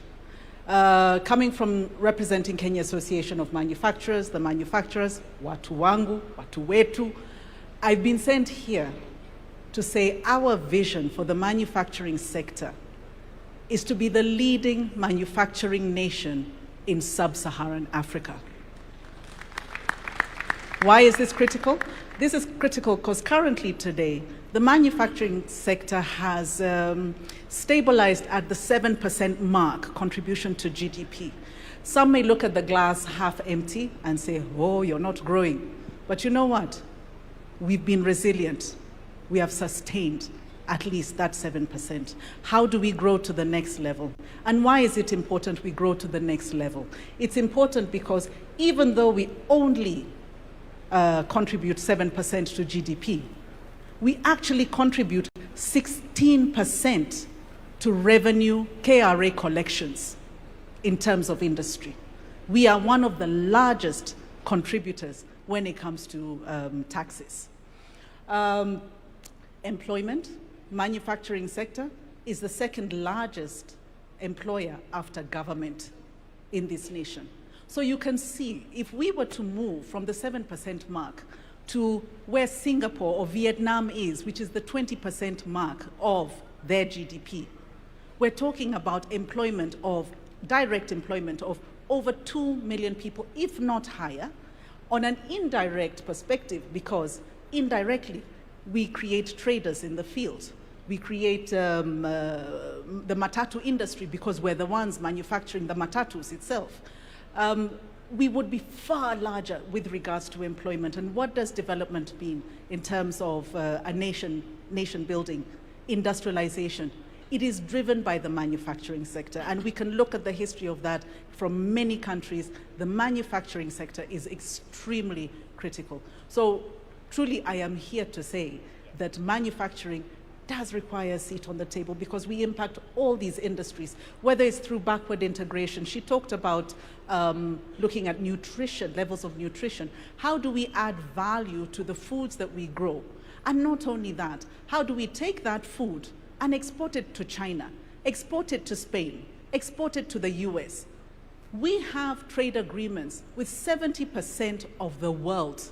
Coming from representing Kenya Association of Manufacturers, the manufacturers, watu wangu, watu wetu, I've been sent here to say our vision for the manufacturing sector is to be the leading manufacturing nation in sub-Saharan Africa. Why is this critical? This is critical because currently today, the manufacturing sector has stabilized at the 7% mark contribution to GDP. Some may look at the glass half empty and say, oh, you're not growing. But you know what? We've been resilient. We have sustained at least that 7%. How do we grow to the next level? And why is it important we grow to the next level? It's important because even though we only contribute 7% to GDP, we actually contribute 16% to revenue KRA collections in terms of industry. We are one of the largest contributors when it comes to taxes. Employment, manufacturing sector is the second largest employer after government in this nation. So you can see, if we were to move from the 7% mark to where Singapore or Vietnam is, which is the 20% mark of their GDP, we're talking about employment of, direct employment of over 2 million people, if not higher, on an indirect perspective, because indirectly, we create traders in the field. We create the matatu industry because we're the ones manufacturing the matatus itself. We would be far larger with regards to employment. And what does development mean in terms of a nation building, industrialization? It is driven by the manufacturing sector. And we can look at the history of that from many countries. The manufacturing sector is extremely critical. So truly, I am here to say that manufacturing does require a seat on the table because we impact all these industries, whether it's through backward integration. She talked about looking at nutrition, levels of nutrition. How do we add value to the foods that we grow? And not only that, how do we take that food and export it to China, export it to Spain, export it to the US? We have trade agreements with 70% of the world.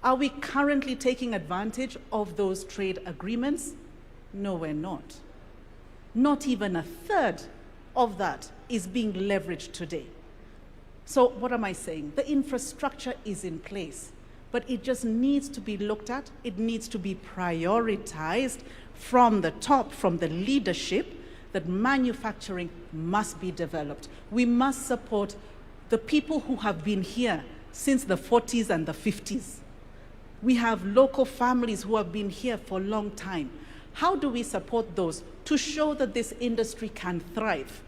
Are we currently taking advantage of those trade agreements? No, we're not. Not even a third of that is being leveraged today. So what am I saying? The infrastructure is in place, but it just needs to be looked at. It needs to be prioritized from the top, from the leadership, that manufacturing must be developed. We must support the people who have been here since the 40s and the 50s. We have local families who have been here for a long time. How do we support those to show that this industry can thrive?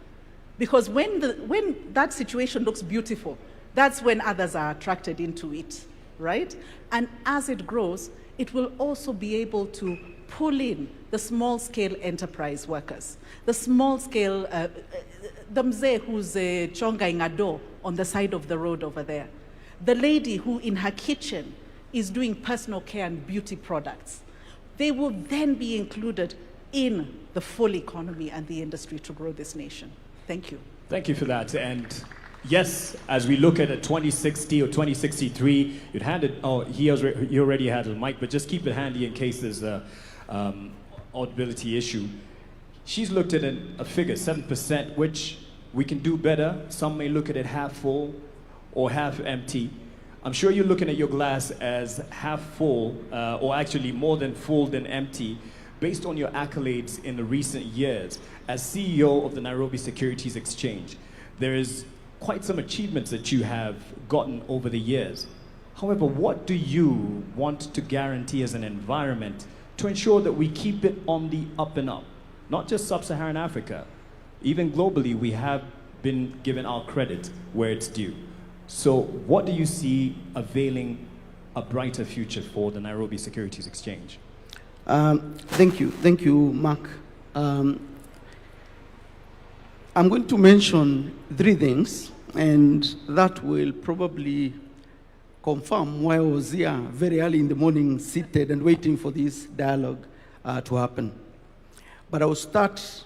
Because when that situation looks beautiful, that's when others are attracted into it, right? And as it grows, it will also be able to pull in the small-scale enterprise workers, the small-scale, the mzee who's chongaing a door on the side of the road over there, the lady who in her kitchen is doing personal care and beauty products. They will then be included in the full economy and the industry to grow this nation. Thank you. Thank you for that. And yes, as we look at a 2060 or 2063, you'd hand it, oh, he already had the mic, but just keep it handy in case there's a audibility issue. She's looked at a figure, 7%, which we can do better. Some may look at it half full or half empty. I'm sure you're looking at your glass as half full, or actually more than full than empty, based on your accolades in the recent years. As CEO of the Nairobi Securities Exchange, there is quite some achievements that you have gotten over the years. However, what do you want to guarantee as an environment to ensure that we keep it on the up and up? Not just sub-Saharan Africa, even globally, we have been given our credit where it's due. So what do you see availing a brighter future for the Nairobi Securities Exchange? Thank you, Mark. I'm going to mention 3 things, and that will probably confirm why I was here very early in the morning, seated and waiting for this dialogue to happen. But I will start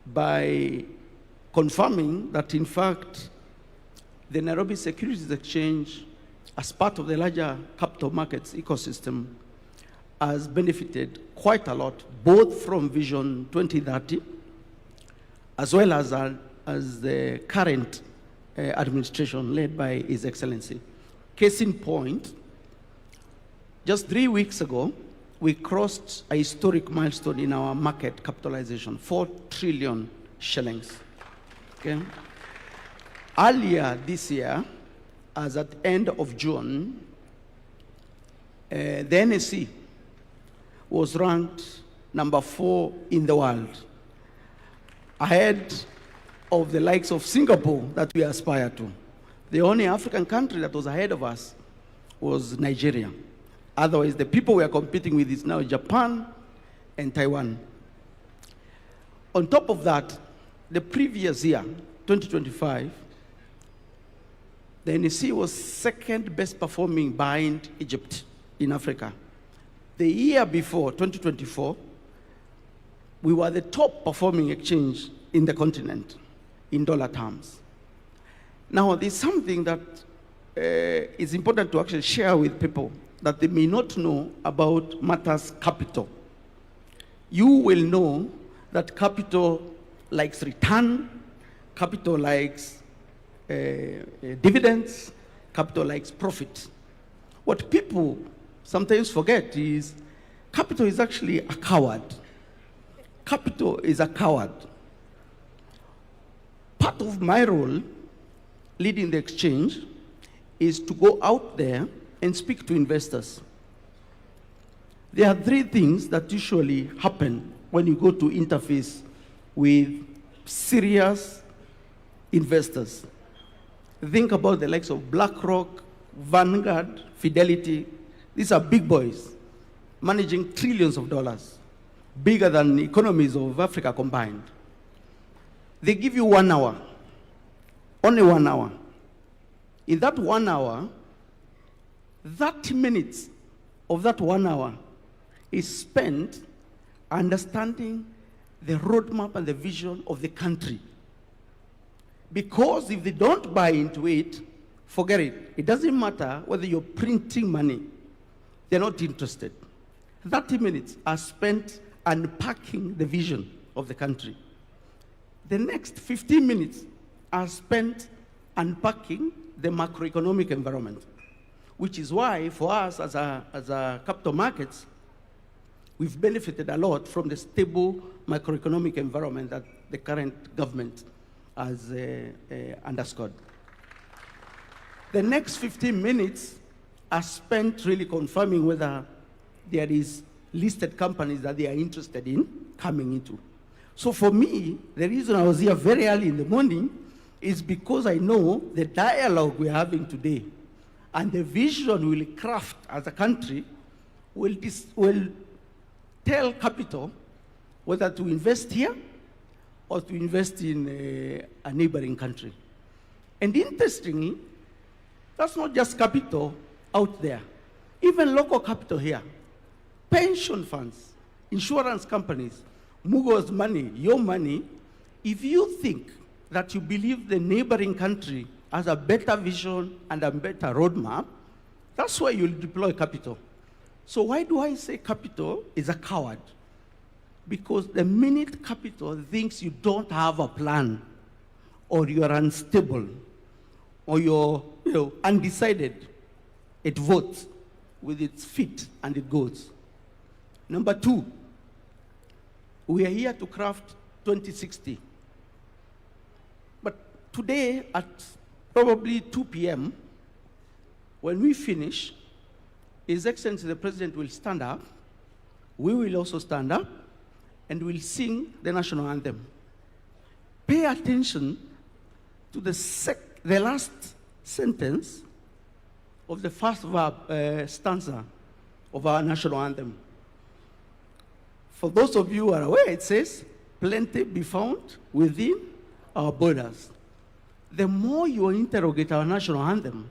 by confirming that, in fact, the Nairobi Securities Exchange, as part of the larger capital markets ecosystem, has benefited quite a lot, both from Vision 2030, as well as the current administration led by His Excellency. Case in point, just 3 weeks ago, we crossed a historic milestone in our market capitalization, 4 trillion shillings. Okay? Earlier this year, as at end of June, the NSE was ranked number 4 in the world, ahead of the likes of Singapore that we aspire to. The only African country that was ahead of us was Nigeria. Otherwise, the people we are competing with is now Japan and Taiwan. On top of that, the previous year, 2025, the NSE was second best performing behind Egypt in Africa. The year before, 2024, we were the top performing exchange in the continent in dollar terms. Now, there's something that is important to actually share with people that they may not know about matters capital. You will know that capital likes return, capital likes dividends, capital likes profit. What people sometimes forget is capital is actually a coward. Capital is a coward. Part of my role leading the exchange is to go out there and speak to investors. There are 3 things that usually happen when you go to interface with serious investors. Think about the likes of BlackRock, Vanguard, Fidelity. These are big boys managing trillions of dollars, bigger than the economies of Africa combined. They give you 1 hour, only 1 hour. In that 1 hour, 30 minutes of that 1 hour is spent understanding the roadmap and the vision of the country. Because if they don't buy into it, forget it. It doesn't matter whether you're printing money. They're not interested. 30 minutes are spent unpacking the vision of the country. The next 15 minutes are spent unpacking the macroeconomic environment, which is why for us as a capital markets, we've benefited a lot from the stable macroeconomic environment that the current government has underscored. The next 15 minutes are spent really confirming whether there is listed companies that they are interested in coming into. So for me, the reason I was here very early in the morning is because I know the dialogue we're having today and the vision we'll craft as a country will tell capital whether to invest here or to invest in a neighboring country. And interestingly, that's not just capital out there. Even local capital here, pension funds, insurance companies, Mugo's money, your money, if you think that you believe the neighboring country has a better vision and a better roadmap, that's where you'll deploy capital. So why do I say capital is a coward? Because the minute capital thinks you don't have a plan, or you're unstable, or you're undecided, it votes with its feet and it goes. Number two, we are here to craft 2060. But today at probably 2 p.m., when we finish, His Excellency the President will stand up, we will also stand up, and we'll sing the national anthem. Pay attention to the last sentence of the first stanza of our national anthem. For those of you who are aware, it says, plenty be found within our borders. The more you interrogate our national anthem,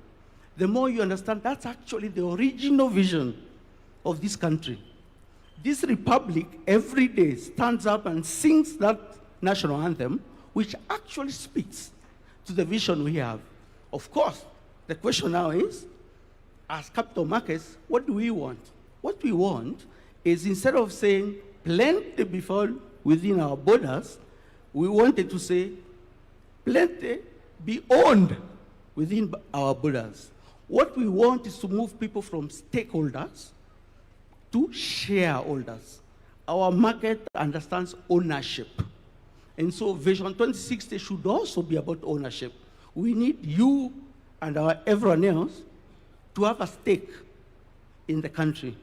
the more you understand that's actually the original vision of this country. This republic every day stands up and sings that national anthem, which actually speaks to the vision we have. Of course, the question now is, as capital markets, what do we want? What we want is, instead of saying plenty be found within our borders, we wanted to say plenty be owned within our borders. What we want is to move people from stakeholders to shareholders. Our market understands ownership. And so Vision 2060 should also be about ownership. We need you and everyone else to have a stake in the country.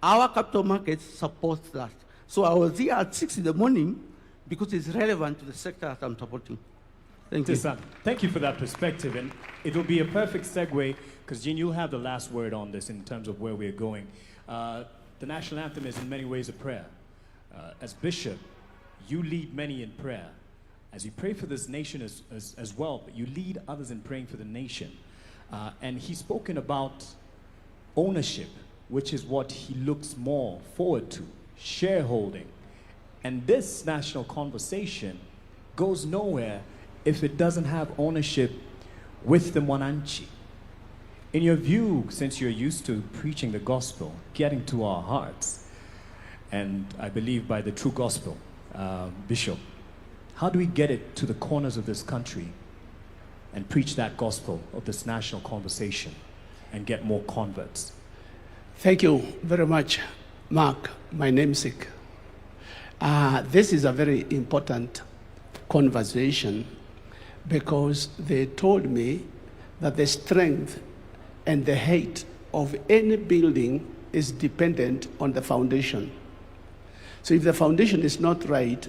Our capital markets support that. So I was here at 6 in the morning because it's relevant to the sector that I'm supporting. Thank you. Thank you for that perspective. And it will be a perfect segue, because Jean, you have the last word on this in terms of where we're going. The national anthem is in many ways a prayer. As bishop, you lead many in prayer. As you pray for this nation as well, but you lead others in praying for the nation. And he's spoken about ownership, which is what he looks more forward to, shareholding. And this national conversation goes nowhere if it doesn't have ownership with the Mwananchi. In your view, since you're used to preaching the gospel, getting to our hearts, and I believe by the true gospel, Bishop, how do we get it to the corners of this country and preach that gospel of this national conversation and get more converts? Thank you very much, Mark, my namesake. This is a very important conversation because they told me that the strength and the height of any building is dependent on the foundation. So if the foundation is not right,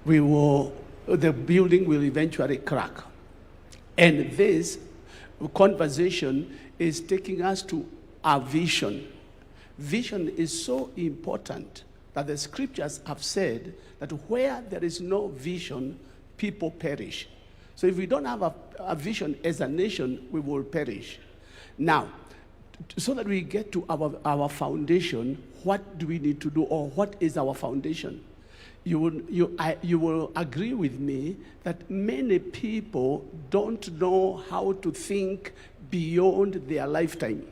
the building will eventually crack. And this conversation is taking us to our vision. Vision is so important that the scriptures have said that where there is no vision, people perish. So if we don't have a vision as a nation, we will perish. Now, so that we get to our foundation, what do we need to do, or what is our foundation? You will agree with me that many people don't know how to think beyond their lifetime.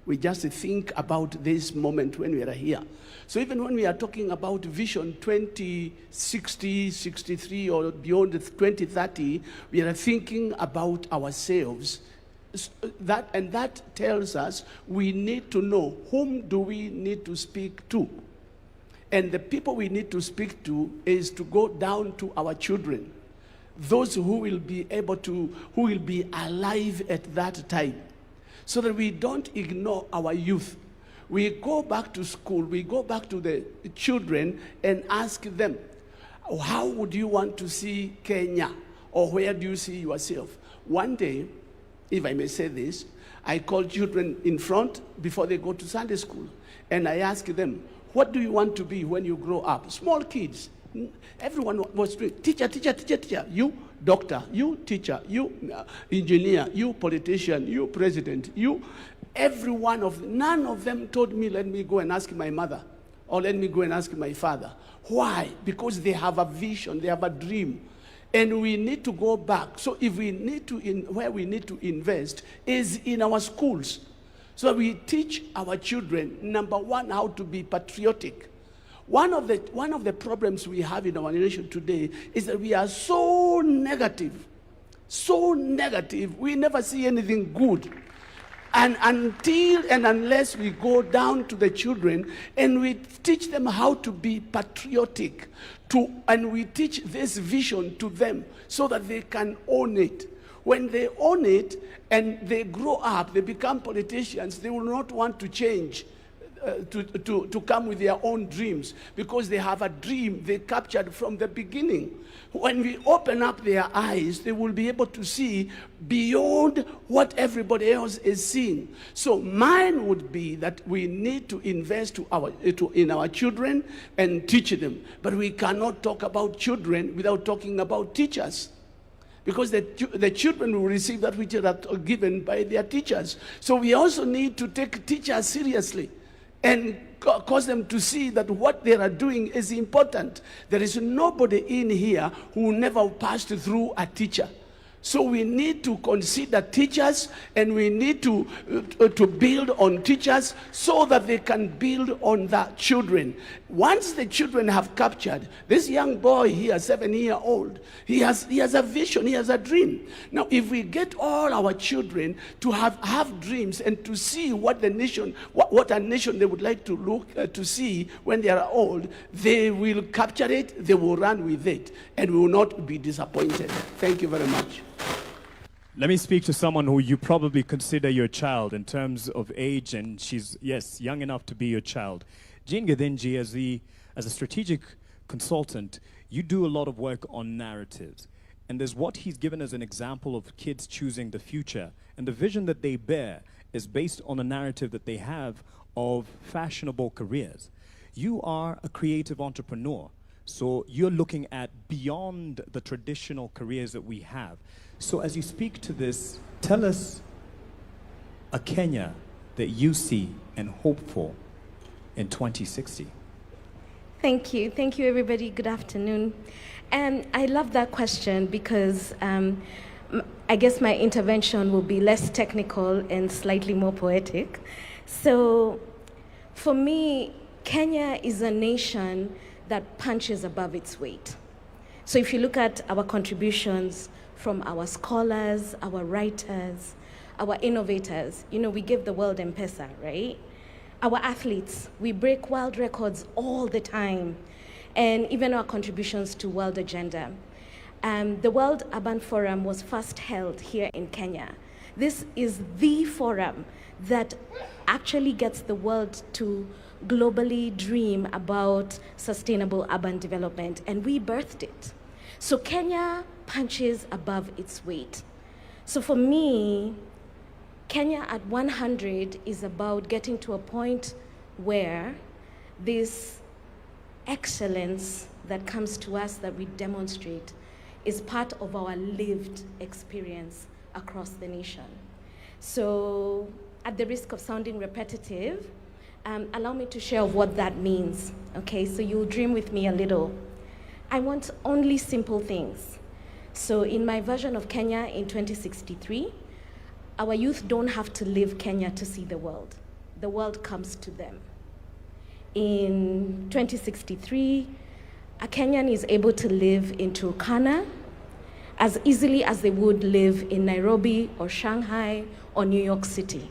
We just think about this moment when we are here. So even when we are talking about Vision 2060, 63, or beyond 2030, we are thinking about ourselves. That tells us we need to know whom do we need to speak to. And the people we need to speak to is to go down to our children, those who will be alive at that time, so that we don't ignore our youth. We go back to school, we go back to the children and ask them, How would you want to see Kenya? Or where do you see yourself? One day, if I may say this, I called children in front before they go to Sunday school. And I asked them, what do you want to be when you grow up? Small kids. Everyone was doing, teacher, teacher, teacher, teacher. You, doctor. You, teacher. You, engineer. You, politician. You, president. You, every one of them. None of them told me, let me go and ask my mother. Or let me go and ask my father. Why? Because they have a vision. They have a dream. And we need to go back. So if we need to, where we need to invest is in our schools. So we teach our children, number one, how to be patriotic. One of the problems we have in our nation today is that we are so negative. So negative. We never see anything good. And until and unless we go down to the children and we teach them how to be patriotic, and we teach this vision to them so that they can own it. When they own it and they grow up, they become politicians, they will not want to change, to come with their own dreams, because they have a dream they captured from the beginning. When we open up their eyes, they will be able to see beyond what everybody else is seeing. So mine would be that we need to invest in our children and teach them. But we cannot talk about children without talking about teachers. Because the children will receive that which are given by their teachers. So we also need to take teachers seriously and cause them to see that what they are doing is important. There is nobody in here who never passed through a teacher. So we need to consider teachers, and we need to build on teachers so that they can build on the children. Once the children have captured, this young boy here, 7-year-old, he has a vision, he has a dream. Now, if we get all our children to have dreams and to see what the nation, what a nation they would like to look to see when they are old, they will capture it, they will run with it, and we will not be disappointed. Thank you very much. Let me speak to someone who you probably consider your child in terms of age, and she's, yes, young enough to be your child. Jean Gadinji, as a strategic consultant, you do a lot of work on narratives. And there's what he's given as an example of kids choosing the future. And the vision that they bear is based on a narrative that they have of fashionable careers. You are a creative entrepreneur. So you're looking at beyond the traditional careers that we have. So as you speak to this, tell us a Kenya that you see and hope for in 2060. Thank you. Thank you, everybody. Good afternoon. And I love that question because I guess my intervention will be less technical and slightly more poetic. So for me, Kenya is a nation that punches above its weight. So if you look at our contributions from our scholars, our writers, our innovators, you know, we give the world M-Pesa, right? Our athletes, we break world records all the time, and even our contributions to World Agenda. The World Urban Forum was first held here in Kenya. This is the forum that actually gets the world to globally dream about sustainable urban development, and we birthed it. So Kenya punches above its weight. So for me, Kenya at 100 is about getting to a point where this excellence that comes to us that we demonstrate is part of our lived experience across the nation. So at the risk of sounding repetitive, allow me to share what that means, okay? So you'll dream with me a little. I want only simple things. So in my version of Kenya in 2063, our youth don't have to live Kenya to see the world. The world comes to them. In 2063, a Kenyan is able to live in Turkana as easily as they would live in Nairobi or Shanghai or New York City.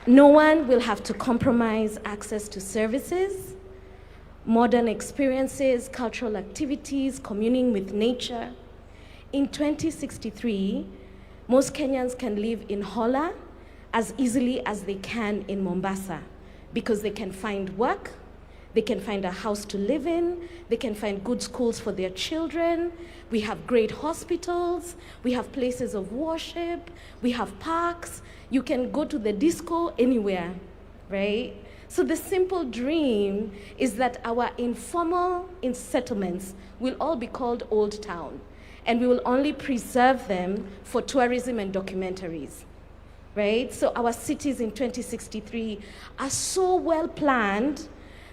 No one will have to compromise access to services, modern experiences, cultural activities, communing with nature. In 2063, most Kenyans can live in Hola as easily as they can in Mombasa because they can find work, they can find a house to live in, they can find good schools for their children, we have great hospitals, we have places of worship, we have parks, you can go to the disco anywhere, right? So the simple dream is that our informal settlements will all be called Old Town, and we will only preserve them for tourism and documentaries, right? So our cities in 2063 are so well planned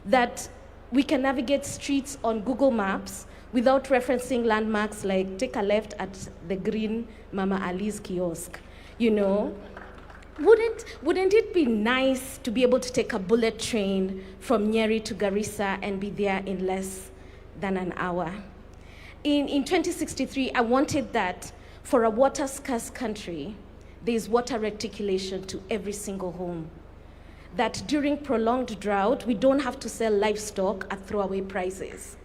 that we can navigate streets on Google Maps without referencing landmarks like take a left at the green Mama Ali's kiosk, you know? Wouldn't it be nice to be able to take a bullet train from Nyeri to Garissa and be there in less than an hour? In 2063, I wanted that for a water-scarce country, there is water reticulation to every single home. That during prolonged drought, we don't have to sell livestock at throwaway prices.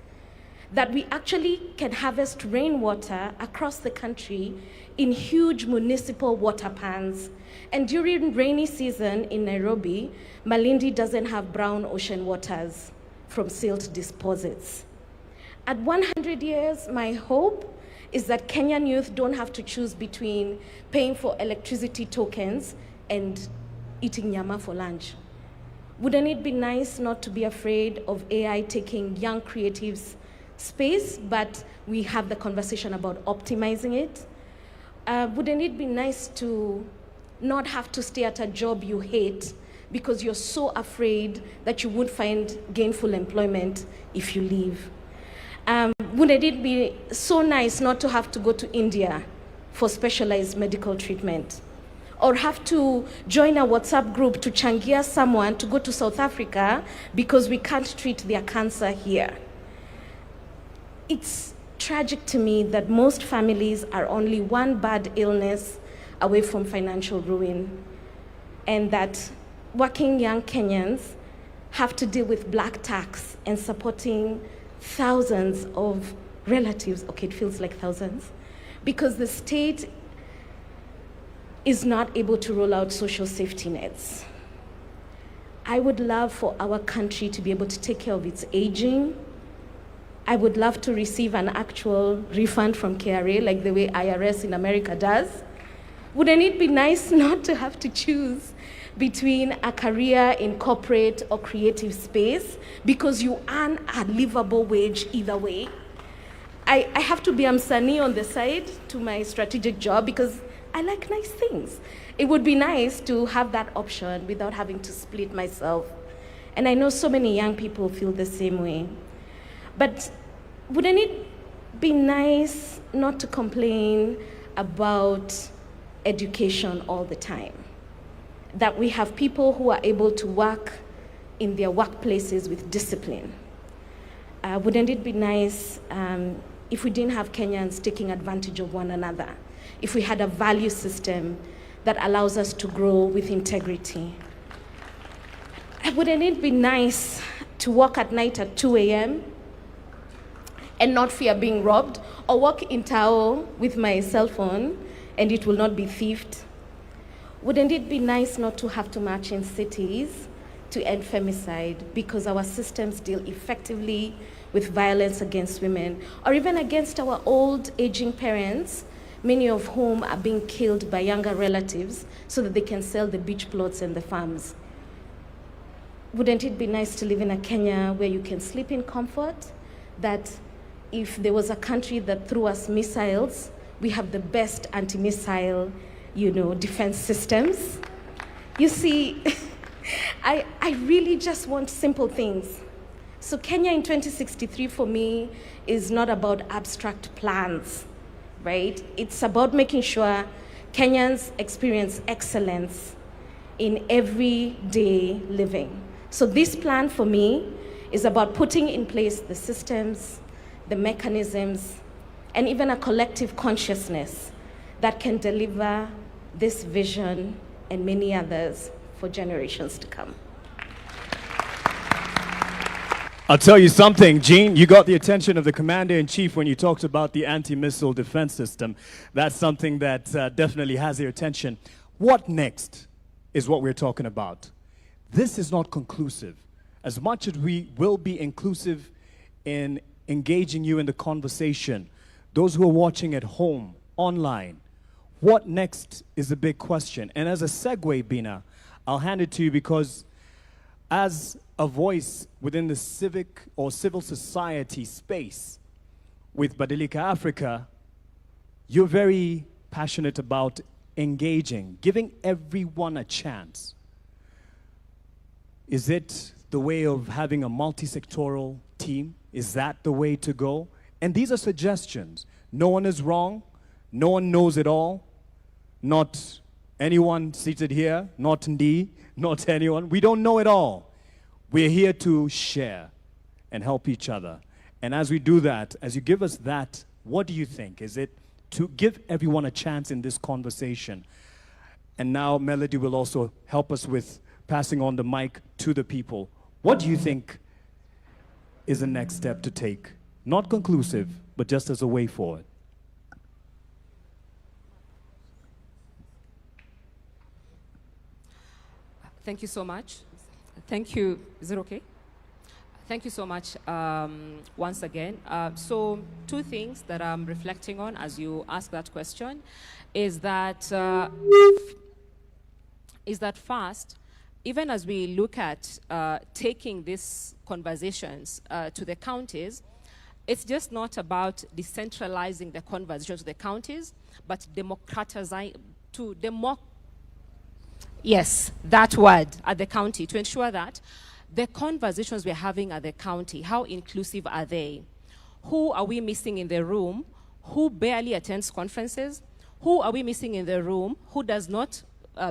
That we actually can harvest rainwater across the country in huge municipal water pans. And during rainy season in Nairobi, Malindi doesn't have brown ocean waters from silt deposits. At 100 years, my hope is that Kenyan youth don't have to choose between paying for electricity tokens and eating nyama for lunch. Wouldn't it be nice not to be afraid of AI taking young creatives' space, but we have the conversation about optimizing it? Wouldn't it be nice to not have to stay at a job you hate because you're so afraid that you won't find gainful employment if you leave? Wouldn't it be so nice not to have to go to India for specialized medical treatment? Or have to join a WhatsApp group to changia someone to go to South Africa because we can't treat their cancer here? It's tragic to me that most families are only one bad illness away from financial ruin, and that working young Kenyans have to deal with black tax and supporting thousands of relatives, okay, it feels like thousands, because the state is not able to roll out social safety nets. I would love for our country to be able to take care of its aging. I would love to receive an actual refund from KRA, like the way IRS in America does. Wouldn't it be nice not to have to choose between a career in corporate or creative space because you earn a livable wage either way? I have to be msanii on the side to my strategic job because I like nice things. It would be nice to have that option without having to split myself. And I know so many young people feel the same way. But wouldn't it be nice not to complain about education all the time? That we have people who are able to work in their workplaces with discipline. Wouldn't it be nice if we didn't have Kenyans taking advantage of one another? If we had a value system that allows us to grow with integrity? Wouldn't it be nice to walk at night at 2 a.m. and not fear being robbed, or walk in Tao with my cell phone and it will not be thieved? Wouldn't it be nice not to have to march in cities to end femicide because our systems deal effectively with violence against women, or even against our old aging parents, many of whom are being killed by younger relatives so that they can sell the beach plots and the farms? Wouldn't it be nice to live in a Kenya where you can sleep in comfort? That if there was a country that threw us missiles, we have the best anti-missile, defense systems? You see, I really just want simple things. So Kenya in 2063 for me is not about abstract plans, right? It's about making sure Kenyans experience excellence in everyday living. So this plan for me is about putting in place the systems, the mechanisms, and even a collective consciousness that can deliver this vision and many others for generations to come. I'll tell you something, Jean, you got the attention of the Commander-in-Chief when you talked about the anti-missile defense system. That's something that definitely has your attention. What next is what we're talking about. This is not conclusive. as much as we will be inclusive in engaging you in the conversation, those who are watching at home, online, what next is a big question. And as a segue, Bina, I'll hand it to you because as a voice within the civic or civil society space with Badilika Africa, you're very passionate about engaging, giving everyone a chance. Is it the way of having a multi-sectoral team? Is that the way to go? And these are suggestions. No one is wrong. No one knows it all. Not anyone seated here, not Ndi, not anyone. We don't know it all. We're here to share and help each other. And as we do that, as you give us that, what do you think? Is it to give everyone a chance in this conversation? And now Melody will also help us with passing on the mic to the people. What do you think is the next step to take? Not conclusive, but just as a way forward. Thank you so much. Thank you. Is it okay? Thank you so much once again. So 2 things that I'm reflecting on as you ask that question is that first, even as we look at taking these conversations to the counties, it's just not about decentralizing the conversations to the counties, but democratizing yes, that word at the county, to ensure that the conversations we're having at the county, how inclusive are they? Who are we missing in the room? Who barely attends conferences? Who are we missing in the room who does not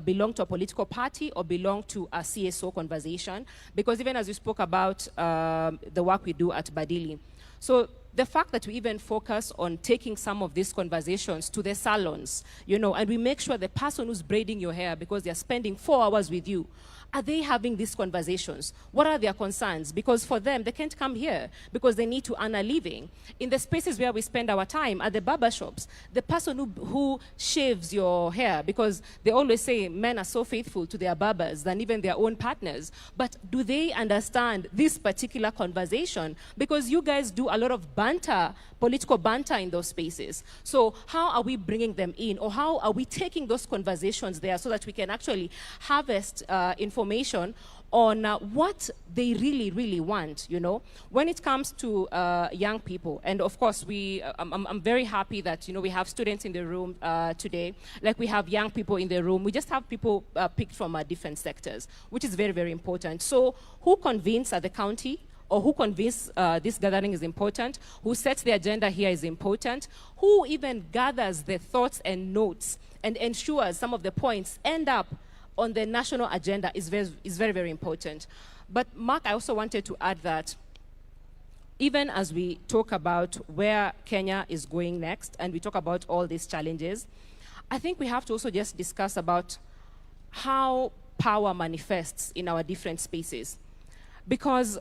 belong to a political party or belong to a CSO conversation? Because even as we spoke about the work we do at Badili. So the fact that we even focus on taking some of these conversations to the salons, you know, and we make sure the person who's braiding your hair, because they're spending 4 hours with you, are they having these conversations? What are their concerns? Because for them, they can't come here because they need to earn a living. In the spaces where we spend our time, at the barber shops, the person who shaves your hair, because they always say men are so faithful to their barbers than even their own partners. But do they understand this particular conversation? Because you guys do a lot of banter, political banter in those spaces. So how are we bringing them in? Or how are we taking those conversations there so that we can actually harvest information on what they really, really want, you know? When it comes to young people, and of course, I'm very happy that, you know, we have students in the room today, like we have young people in the room. We just have people picked from different sectors, which is very, very important. So who convenes at the county? Or who convince this gathering is important, who sets the agenda here is important, who even gathers the thoughts and notes and ensures some of the points end up on the national agenda is very, very important. But Mark, I also wanted to add that even as we talk about where Kenya is going next and we talk about all these challenges, I think we have to also just discuss about how power manifests in our different spaces. Because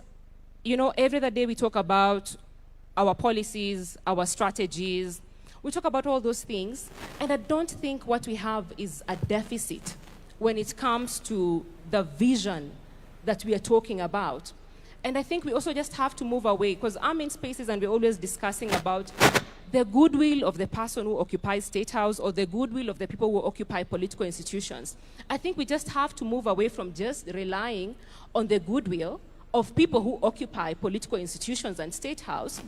you know, every other day we talk about our policies, our strategies. We talk about all those things. And I don't think what we have is a deficit when it comes to the vision that we are talking about. And I think we also just have to move away, because I'm in spaces and we're always discussing about the goodwill of the person who occupies State House or the goodwill of the people who occupy political institutions. I think we just have to move away from just relying on the goodwill of people who occupy political institutions and State House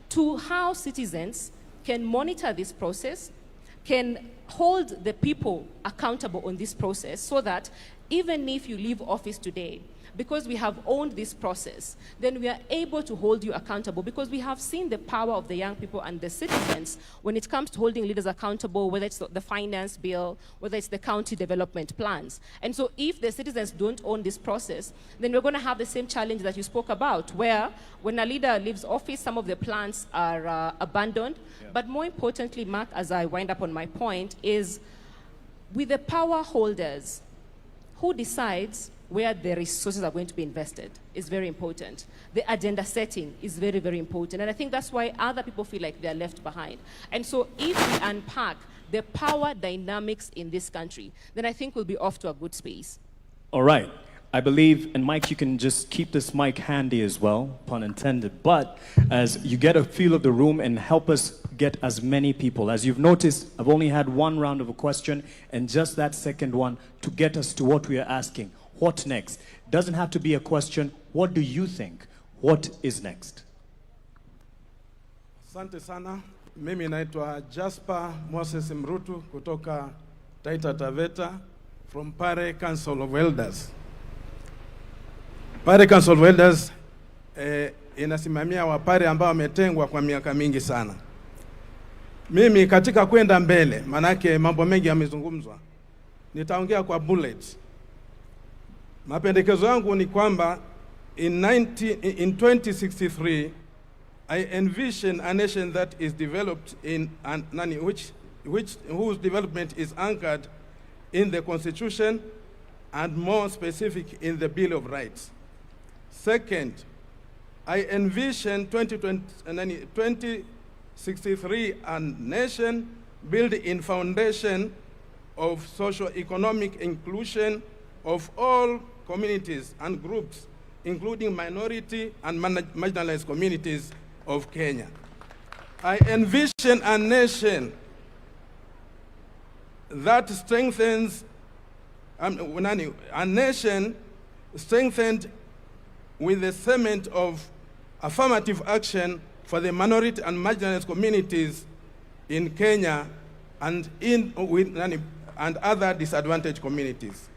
to how citizens can monitor this process, can hold the people accountable on this process so that even if you leave office today, because we have owned this process, then we are able to hold you accountable because we have seen the power of the young people and the citizens when it comes to holding leaders accountable, whether it's the finance bill, whether it's the county development plans. And so if the citizens don't own this process, then we're going to have the same challenge that you spoke about, where when a leader leaves office, some of the plans are abandoned. Yeah. But more importantly, Mark, as I wind up on my point, is with the power holders, who decides where the resources are going to be invested is very important. The agenda setting is very, very important. And I think that's why other people feel like they're left behind. And so if we unpack the power dynamics in this country, then I think we'll be off to a good space. All right. I believe, and Mike, you can just keep this mic handy as well, pun intended, but as you get a feel of the room and help us get as many people. As you've noticed, I've only had one round of a question and just that second one to get us to what we are asking. What next? Doesn't have to be a question. What do you think? What is next? Asante sana. Mimi naitwa Jasper Moses Mrutu kutoka Taita Taveta from Pare Council of Elders. Pare Council of Elders inasimamia wapare ambao wametengwa kwa miaka mingi sana. Mimi katika kwenda mbele, manake mambo mengi yamezungumzwa, nitaongea kwa bullet. Mapendekezo yangu ni kwamba in 2063 I envision a nation that is developed in whose development is anchored in the Constitution and more specific in the Bill of Rights. Second, I envision 2063 a nation built in foundation of socio-economic inclusion of all communities and groups, including minority and marginalized communities of Kenya. I envision a nation that strengthens, a nation strengthened with the cement of affirmative action for the minority and marginalized communities in Kenya and other disadvantaged communities.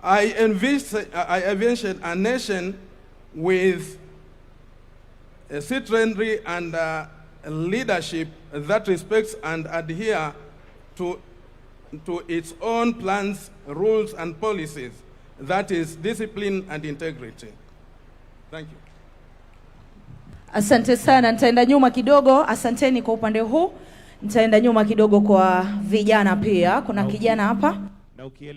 I envision a nation with a citizenry and leadership that respects and adhere to its own plans, rules, and policies. That is discipline and integrity. Thank you. Asante sana, nitaenda nyuma kidogo. Asanteni kwa upande huu. Nitaenda nyuma kidogo kwa vijana pia. Kuna kijana hapa.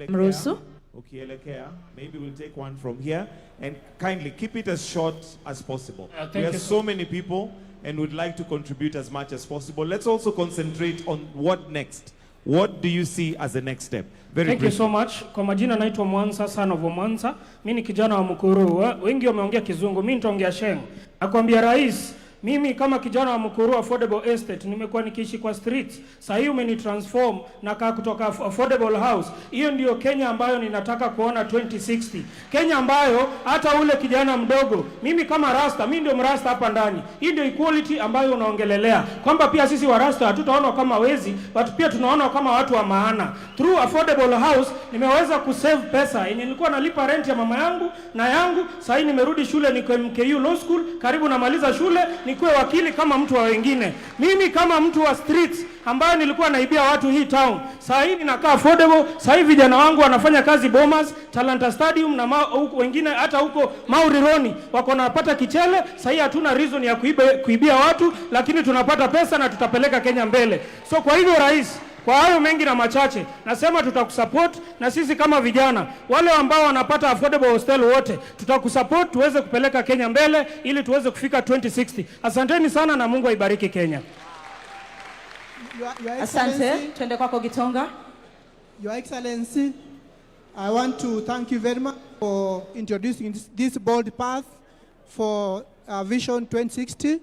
Mruhusu. Ukielekea, maybe we'll take one from here and kindly keep it as short as possible. We have so many people and would like to contribute as much as possible. Let's also concentrate on what next. What do you see as the next step? Thank you so much. Kwa majina naitwa Mwanza, son of Mwanza. Mimi ni kijana wa Mukuru. Wengi wameongea Kizungu, mimi nitaongea Sheng. Nakwambia rais, mimi kama kijana wa Mukuru affordable estate nimekuwa nikiishi kwa streets. Sasa hiyo umenitransform na kaa kutoka affordable house. Hiyo ndio Kenya ambayo ninataka kuona 2060. Kenya ambayo hata ule kijana mdogo, mimi kama rasta, mimi ndio mrasta hapa ndani. Hii ndio equality ambayo unaongelelea. Kwamba pia sisi wa rasta hatutaona kama wezi, but pia tunaona kama watu wa maana. Through affordable house nimeweza kusave pesa. Yenye nilikuwa nalipa rent ya mama yangu na yangu, sasa nimerudi shule niko MKU Law School, karibu namaliza shule. Nikuwe wakili kama mtu wa wengine. Mimi kama mtu wa streets ambaye nilikuwa naibia watu hii town. Sasa hivi ninakaa affordable. Sasa hivi vijana wangu wanafanya kazi Bomas, Talanta Stadium na wengine hata huko Maurironi wako napata kichele. Sasa hivi hatuna reason ya kuibia watu, lakini tunapata pesa na tutapeleka Kenya mbele. So kwa hivyo rais, kwa hayo mengi na machache, nasema tutakusupport na sisi kama vijana, wale ambao wanapata affordable hostel wote, tutakusupport tuweze kupeleka Kenya mbele ili tuweze kufika 2060. Asanteni sana na Mungu aibariki Kenya. Asante, twende kwako Gitonga. Your Excellency, I want to thank you very much for introducing this bold path for Vision 2060.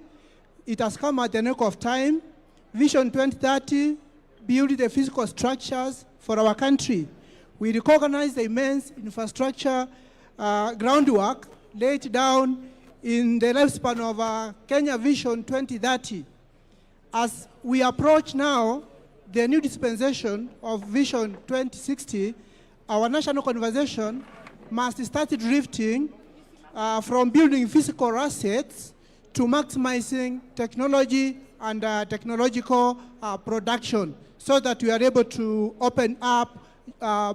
It has come at the nick of time. Vision 2030 build the physical structures for our country. We recognize the immense infrastructure groundwork laid down in the lifespan of Kenya Vision 2030. As we approach now the new dispensation of Vision 2060, our national conversation must start drifting from building physical assets to maximizing technology and technological production, so that we are able to open up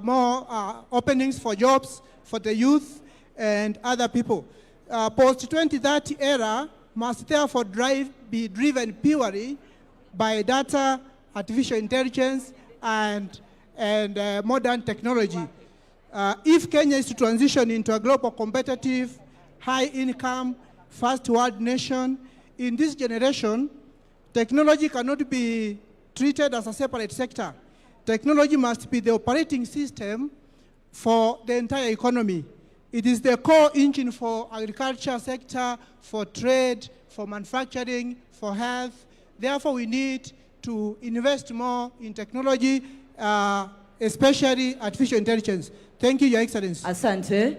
more openings for jobs for the youth and other people. Post-2030 era must therefore be driven purely by data, artificial intelligence, and modern technology. If Kenya is to transition into a global competitive, high-income, first-world nation, in this generation, technology cannot be treated as a separate sector. Technology must be the operating system for the entire economy. It is the core engine for agriculture sector, for trade, for manufacturing, for health. Therefore, we need to invest more in technology, especially artificial intelligence. Thank you, Your Excellency. Asante.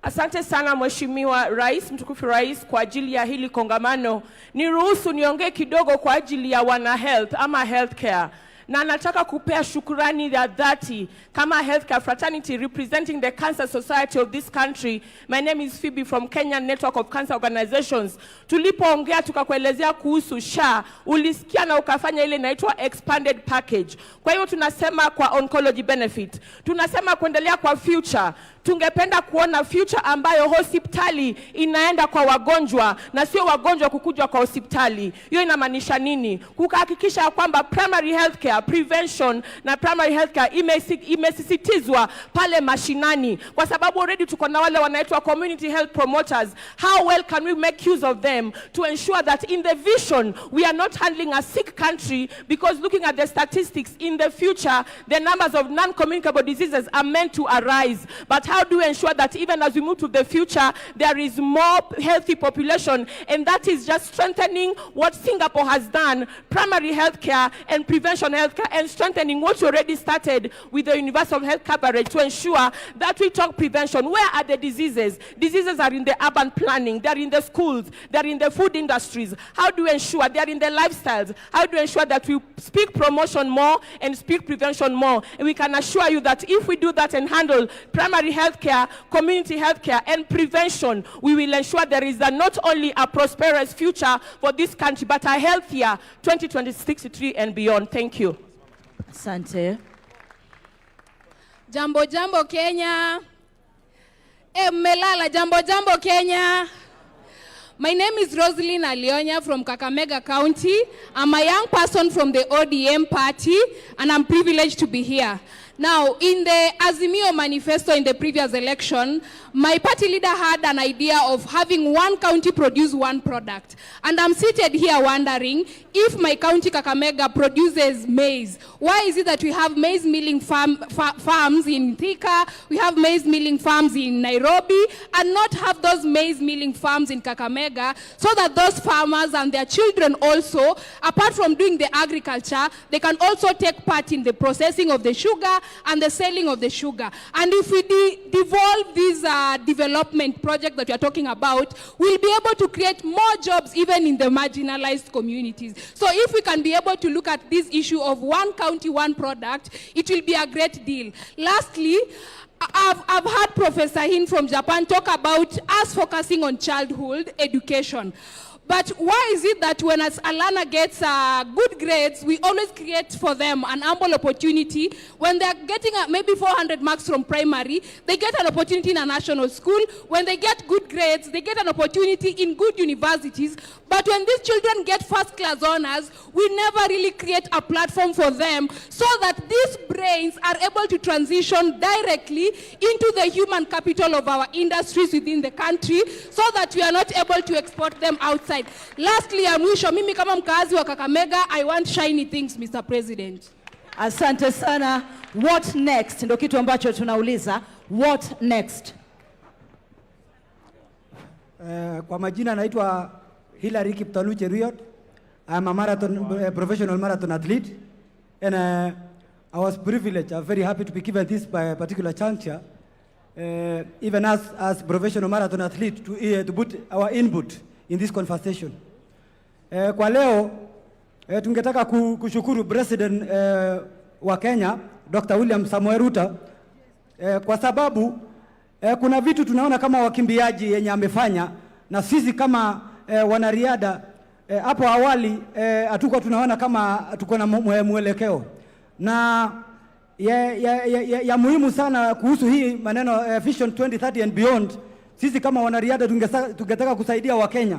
Asante sana Mheshimiwa Rais, mtukufu Rais, kwa ajili ya hili kongamano. Niruhusu niongee kidogo kwa ajili ya wana health ama healthcare. Na nataka kupea shukrani ya dhati kama healthcare fraternity representing the Cancer Society of this country. My name is Phoebe from Kenyan Network of Cancer Organizations. Tulipoongea tukakuelezea kuhusu SHA, ulisikia na ukafanya ile inaitwa expanded package. Kwa hiyo tunasema kwa oncology benefit, tunasema kuendelea kwa future. Tungependa kuona future ambayo hospitali inaenda kwa wagonjwa na sio wagonjwa kukuja kwa hospitali. Hiyo inamaanisha nini? Kuhakikisha kwamba primary healthcare, prevention na primary healthcare imesisitizwa pale mashinani, kwa sababu already tuko na wale wanaitwa community health promoters. How well can we make use of them to ensure that in the vision we are not handling a sick country, because looking at the statistics in the future, the numbers of non-communicable diseases are meant to arise. But how do we ensure that even as we move to the future, there is more healthy population? And that is just strengthening what Singapore has done, primary healthcare and prevention healthcare, and strengthening what you already started with the universal health coverage to ensure that we talk prevention. Where are the diseases? Diseases are in the urban planning, they're in the schools, they're in the food industries. How do we ensure they're in the lifestyles? How do we ensure that we speak promotion more and speak prevention more? And we can assure you that if we do that and handle primary healthcare, community healthcare, and prevention, we will ensure there is not only a prosperous future for this country, but a healthier 2063 and beyond. Thank you. Asante. Jambo jambo Kenya. Melala jambo jambo Kenya. My name is Rosalyn Alionya from Kakamega County. I'm a young person from the ODM party, and I'm privileged to be here. Now, in the Azimio manifesto in the previous election, my party leader had an idea of having one county produce one product. And I'm seated here wondering, if my county Kakamega produces maize, why is it that we have maize milling farms in Thika, we have maize milling farms in Nairobi, and not have those maize milling farms in Kakamega, so that those farmers and their children also, apart from doing the agriculture, they can also take part in the processing of the sugar and the selling of the sugar. And if we devolve this development project that we are talking about, we'll be able to create more jobs even in the marginalized communities. So if we can be able to look at this issue of one county, one product, it will be a great deal. Lastly, I've heard Professor Hin from Japan talk about us focusing on childhood education. But why is it that when a learner gets good grades, we always create for them an ample opportunity? When they're getting maybe 400 marks from primary, they get an opportunity in a national school. When they get good grades, they get an opportunity in good universities. But when these children get first-class honors, we never really create a platform for them so that these brains are able to transition directly into the human capital of our industries within the country, so that we are not able to export them outside. Lastly, mwisho, mimi kama mkazi wa Kakamega, I want shiny things, Mr. President. Asante sana. What next? Ndio kitu ambacho tunauliza. What next? Kwa majina naitwa Hilary Kiptalu Cheruiyot. I'm a professional marathon athlete, and I was privileged. I'm very happy to be given this by a particular juncture, even as professional marathon athlete, to put our input in this conversation. Kwa leo tungetaka kushukuru President wa Kenya Dr. William Samoei Ruto kwa sababu kuna vitu tunaona kama wakimbiaji yenye amefanya, na sisi kama wanariadha hapo awali hatukuwa tunaona kama tuko na mwelekeo, na ya muhimu sana kuhusu hii maneno Vision 2030 and beyond. Sisi kama wanariadha tungetaka kusaidia Wakenya.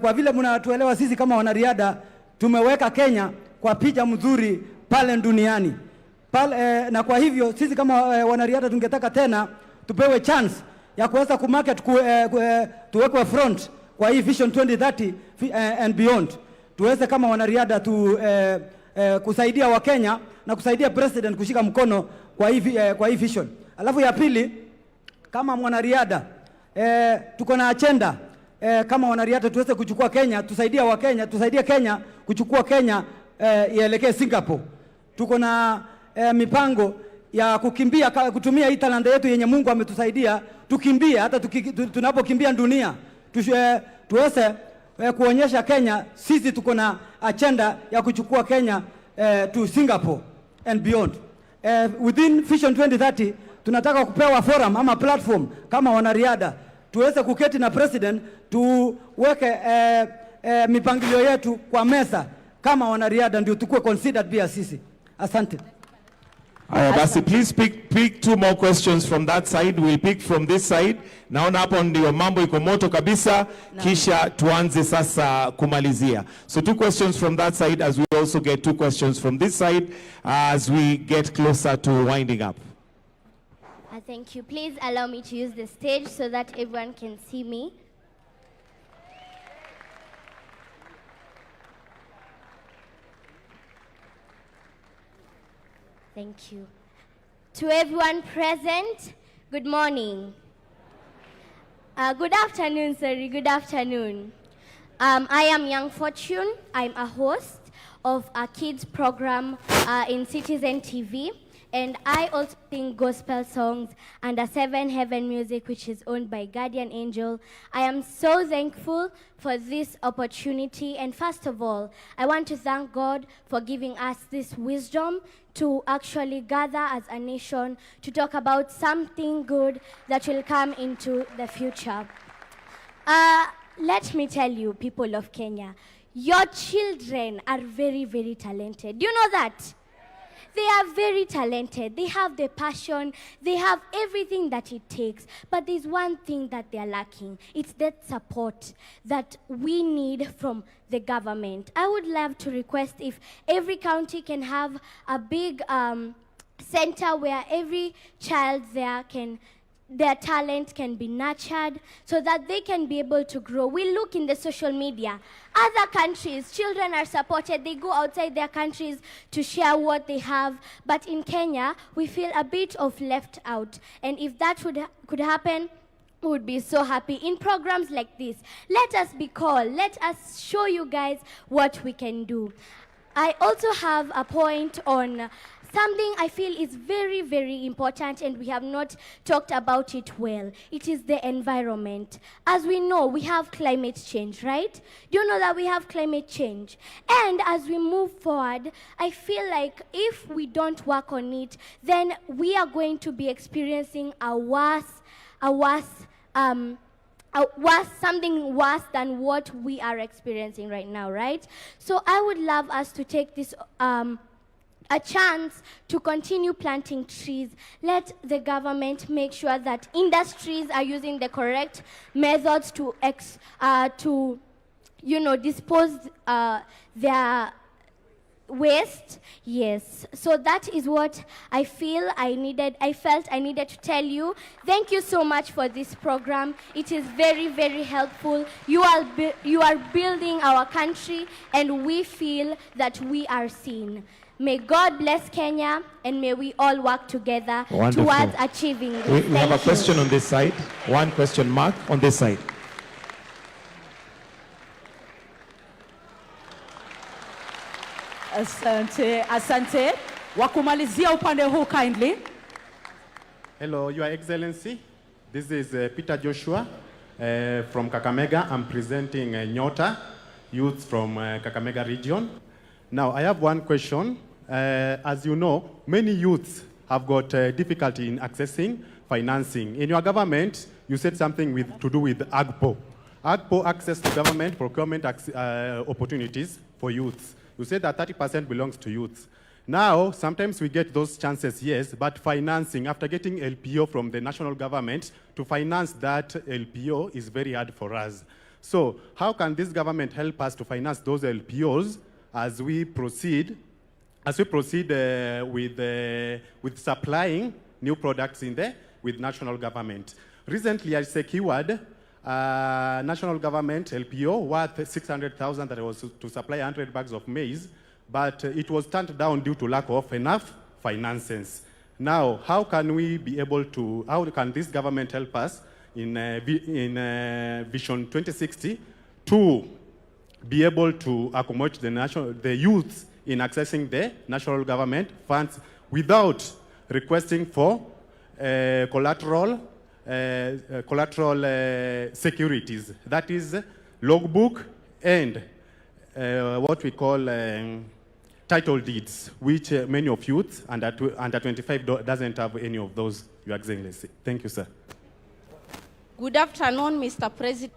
Kwa vile mnatuelewa, sisi kama wanariadha tumeweka Kenya kwa picha mzuri pale duniani. Na kwa hivyo sisi kama wanariadha tungetaka tena tupewe chance ya kuweza kumarket, tuwekwe front kwa hii Vision 2030 and beyond. Tuweze kama wanariadha kusaidia Wakenya na kusaidia President kushika mkono kwa hii vision. Alafu ya pili, kama mwanariadha tuko na agenda kama wanariadha tuweze kuchukua Kenya, tusaidie Kenya kuchukua Kenya ielekee Singapore. Tuko na mipango ya kukimbia, kutumia hii talanta yetu yenye Mungu ametusaidia, tukimbie hata tunapokimbia dunia, tuweze kuonyesha Kenya sisi tuko na agenda ya kuchukua Kenya to Singapore and beyond. Within Vision 2030 tunataka kupewa forum ama platform kama wanariadha, tuweze kuketi na president, tuweke mipangilio yetu kwa meza kama wanariadha, ndio tukue considered pia sisi. Asante. Basi, please pick 2 more questions from that side. We'll pick from this side. Naona hapo ndio mambo iko moto kabisa, kisha tuanze sasa kumalizia. So 2 questions from that side, as we also get 2 questions from this side as we get closer to winding up. Thank you. Please allow me to use the stage so that everyone can see me. Thank you. To everyone present, good morning. Good afternoon, sorry, good afternoon. I am Young Fortune. I'm a host of a kids program in Citizen TV. And I also sing gospel songs under 7 Heaven Music, which is owned by Guardian Angel. I am so thankful for this opportunity. And first of all, I want to thank God for giving us this wisdom to actually gather as a nation to talk about something good that will come into the future. Let me tell you, people of Kenya, your children are very, very talented. Do you know that? They are very talented. They have the passion. They have everything that it takes. But there's one thing that they are lacking. It's that support that we need from the government. I would love to request if every county can have a big center where every child there their talent can be nurtured so that they can be able to grow. We look in the social media. Other countries, children are supported. They go outside their countries to share what they have. But in Kenya, we feel a bit of left out. And if that could happen, we would be so happy. In programs like this, let us be called. Let us show you guys what we can do. I also have a point on something I feel is very, very important, and we have not talked about it well. It is the environment. As we know, we have climate change, right? Do you know that we have climate change? And as we move forward, I feel like if we don't work on it, then we are going to be experiencing something worse than what we are experiencing right now, right? So I would love us to take this a chance to continue planting trees. Let the government make sure that industries are using the correct methods to dispose their waste. Yes. So that is what I felt I needed to tell you. Thank you so much for this program. It is very, very helpful. You are building our country, and we feel that we are seen. May God bless Kenya, and may we all work together towards achieving this. We have a question on this side. One question mark on this side. Asante. Wakumalizia upande huu kindly. Hello, Your Excellency. This is Peter Joshua from Kakamega. I'm presenting Nyota, youth from Kakamega region. Now, I have one question. As you know, many youths have got difficulty in accessing financing. In your government, you said something to do with AGPO. AGPO, access to government procurement opportunities for youths. You said that 30% belongs to youths. Now, sometimes we get those chances, yes, but financing, after getting LPO from the national government, to finance that LPO is very hard for us. So how can this government help us to finance those LPOs as we proceed with supplying new products with national government? Recently, I secured national government LPO worth 600,000 that was to supply 100 bags of maize, but it was turned down due to lack of enough finances. Now, how can we be able to, how can this government help us in Vision 2060 to be able to accommodate the youth in accessing the national government funds without requesting for collateral securities, that is logbook and what we call title deeds, which many of youth under 25 doesn't have any of those, Your Excellency. Thank you, sir. Good afternoon, Mr. President.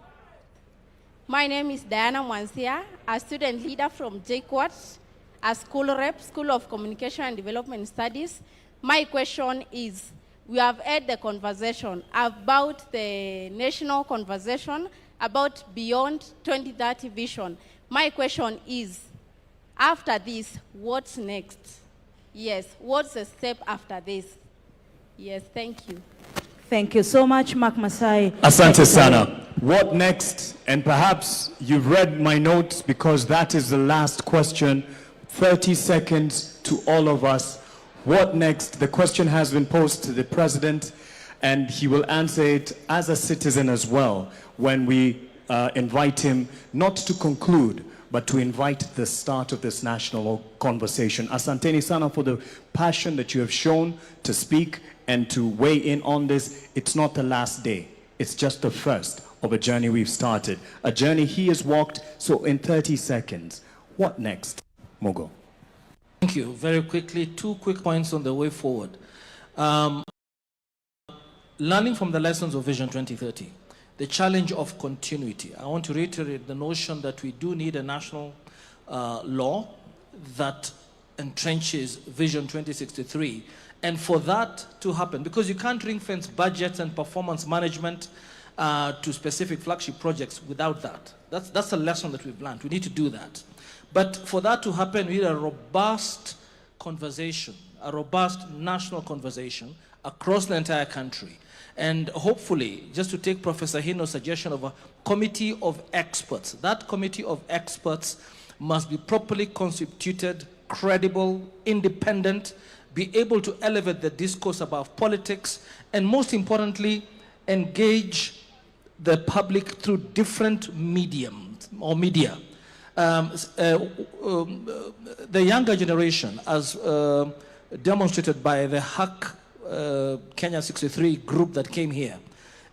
My name is Diana Mwansia, a student leader from JKUAT, a school rep, School of Communication and Development Studies. My question is, we have had the conversation about the national conversation about beyond 2030 vision. My question is, after this, what's next? Yes, what's the step after this? Yes, thank you. Thank you so much, Mark Masai. Asante sana. What next? And perhaps you've read my notes because that is the last question. 30 seconds to all of us. What next? The question has been posed to the president, and he will answer it as a citizen as well when we invite him not to conclude, but to invite the start of this national conversation. Asanteni sana for the passion that you have shown to speak and to weigh in on this. It's not the last day. It's just the first of a journey we've started. A journey he has walked. So in 30 seconds, what next? Mogo. Thank you. Very quickly, 2 quick points on the way forward. Learning from the lessons of Vision 2030, the challenge of continuity. I want to reiterate the notion that we do need a national law that entrenches Vision 2063. And for that to happen, because you can't ring-fence budgets and performance management to specific flagship projects without that. That's a lesson that we've learned. We need to do that. But for that to happen, we need a robust conversation, a robust national conversation across the entire country. And hopefully, just to take Professor Hino's suggestion of a committee of experts, that committee of experts must be properly constituted, credible, independent, be able to elevate the discourse about politics, and most importantly, engage the public through different mediums or media. The younger generation, as demonstrated by the HAC Kenya 63 group that came here,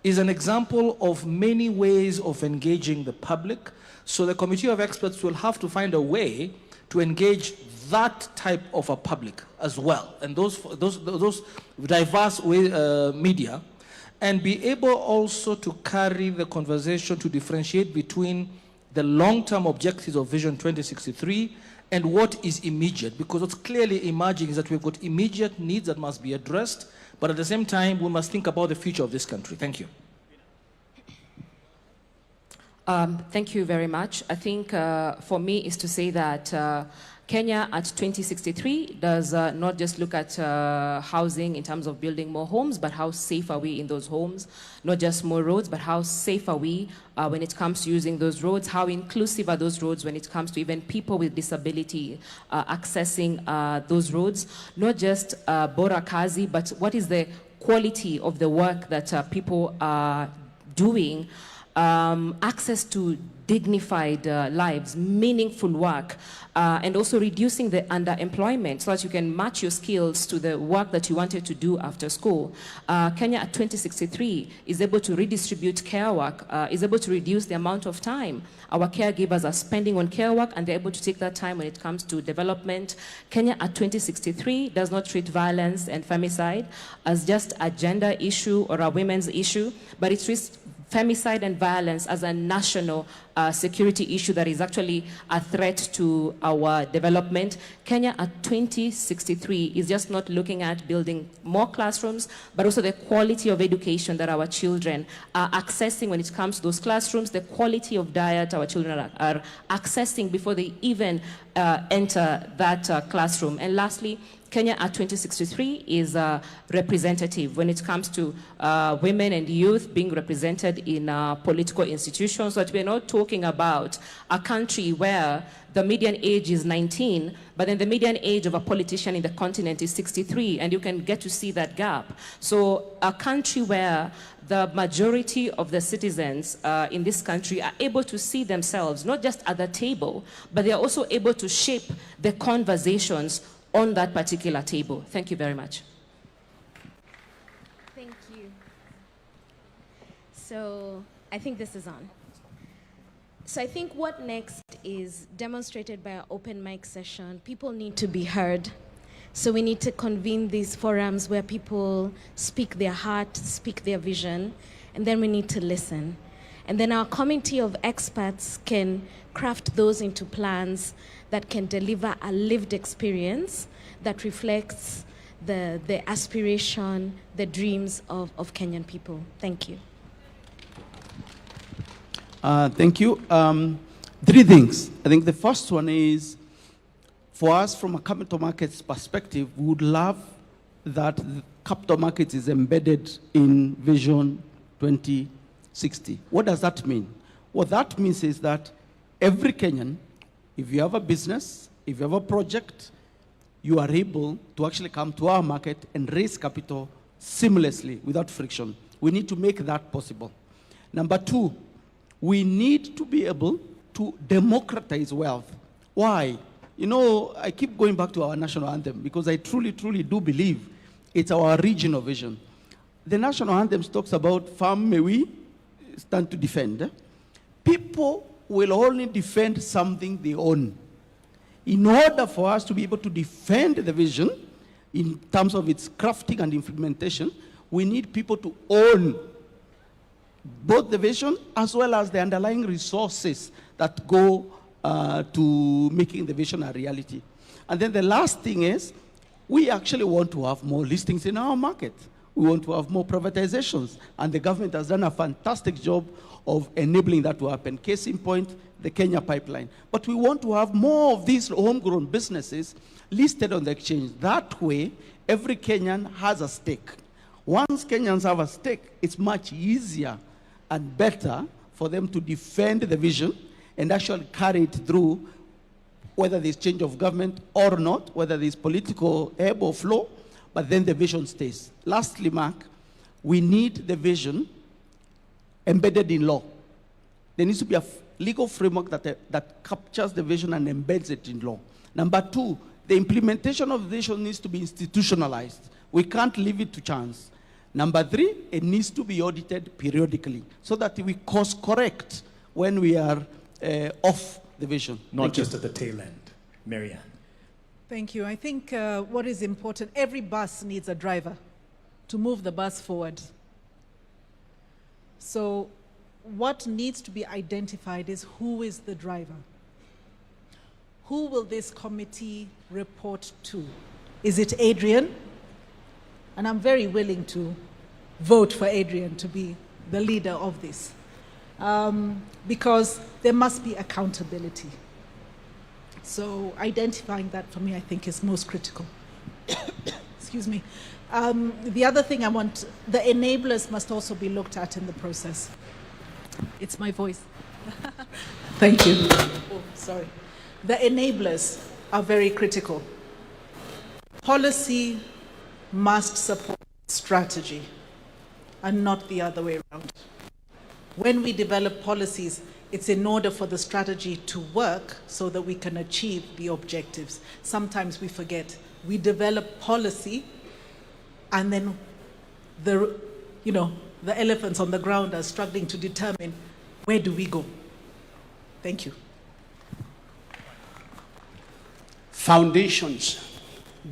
is an example of many ways of engaging the public. So the committee of experts will have to find a way to engage that type of a public as well, and those diverse media, and be able also to carry the conversation to differentiate between the long-term objectives of Vision 2063 and what is immediate, because what's clearly emerging is that we've got immediate needs that must be addressed, but at the same time, we must think about the future of this country. Thank you. Thank you very much. I think for me is to say that Kenya at 2063 does not just look at housing in terms of building more homes, but how safe are we in those homes? Not just more roads, but how safe are we when it comes to using those roads? How inclusive are those roads when it comes to even people with disability accessing those roads? Not just bora kazi, but what is the quality of the work that people are doing? Access to dignified lives, meaningful work, and also reducing the underemployment so that you can match your skills to the work that you wanted to do after school. Kenya at 2063 is able to redistribute care work, is able to reduce the amount of time our caregivers are spending on care work, and they're able to take that time when it comes to development. Kenya at 2063 does not treat violence and femicide as just a gender issue or a women's issue, but it treats femicide and violence as a national security issue that is actually a threat to our development. Kenya at 2063 is just not looking at building more classrooms, but also the quality of education that our children are accessing when it comes to those classrooms, the quality of diet our children are accessing before they even enter that classroom. And lastly, Kenya at 2063 is representative when it comes to women and youth being represented in political institutions. But we're not talking about a country where the median age is 19, but then the median age of a politician in the continent is 63, and you can get to see that gap. So a country where the majority of the citizens in this country are able to see themselves, not just at the table, but they are also able to shape the conversations on that particular table. Thank you very much. Thank you. So I think this is on. So I think what next is demonstrated by our open mic session. People need to be heard. So we need to convene these forums where people speak their heart, speak their vision, and then we need to listen. And then our committee of experts can craft those into plans that can deliver a lived experience that reflects the aspiration, the dreams of Kenyan people. Thank you. Thank you. 3 things. I think the first one is, for us from a capital markets perspective, we would love that the capital markets is embedded in Vision 2060. What does that mean? What that means is that every Kenyan, if you have a business, if you have a project, you are able to actually come to our market and raise capital seamlessly without friction. We need to make that possible. Number 2, we need to be able to democratize wealth. Why? You know, I keep going back to our national anthem because I truly, truly do believe it's our regional vision. The national anthem talks about farm may we stand to defend. People will only defend something they own. In order for us to be able to defend the vision in terms of its crafting and implementation, we need people to own both the vision as well as the underlying resources that go to making the vision a reality. And then the last thing is, we actually want to have more listings in our market. We want to have more privatizations, and the government has done a fantastic job of enabling that to happen. Case in point, the Kenya pipeline. But we want to have more of these homegrown businesses listed on the exchange. That way, every Kenyan has a stake. Once Kenyans have a stake, it's much easier and better for them to defend the vision and actually carry it through, whether there's change of government or not, whether there's political ebb or flow, but then the vision stays. Lastly, Mark, we need the vision embedded in law. There needs to be a legal framework that captures the vision and embeds it in law. Number 2, the implementation of the vision needs to be institutionalized. We can't leave it to chance. Number 3, it needs to be audited periodically so that we course correct when we are off the vision. Not just at the tail end. Marianne. Thank you. I think what is important, every bus needs a driver to move the bus forward. So what needs to be identified is who is the driver. Who will this committee report to? Is it Adrian? And I'm very willing to vote for Adrian to be the leader of this. Because there must be accountability. So identifying that for me, I think, is most critical. Excuse me. The other thing I want, the enablers must also be looked at in the process. It's my voice. Thank you. Oh, sorry. The enablers are very critical. Policy must support strategy and not the other way around. When we develop policies, it's in order for the strategy to work so that we can achieve the objectives. Sometimes we forget. We develop policy and then the elephants on the ground are struggling to determine where do we go. Thank you. Foundations.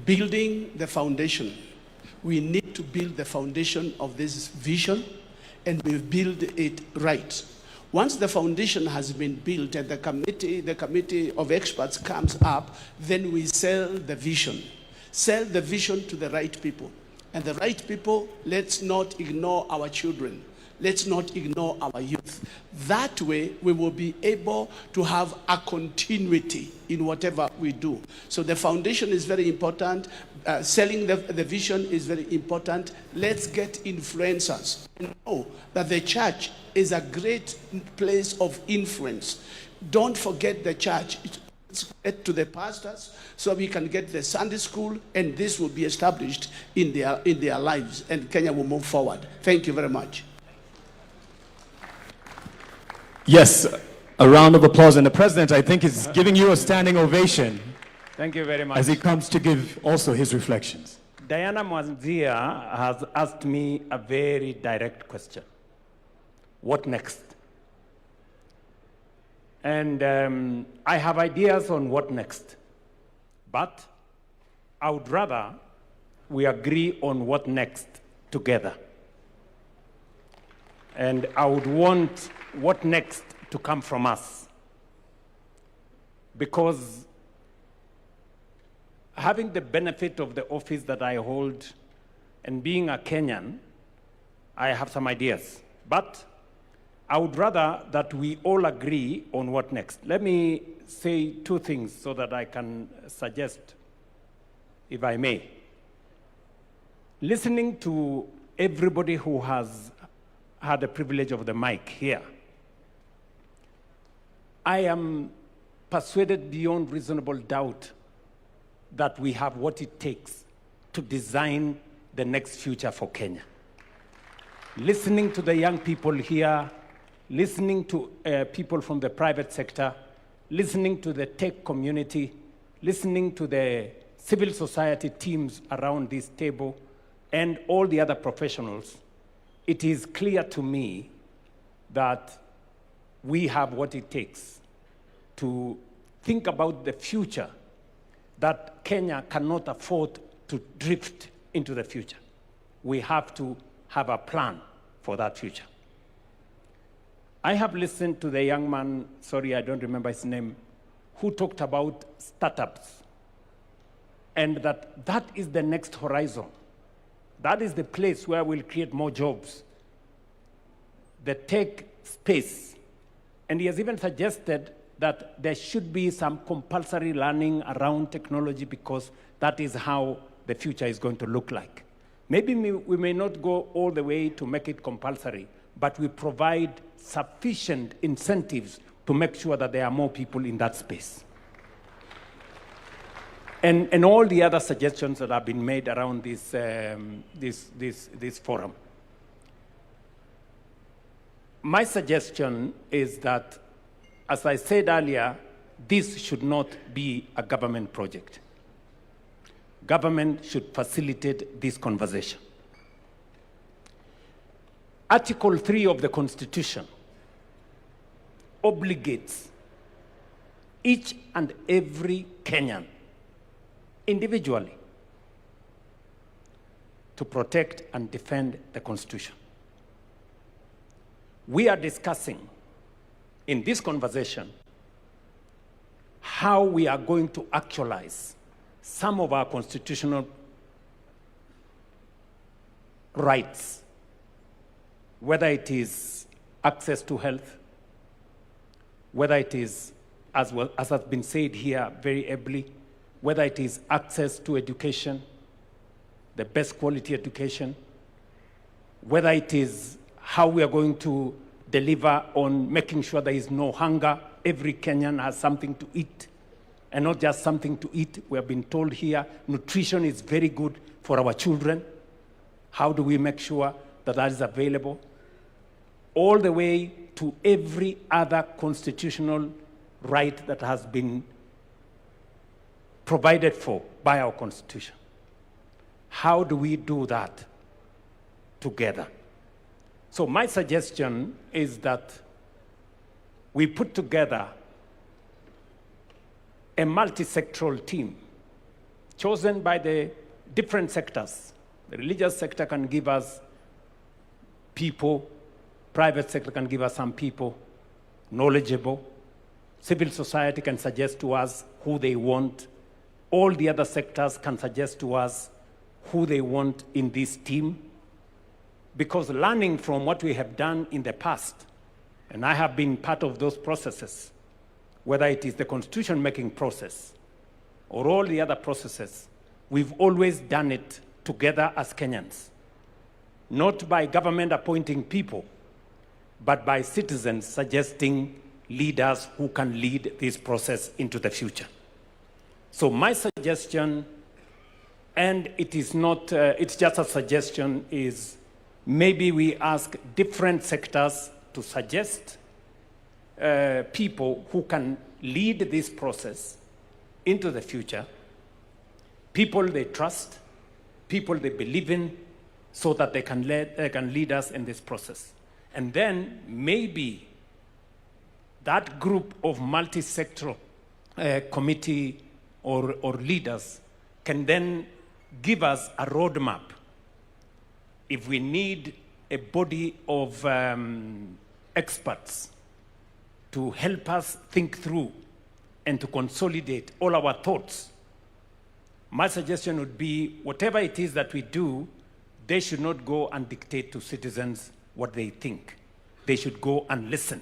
Building the foundation. We need to build the foundation of this vision, and we build it right. Once the foundation has been built and the committee of experts comes up, then we sell the vision. Sell the vision to the right people. And the right people, let's not ignore our children. Let's not ignore our youth. That way, we will be able to have a continuity in whatever we do. So the foundation is very important. selling the vision is very important. Let's get influencers and know that the church is a great place of influence. Don't forget the church. Let's get to the pastors so we can get the Sunday school, and this will be established in their lives, and Kenya will move forward. Thank you very much. Yes, a round of applause. And the president, I think, is giving you a standing ovation. Thank you very much. As he comes to give also his reflections. Diana Mwanzia has asked me a very direct question. What next? And I have ideas on what next. But I would rather we agree on what next together. And I would want what next to come from us. Because having the benefit of the office that I hold and being a Kenyan, I have some ideas. But I would rather that we all agree on what next. Let me say two things so that I can suggest, if I may. Listening to everybody who has had the privilege of the mic here, I am persuaded beyond reasonable doubt that we have what it takes to design the next future for Kenya. Listening to the young people here, listening to people from the private sector, listening to the tech community, listening to the civil society teams around this table, and all the other professionals, it is clear to me that we have what it takes to think about the future, that Kenya cannot afford to drift into the future. We have to have a plan for that future. I have listened to the young man, sorry, I don't remember his name, who talked about startups, and that is the next horizon. That is the place where we'll create more jobs. The tech space. And he has even suggested that there should be some compulsory learning around technology, because that is how the future is going to look like. Maybe we may not go all the way to make it compulsory, but we provide sufficient incentives to make sure that there are more people in that space. And all the other suggestions that have been made around this forum. My suggestion is that, as I said earlier, this should not be a government project. Government should facilitate this conversation. Article 3 of the Constitution obligates each and every Kenyan individually to protect and defend the Constitution. We are discussing in this conversation how we are going to actualize some of our constitutional rights, whether it is access to health, whether it is, as has been said here very ably, whether it is access to education, the best quality education, whether it is how we are going to deliver on making sure there is no hunger, every Kenyan has something to eat, and not just something to eat. We have been told here nutrition is very good for our children. How do we make sure that that is available? All the way to every other constitutional right that has been provided for by our Constitution. How do we do that together? So my suggestion is that we put together a multi-sectoral team chosen by the different sectors. The religious sector can give us people, private sector can give us some people, knowledgeable. Civil society can suggest to us who they want. All the other sectors can suggest to us who they want in this team. Because learning from what we have done in the past, and I have been part of those processes, whether it is the constitution-making process or all the other processes, we've always done it together as Kenyans, not by government appointing people, but by citizens suggesting leaders who can lead this process into the future. So my suggestion, and it is not, it's just a suggestion, is maybe we ask different sectors to suggest people who can lead this process into the future, people they trust, people they believe in, so that they can lead us in this process. And then maybe that group of multi-sectoral committee or leaders can then give us a roadmap. If we need a body of experts to help us think through and to consolidate all our thoughts, my suggestion would be whatever it is that we do, they should not go and dictate to citizens what they think. They should go and listen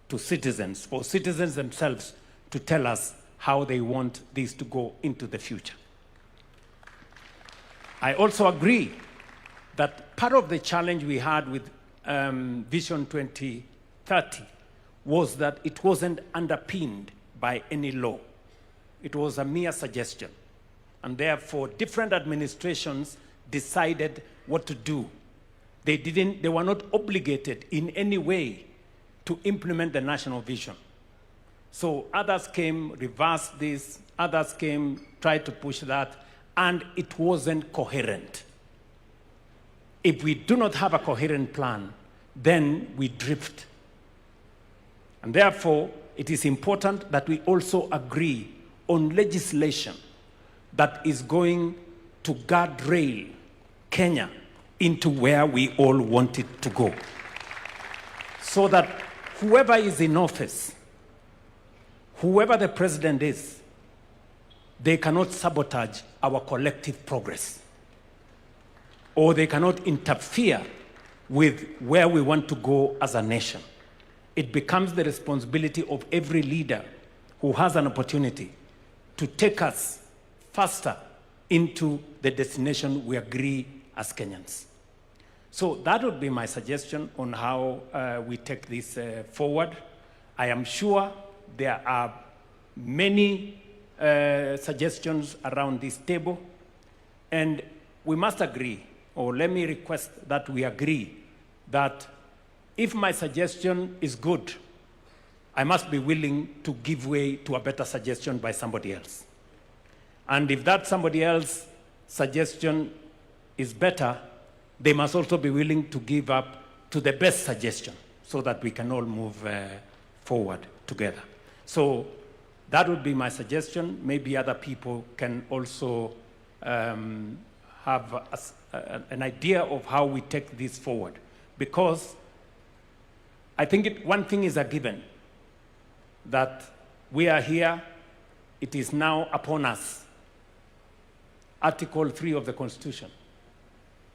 to citizens, for citizens themselves to tell us how they want this to go into the future. I also agree that part of the challenge we had with Vision 2030 was that it wasn't underpinned by any law. It was a mere suggestion. And therefore, different administrations decided what to do. They were not obligated in any way to implement the national vision. So others came, reversed this, others came, tried to push that, and it wasn't coherent. If we do not have a coherent plan, then we drift. And therefore, it is important that we also agree on legislation that is going to guardrail Kenya into where we all want it to go. So that whoever is in office, whoever the president is, they cannot sabotage our collective progress, or they cannot interfere with where we want to go as a nation. It becomes the responsibility of every leader who has an opportunity to take us faster into the destination we agree as Kenyans. So that would be my suggestion on how we take this forward. I am sure there are many suggestions around this table, and we must agree, or let me request that we agree, that if my suggestion is good, I must be willing to give way to a better suggestion by somebody else. And if that somebody else's suggestion is better, they must also be willing to give up to the best suggestion so that we can all move forward together. So that would be my suggestion. Maybe other people can also have an idea of how we take this forward. Because I think one thing is a given, that we are here, it is now upon us, Article 3 of the Constitution,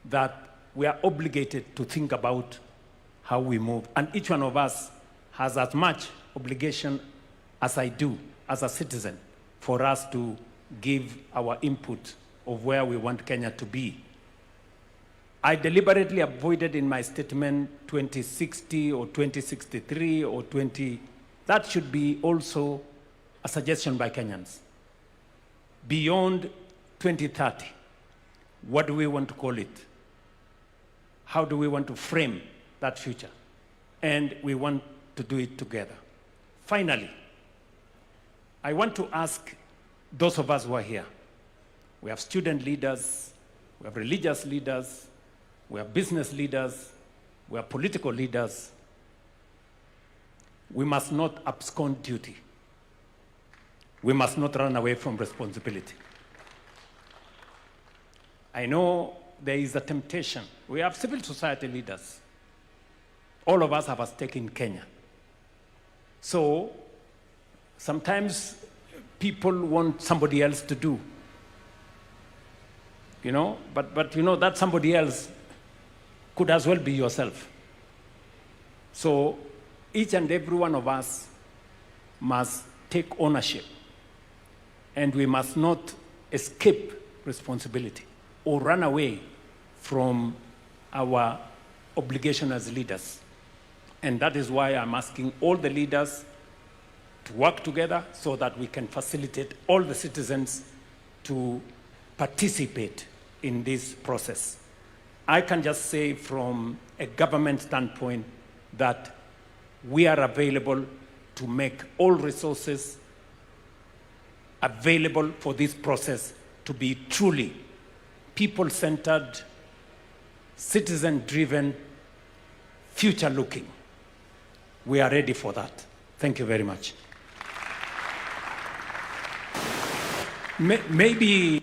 that we are obligated to think about how we move. And each one of us has as much obligation as I do as a citizen for us to give our input of where we want Kenya to be. I deliberately avoided in my statement 2060 or 2063 or 20. That should be also a suggestion by Kenyans. Beyond 2030, what do we want to call it? How do we want to frame that future? And we want to do it together. Finally, I want to ask those of us who are here. We have student leaders, we have religious leaders, we have business leaders, we have political leaders. We must not abscond duty. We must not run away from responsibility. I know there is a temptation. We have civil society leaders. All of us have a stake in Kenya. So sometimes people want somebody else to do. You know, but you know, that somebody else could as well be yourself. So each and every one of us must take ownership, and we must not escape responsibility or run away from our obligation as leaders. And that is why I'm asking all the leaders to work together so that we can facilitate all the citizens to participate in this process. I can just say from a government standpoint that we are available to make all resources available for this process to be truly people-centered, citizen-driven, future-looking. We are ready for that. Thank you very much. Maybe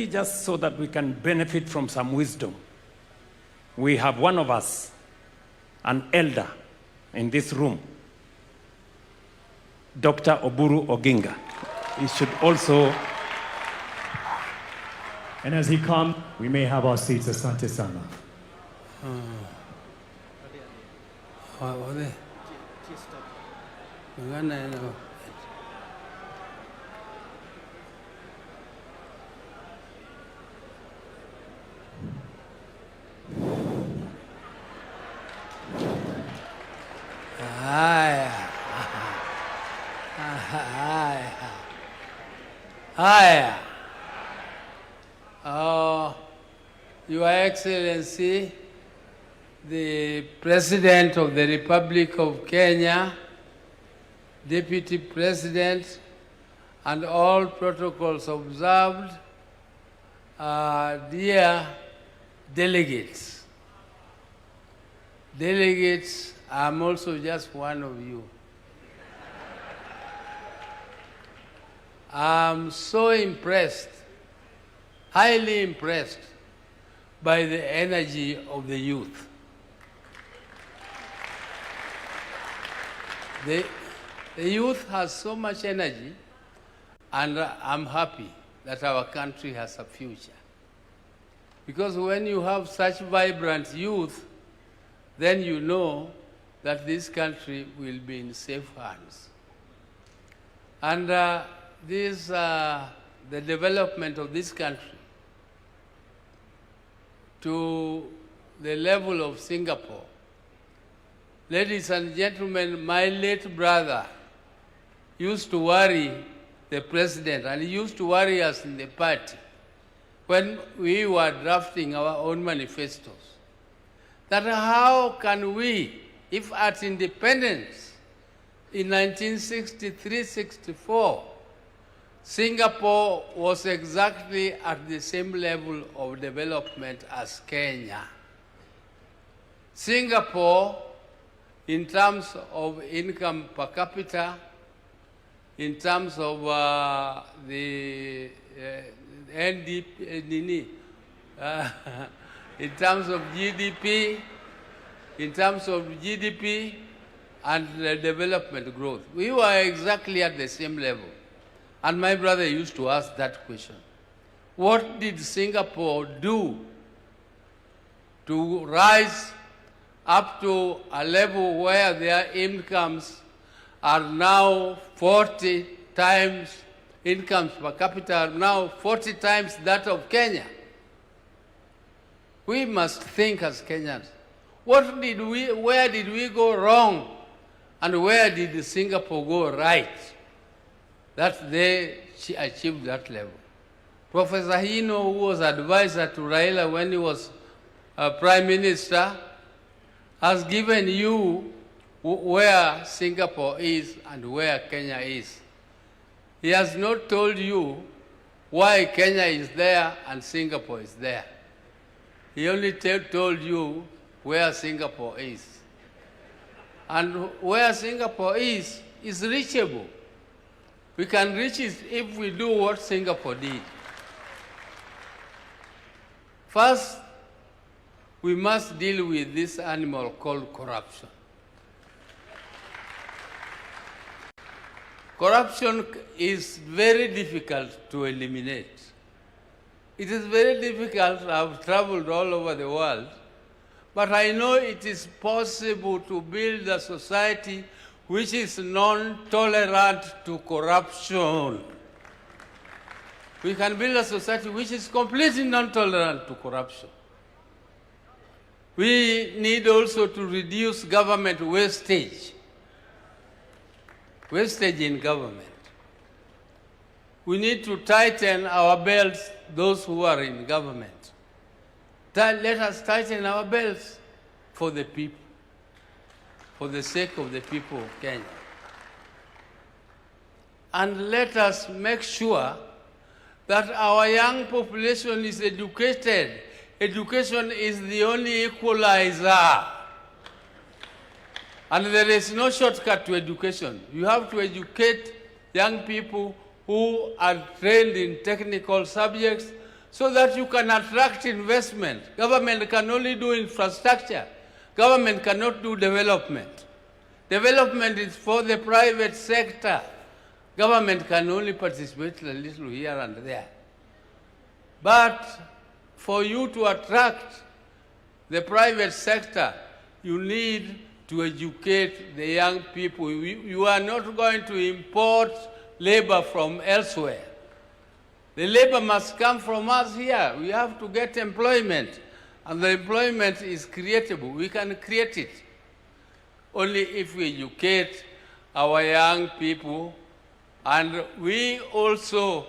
just so that we can benefit from some wisdom, we have one of us, an elder in this room, Dr. Oburu Oginga. He should also... And as he comes, we may have our seats. Asante sana. Hi. Your Excellency, the President of the Republic of Kenya, Deputy President, and all protocols observed, dear delegates. Delegates, I'm also just one of you. I'm so impressed, highly impressed by the energy of the youth. The youth has so much energy, and I'm happy that our country has a future. Because when you have such vibrant youth, then you know that this country will be in safe hands. And the development of this country to the level of Singapore. Ladies and gentlemen, my late brother used to worry the president, and he used to worry us in the party when we were drafting our own manifestos, that how can we, if at independence in 1963-64, Singapore was exactly at the same level of development as Kenya. Singapore, in terms of income per capita, in terms of the NDP, in terms of GDP, and the development growth, we were exactly at the same level. And my brother used to ask that question. What did Singapore do to rise up to a level where their incomes are now 40 times, incomes per capita are now 40 times that of Kenya? We must think as Kenyans. Where did we go wrong? And where did Singapore go right? That they achieved that level. Professor Hino, who was advisor to Raila when he was Prime Minister, has given you where Singapore is and where Kenya is. He has not told you why Kenya is there and Singapore is there. He only told you where Singapore is. And where Singapore is reachable. We can reach it if we do what Singapore did. First, we must deal with this animal called corruption. Corruption is very difficult to eliminate. It is very difficult. I've traveled all over the world, but I know it is possible to build a society which is non-tolerant to corruption. We can build a society which is completely non-tolerant to corruption. We need also to reduce government wastage in government. We need to tighten our belts, those who are in government. Let us tighten our belts for the people, for the sake of the people of Kenya. And let us make sure that our young population is educated. Education is the only equalizer. And there is no shortcut to education. You have to educate young people who are trained in technical subjects so that you can attract investment. Government can only do infrastructure. Government cannot do development. Development is for the private sector. Government can only participate a little here and there. But for you to attract the private sector, you need to educate the young people. You are not going to import labor from elsewhere. The labor must come from us here. We have to get employment, and the employment is creatable. We can create it only if we educate our young people. And we also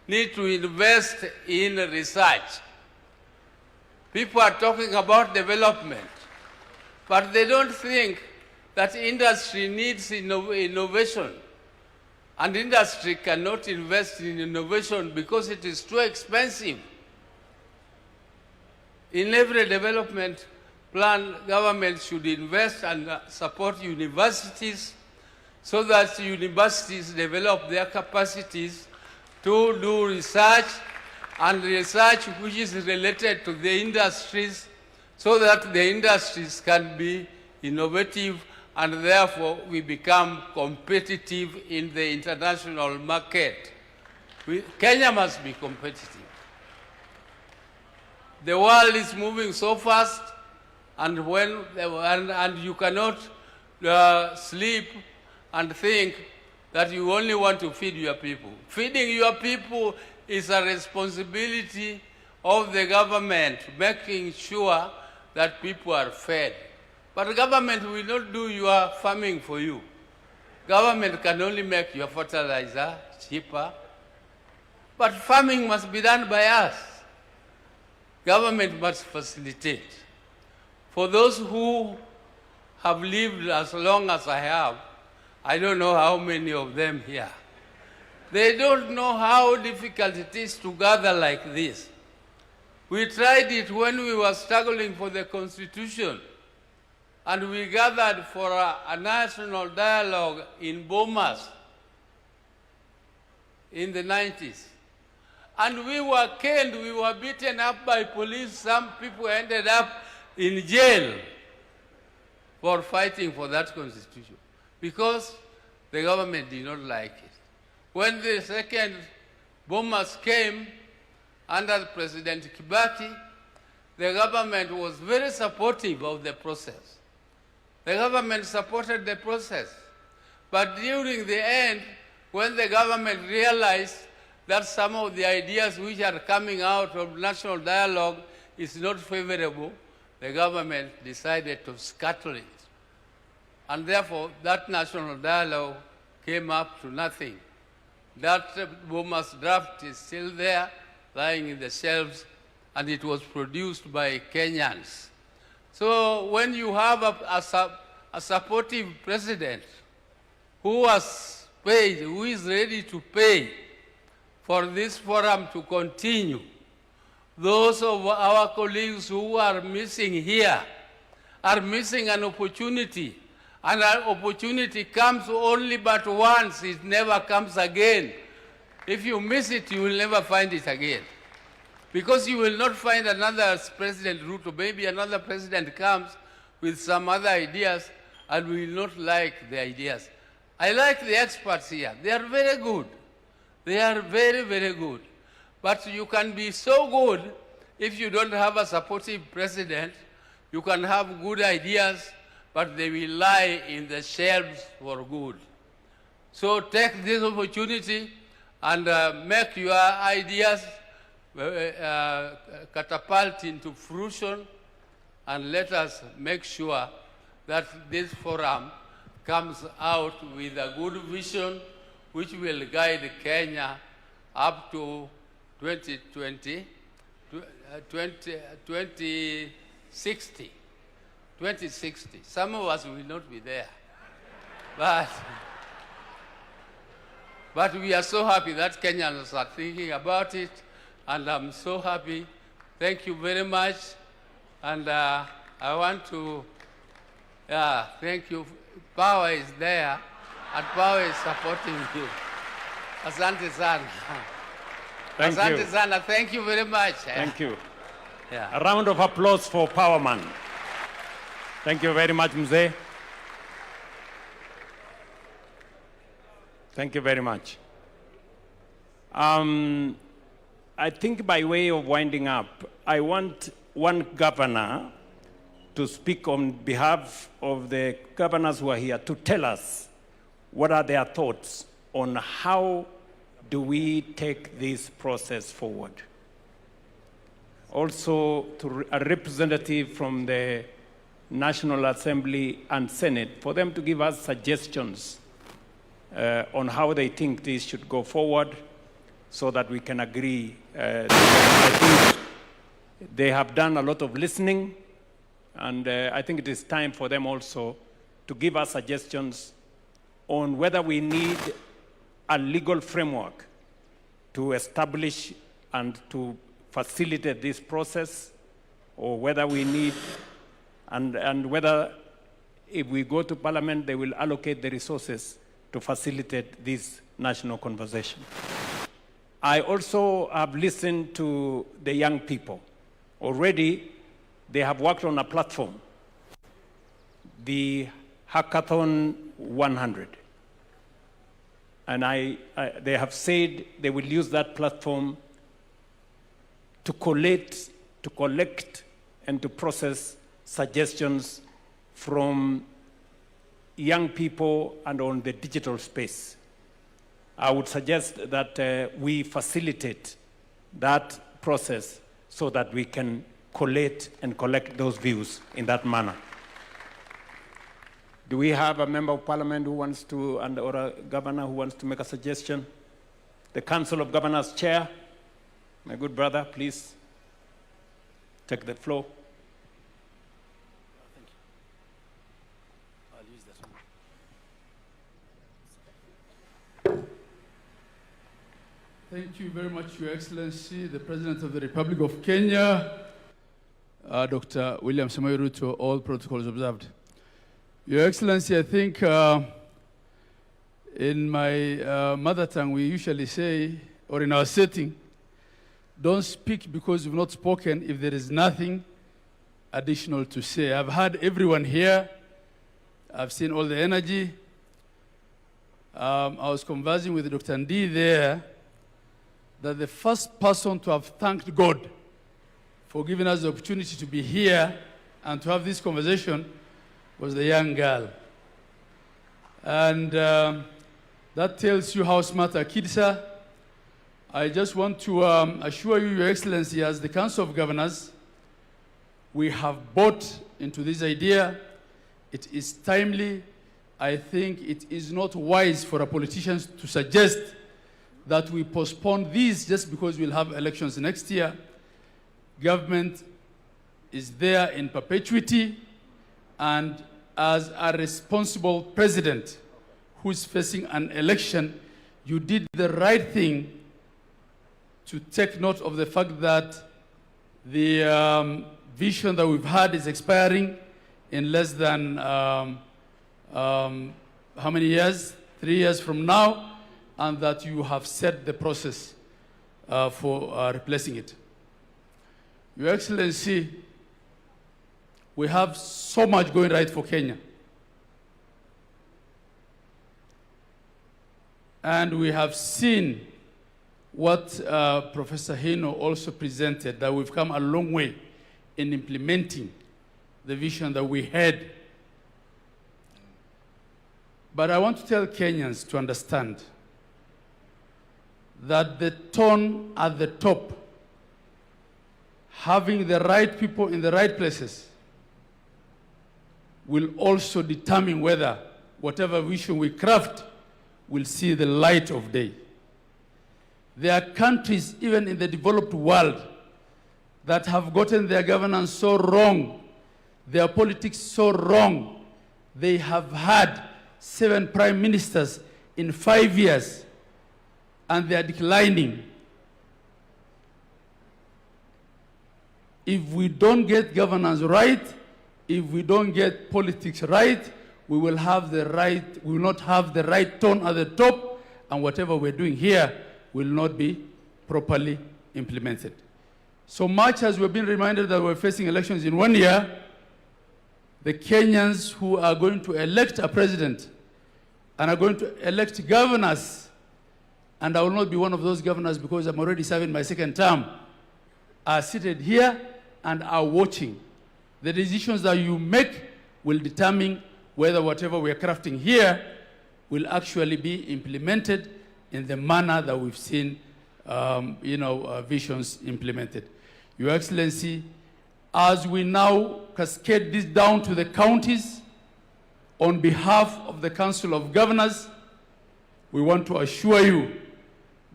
need to invest in research. People are talking about development, but they don't think that industry needs innovation. And industry cannot invest in innovation because it is too expensive. In every development plan, government should invest and support universities so that universities develop their capacities to do research, and research which is related to the industries, so that the industries can be innovative and therefore we become competitive in the international market. Kenya must be competitive. The world is moving so fast, and you cannot sleep and think that you only want to feed your people. Feeding your people is a responsibility of the government, making sure that people are fed. But the government will not do your farming for you. Government can only make your fertilizer cheaper. But farming must be done by us. Government must facilitate. For those who have lived as long as I have, I don't know how many of them here, they don't know how difficult it is to gather like this. We tried it when we were struggling for the Constitution, and we gathered for a national dialogue in Bomas in the 90s. And we were killed, we were beaten up by police. Some people ended up in jail for fighting for that Constitution, because the government did not like it. When the second bombers came under President Kibaki, the government was very supportive of the process. The government supported the process. But during the end, when the government realized that some of the ideas which are coming out of national dialogue is not favorable, the government decided to scuttle it. And therefore, that national dialogue came up to nothing. That Bomas draft is still there, lying in the shelves, and it was produced by Kenyans. So when you have a supportive president who has paid, who is ready to pay for this forum to continue, those of our colleagues who are missing here are missing an opportunity. And an opportunity comes only but once, it never comes again. If you miss it, you will never find it again. Because you will not find another President Ruto. Maybe another president comes with some other ideas and we will not like the ideas. I like the experts here. They are very good. They are very, very good. But you can be so good if you don't have a supportive president. You can have good ideas, but they will lie in the shelves for good. So take this opportunity and make your ideas catapult into fruition, and let us make sure that this forum comes out with a good vision which will guide Kenya up to 2060. 2060. Some of us will not be there. But we are so happy that Kenyans are thinking about it, and I'm so happy. Thank you very much. And I want to thank you. Power is there, and power is supporting you. Asante sana. Thank Asante you. sana. Thank you very much. Thank you. Yeah. A round of applause for Powerman. Thank you very much, Mzee. Thank you very much. I think by way of winding up, I want one governor to speak on behalf of the governors who are here to tell us what are their thoughts on how do we take this process forward. Also, to a representative from the National Assembly and Senate, for them to give us suggestions on how they think this should go forward so that we can agree. I think they have done a lot of listening, and I think it is time for them also to give us suggestions on whether we need a legal framework to establish and to facilitate this process, or whether we need, and whether if we go to Parliament, they will allocate the resources to facilitate this national conversation. I also have listened to the young people. Already, they have worked on a platform, the Hackathon 100. And they have said they will use that platform to collect and to process suggestions from young people and on the digital space. I would suggest that we facilitate that process so that we can collate and collect those views in that manner. Do we have a member of parliament who wants to, or a governor who wants to make a suggestion? The Council of Governors Chair, my good brother, please take the floor. Thank you. I'll use that one. Thank you very much, Your Excellency, the President of the Republic of Kenya, Dr. William Samoei Ruto, all protocols observed. Your Excellency, I think in my mother tongue we usually say, or in our setting, don't speak because you've not spoken if there is nothing additional to say. I've heard everyone here. I've seen all the energy. I was conversing with Dr. Ndi there that the first person to have thanked God for giving us the opportunity to be here and to have this conversation was the young girl. And that tells you how smart our kids are. I just want to assure you, Your Excellency, as the Council of Governors, we have bought into this idea. It is timely. I think it is not wise for our politicians to suggest that we postpone this just because we'll have elections next year. Government is there in perpetuity, and as a responsible president who's facing an election, you did the right thing to take note of the fact that the vision that we've had is expiring in less than how many years? 3 years from now, and that you have set the process for replacing it. Your Excellency, we have so much going right for Kenya. And we have seen what Professor Hino also presented, that we've come a long way in implementing the vision that we had. But I want to tell Kenyans to understand that the tone at the top, having the right people in the right places, will also determine whether whatever vision we craft will see the light of day. There are countries, even in the developed world, that have gotten their governance so wrong, their politics so wrong. They have had 7 prime ministers in 5 years, and they are declining. If we don't get governance right, if we don't get politics right, we will not have the right tone at the top, and whatever we're doing here will not be properly implemented. So much as we've been reminded that we're facing elections in 1 year, the Kenyans who are going to elect a president and are going to elect governors, and I will not be one of those governors because I'm already serving my 2nd term, are seated here and are watching. The decisions that you make will determine whether whatever we are crafting here will actually be implemented in the manner that we've seen visions implemented. Your Excellency, as we now cascade this down to the counties, on behalf of the Council of Governors, we want to assure you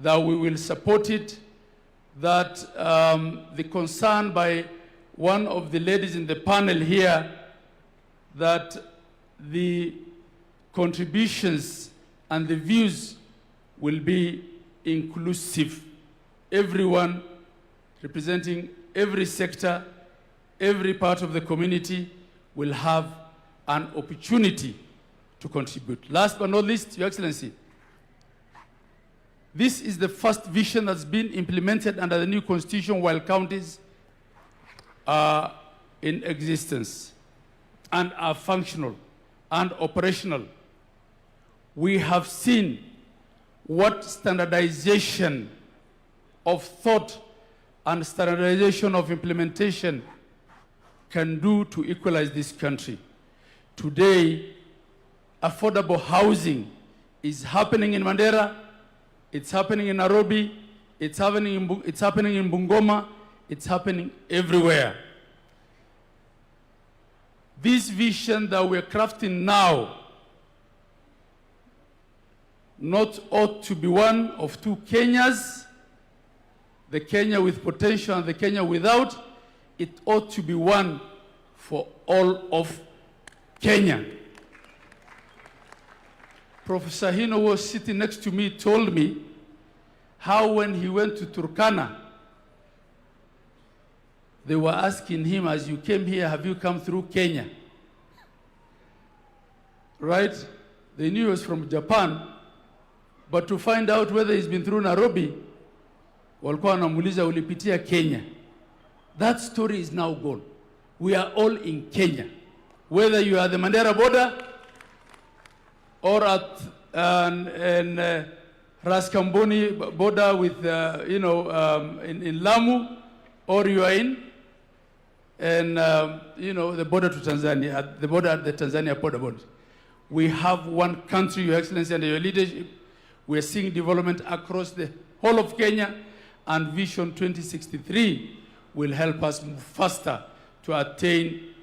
that we will support it, that the concern by one of the ladies in the panel here, that the contributions and the views will be inclusive. Everyone representing every sector, every part of the community will have an opportunity to contribute. Last but not least, Your Excellency, this is the first vision that's been implemented under the new constitution while counties are in existence and are functional and operational. We have seen what standardization of thought and standardization of implementation can do to equalize this country. Today, affordable housing is happening in Mandera, it's happening in Nairobi, it's happening in Bungoma, it's happening everywhere. This vision that we're crafting now not ought to be one of 2 Kenyas, the Kenya with potential and the Kenya without. It ought to be one for all of Kenya. Professor Hino was sitting next to me, told me how when he went to Turkana, they were asking him, as you came here, have you come through Kenya? Right? They knew he was from Japan, but to find out whether he's been through Nairobi, walikuwa wanamuuliza ulipitia Kenya. That story is now gone. We are all in Kenya. Whether you are at the Mandera border or at Raskamboni border with, in Lamu, or you are in the border to Tanzania, at the border at the Tanzania border. We have one country, Your Excellency, under your leadership. We are seeing development across the whole of Kenya, and Vision 2063 will help us move faster to attain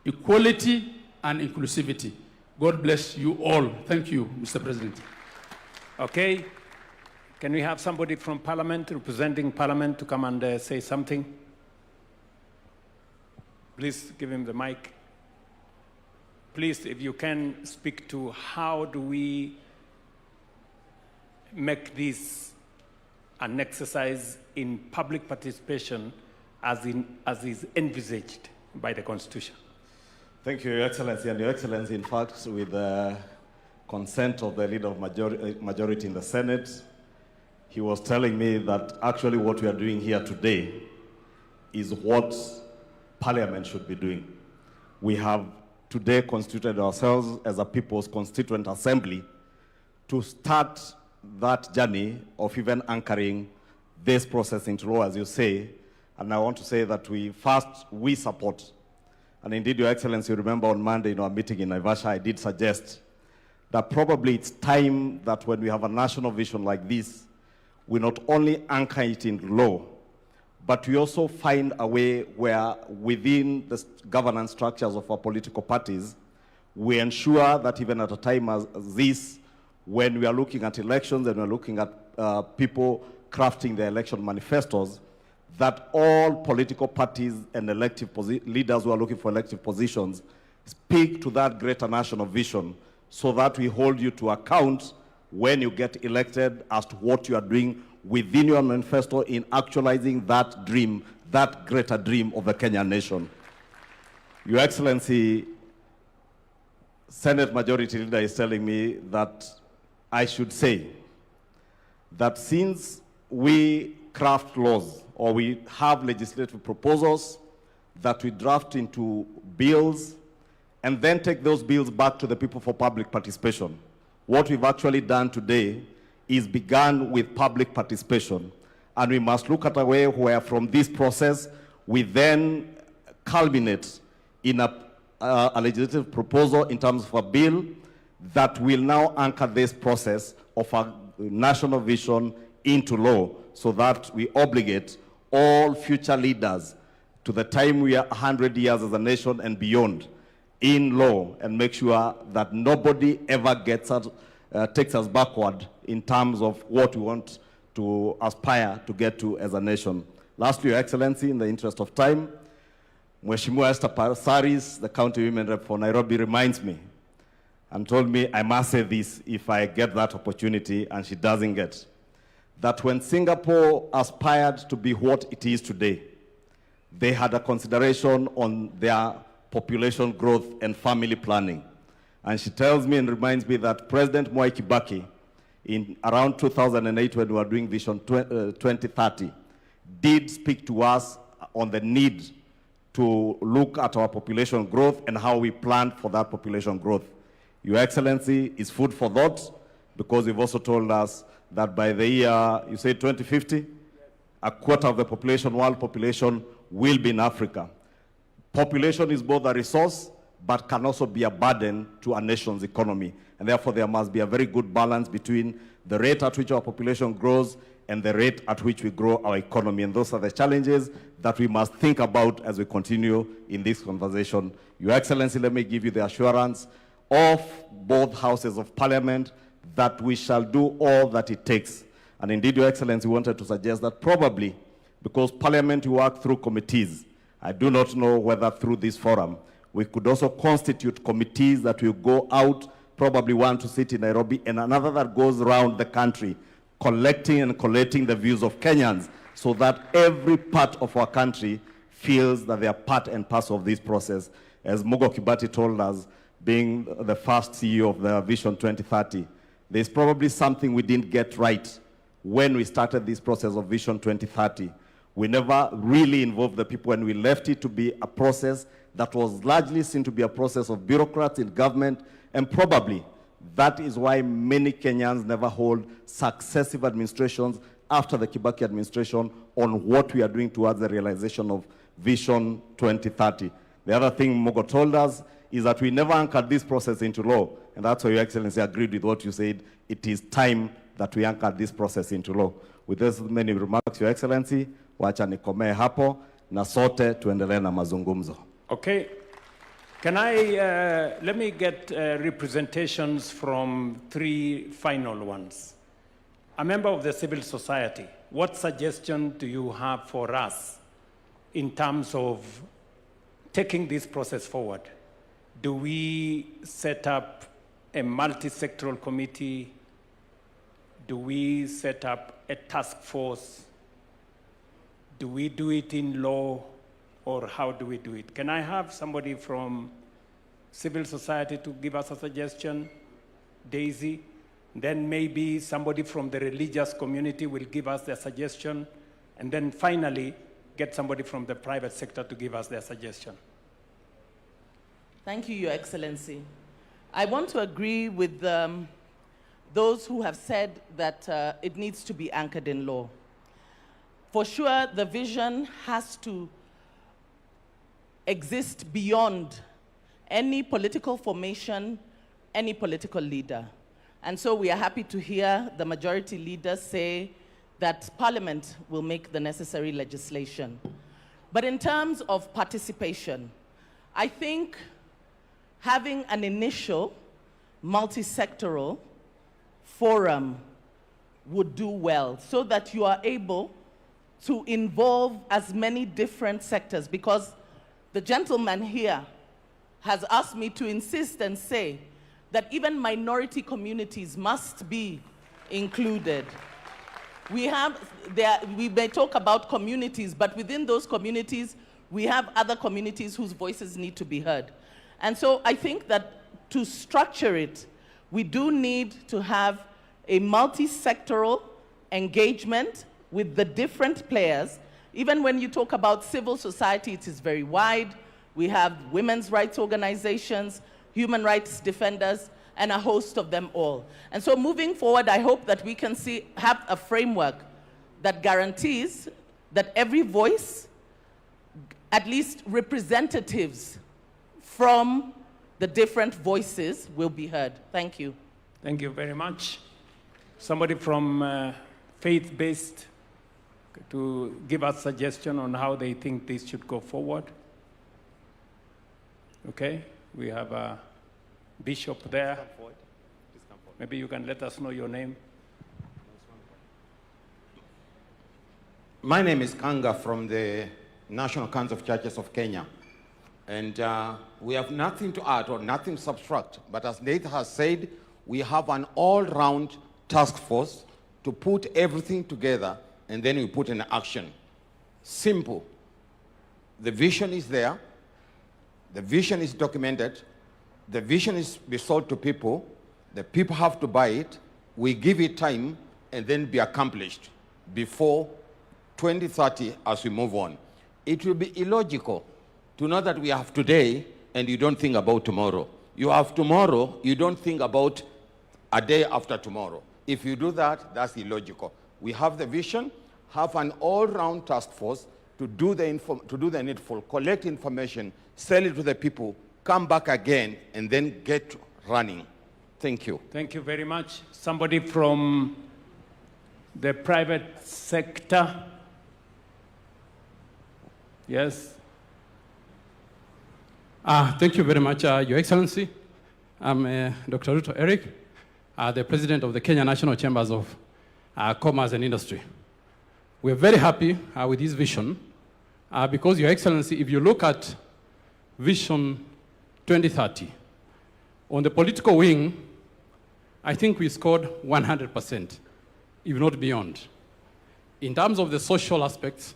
equality and inclusivity. God bless you all. Thank you, Mr. President. Okay. Can we have somebody from Parliament, representing Parliament, to come and say something? Please give him the mic. Please, if you can, speak to how do we make this an exercise in public participation as is envisaged by the Constitution. Thank you, Your Excellency. And Your Excellency, in fact, with the consent of the leader of majority in the Senate, he was telling me that actually what we are doing here today is what Parliament should be doing. We have today constituted ourselves as a People's Constituent Assembly to start that journey of even anchoring this process into law, as you say. And I want to say that we support. And indeed, Your Excellency, you remember on Monday in our meeting in Naivasha, I did suggest that probably it's time that when we have a national vision like this, we not only anchor it in law, but we also find a way where within the governance structures of our political parties, we ensure that even at a time as this, when we are looking at elections and we're looking at people crafting their election manifestos, that all political parties and elective leaders who are looking for elective positions speak to that greater national vision so that we hold you to account when you get elected as to what you are doing within your manifesto in actualizing that dream, that greater dream of the Kenyan nation. Your Excellency, Senate Majority Leader is telling me that I should say that since we craft laws or we have legislative proposals that we draft into bills and then take those bills back to the people for public participation, what we've actually done today is begun with public participation. And we must look at a way where from this process, we then culminate in a legislative proposal in terms of a bill that will now anchor this process of a national vision into law so that we obligate all future leaders to the time we are 100 years as a nation and beyond in law and make sure that nobody ever gets us, takes us backward in terms of what we want to aspire to get to as a nation. Lastly, Your Excellency, in the interest of time, Mheshimiwa Esther Presides, the county women rep for Nairobi, reminds me and told me I must say this if I get that opportunity, and she doesn't get, that when Singapore aspired to be what it is today, they had a consideration on their population growth and family planning. And she tells me and reminds me that President Mwai Kibaki, in around 2008 when we were doing Vision 2030, did speak to us on the need to look at our population growth and how we plan for that population growth. Your Excellency is food for thought, because you've also told us that by the year, you say 2050, a quarter of the population, world population, will be in Africa. Population is both a resource, but can also be a burden to a nation's economy. And therefore, there must be a very good balance between the rate at which our population grows and the rate at which we grow our economy. And those are the challenges that we must think about as we continue in this conversation. Your Excellency, let me give you the assurance of both houses of parliament that we shall do all that it takes. And indeed, Your Excellency, wanted to suggest that probably, because parliament work through committees, I do not know whether through this forum, we could also constitute committees that will go out, probably one to sit in Nairobi and another that goes around the country, collecting and collating the views of Kenyans so that every part of our country feels that they are part and parcel of this process. As Mugo Kibati told us, being the first CEO of the Vision 2030, there's probably something we didn't get right when we started this process of Vision 2030. We never really involved the people, and we left it to be a process that was largely seen to be a process of bureaucrats in government, and probably that is why many Kenyans never hold successive administrations after the Kibaki administration on what we are doing towards the realization of Vision 2030. The other thing Mugo told us is that we never anchored this process into law, and that's why Your Excellency agreed with what you said. It is time that we anchored this process into law. With those many remarks, Your Excellency, wacha nikomee hapo na sote tuendelee na mazungumzo. Okay. Can I, let me get representations from three final ones. A member of the civil society, what suggestion do you have for us in terms of taking this process forward? Do we set up a multi-sectoral committee? Do we set up a task force? Do we do it in law, or how do we do it? Can I have somebody from civil society to give us a suggestion? Daisy? Then maybe somebody from the religious community will give us their suggestion, and then finally get somebody from the private sector to give us their suggestion. Thank you, Your Excellency. I want to agree with those who have said that it needs to be anchored in law. For sure, the vision has to exist beyond any political formation, any political leader. And so we are happy to hear the majority leader say that Parliament will make the necessary legislation. But in terms of participation, I think having an initial multi-sectoral forum would do well, so that you are able to involve as many different sectors, because the gentleman here has asked me to insist and say that even minority communities must be included. We may talk about communities, but within those communities, we have other communities whose voices need to be heard. And so I think that to structure it, we do need to have a multi-sectoral engagement with the different players. Even when you talk about civil society, it is very wide. We have women's rights organizations, human rights defenders, and a host of them all. And so moving forward, I hope that we can have a framework that guarantees that every voice, at least representatives from the different voices, will be heard. Thank you. Thank you very much. Somebody from faith-based to give us suggestion on how they think this should go forward. Okay, we have a bishop there. Maybe you can let us know your name. My name is Kanga from the National Council of Churches of Kenya. And we have nothing to add or nothing to subtract. But as Nate has said, we have an all-round task force to put everything together, and then we put in action. Simple. The vision is there. The vision is documented. The vision is be sold to people. The people have to buy it. We give it time, and then be accomplished before 2030 as we move on. It will be illogical to know that we have today and you don't think about tomorrow. You have tomorrow, you don't think about a day after tomorrow. If you do that, that's illogical. We have the vision, have an all-round task force to do the needful, collect information, sell it to the people, come back again, and then get running. Thank you. Thank you very much. Somebody from the private sector? Yes. Thank you very much, Your Excellency. I'm Dr. Ruto Eric, the President of the Kenya National Chambers of Commerce and Industry. We're very happy with this vision because, Your Excellency, if you look at Vision 2030, on the political wing, I think we scored 100%, if not beyond. In terms of the social aspects,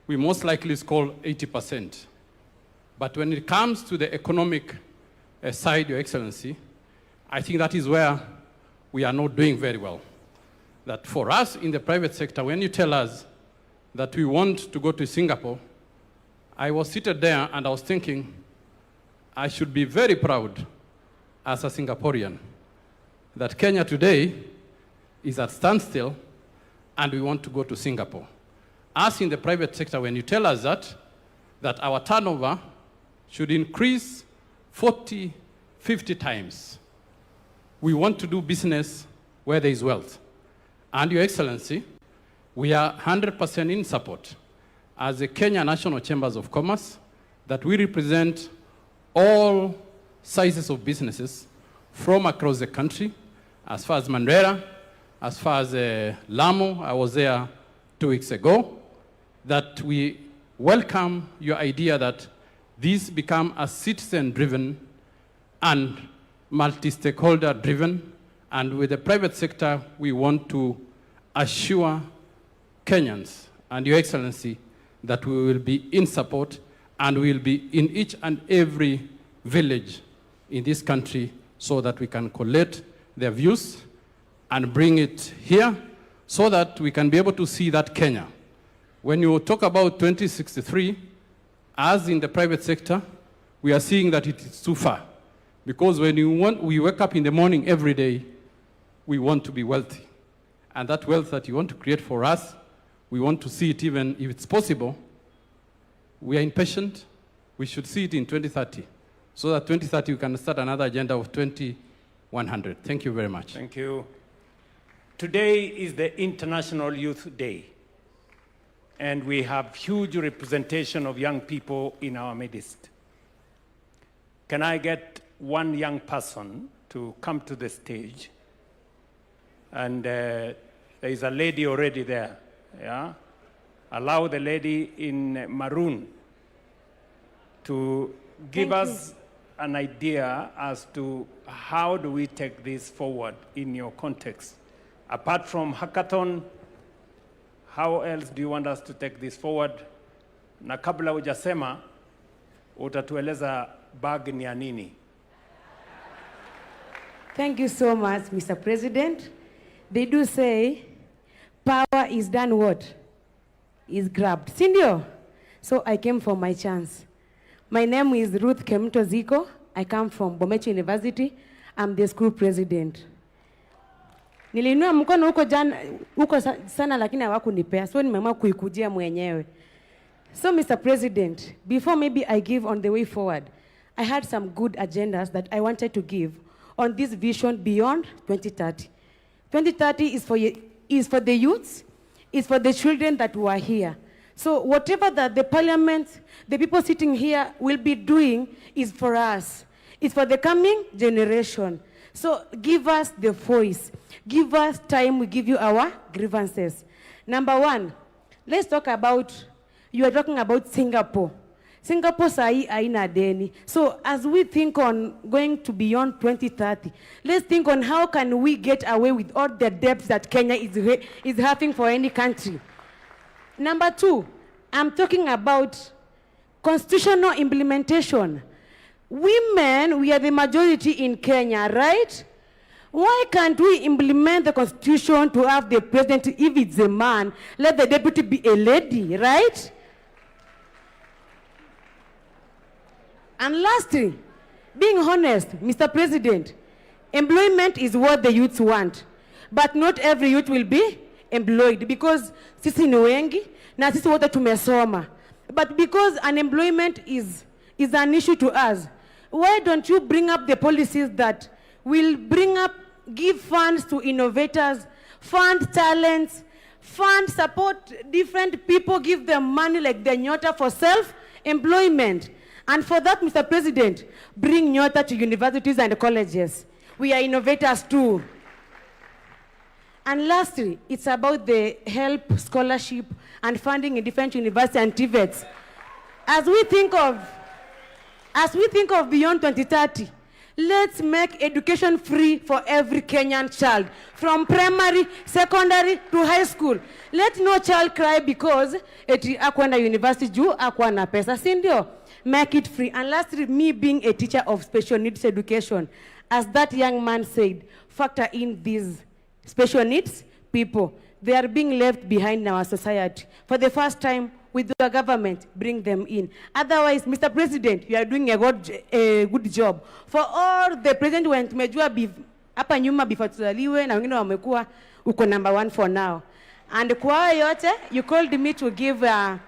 we most likely scored 80%. But when it comes to the economic side, Your Excellency, I think that is where we are not doing very well. That for us in the private sector, when you tell us that we want to go to Singapore, I was seated there and I was thinking, I should be very proud as a Singaporean that Kenya today is at standstill and we want to go to Singapore. Us in the private sector, when you tell us that our turnover should increase 40, 50 times, we want to do business where there is wealth. And Your Excellency, we are 100% in support as the Kenya National Chambers of Commerce that we represent all sizes of businesses from across the country, as far as Mandera, as far as Lamu, I was there 2 weeks ago, that we welcome your idea that this become a citizen-driven and multi-stakeholder-driven, and with the private sector, we want to assure Kenyans and Your Excellency that we will be in support and we will be in each and every village in this country so that we can collect their views and bring it here so that we can be able to see that Kenya. When you talk about 2063, as in the private sector, we are seeing that it is too far. Because when we wake up in the morning every day, we want to be wealthy. And that wealth that you want to create for us, we want to see it even if it's possible. We are impatient. We should see it in 2030. So that 2030 we can start another agenda of 2100. Thank you very much. Thank you. Today is the International Youth Day, and we have huge representation of young people in our midst. Can I get one young person to come to the stage? And there is a lady already there, yeah? Allow the lady in maroon to give us an idea as to how do we take this forward in your context. Apart from hackathon, how else do you want us to take this forward? Na kabla hujasema, utatueleza bag ni ya nini? Thank you so much, Mr. President. They do say, power is done what? Is grabbed. Sindio? So I came for my chance. My name is Ruth Kemto Ziko. I come from Bomechi University. I'm the school president. Nilinua mkono huko sana lakini hawakunipea. So nimeamua kuikujia mwenyewe. So Mr. President, before maybe I give on the way forward, I had some good agendas that I wanted to give on this vision beyond 2030. 2030 is for the youths, is for the children that were here. So whatever that the parliament, the people sitting here will be doing is for us. It's for the coming generation. So give us the voice. Give us time, we give you our grievances. Number one, let's talk about, you are talking about Singapore. Singapore sahi haina deni. So as we think on going to beyond 2030, let's think on how can we get away with all the debts that Kenya is having for any country. Number two, I'm talking about constitutional implementation. Women, we are the majority in Kenya, right? Why can't we implement the constitution to have the president, if it's a man, let the deputy be a lady, right? And lastly, being honest, Mr. President, employment is what the youths want. But not every youth will be employed because sisi ni wengi na sisi wote tumesoma. But because unemployment is an issue to us, why don't you bring up the policies that will give funds to innovators, fund talents, fund support different people, give them money like the Nyota for self-employment. And for that, Mr. President, bring Nyota to universities and colleges. We are innovators too. And lastly, it's about the help, scholarship, and funding in different universities and TVETs. As we think of beyond 2030, let's make education free for every Kenyan child, from primary, secondary to high school. Let no child cry because akwenda university juu akwana pesa, sindio? Make it free. And lastly, me being a teacher of special needs education, as that young man said, factor in these special needs people. They are being left behind in our society. For the first time, with the government, bring them in. Otherwise, Mr. President, you are doing a good job. For all the president when tumejua hapa nyuma before tuzaliwe na wengine wamekuwa uko number 1 for now. And kwa yote, you called me to give on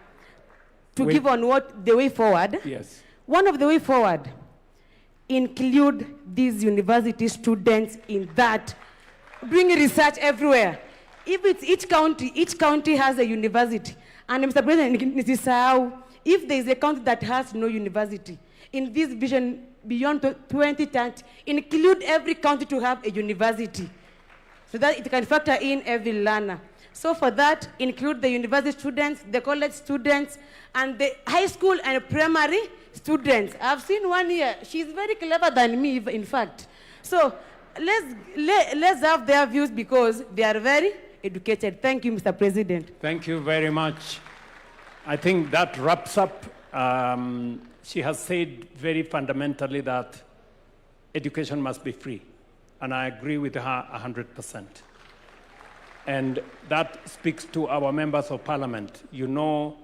what the way forward. Yes. One of the way forward, include these university students in that. Bring research everywhere. If it's each county has a university. And Mr. President, if there is a county that has no university, in this vision beyond 2030, include every county to have a university so that it can factor in every learner. So for that, include the university students, the college students, and the high school and primary students. I've seen one here. She's very clever than me, in fact. So let's have their views because they are very educated. Thank you, Mr. President. Thank you very much. I think that wraps up. She has said very fundamentally that education must be free. And I agree with her 100%. And that speaks to our members of parliament. You know,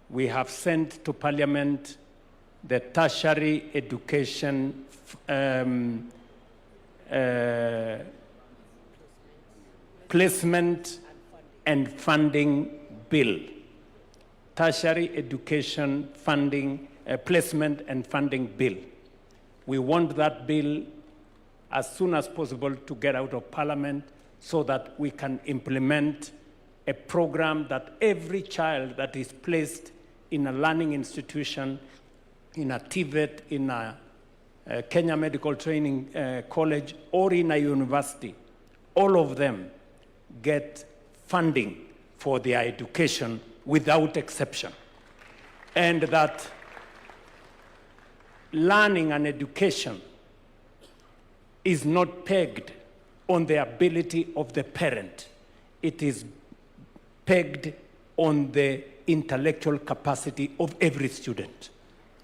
we have sent to parliament the tertiary education placement and funding bill. Tertiary education funding, placement and funding bill. We want that bill as soon as possible to get out of parliament so that we can implement a program that every child that is placed in a learning institution, in a TVET, in a Kenya Medical Training College, or in a university, all of them get funding for their education without exception. And that learning and education is not pegged on the ability of the parent. It is pegged on the intellectual capacity of every student.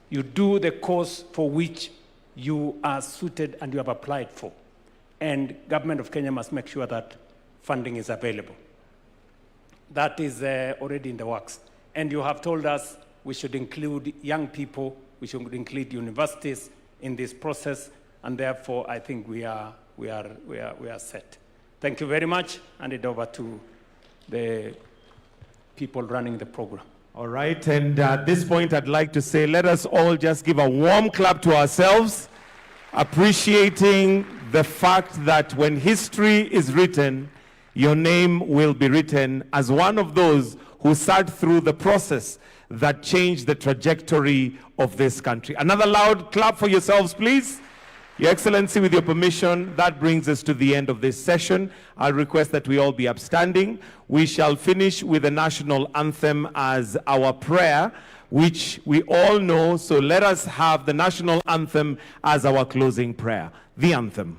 You do the course for which you are suited and you have applied for. And government of Kenya must make sure that funding is available. That is already in the works. And you have told us we should include young people, we should include universities in this process, and therefore I think we are set. Thank you very much. Hand it over to the people running the program. All right, and at this point I'd like to say, let us all just give a warm clap to ourselves, appreciating the fact that when history is written, your name will be written as one of those who sat through the process that changed the trajectory of this country. Another loud clap for yourselves, please. Your Excellency, with your permission, that brings us to the end of this session. I'll request that we all be upstanding. We shall finish with the national anthem as our prayer, which we all know, so let us have the national anthem as our closing prayer. The anthem.